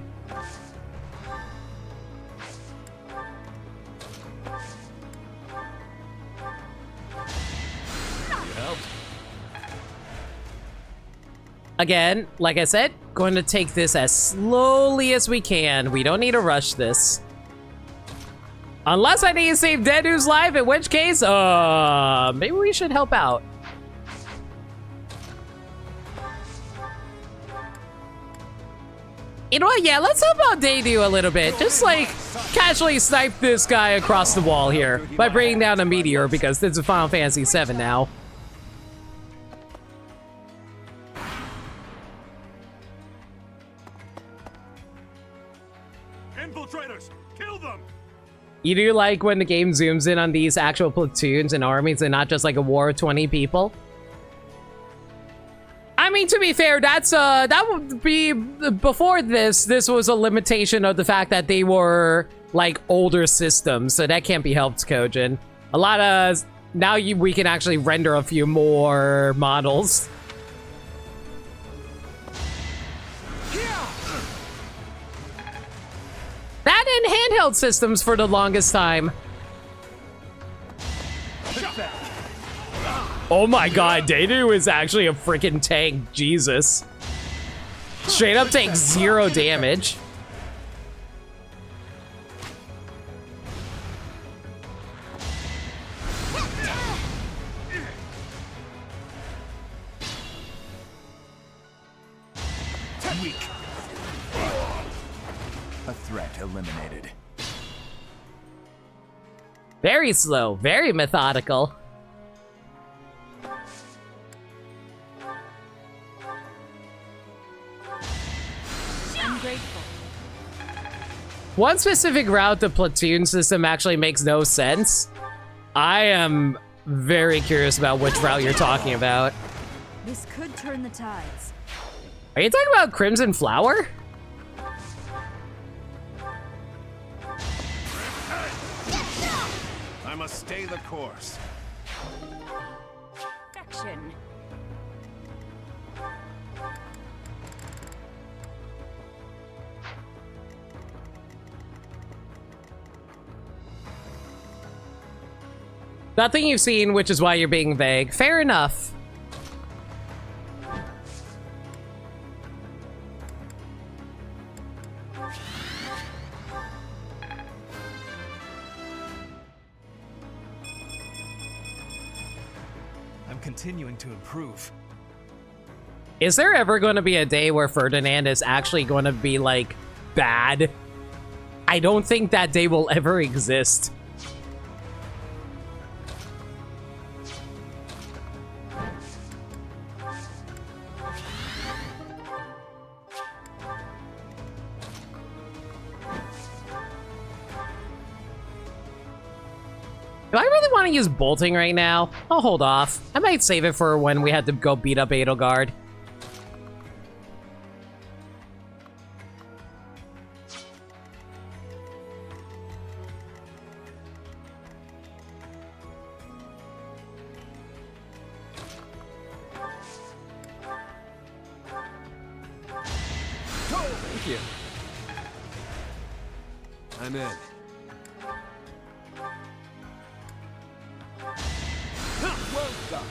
Again, like I said, going to take this as slowly as we can. We don't need to rush this. Unless I need to save Dedu's life, in which case, maybe we should help out. You know what? Yeah, let's help out Dedu a little bit. Just, like, casually snipe this guy across the wall here by bringing down a meteor, because this is Final Fantasy VII now. Infiltrators, kill them! You do like when the game zooms in on these actual platoons and armies and not just like a war of 20 people? I mean, to be fair, that would be, before this was a limitation of the fact that they were like older systems, so that can't be helped, Kojin. A lot of now we can actually render a few more models. That and handheld systems for the longest time. Oh my god, Deidou is actually a freaking tank. Jesus. Straight up takes 0 damage. Weak. A threat eliminated. Very slow, very methodical. I'm grateful. One specific route the platoon system actually makes no sense. I am very curious about which route you're talking about. This could turn the tides. Are you talking about Crimson Flower? I must stay the course. Perfection. Nothing you've seen, which is why you're being vague. Fair enough. I'm continuing to improve. Is there ever going to be a day where Ferdinand is actually going to be, like, bad? I don't think that day will ever exist. Do I really want to use bolting right now? I'll hold off. I might save it for when we had to go beat up Edelgard. Thank you. I'm in. Well done.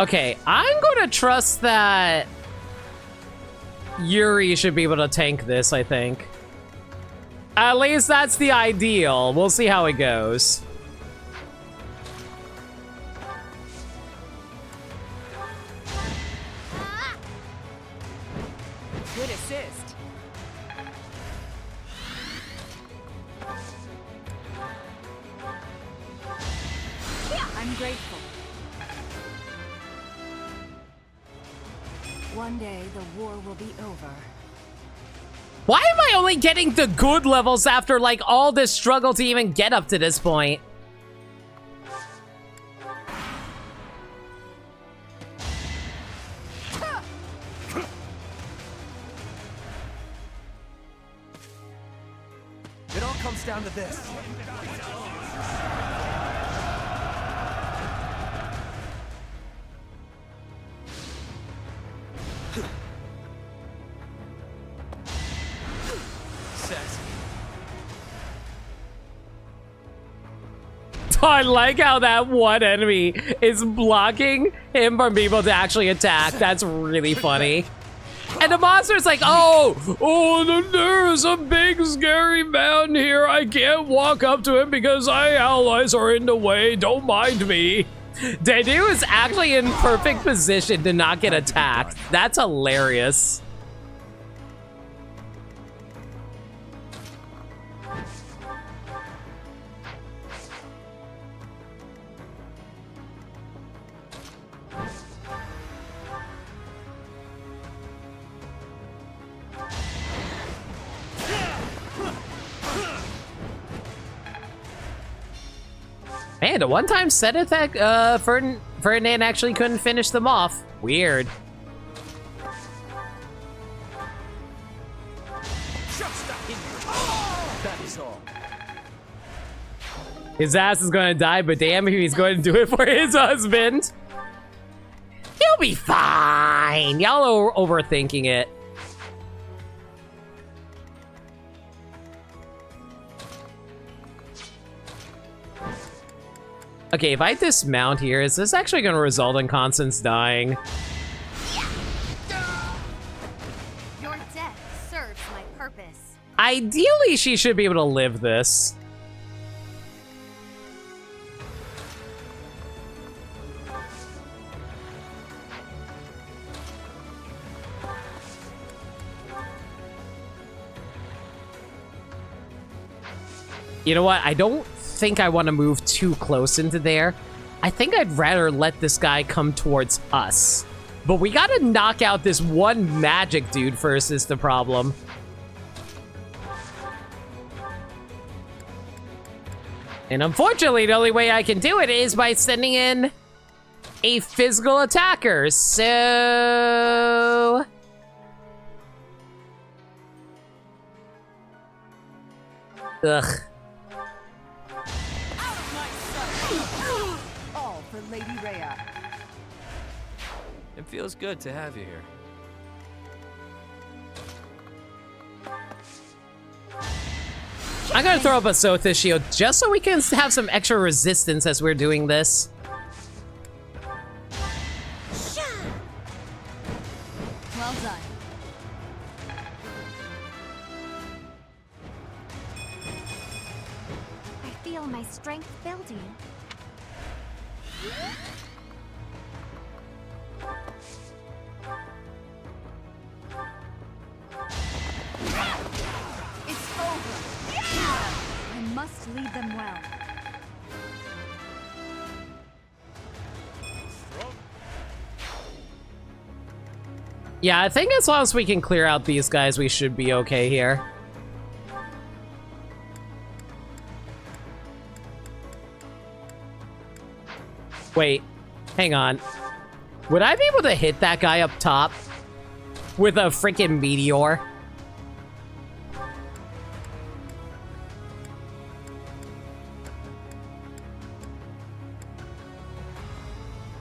Okay, I'm gonna trust that Yuri should be able to tank this, I think. At least that's the ideal. We'll see how it goes. Good assist. I'm grateful. One day the war will be over. Why am I only getting the good levels after, like, all this struggle to even get up to this point? It all comes down to this. I like how that one enemy is blocking him from being able to actually attack. That's really funny. And the monster's like, oh, there's a big scary man here. I can't walk up to him because my allies are in the way. Don't mind me. Deidou is actually in perfect position to not get attacked. That's hilarious. Man, the one time Sedith, Ferdinand actually couldn't finish them off. Weird. That is all. His ass is gonna die, but damn, he's going to do it for his husband. He'll be fine. Y'all are overthinking it. Okay, if I dismount here, is this actually going to result in Constance dying? Your death serves my purpose. Ideally, she should be able to live this. You know what? I don't think I want to move too close into there. I think I'd rather let this guy come towards us. But we gotta knock out this one magic dude first is the problem. And unfortunately, the only way I can do it is by sending in a physical attacker. So... ugh. All for Lady Rhea. It feels good to have you here. I'm gonna throw up a Sothis shield just so we can have some extra resistance as we're doing this. Well done. I feel my strength building. It's over. I must lead them well. Yeah, I think as long as we can clear out these guys, we should be okay here. Wait, hang on. Would I be able to hit that guy up top with a freaking meteor?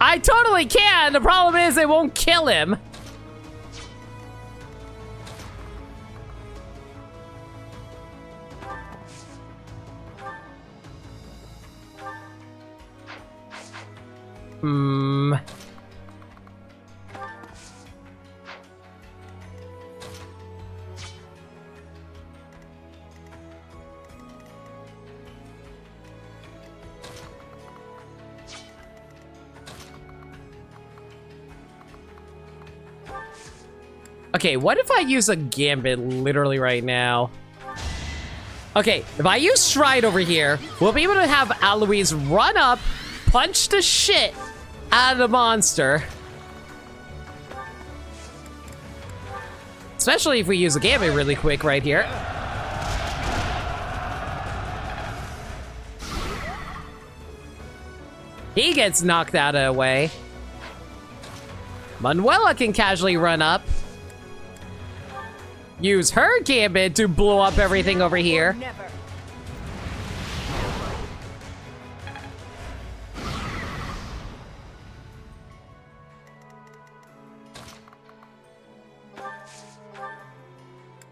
I totally can! The problem is it won't kill him. Hmm. Okay, what if I use a gambit literally right now? Okay, if I use Stride over here, we'll be able to have Aloise run up, punch the shit out of the monster. Especially if we use a gambit really quick right here. He gets knocked out of the way. Manuela can casually run up. Use her gambit to blow up everything over here.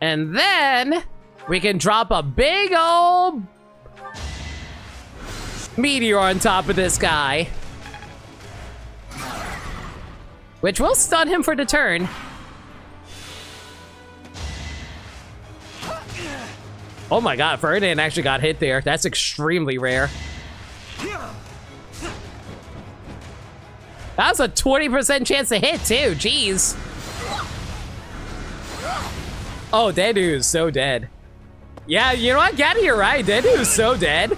And then we can drop a big old meteor on top of this guy, which will stun him for the turn. Oh my god, Ferdinand actually got hit there. That's extremely rare. That was a 20% chance to hit too, jeez. Oh, that dude's so dead. Yeah, you know what, Gaddy, you're right. That dude's so dead.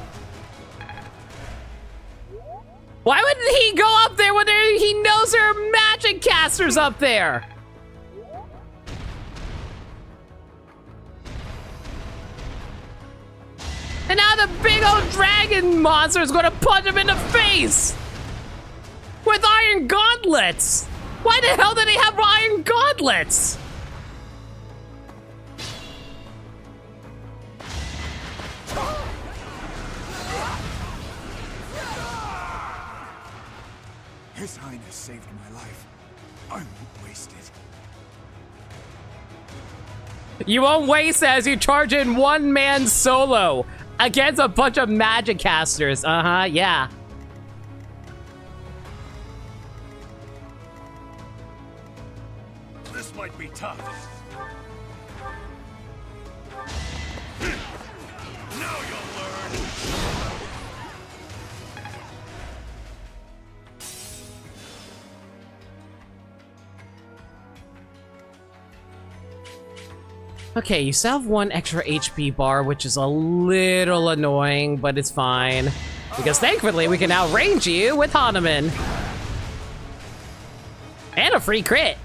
Why wouldn't he go up there when he knows there are magic casters up there? And now the big old dragon monster is gonna punch him in the face with iron gauntlets. Why the hell do they have iron gauntlets? His Highness saved my life. I won't waste it. You won't waste it as you charge in one man solo against a bunch of magic casters. Yeah. This might be tough. Now you'll learn. Okay, you still have one extra HP bar, which is a little annoying, but it's fine. Because thankfully, we can outrange you with Hanuman. And a free crit.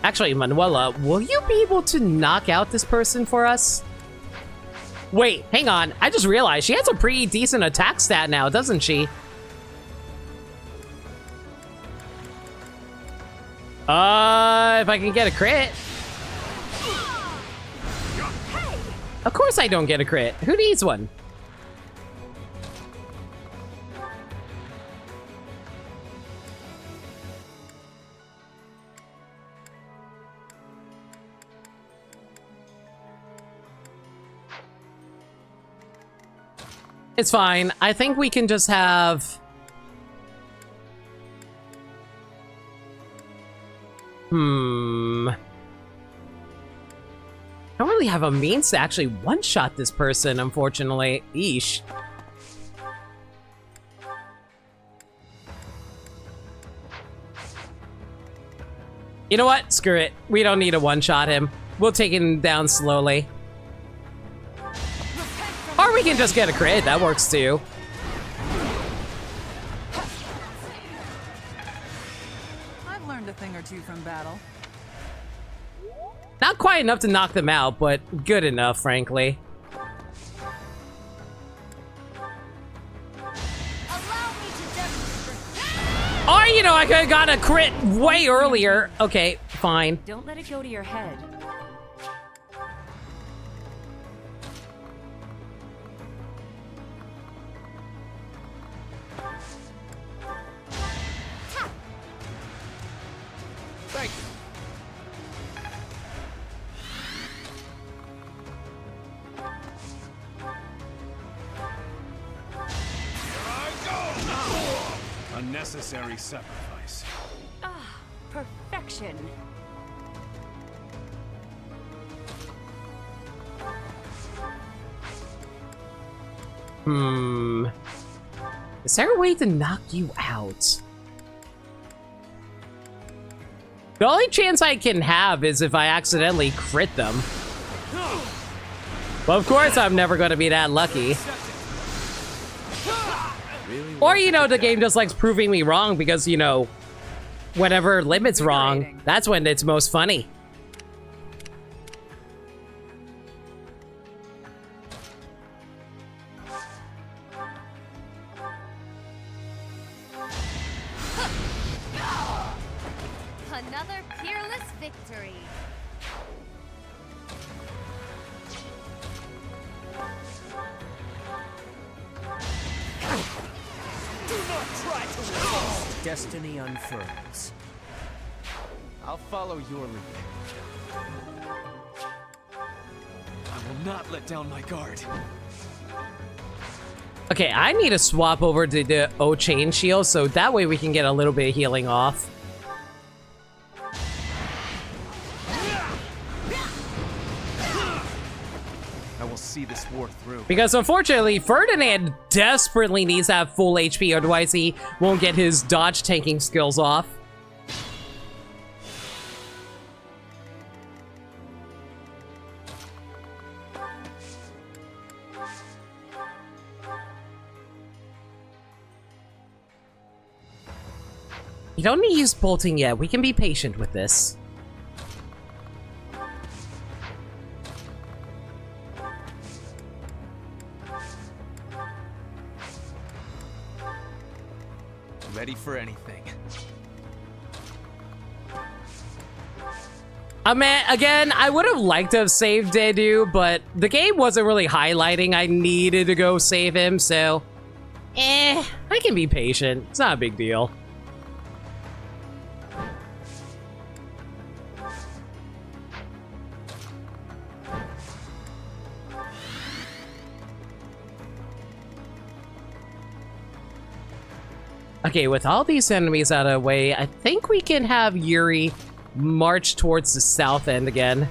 Actually, Manuela, will you be able to knock out this person for us? Wait, hang on. I just realized she has a pretty decent attack stat now, doesn't she? If I can get a crit. Of course I don't get a crit. Who needs one? It's fine. I think we can just have... I don't really have a means to actually one-shot this person, unfortunately. Eesh. You know what? Screw it. We don't need to one-shot him. We'll take him down slowly. Or we can just get a crit. That works too. I've learned a thing or two from battle. Not quite enough to knock them out, but good enough, frankly. Or, you know, I could have got a crit way earlier. Okay, fine. Don't let it go to your head. Thank you. Unnecessary sacrifice. Ah, perfection. Is there a way to knock you out? The only chance I can have is if I accidentally crit them. But of course I'm never going to be that lucky. Or, you know, the game just likes proving me wrong because, you know, whenever limit's wrong, that's when it's most funny. Another peerless victory. Do not try to resist. Destiny unfurls. I'll follow your lead. I will not let down my guard. Okay, I need to swap over to the O-Chain Shield so that way we can get a little bit of healing off. I will see this war through. Because unfortunately, Ferdinand desperately needs to have full HP, otherwise he won't get his dodge tanking skills off. You don't need to use bolting yet. We can be patient with this. Ready for anything. Man, again, I would have liked to have saved Dedu, but the game wasn't really highlighting I needed to go save him, so... I can be patient. It's not a big deal. Okay, with all these enemies out of the way, I think we can have Yuri march towards the south end again.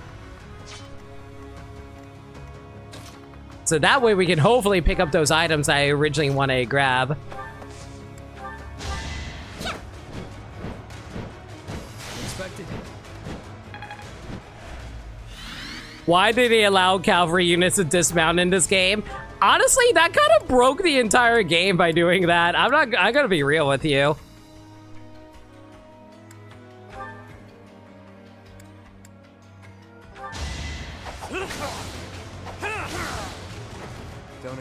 So that way we can hopefully pick up those items I originally wanted to grab. Expected. Why did he allow cavalry units to dismount in this game? Honestly, that kind of broke the entire game by doing that. I'm gonna be real with you.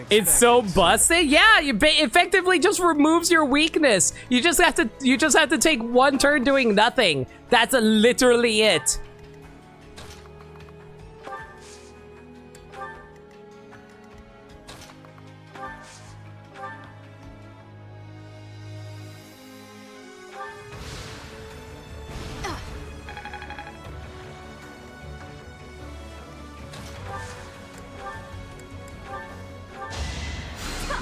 It's so busted. Yeah, you effectively just removes your weakness. You just have to take one turn doing nothing. That's literally it.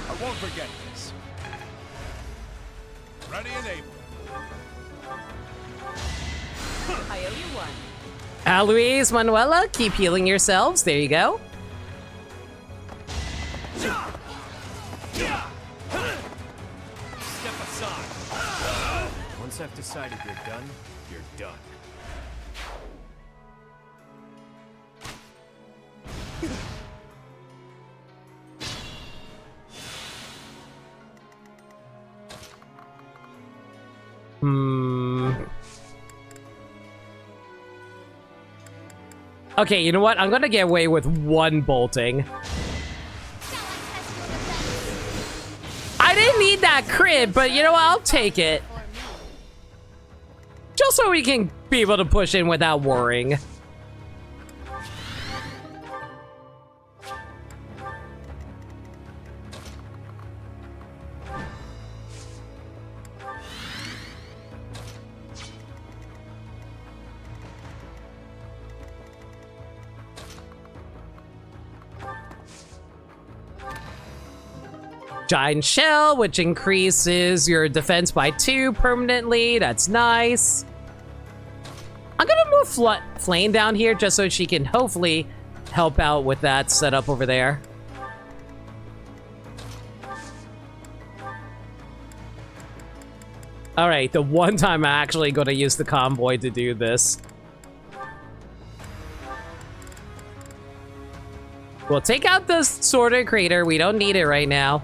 I won't forget this. Ready and able. I owe you one. Alois, Manuela, keep healing yourselves. There you go. Step aside. Once I've decided you're done, you're done. Okay, you know what? I'm gonna get away with one bolting. I didn't need that crit, but you know what? I'll take it. Just so we can be able to push in without worrying. Giant Shell, which increases your defense by 2 permanently. That's nice. I'm gonna move Flame down here just so she can hopefully help out with that setup over there. Alright, the one time I'm actually gonna use the convoy to do this. We'll take out the Sword Crater. We don't need it right now.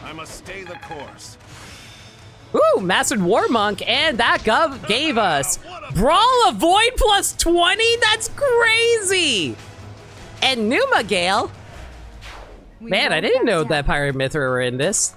I must stay the course. Ooh, Mastered War Monk, and that gave us Brawl of Void plus 20? That's crazy! And Numa Gale. Man, I didn't know that Pirate Mithra were in this.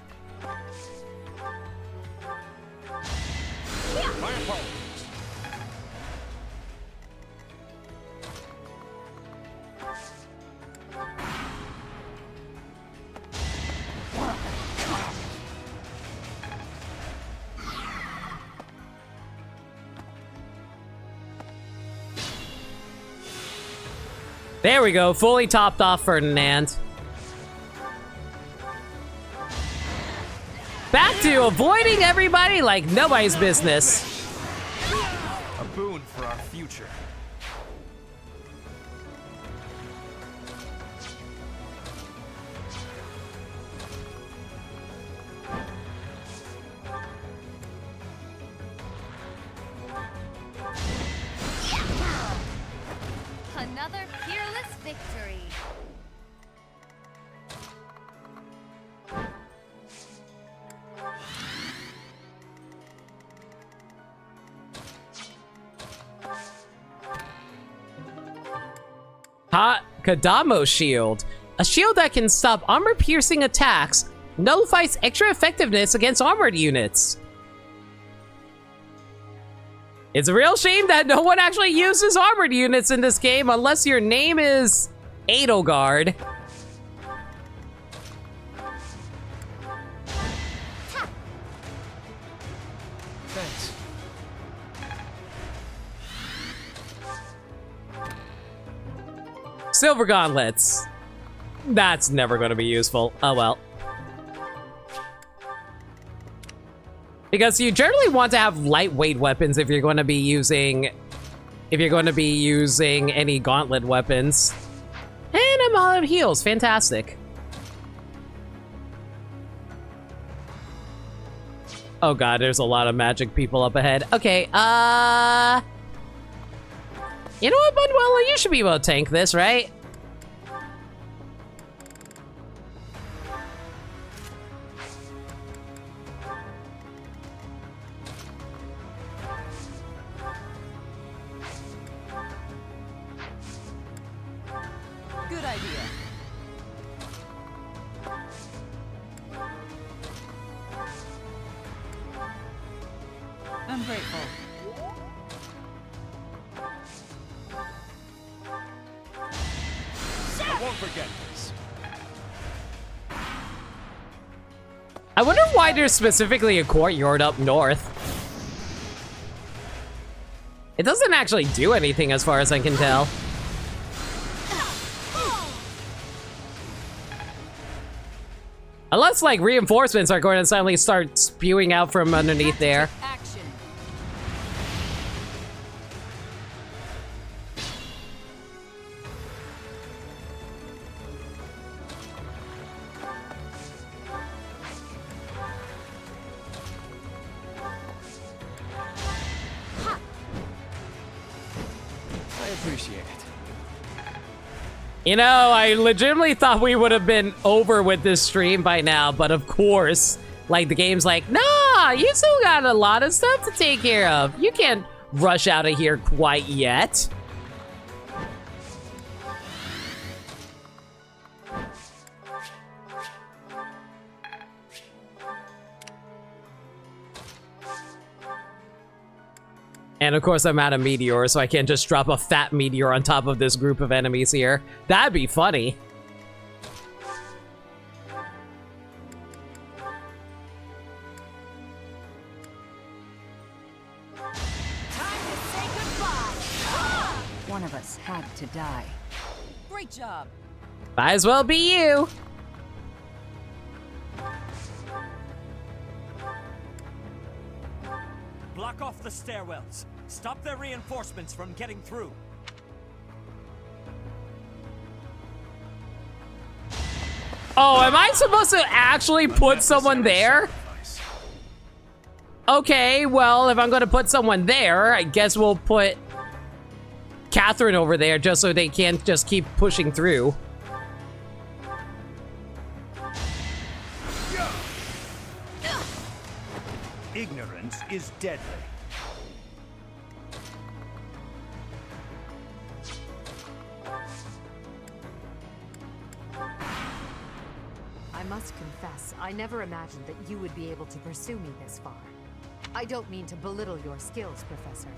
There we go, fully topped off Ferdinand. Back to avoiding everybody like nobody's business. A boon for our future. Another peerless victory. Hot Kadamo Shield. A shield that can stop armor-piercing attacks nullifies extra effectiveness against armored units. It's a real shame that no one actually uses armored units in this game unless your name is Edelgard. Thanks. Silver gauntlets. That's never going to be useful. Oh well. Because you generally want to have lightweight weapons if you're going to be using any gauntlet weapons. And I'm all out of heals. Fantastic. Oh god, there's a lot of magic people up ahead. Okay, you know what, Manuela? You should be able to tank this, right? Good idea. I'm grateful. I won't forget this. I wonder why there's specifically a courtyard up north. It doesn't actually do anything as far as I can tell. Unless, like, reinforcements are going to suddenly start spewing out from underneath there. Action. I appreciate it. You know, I legitimately thought we would have been over with this stream by now, but of course, like, the game's like, nah, you still got a lot of stuff to take care of. You can't rush out of here quite yet. And of course, I'm out of meteor, so I can't just drop a fat meteor on top of this group of enemies here. That'd be funny. One of us had to die. Great job. Might as well be you. Block off the stairwells. Stop their reinforcements from getting through. Oh, am I supposed to actually put someone there? Okay, well, if I'm gonna put someone there, I guess we'll put Catherine over there just so they can't just keep pushing through. Ignorance is deadly. I must confess, I never imagined that you would be able to pursue me this far. I don't mean to belittle your skills, Professor,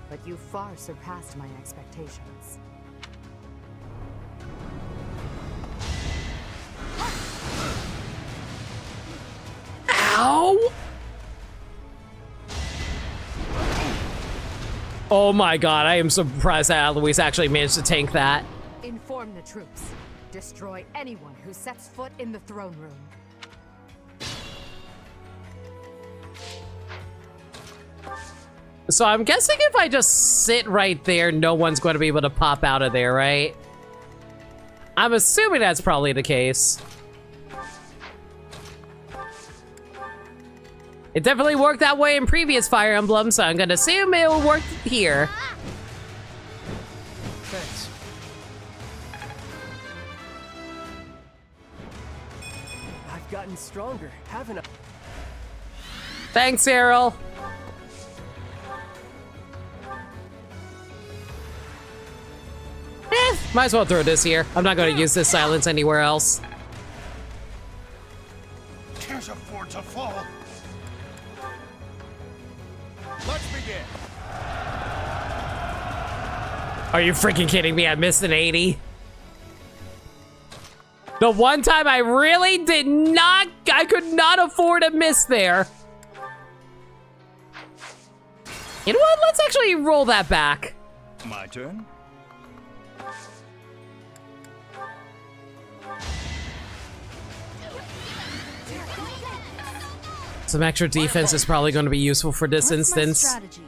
but you far surpassed my expectations. Ow! Oh my god, I am surprised that Alois actually managed to tank that. Inform the troops. Destroy anyone who sets foot in the throne room. So I'm guessing if I just sit right there, no one's going to be able to pop out of there, right? I'm assuming that's probably the case. It definitely worked that way in previous Fire Emblem, so I'm gonna assume it will work here. Thanks. I've gotten stronger, haven't I? Thanks, Errol. Might as well throw this here. I'm not going to use this silence anywhere else. Can't afford to fall. Let's begin. Are you freaking kidding me? I missed an 80. The one time I really did not, I could not afford a miss there. You know what? Let's actually roll that back. My turn. Some extra defense is probably going to be useful for this instance. Strategy.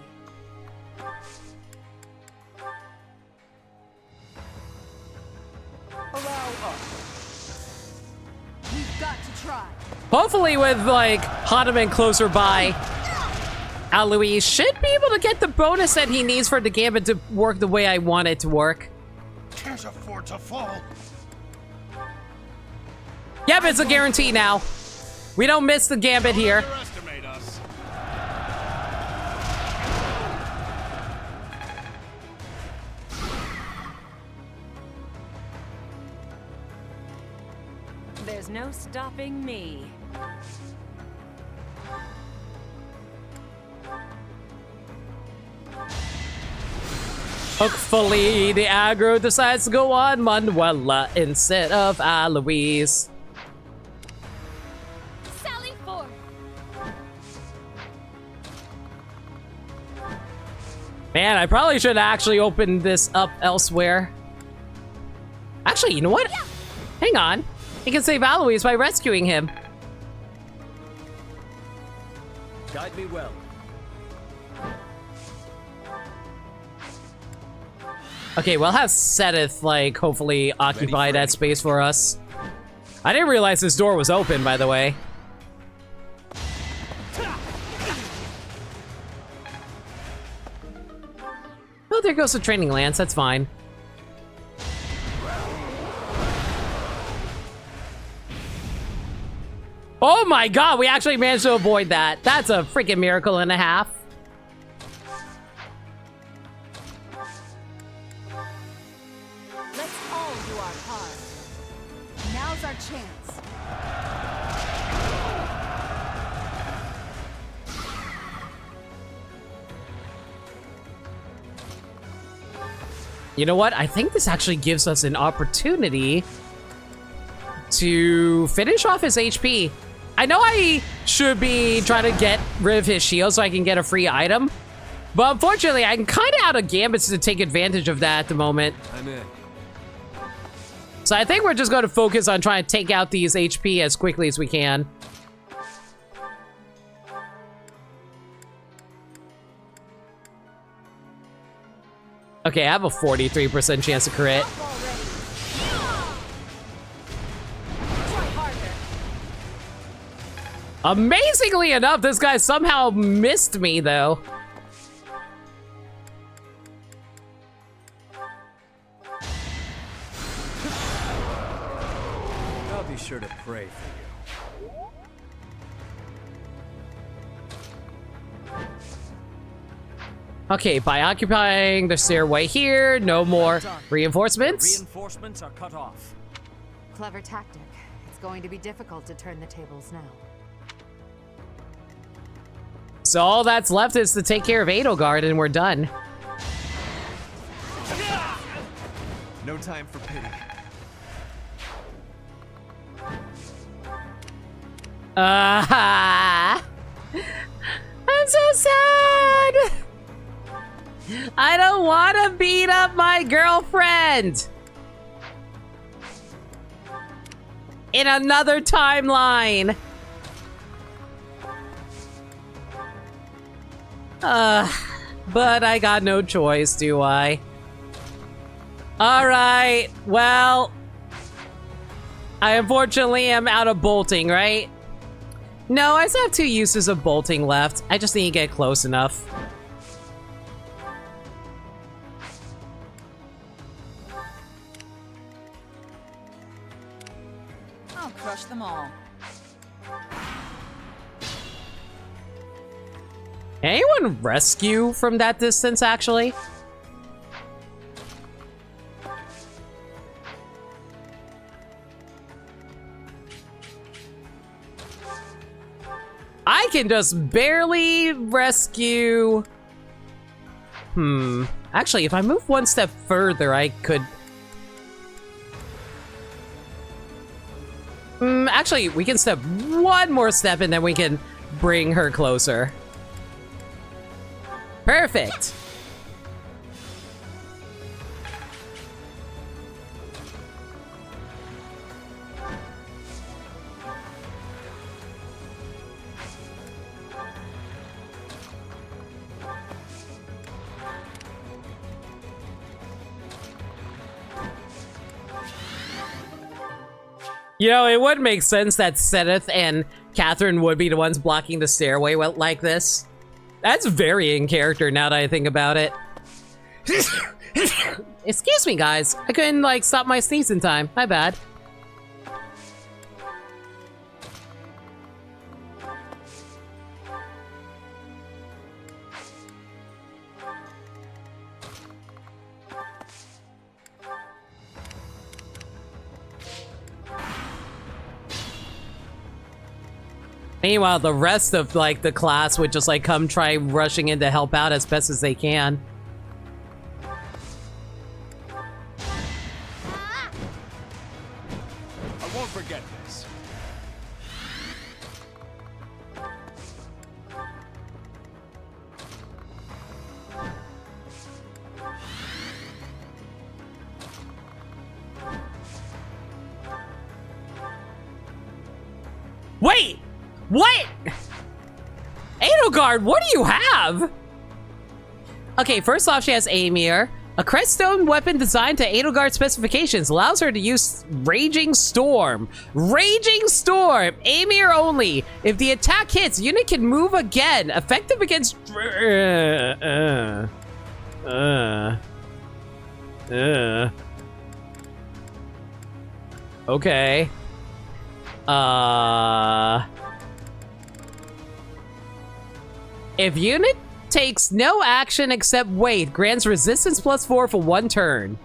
We've got to try. Hopefully with, like, Hanuman closer by, Aloy should be able to get the bonus that he needs for the gambit to work the way I want it to work. Can't afford to fall. Yep, it's a guarantee now. We don't miss the gambit here. Underestimate us. There's no stopping me. Hopefully the aggro decides to go on Manuela instead of Alois. Sally forth. Man, I probably should actually open this up elsewhere. Actually, you know what? Hang on. He can save Alois by rescuing him. Guide me well. Okay, we'll have Seteth, like, hopefully occupy that space for us. I didn't realize this door was open, by the way. Oh, there goes the training lance. That's fine. Oh my god, we actually managed to avoid that. That's a freaking miracle and a half. Let's all do our part. Now's our chance. You know what? I think this actually gives us an opportunity to finish off his HP. I know I should be trying to get rid of his shield so I can get a free item, but unfortunately, I'm kind of out of gambits to take advantage of that at the moment. I'm in. So I think we're just going to focus on trying to take out these HP as quickly as we can. Okay, I have a 43% chance to crit. Amazingly enough, this guy somehow missed me, though. I'll be sure to pray for you. Okay, by occupying the stairway here, no more reinforcements. Reinforcements are cut off. Clever tactic. It's going to be difficult to turn the tables now. So all that's left is to take care of Edelgard and we're done. No time for pity. I'm so sad. I don't want to beat up my girlfriend. In another timeline. But I got no choice, do I? Alright, well, I unfortunately am out of bolting, right? No, I still have 2 uses of bolting left. I just need to get close enough. I'll crush them all. Can anyone rescue from that distance, actually? can just barely rescue... Actually, if I move one step further, I could... Actually, we can step one more step and then we can bring her closer. Perfect. You know, it would make sense that Sedith and Catherine would be the ones blocking the stairway like this. That's very in character now that I think about it. Excuse me, guys. I couldn't, like, stop my sneeze in time. My bad. Meanwhile, the rest of, like, the class would just, like, come try rushing in to help out as best as they can. I won't forget this. Wait! What? Edelgard, what do you have? Okay, first off, she has Amir. A creststone weapon designed to Edelgard specifications allows her to use Raging Storm. Raging Storm! Amir only. If the attack hits, unit can move again. Effective against... Okay. If unit takes no action except wait, grants resistance +4 for 1 turn.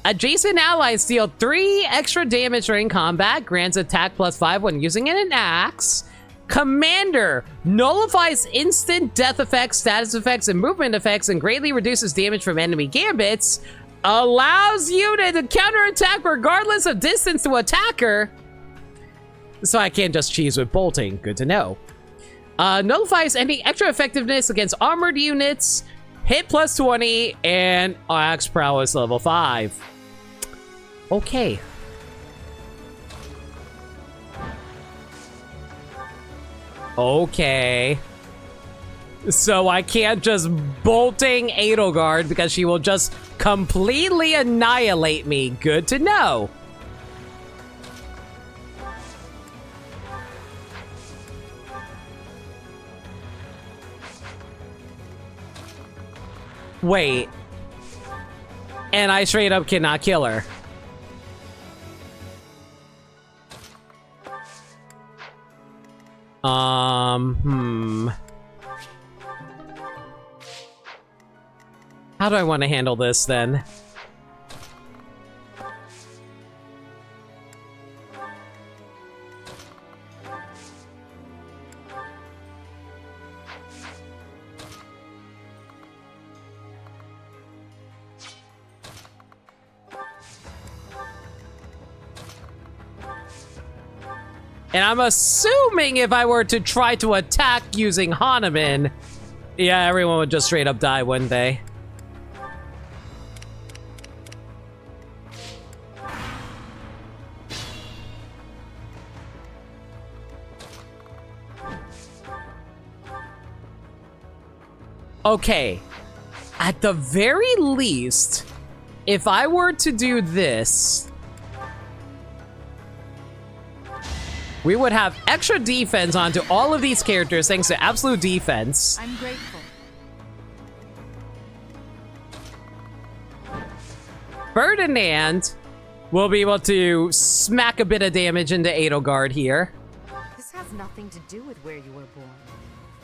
Adjacent allies deal 3 extra damage during combat, grants attack +5 when using an axe. Commander nullifies instant death effects, status effects, and movement effects, and greatly reduces damage from enemy gambits. Allows unit to counterattack regardless of distance to attacker. So I can't just cheese with bolting. Good to know. Nullifies any extra effectiveness against armored units, hit +20, and axe prowess level 5. Okay. Okay. So I can't just bolting Edelgard because she will just completely annihilate me. Good to know. Wait. And I straight up cannot kill her. How do I want to handle this then? And I'm assuming if I were to try to attack using Hahnemann, yeah, everyone would just straight up die, wouldn't they? Okay. At the very least, if I were to do this, we would have extra defense onto all of these characters thanks to absolute defense. I'm grateful. Ferdinand will be able to smack a bit of damage into Edelgard here. This has nothing to do with where you were born.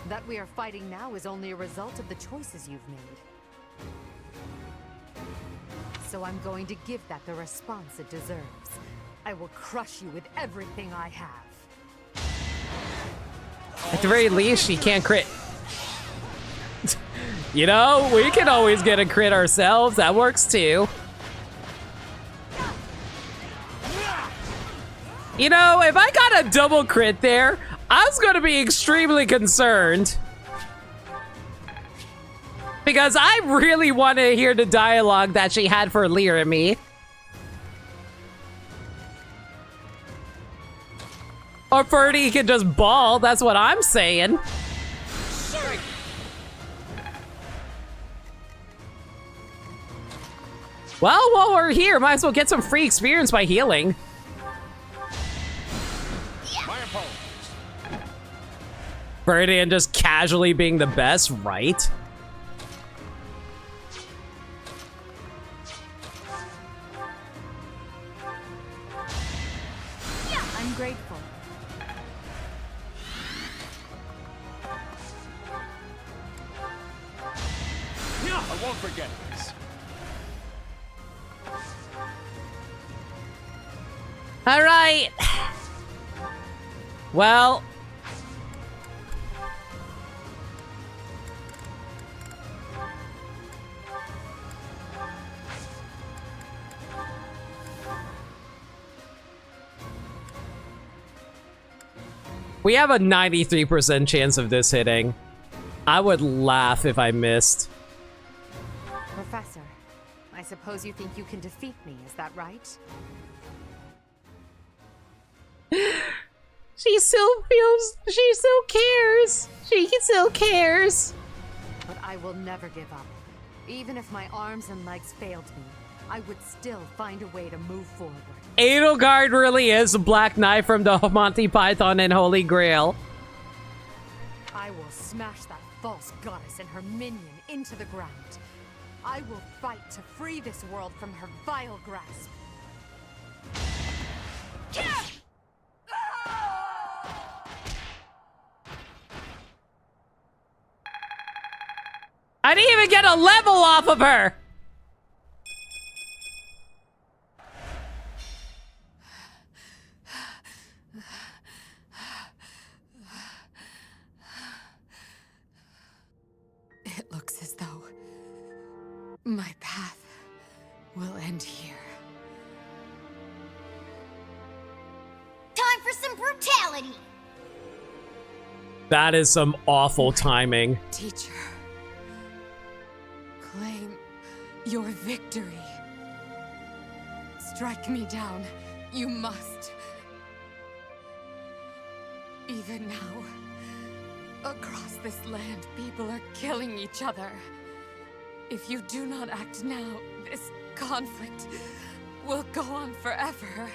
That we are fighting now is only a result of the choices you've made. So I'm going to give that the response it deserves. I will crush you with everything I have. At the very least, she can't crit. You know, we can always get a crit ourselves. That works too. You know, if I got a double crit there, I was going to be extremely concerned. Because I really want to hear the dialogue that she had for Lear and me. Or Ferdy can just ball, that's what I'm saying. Well, while we're here, might as well get some free experience by healing. Ferdy and just casually being the best, right? I'm grateful. I won't forget this. All right. Well. We have a 93% chance of this hitting. I would laugh if I missed. Professor, I suppose you think you can defeat me, is that right? She still cares. She still cares. But I will never give up. Even if my arms and legs failed me, I would still find a way to move forward. Edelgard really is the Black Knight from the Monty Python and Holy Grail. I will smash that false goddess and her minion into the ground. I will fight to free this world from her vile grasp. I didn't even get a level off of her. It looks as though my path will end here. Time for some brutality! That is some awful timing. Teacher, claim your victory. Strike me down, you must. Even now, across this land, people are killing each other. If you do not act now, this conflict will go on forever.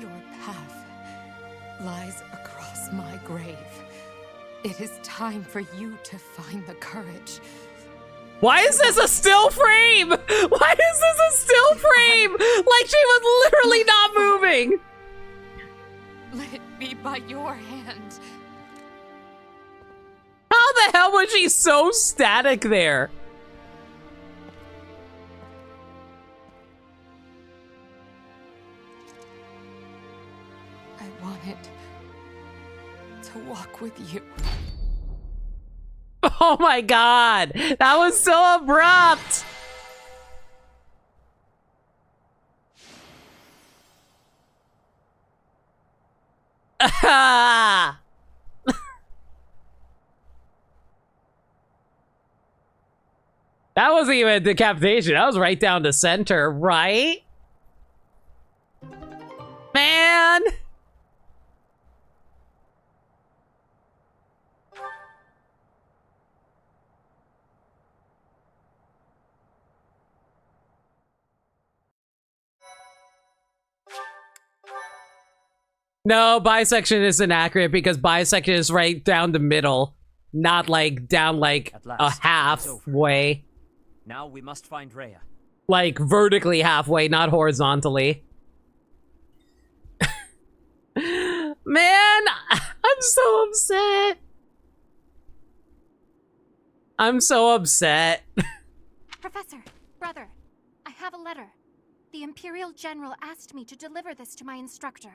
Your path lies across my grave. It is time for you to find the courage. Why is this a still frame? Why is this a still frame? Like she was literally not moving. Let it be by your hand. How the hell was she so static there? I wanted to walk with you. Oh my god, that was so abrupt. That wasn't even a decapitation. That was right down the center, right? Man! No, bisection isn't accurate because bisection is right down the middle, not like down like a halfway. Now we must find Rhea. Like vertically halfway, not horizontally. Man, I'm so upset. I'm so upset. Professor, brother, I have a letter. The Imperial General asked me to deliver this to my instructor.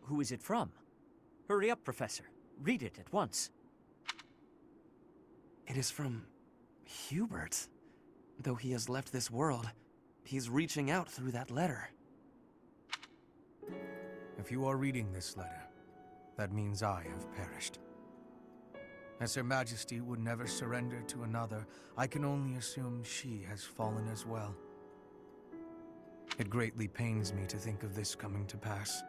Who is it from? Hurry up, Professor. Read it at once. It is from Hubert. Though he has left this world, he's reaching out through that letter. If you are reading this letter, that means I have perished. As Her Majesty would never surrender to another, I can only assume she has fallen as well. It greatly pains me to think of this coming to pass.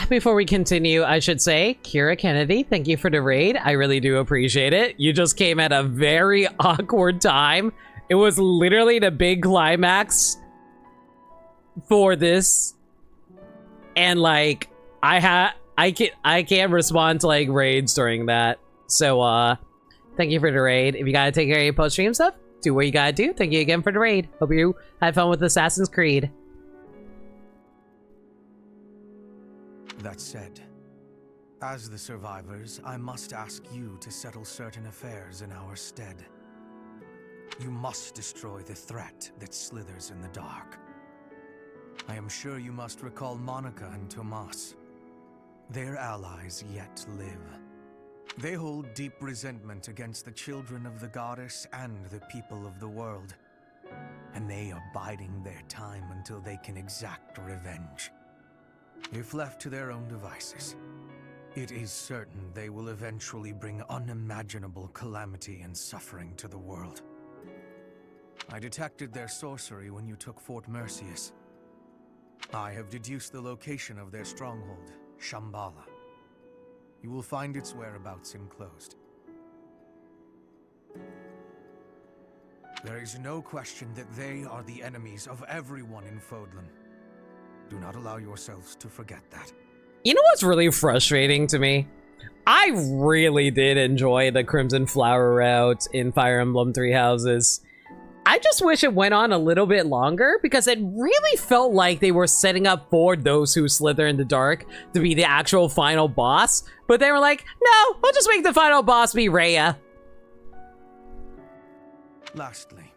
Before we continue, I should say, Kira Kennedy, thank you for the raid. I really do appreciate it. You just came at a very awkward time. It was literally the big climax for this. And like, I can't respond to like raids during that. So, thank you for the raid. If you gotta take care of your post-stream stuff, do what you gotta do. Thank you again for the raid. Hope you had fun with Assassin's Creed. That said, as the survivors, I must ask you to settle certain affairs in our stead. You must destroy the threat that slithers in the dark. I am sure you must recall Monica and Tomas. Their allies yet live. They hold deep resentment against the children of the goddess and the people of the world. And they are biding their time until they can exact revenge. If left to their own devices, it is certain they will eventually bring unimaginable calamity and suffering to the world. I detected their sorcery when you took Fort Mercius. I have deduced the location of their stronghold, Shambhala. You will find its whereabouts enclosed. There is no question that they are the enemies of everyone in Fodlan. Do not allow yourselves to forget that. You know what's really frustrating to me? I really did enjoy the Crimson Flower route in Fire Emblem Three Houses. I just wish it went on a little bit longer because it really felt like they were setting up for those who slither in the dark to be the actual final boss. But they were like, no, we'll just make the final boss be Rhea. Lastly,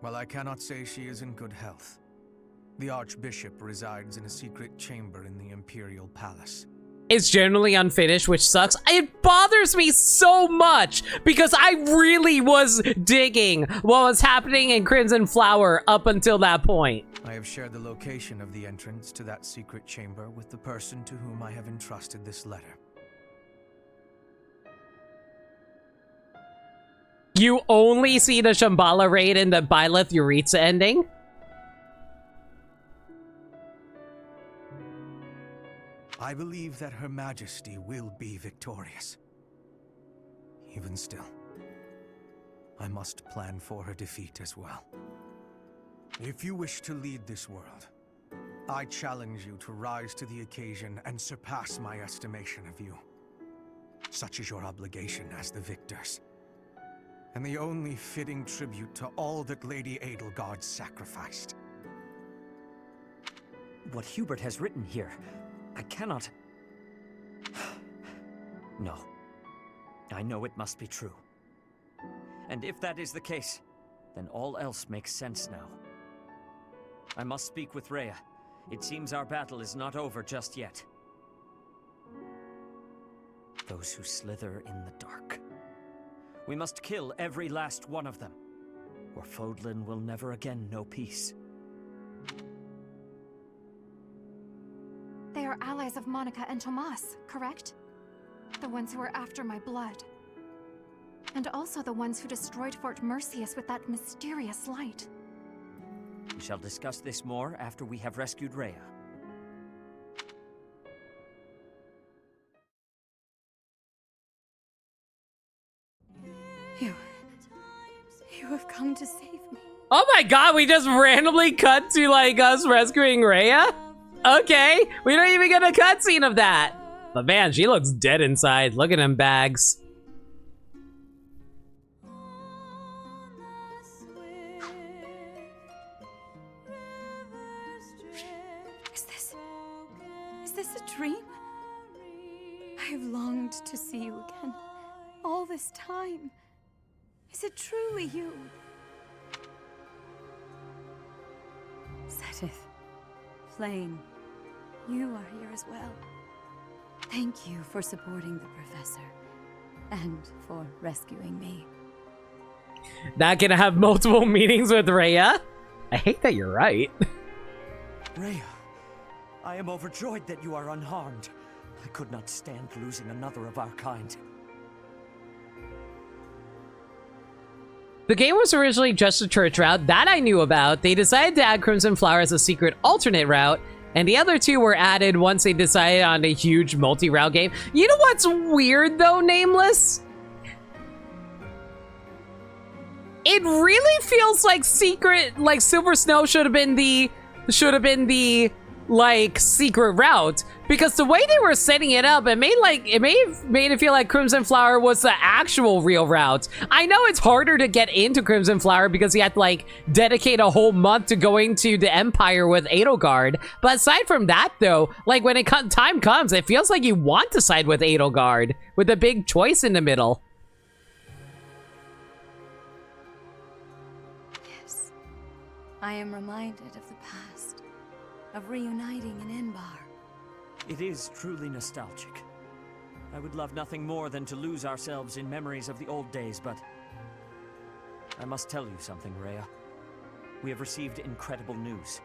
while I cannot say she is in good health, the Archbishop resides in a secret chamber in the Imperial Palace. It's generally unfinished, which sucks. It bothers me so much because I really was digging what was happening in Crimson Flower up until that point. I have shared the location of the entrance to that secret chamber with the person to whom I have entrusted this letter. You only see the Shambhala raid in the Byleth Yuritsa ending? I believe that Her Majesty will be victorious. Even still, I must plan for her defeat as well. If you wish to lead this world, I challenge you to rise to the occasion and surpass my estimation of you. Such is your obligation as the victors, and the only fitting tribute to all that Lady Edelgard sacrificed. What Hubert has written here, I cannot... No. I know it must be true. And if that is the case, then all else makes sense now. I must speak with Rhea. It seems our battle is not over just yet. Those who slither in the dark. We must kill every last one of them, or Fodlan will never again know peace. They are allies of Monica and Tomas, correct? The ones who are after my blood. And also the ones who destroyed Fort Mercius with that mysterious light. We shall discuss this more after we have rescued Rhea. You have come to save me. Oh my god, we just randomly cut to like us rescuing Rhea? Okay, we don't even get a cutscene of that. But man, she looks dead inside. Look at them bags. Is this a dream? I have longed to see you again. All this time. Is it truly you? Sedith, plain. You are here as well. Thank you for supporting the professor. And for rescuing me. Not gonna have multiple meetings with Rhea? I hate that you're right. Rhea, I am overjoyed that you are unharmed. I could not stand losing another of our kind. The game was originally just a church route, that I knew about. They decided to add Crimson Flower as a secret alternate route, and the other two were added once they decided on a huge multi-route game. You know what's weird though, Nameless? It really feels like Silver Snow should have been the like secret route, because the way they were setting it up, it may have made it feel like Crimson Flower was the actual real route. I know it's harder to get into Crimson Flower because you have to like dedicate a whole month to going to the Empire with Edelgard, but aside from that though, like when time comes, it feels like you want to side with Edelgard with a big choice in the middle. Yes, I am reminded of the past, of reuniting in Inbar. It is truly nostalgic. I would love nothing more than to lose ourselves in memories of the old days, but I must tell you something, Rhea. We have received incredible news,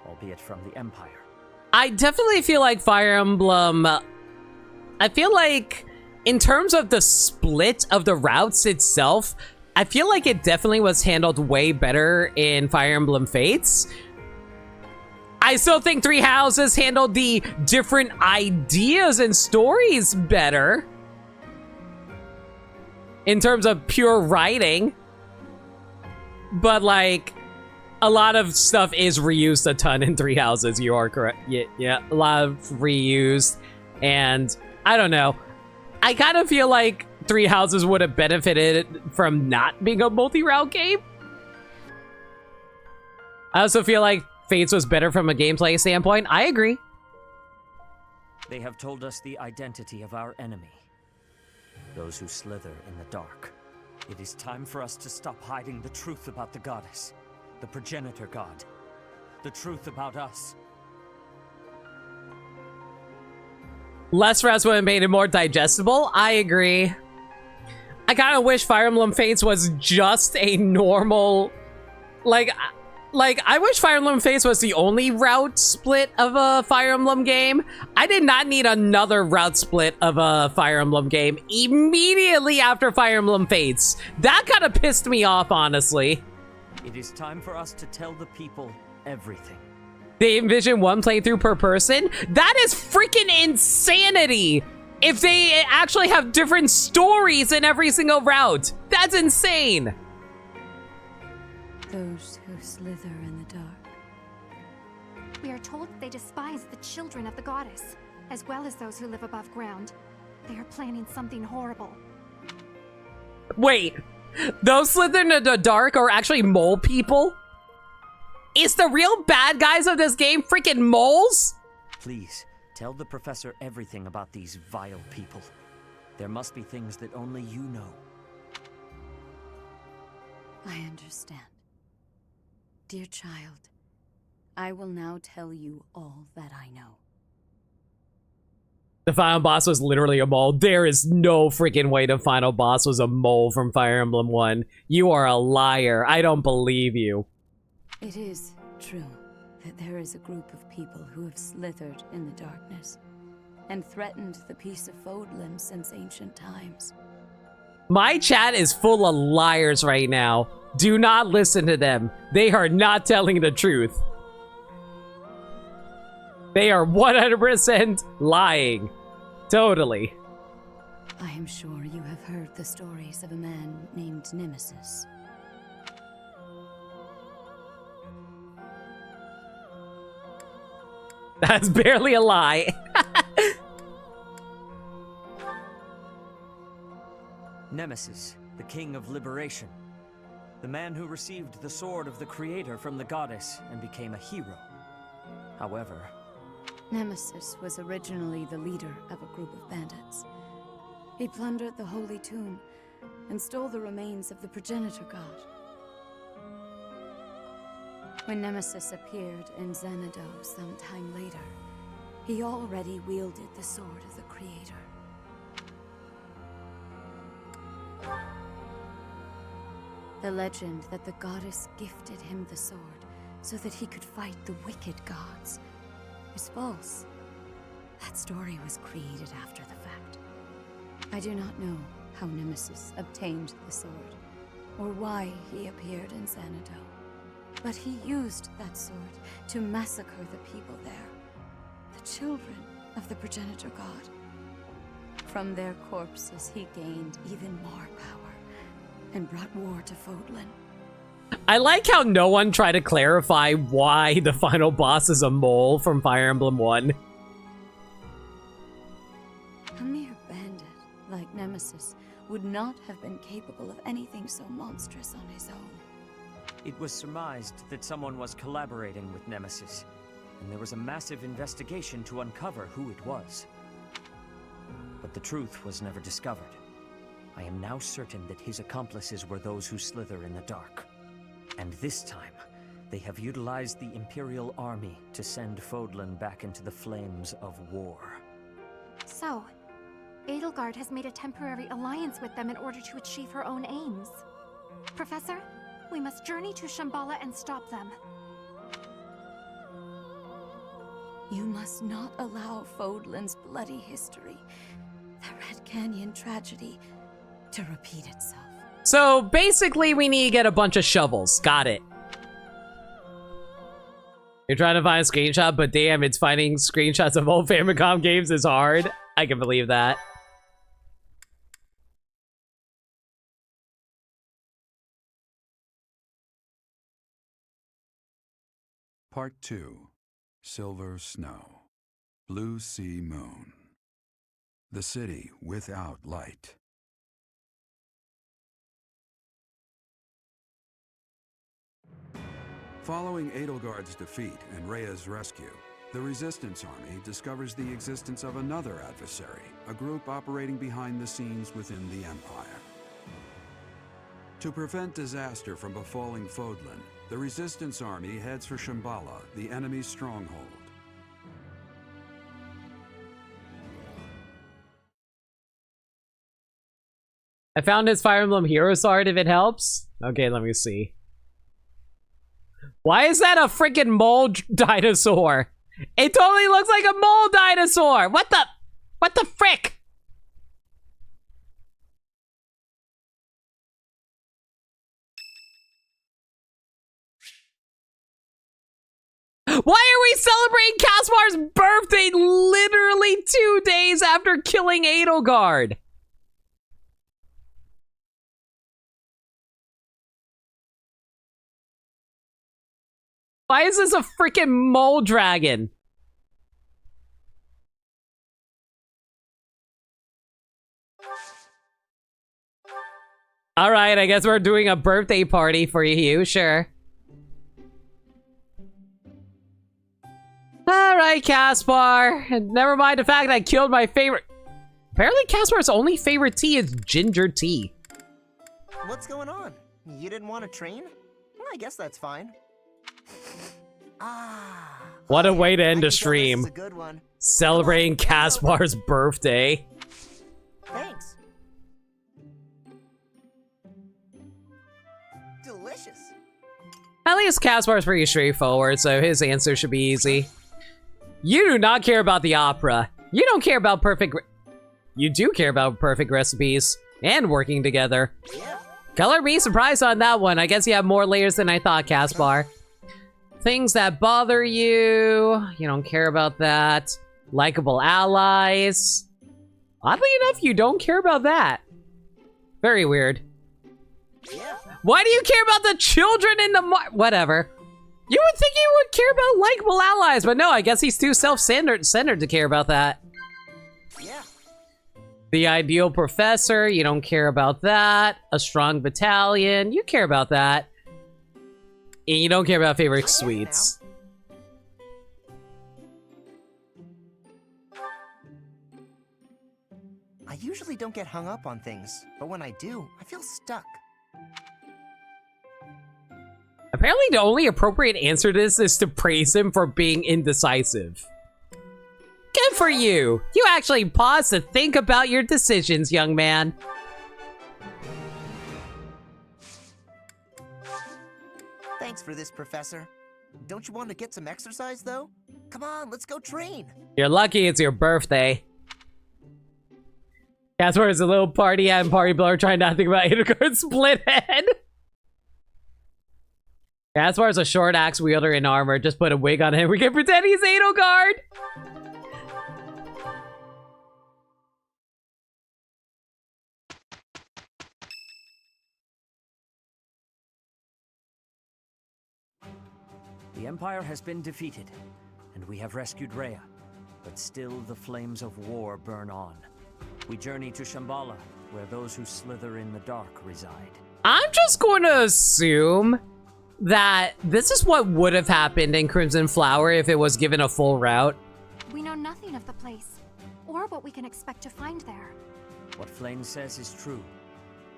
albeit from the Empire. I definitely feel like Fire Emblem, I feel like in terms of the split of the routes itself, I feel like it definitely was handled way better in Fire Emblem Fates. I still think Three Houses handled the different ideas and stories better in terms of pure writing, but like a lot of stuff is reused a ton in Three Houses. You are correct. Yeah, a lot of reused, and I don't know. I kind of feel like Three Houses would have benefited from not being a multi-route game. I also feel like Fates was better from a gameplay standpoint. I agree. They have told us the identity of our enemy. Those who slither in the dark. It is time for us to stop hiding the truth about the goddess, the progenitor god. The truth about us. Less routes would have made it more digestible. I agree. I kind of wish Fire Emblem Fates was just a normal, like I wish Fire Emblem Fates was the only route split of a Fire Emblem game. I did not need another route split of a Fire Emblem game immediately after Fire Emblem Fates. That kind of pissed me off, honestly. It is time for us to tell the people everything. They envision one playthrough per person? That is freaking insanity! If they actually have different stories in every single route. That's insane! Those who slither in the dark. We are told they despise the children of the goddess, as well as those who live above ground. They are planning something horrible. Wait, those slither in the dark are actually mole people? Is the real bad guys of this game freaking moles? Please, tell the professor everything about these vile people. There must be things that only you know. I understand. Dear child, I will now tell you all that I know. The final boss was literally a mole. There is no freaking way the final boss was a mole from Fire Emblem 1. You are a liar. I don't believe you. It is true that there is a group of people who have slithered in the darkness and threatened the peace of Fodlim since ancient times. My chat is full of liars right now. Do not listen to them. They are not telling the truth. They are 100% lying. Totally. I am sure you have heard the stories of a man named Nemesis. That's barely a lie. Nemesis, the king of liberation. The man who received the sword of the creator from the goddess and became a hero. However, Nemesis was originally the leader of a group of bandits. He plundered the holy tomb and stole the remains of the progenitor god. When Nemesis appeared in Xanadu some time later, he already wielded the sword of the Creator. The legend that the goddess gifted him the sword so that he could fight the wicked gods is false. That story was created after the fact. I do not know how Nemesis obtained the sword, or why he appeared in Xanadu, but he used that sword to massacre the people there, the children of the progenitor god. From their corpses he gained even more power and brought war to Fodlan. I like how no one tried to clarify why the final boss is a mole from Fire Emblem 1. A mere bandit like Nemesis would not have been capable of anything so monstrous on his own. It was surmised that someone was collaborating with Nemesis, and there was a massive investigation to uncover who it was. But the truth was never discovered. I am now certain that his accomplices were those who slither in the dark. And this time, they have utilized the Imperial Army to send Fodlan back into the flames of war. So, Edelgard has made a temporary alliance with them in order to achieve her own aims. Professor, we must journey to Shambhala and stop them. You must not allow Fodlan's bloody history, the Red Canyon tragedy, to repeat itself. So basically we need to get a bunch of shovels. Got it. You're trying to find a screenshot, but damn, it's finding screenshots of old Famicom games is hard. I can believe that. Part 2. Silver Snow. Blue Sea Moon. The city without light. Following Edelgard's defeat and Rhea's rescue, the Resistance Army discovers the existence of another adversary, a group operating behind the scenes within the Empire. To prevent disaster from befalling Fodlan, the Resistance Army heads for Shambhala, the enemy's stronghold. I found his Fire Emblem Heroes art if it helps. Okay, let me see. Why is that a freaking mole dinosaur? It totally looks like a mole dinosaur! What the frick? Why are we celebrating Caspar's birthday literally 2 days after killing Edelgard? Why is this a freaking mole dragon? Alright, I guess we're doing a birthday party for you, sure. Alright, Caspar. Never mind the fact that I killed my favorite... Apparently Caspar's only favorite tea is ginger tea. What's going on? You didn't want to train? Well, I guess that's fine. What a way to end a stream. This is a good one. Celebrating Caspar's birthday. Thanks. Delicious. At least Caspar's pretty straightforward, so his answer should be easy. You do not care about the opera. You don't care about You do care about perfect recipes and working together. Yeah. Color me surprised on that one. I guess you have more layers than I thought, Caspar. Things that bother you. You don't care about that. Likeable allies. Oddly enough, you don't care about that. Very weird. Yeah. Why do you care about the children in the whatever? You would think he would care about likable allies, but no, I guess he's too self-centered to care about that. Yeah. The ideal professor, you don't care about that. A strong battalion, you care about that. And you don't care about favorite sweets. I usually don't get hung up on things, but when I do, I feel stuck. Apparently the only appropriate answer to this is to praise him for being indecisive. Good for you! You actually paused to think about your decisions, young man. Thanks for this, Professor. Don't you want to get some exercise, though? Come on, let's go train. You're lucky it's your birthday. Casper is a little party and party blower trying not to think about Edelgard's split head. Caspar is a short axe wielder in armor. Just put a wig on him. We can pretend he's Edelgard. The Empire has been defeated, and we have rescued Rhea. But still the flames of war burn on. We journey to Shambhala, where those who slither in the dark reside. I'm just going to assume that this is what would have happened in Crimson Flower if it was given a full route. We know nothing of the place, or what we can expect to find there. What Flame says is true.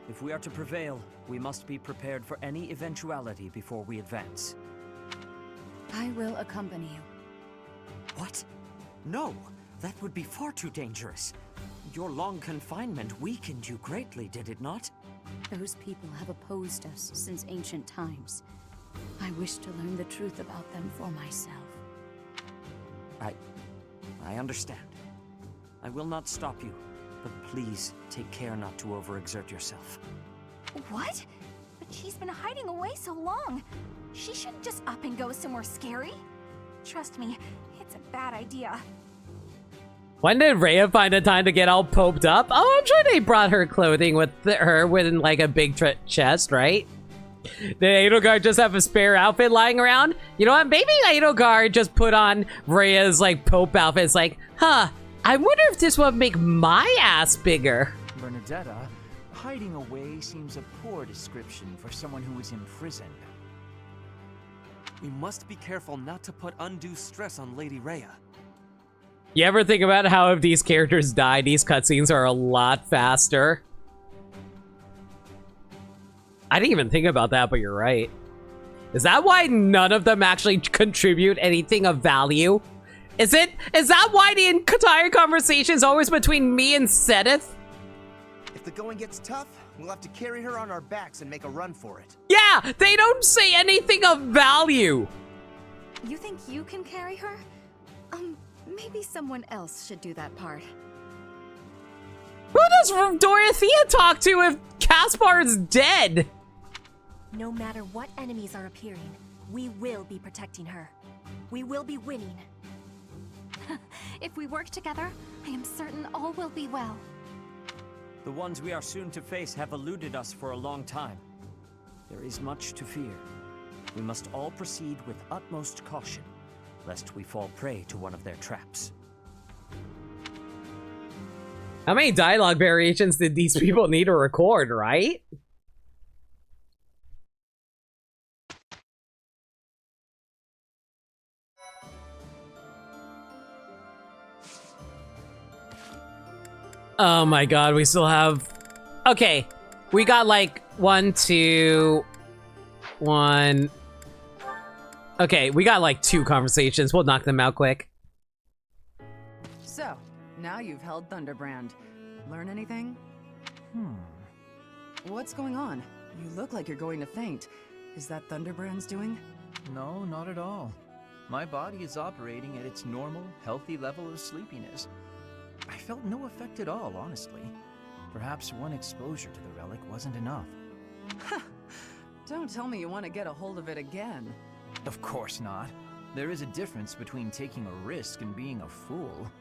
If we are to prevail, we must be prepared for any eventuality before we advance. I will accompany you. What? No, that would be far too dangerous. Your long confinement weakened you greatly, did it not? Those people have opposed us since ancient times. I wish to learn the truth about them for myself. I understand. I will not stop you, but please take care not to overexert yourself. What? But she's been hiding away so long. She shouldn't just up and go somewhere scary. Trust me, it's a bad idea. When did Rhea find the time to get all poped up? Oh, I'm sure they brought her clothing with her within like a big chest, right? Did Edelgard just have a spare outfit lying around? You know what? Maybe Edelgard just put on Rhea's like Pope outfit. It's like, huh, I wonder if this would make my ass bigger. Bernadetta, hiding away seems a poor description for someone who is imprisoned. We must be careful not to put undue stress on Lady Rhea. You ever think about how if these characters die, these cutscenes are a lot faster? I didn't even think about that, but you're right. Is that why none of them actually contribute anything of value? Is that why the entire conversation is always between me and Sedith? If the going gets tough, we'll have to carry her on our backs and make a run for it. Yeah, they don't say anything of value. You think you can carry her? Maybe someone else should do that part. Who does Dorothea talk to if Caspar's dead? No matter what enemies are appearing, we will be protecting her. We will be winning. If we work together, I am certain all will be well. The ones we are soon to face have eluded us for a long time. There is much to fear. We must all proceed with utmost caution, lest we fall prey to one of their traps. How many dialogue variations did these people need to record, right? Oh my god, we still have... Okay, we got like 1, 2, 1... Okay, we got like 2 conversations. We'll knock them out quick. So, now you've held Thunderbrand. Learn anything? What's going on? You look like you're going to faint. Is that Thunderbrand's doing? No, not at all. My body is operating at its normal, healthy level of sleepiness. I felt no effect at all, honestly. Perhaps one exposure to the relic wasn't enough. Don't tell me you want to get a hold of it again. Of course not. There is a difference between taking a risk and being a fool.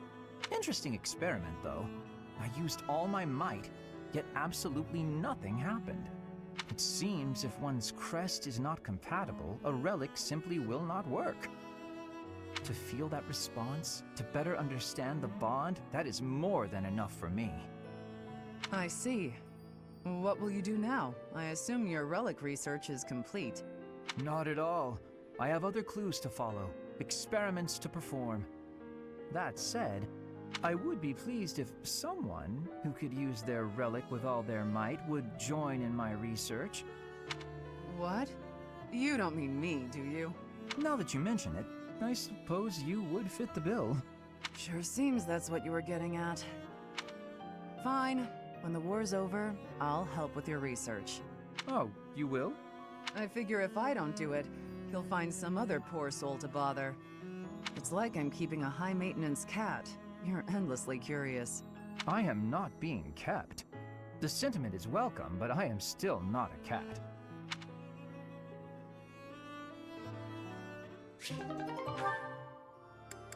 Interesting experiment, though. I used all my might, yet absolutely nothing happened. It seems if one's crest is not compatible, a relic simply will not work. To feel that response, to better understand the bond, that is more than enough for me. I see. What will you do now? I assume your relic research is complete. Not at all. I have other clues to follow, experiments to perform. That said, I would be pleased if someone who could use their relic with all their might would join in my research. What? You don't mean me, do you? Now that you mention it, I suppose you would fit the bill. Sure seems that's what you were getting at. Fine. When the war's over, I'll help with your research. Oh, you will? I figure if I don't do it, he'll find some other poor soul to bother. It's like I'm keeping a high-maintenance cat. You're endlessly curious. I am not being kept. The sentiment is welcome, but I am still not a cat.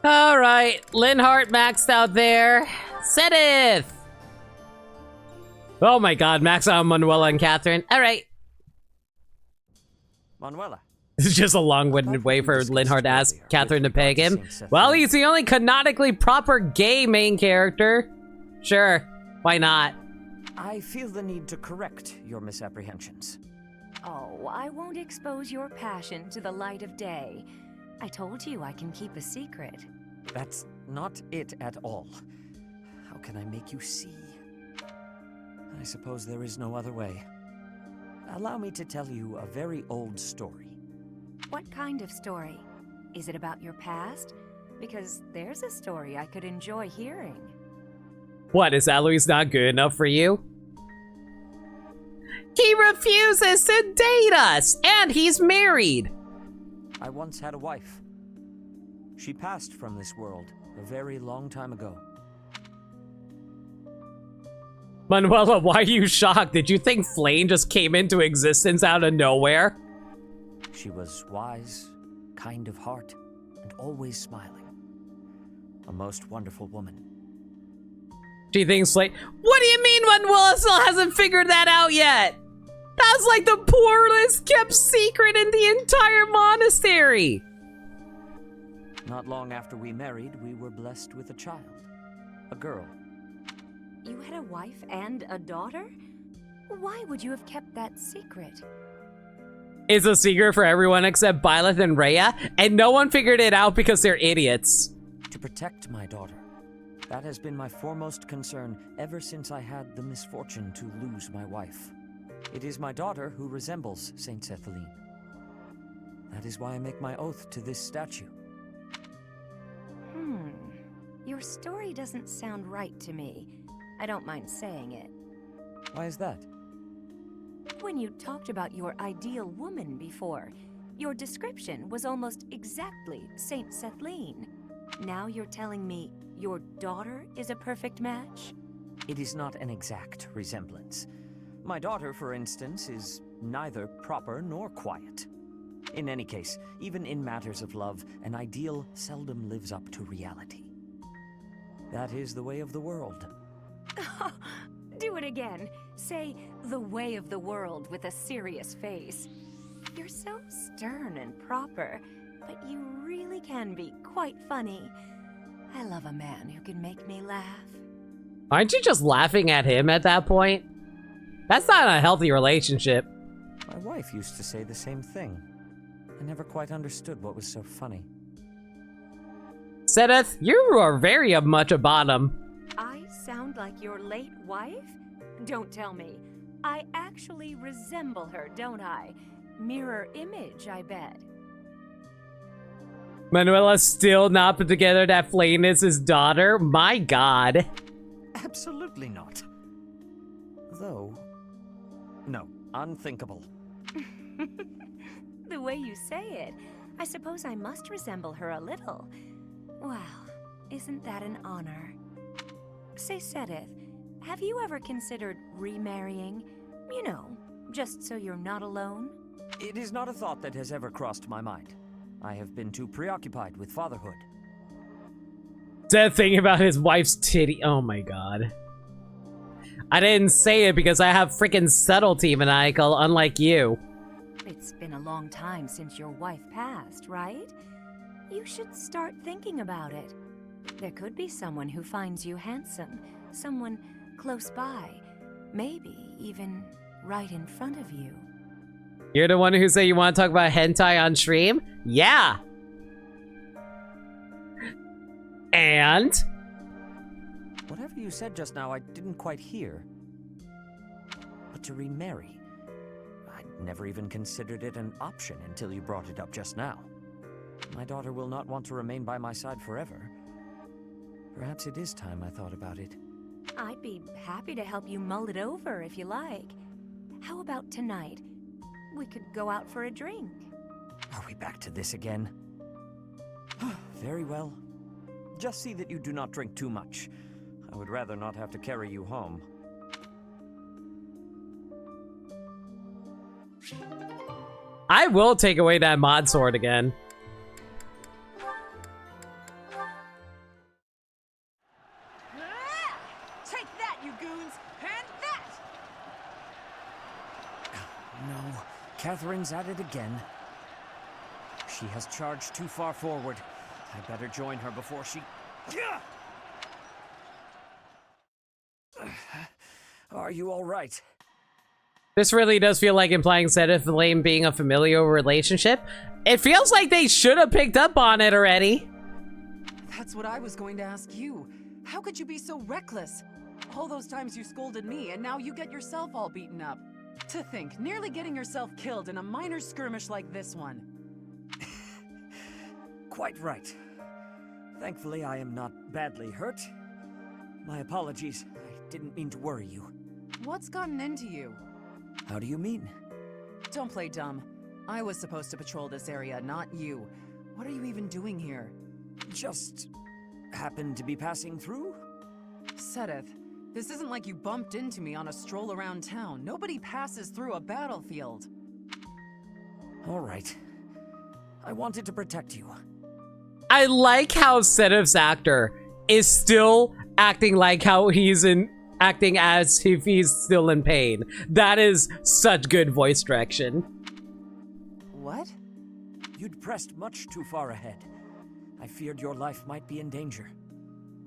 Alright, Linhardt maxed out there. Sedith! Oh my god, max out Manuela and Catherine. Alright. Manuela. This is just a long-winded way for Linhardt to ask Catherine to peg him. Well, he's the only canonically proper gay main character. Sure, why not? I feel the need to correct your misapprehensions. Oh, I won't expose your passion to the light of day. I told you I can keep a secret. That's not it at all. How can I make you see? I suppose there is no other way. Allow me to tell you a very old story. What kind of story? Is it about your past? Because there's a story I could enjoy hearing. What, is Alois not good enough for you? He refuses to date us, and he's married. I once had a wife. She passed from this world a very long time ago. Manuela, why are you shocked? Did you think Flame just came into existence out of nowhere? She was wise, kind of heart, and always smiling. A most wonderful woman. She thinks like, what do you mean Manuela still hasn't figured that out yet? That's like the poorest kept secret in the entire monastery. Not long after we married, we were blessed with a child. A girl. You had a wife and a daughter? Why would you have kept that secret? It's a secret for everyone except Byleth and Rhea, and no one figured it out because they're idiots. To protect my daughter. That has been my foremost concern ever since I had the misfortune to lose my wife. It is my daughter who resembles Saint Sethaline. That is why I make my oath to this statue. Your story doesn't sound right to me. I don't mind saying it. Why is that? When you talked about your ideal woman before, your description was almost exactly Saint Sethaline. Now you're telling me your daughter is a perfect match? It is not an exact resemblance. My daughter, for instance, is neither proper nor quiet. In any case, even in matters of love, an ideal seldom lives up to reality. That is the way of the world. Do it again. Say, the way of the world with a serious face. You're so stern and proper, but you really can be quite funny. I love a man who can make me laugh. Aren't you just laughing at him at that point? That's not a healthy relationship. My wife used to say the same thing. I never quite understood what was so funny. Sedith, you are very much a bottom. I sound like your late wife? Don't tell me. I actually resemble her, don't I? Mirror image, I bet. Manuela's still not put together that Flame is his daughter? My god. Absolutely not. Though... no, unthinkable. The way you say it, I suppose I must resemble her a little. Well, isn't that an honor? Say, Sedith, have you ever considered remarrying? You know, just so you're not alone? It is not a thought that has ever crossed my mind. I have been too preoccupied with fatherhood. That thing about his wife's titty. Oh my god. I didn't say it because I have freaking subtlety, maniacal, unlike you. It's been a long time since your wife passed, right? You should start thinking about it. There could be someone who finds you handsome, someone close by, maybe even right in front of you. You're the one who said you want to talk about hentai on stream? Yeah! And? Whatever you said just now, I didn't quite hear. But to remarry, I'd Never even considered it an option until you brought it up just now. My daughter will not want to remain by my side forever. Perhaps it is time I thought about it. I'd be happy to help you mull it over if you like. How about tonight? We could go out for a drink. Are we back to this again? Very well. Just see that you do not drink too much. I would rather not have to carry you home. I will take away that mod sword again. Take that, you goons! And that! No, Catherine's at it again. She has charged too far forward. I better join her before she... Are you all right? This really does feel like implying Sedith and Lane being a familial relationship. It feels like they should have picked up on it already. That's what I was going to ask you. How could you be so reckless? All those times you scolded me, and now you get yourself all beaten up. To think, nearly getting yourself killed in a minor skirmish like this one. Quite right. Thankfully, I am not badly hurt. My apologies. I didn't mean to worry you. What's gotten into you? How do you mean? Don't play dumb. I was supposed to patrol this area, not you. What are you even doing here? Just happened to be passing through? Sedith, this isn't like you bumped into me on a stroll around town. Nobody passes through a battlefield. All right. I wanted to protect you. I like how Sedith's actor is still acting like how he's acting as if he's still in pain. That is such good voice direction. What? You'd pressed much too far ahead. I feared your life might be in danger.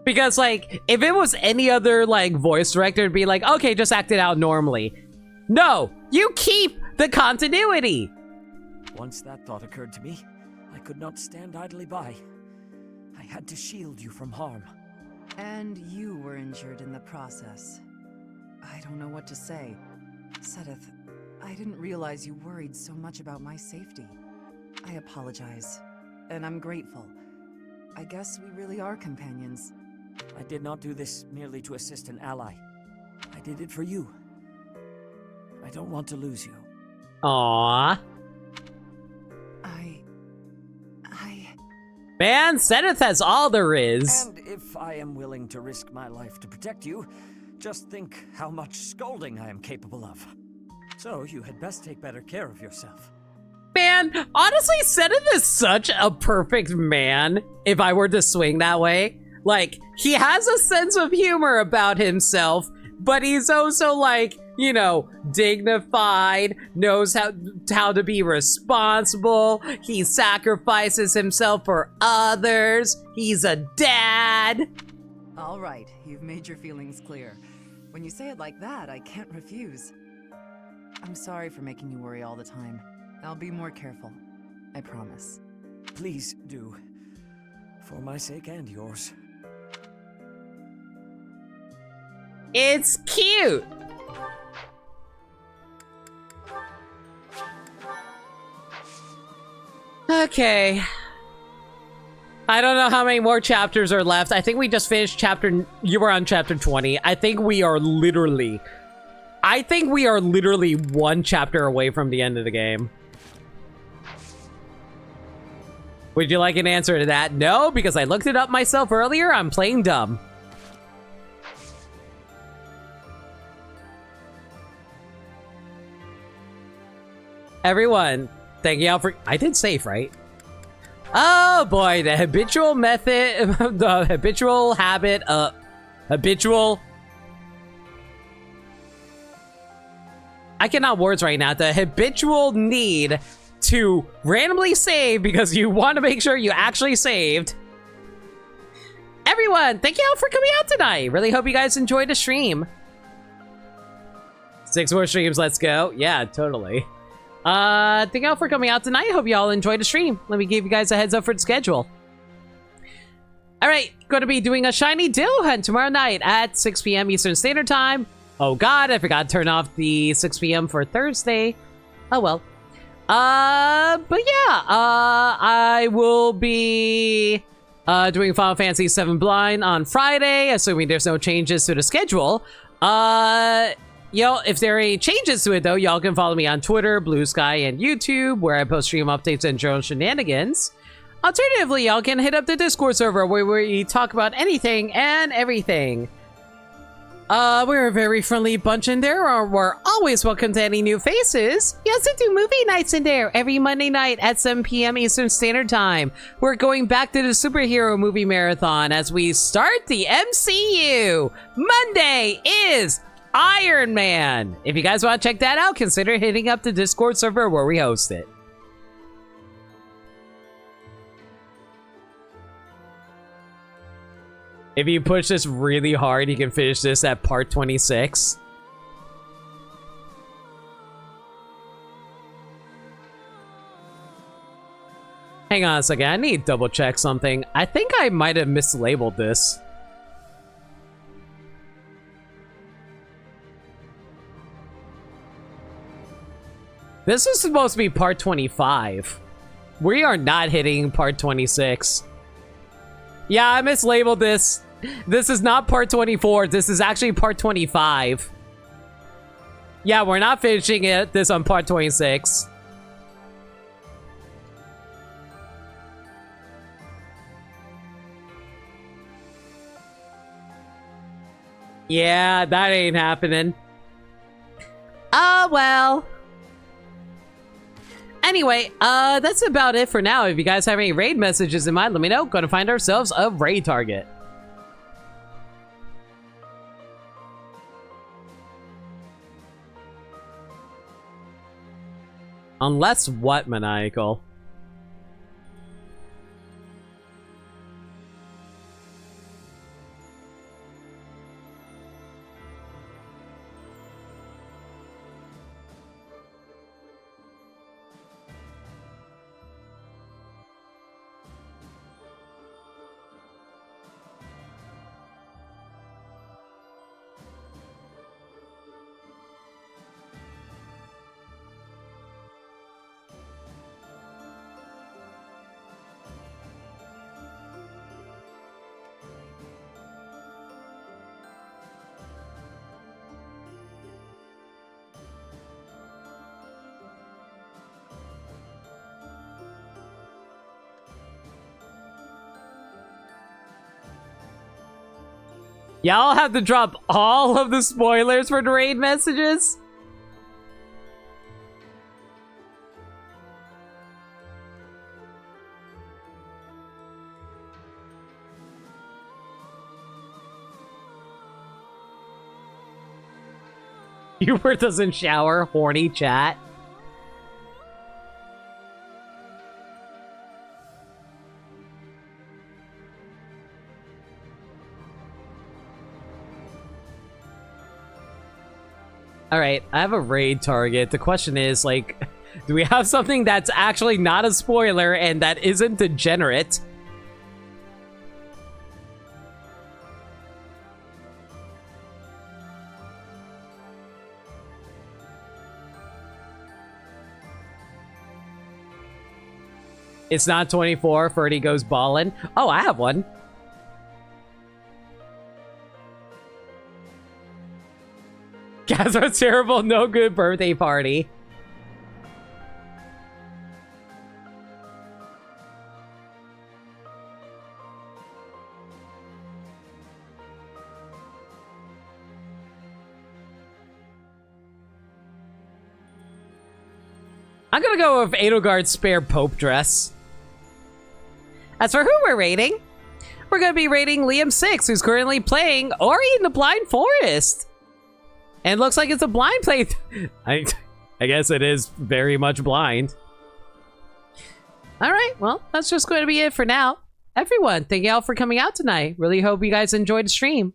Because, like, if it was any other, like, voice director, it'd be like, okay, just act it out normally. No! You keep the continuity! Once that thought occurred to me, I could not stand idly by. I had to shield you from harm. And you were injured in the process. I don't know what to say. Sedith, I didn't realize you worried so much about my safety. I apologize, and I'm grateful. I guess we really are companions. I did not do this merely to assist an ally. I did it for you. I don't want to lose you. Aww. Man, Sedith has all there is. And if I am willing to risk my life to protect you, just think how much scolding I am capable of. So you had best take better care of yourself. Man, honestly, Sedith is such a perfect man, if I were to swing that way. Like, he has a sense of humor about himself, but he's also, like, you know, dignified, knows how to be responsible. He sacrifices himself for others. He's a dad. All right, you've made your feelings clear. When you say it like that, I can't refuse. I'm sorry for making you worry all the time. I'll be more careful. I promise. Please do. For my sake and yours. It's cute. Okay. I don't know how many more chapters are left. I think we just finished you were on chapter 20. I think we are literally one chapter away from the end of the game. Would you like an answer to that? No, because I looked it up myself earlier. I'm playing dumb. Everyone, thank y'all for... I did safe, right? Oh boy, the habitual method... the habitual habit of... habitual... I cannot words right now. The habitual need to randomly save because you want to make sure you actually saved. Everyone, thank y'all for coming out tonight. Really hope you guys enjoyed the stream. 6 more streams, let's go. Yeah, totally. Thank y'all for coming out tonight. Hope y'all enjoyed the stream. Let me give you guys a heads up for the schedule. Alright, going to be doing a shiny dillo hunt tomorrow night at 6 p.m. Eastern Standard Time. Oh god, I forgot to turn off the 6 p.m. for Thursday. Oh well. But yeah, I will be doing Final Fantasy VII Blind on Friday, assuming there's no changes to the schedule. If there are any changes to it though, y'all can follow me on Twitter, Blue Sky, and YouTube, where I post stream updates and general shenanigans. Alternatively, y'all can hit up the Discord server where we talk about anything and everything. We're a very friendly bunch in there. We're always welcome to any new faces. We also do movie nights in there every Monday night at 7 p.m. Eastern Standard Time. We're going back to the superhero movie marathon as we start the MCU. Monday is Iron Man. If you guys want to check that out, consider hitting up the Discord server where we host it. If you push this really hard, you can finish this at part 26. Hang on a second, I need to double check something. I think I might have mislabeled this. This is supposed to be part 25. We are not hitting part 26. Yeah, I mislabeled this. This is not part 24. This is actually part 25. Yeah, we're not finishing this on part 26. Yeah, that ain't happening. Oh, well. Anyway, that's about it for now. If you guys have any raid messages in mind, let me know. Gonna find ourselves a raid target. Unless what, Maniacal? Y'all have to drop all of the spoilers for the raid messages? Hubert doesn't shower, horny chat. Alright, I have a raid target. The question is, like, do we have something that's actually not a spoiler and that isn't degenerate? It's not 24, Ferdy goes ballin'. Oh, I have one. Casper's terrible, no good birthday party. I'm gonna go with Edelgard's spare Pope dress. As for who we're rating, we're gonna be rating Liam 6, who's currently playing Ori in the Blind Forest. And looks like it's a blind playthrough. I guess it is very much blind. Alright, well, that's just going to be it for now. Everyone, thank y'all for coming out tonight. Really hope you guys enjoyed the stream.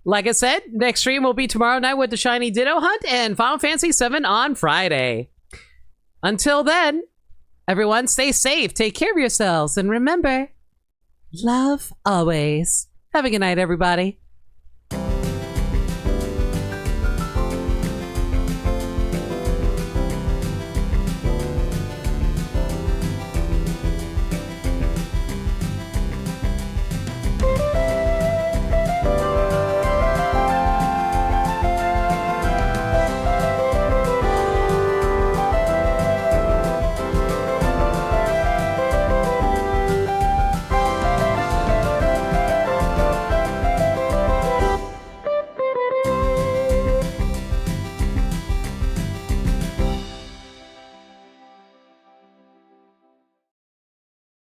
Like I said, next stream will be tomorrow night with the Shiny Ditto Hunt and Final Fantasy VII on Friday. Until then, everyone stay safe, take care of yourselves, and remember, love always. Have a good night, everybody.